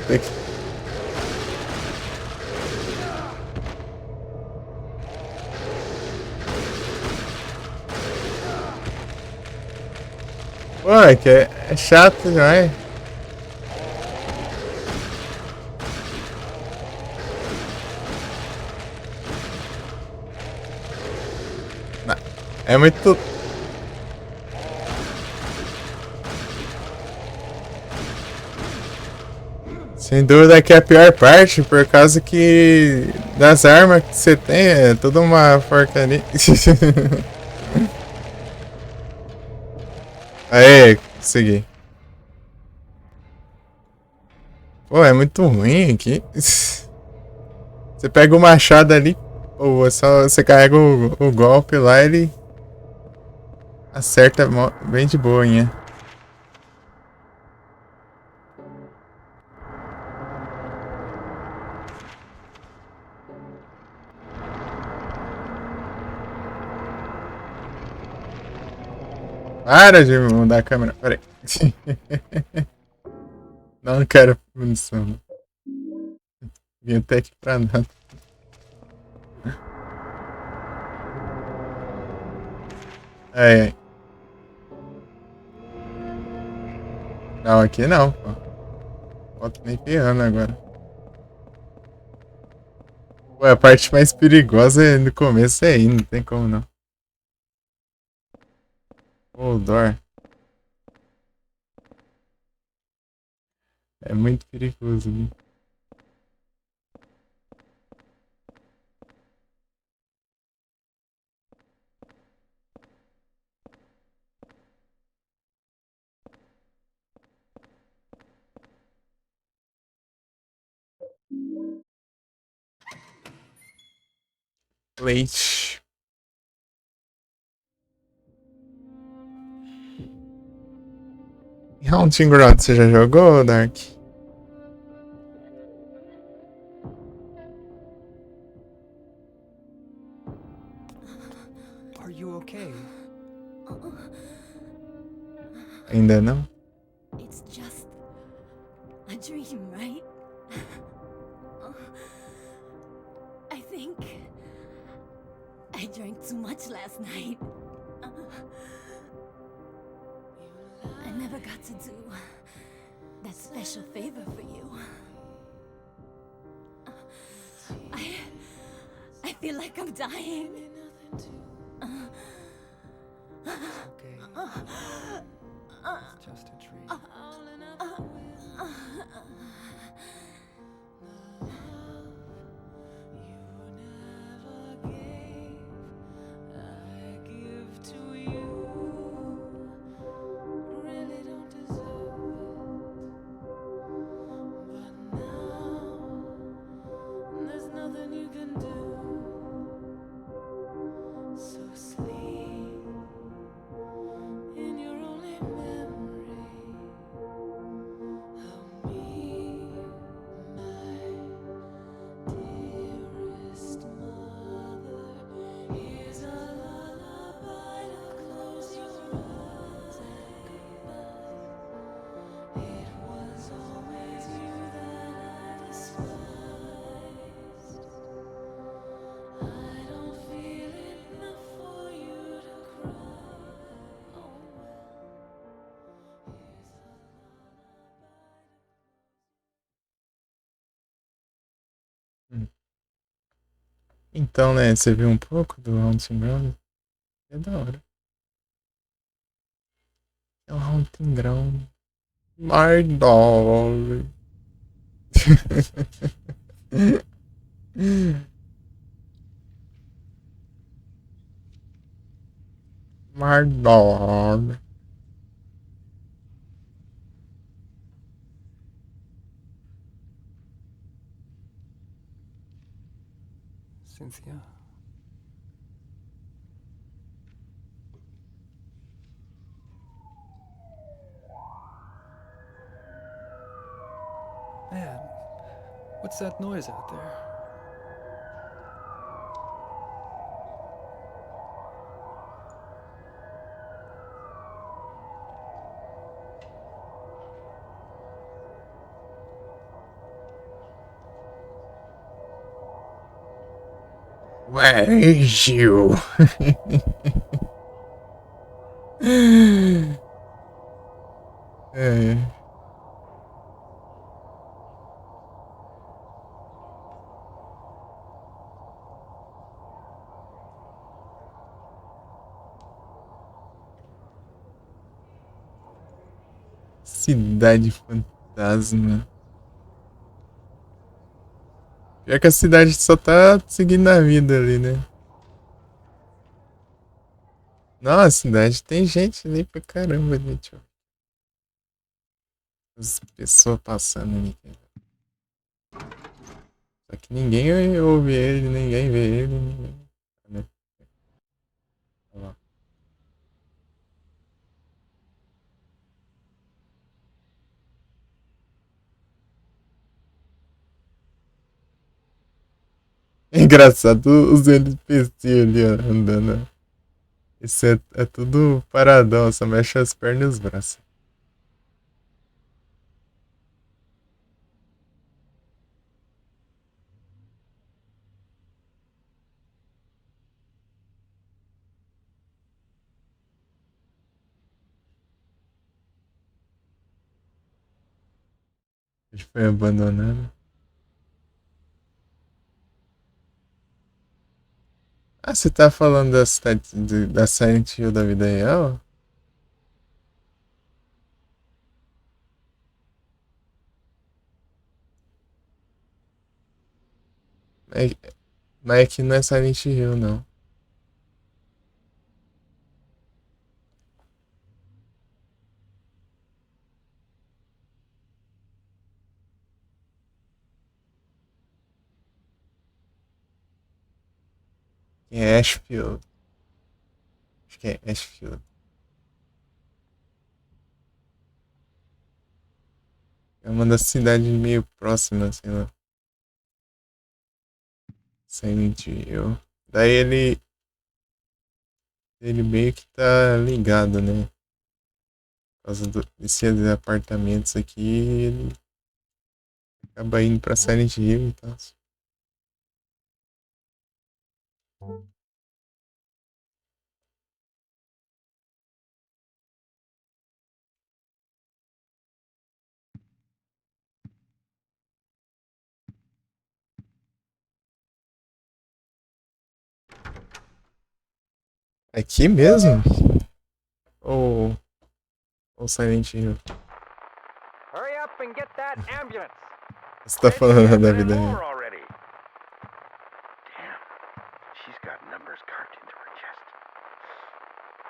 S1: Tem que... Pô, é que é chato demais. É muito... Sem dúvida que é a pior parte, por causa que das armas que você tem é toda uma porcaria. Aê, consegui. Pô, é muito ruim aqui. Você pega o machado ali, ou só você carrega o golpe lá, ele acerta bem de boinha. Para de mudar a câmera, peraí. Não quero munição. Vim até aqui pra nada. Ai, ai. Não, aqui não, pô. Volto nem ferrando agora. Pô, a parte mais perigosa no começo é aí, não tem como não. Dor. É muito perigoso, né? Leite. Haunting Ground, você já jogou, Dark?
S7: Are you okay?
S1: Ainda não?
S11: It's just a dream, right? I think I drank too much last night. I never got to do that special favor for you. I feel like I'm dying.
S7: Okay. It's just a dream.
S1: Então, né, você viu um pouco do Haunting Ground? É da hora. É o Haunting Ground. My dog. My dog.
S7: Cynthia. What's that noise out there?
S1: Where is you? É. Cidade fantasma. Pior que a cidade só tá seguindo a vida ali, né? Não, a cidade tem gente ali pra caramba, gente. As pessoas passando ali. Só que ninguém ouve ele, ninguém vê ele. Né? Olha lá. É engraçado os NPC ali ó, andando. Isso é tudo paradão, só mexe as pernas e os braços. Ele foi abandonado. Ah, você tá falando da cidade da Silent Hill da vida real? É, mas é que não é Silent Hill, não. É Ashfield. Acho que é Ashfield. É uma das cidades meio próximas, sei lá. Silent Hill. Daí ele meio que tá ligado, né? Por causa desses apartamentos aqui, ele acaba indo pra Silent Hill e tal. Aqui mesmo? Ou Silent Hill?
S12: Hurry up and get that ambulance.
S1: Você tá falando da vida real?
S8: Already. Damn, she's got numbers carved into her chest.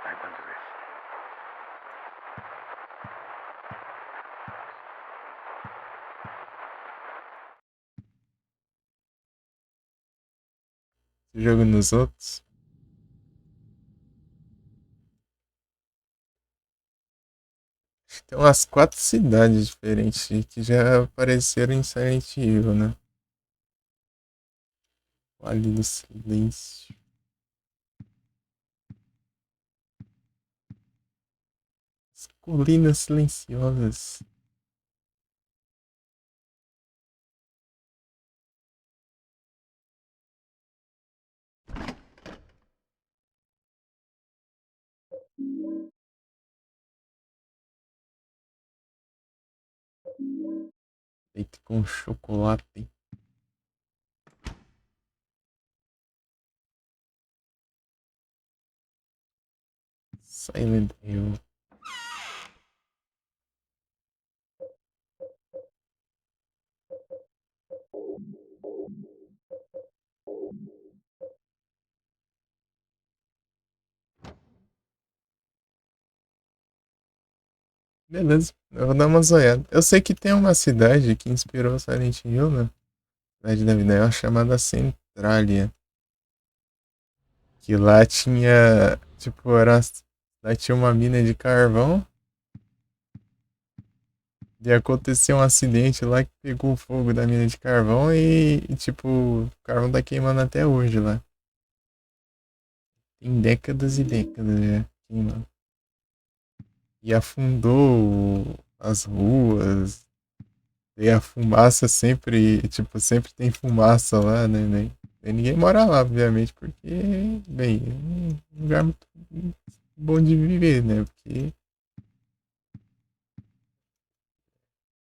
S8: I wonder if...
S1: Jogo nos outros? Tem umas 4 cidades diferentes que já apareceram em Silent Hill, né? Vale do Silêncio. As Colinas Silenciosas. Feito com chocolate. Silent Hill. Beleza, eu vou dar uma zoiada. Eu sei que tem uma cidade que inspirou Silent Hill, né? Cidade da vida real chamada Centralia. Que lá tinha. Tipo, lá tinha uma mina de carvão. E aconteceu um acidente lá que pegou o fogo da mina de carvão e, tipo, o carvão tá queimando até hoje lá. Tem décadas e décadas já queimando. E afundou as ruas. E a fumaça sempre, tipo, sempre tem fumaça lá, né? E ninguém mora lá, obviamente, porque, bem, é um lugar muito bom de viver, né? Porque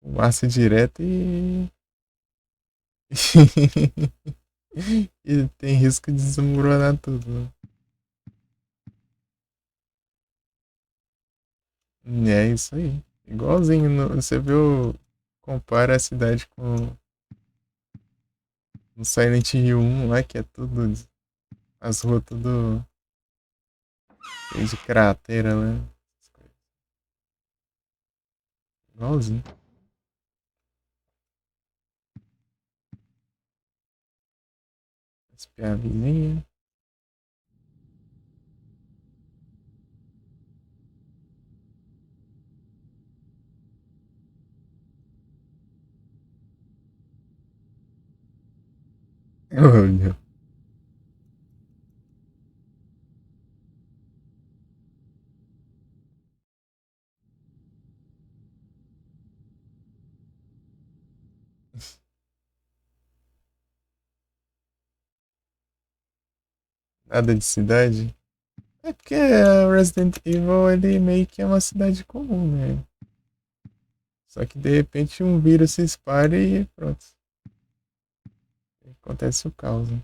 S1: fumaça direta e. E tem risco de desmoronar tudo, né? É isso aí. Igualzinho, você viu, compara a cidade com o Silent Hill 1 lá, que é tudo, as ruas tudo cheias de cratera, né? Igualzinho. Espiar a vizinha. Olha. Nada de cidade. É porque o Resident Evil ele meio que é uma cidade comum, né? Só que de repente um vírus se espalha e pronto. Acontece o caos, né?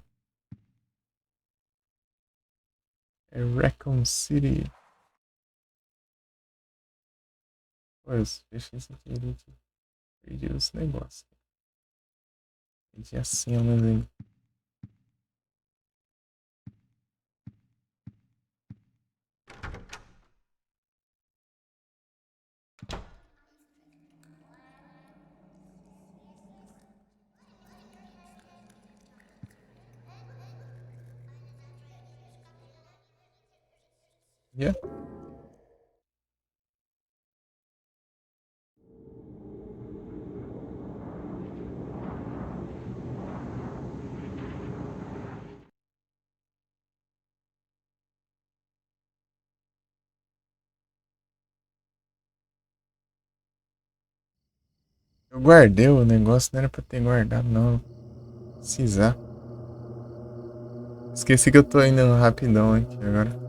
S1: É Raccoon City. Pô, eu fechei isso aqui, gente. Perdi os negócios. Perdi as cenas aí. Yeah. Eu guardei o negócio, não era pra ter guardado, não. Precisar. Esqueci que eu tô indo rapidão aqui agora.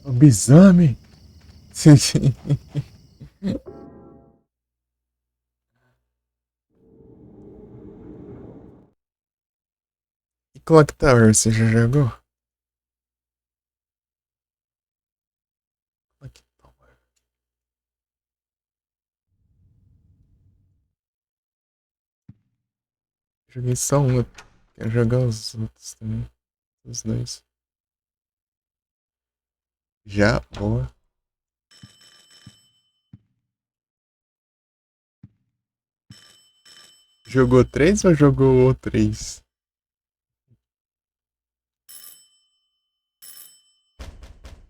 S1: Lobisomem! E Clock Tower, você já jogou? Clock Tower. Joguei só um. Quero jogar os outros também. Os dois. Já, boa. Jogou 3 ou jogou o 3?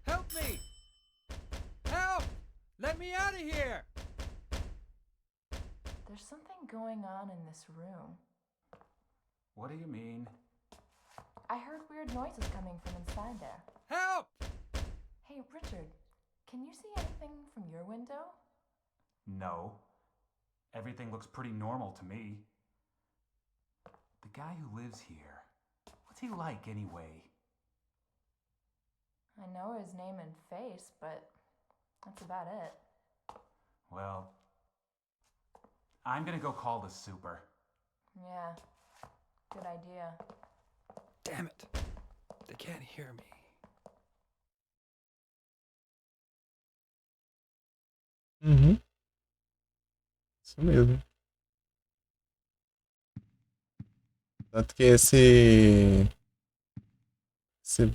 S12: Help me! Help! Let me out of here!
S10: There's something going on in this room.
S4: What do you mean?
S10: I heard weird noises coming from inside there.
S12: Help!
S10: Hey, Richard, can you see anything from your window?
S4: No. Everything looks pretty normal to me. The guy who lives here, what's he like anyway?
S10: I know his name and face, but that's about it.
S4: Well, I'm gonna go call the super.
S10: Yeah. Good idea.
S7: Damn it. They can't hear me.
S1: Uhum. Isso mesmo. Tanto que esse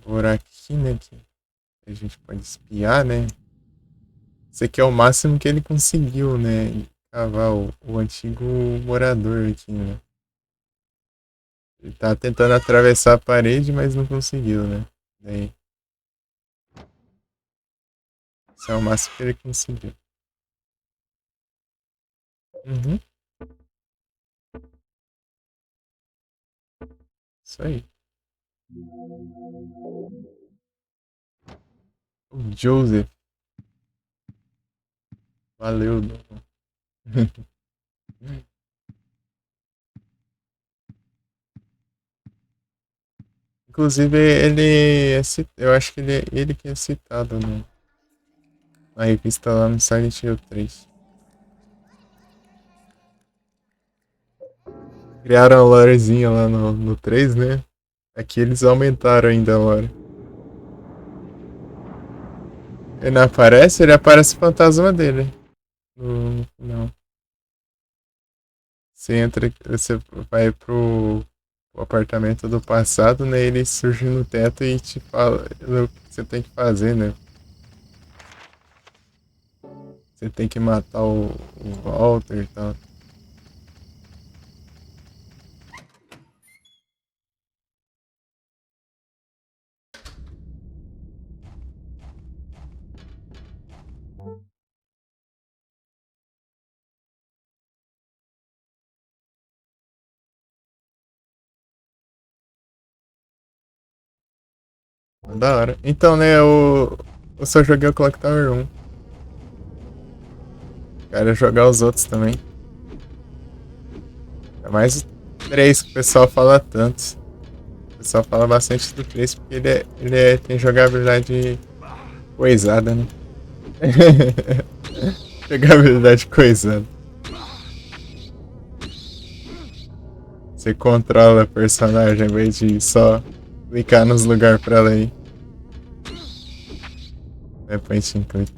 S1: buraquinho aqui a gente pode espiar, né? Esse aqui é o máximo que ele conseguiu, né? Cavar o antigo morador aqui, né? Ele tá tentando atravessar a parede, mas não conseguiu, né? Daí. Esse é o máximo que ele conseguiu. Uhum. Isso aí. O Joseph. Valeu, Dom. Inclusive, eu acho que ele que é citado na revista lá no Silent Hill 3. Criaram a lorezinha lá no 3, né? Aqui eles aumentaram ainda a lore. Ele não aparece? Ele aparece o fantasma dele. Não. Você entra, você vai pro apartamento do passado, né? Ele surge no teto e te fala o que você tem que fazer, né? Você tem que matar o Walter e tal. Da hora. Então, né, eu só joguei o Clock Tower 1. Quero jogar os outros também. É mais o 3 que o pessoal fala tanto. O pessoal fala bastante do 3 porque tem jogabilidade coisada, né? Jogabilidade coisada. Você controla a personagem em vez de só clicar nos lugares pra ela ir. É point and click.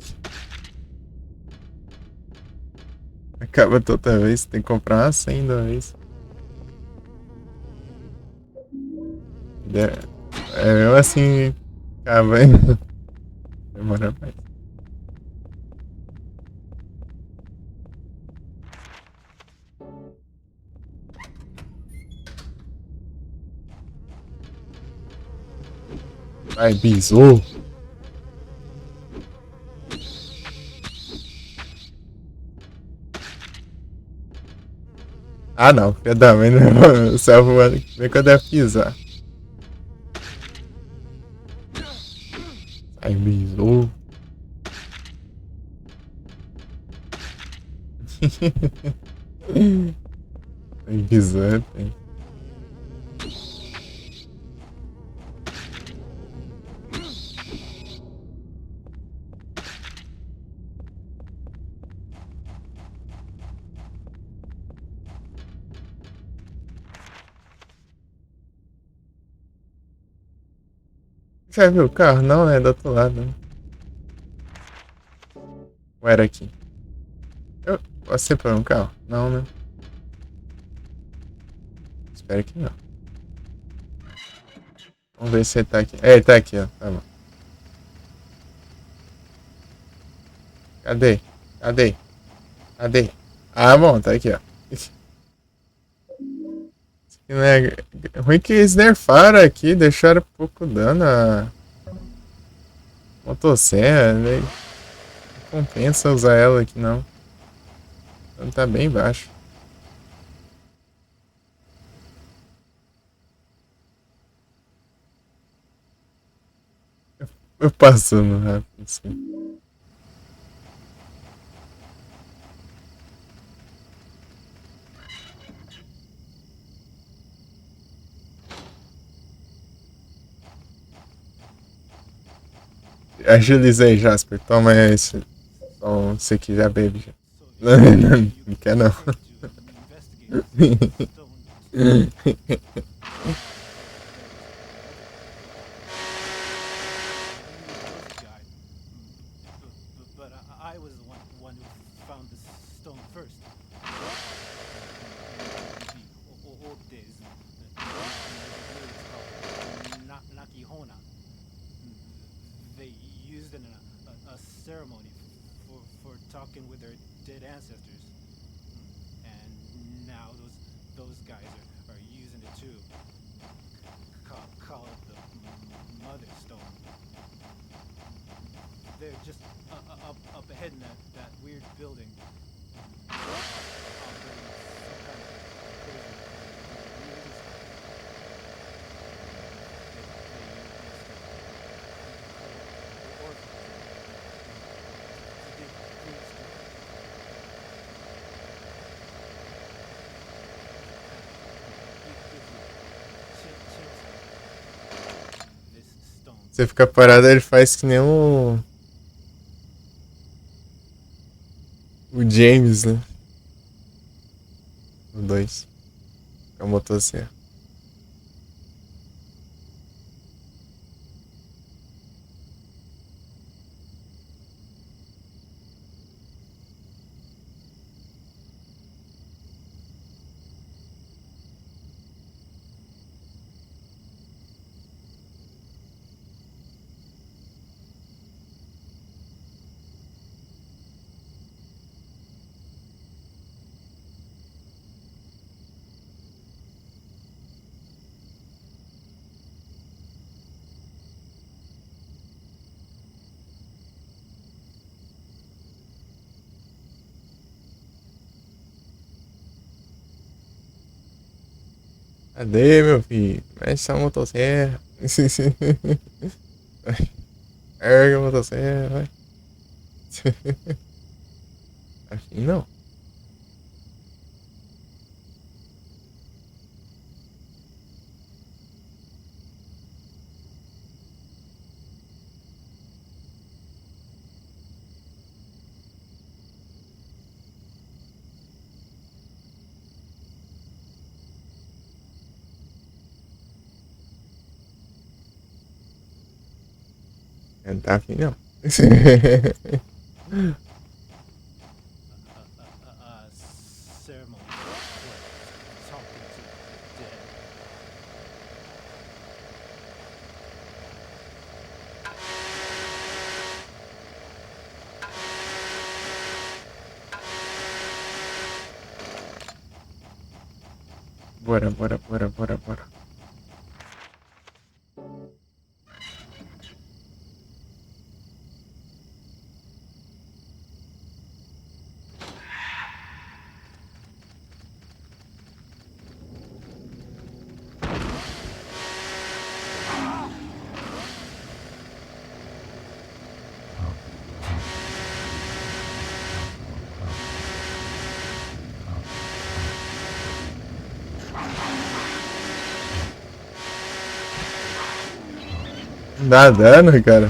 S1: Acaba toda vez, tem que comprar uma senha de uma vez. Mesmo assim, acaba ainda. Demora mais. Vai, bisu. Ah não, perdão, mas não, o céu voando aqui, vem que eu devo pisar. Ai, bisu. Ai, pisando, hein. Já viu o carro? Não, né? Do outro lado. Né? Ou era aqui? Eu posso ser por um carro? Não, né? Espero que não. Vamos ver se ele tá aqui. É, ele tá aqui, ó. Tá bom. Cadê? Cadê? Cadê? Ah, bom, tá aqui, ó. Né? Ruim que eles nerfaram aqui, deixaram pouco dano a motosserra, né? Não compensa usar ela aqui não. Então tá bem baixo. Eu passando rápido assim. Agiliza aí, Jasper. Toma esse. Então, você que já bebe. Já. Não quer não.
S13: ancestors. And now those guys are using it too. Call it the Mother Stone. They're just up ahead in that weird building. Operating some kind of crazy religious. The orphans. It's a big story.
S1: Você fica parado, ele faz que nem o James, né? O 2. É a motosserra. Cadê, meu filho? Mexe essa motosserra. Erga a motosserra, vai. Assim não. Não tá afim, não.
S13: Ceremony talking to the dead.
S1: Bora. Não dá dano, cara.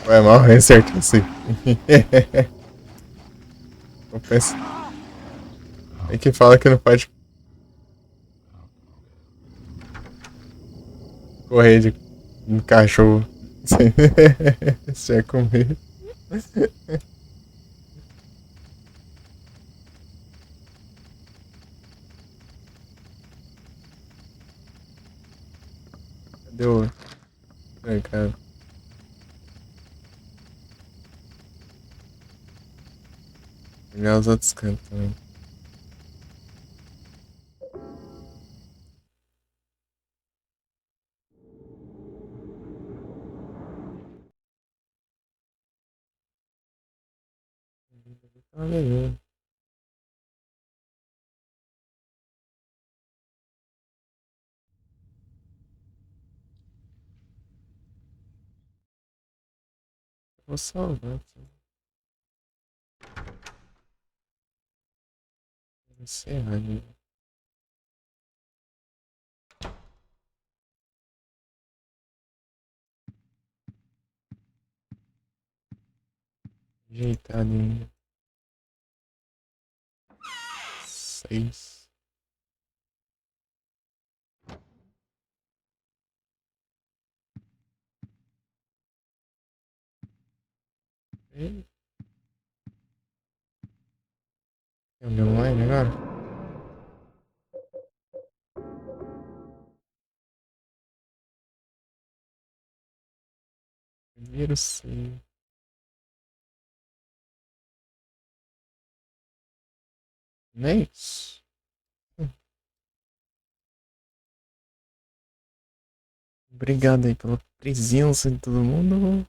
S1: Vai mal, é certo assim. Eu penso. É que fala que não pode correr de um cachorro. Se é comer. Cadê o. Ai, cara. Olhar os outros cantos também. Olha aí. Vou salvar. Encerrar. Ajeitado ainda. 6. Tem alguém online agora? Primeiro sim. Nem isso. Obrigado aí pela presença de todo mundo.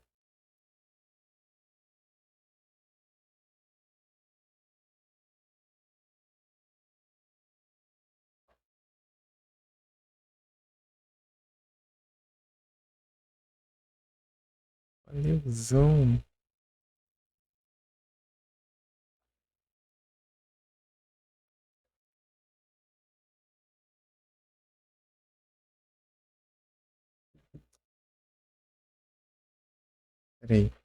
S1: Valeuzão. Pera aí.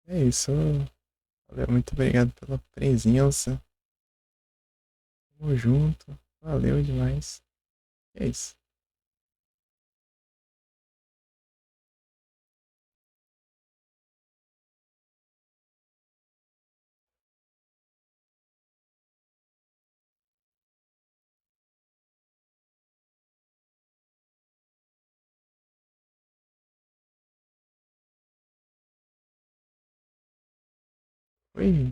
S1: É isso. Valeu, muito obrigado pela presença. Tamo junto. Valeu demais. É isso. Foi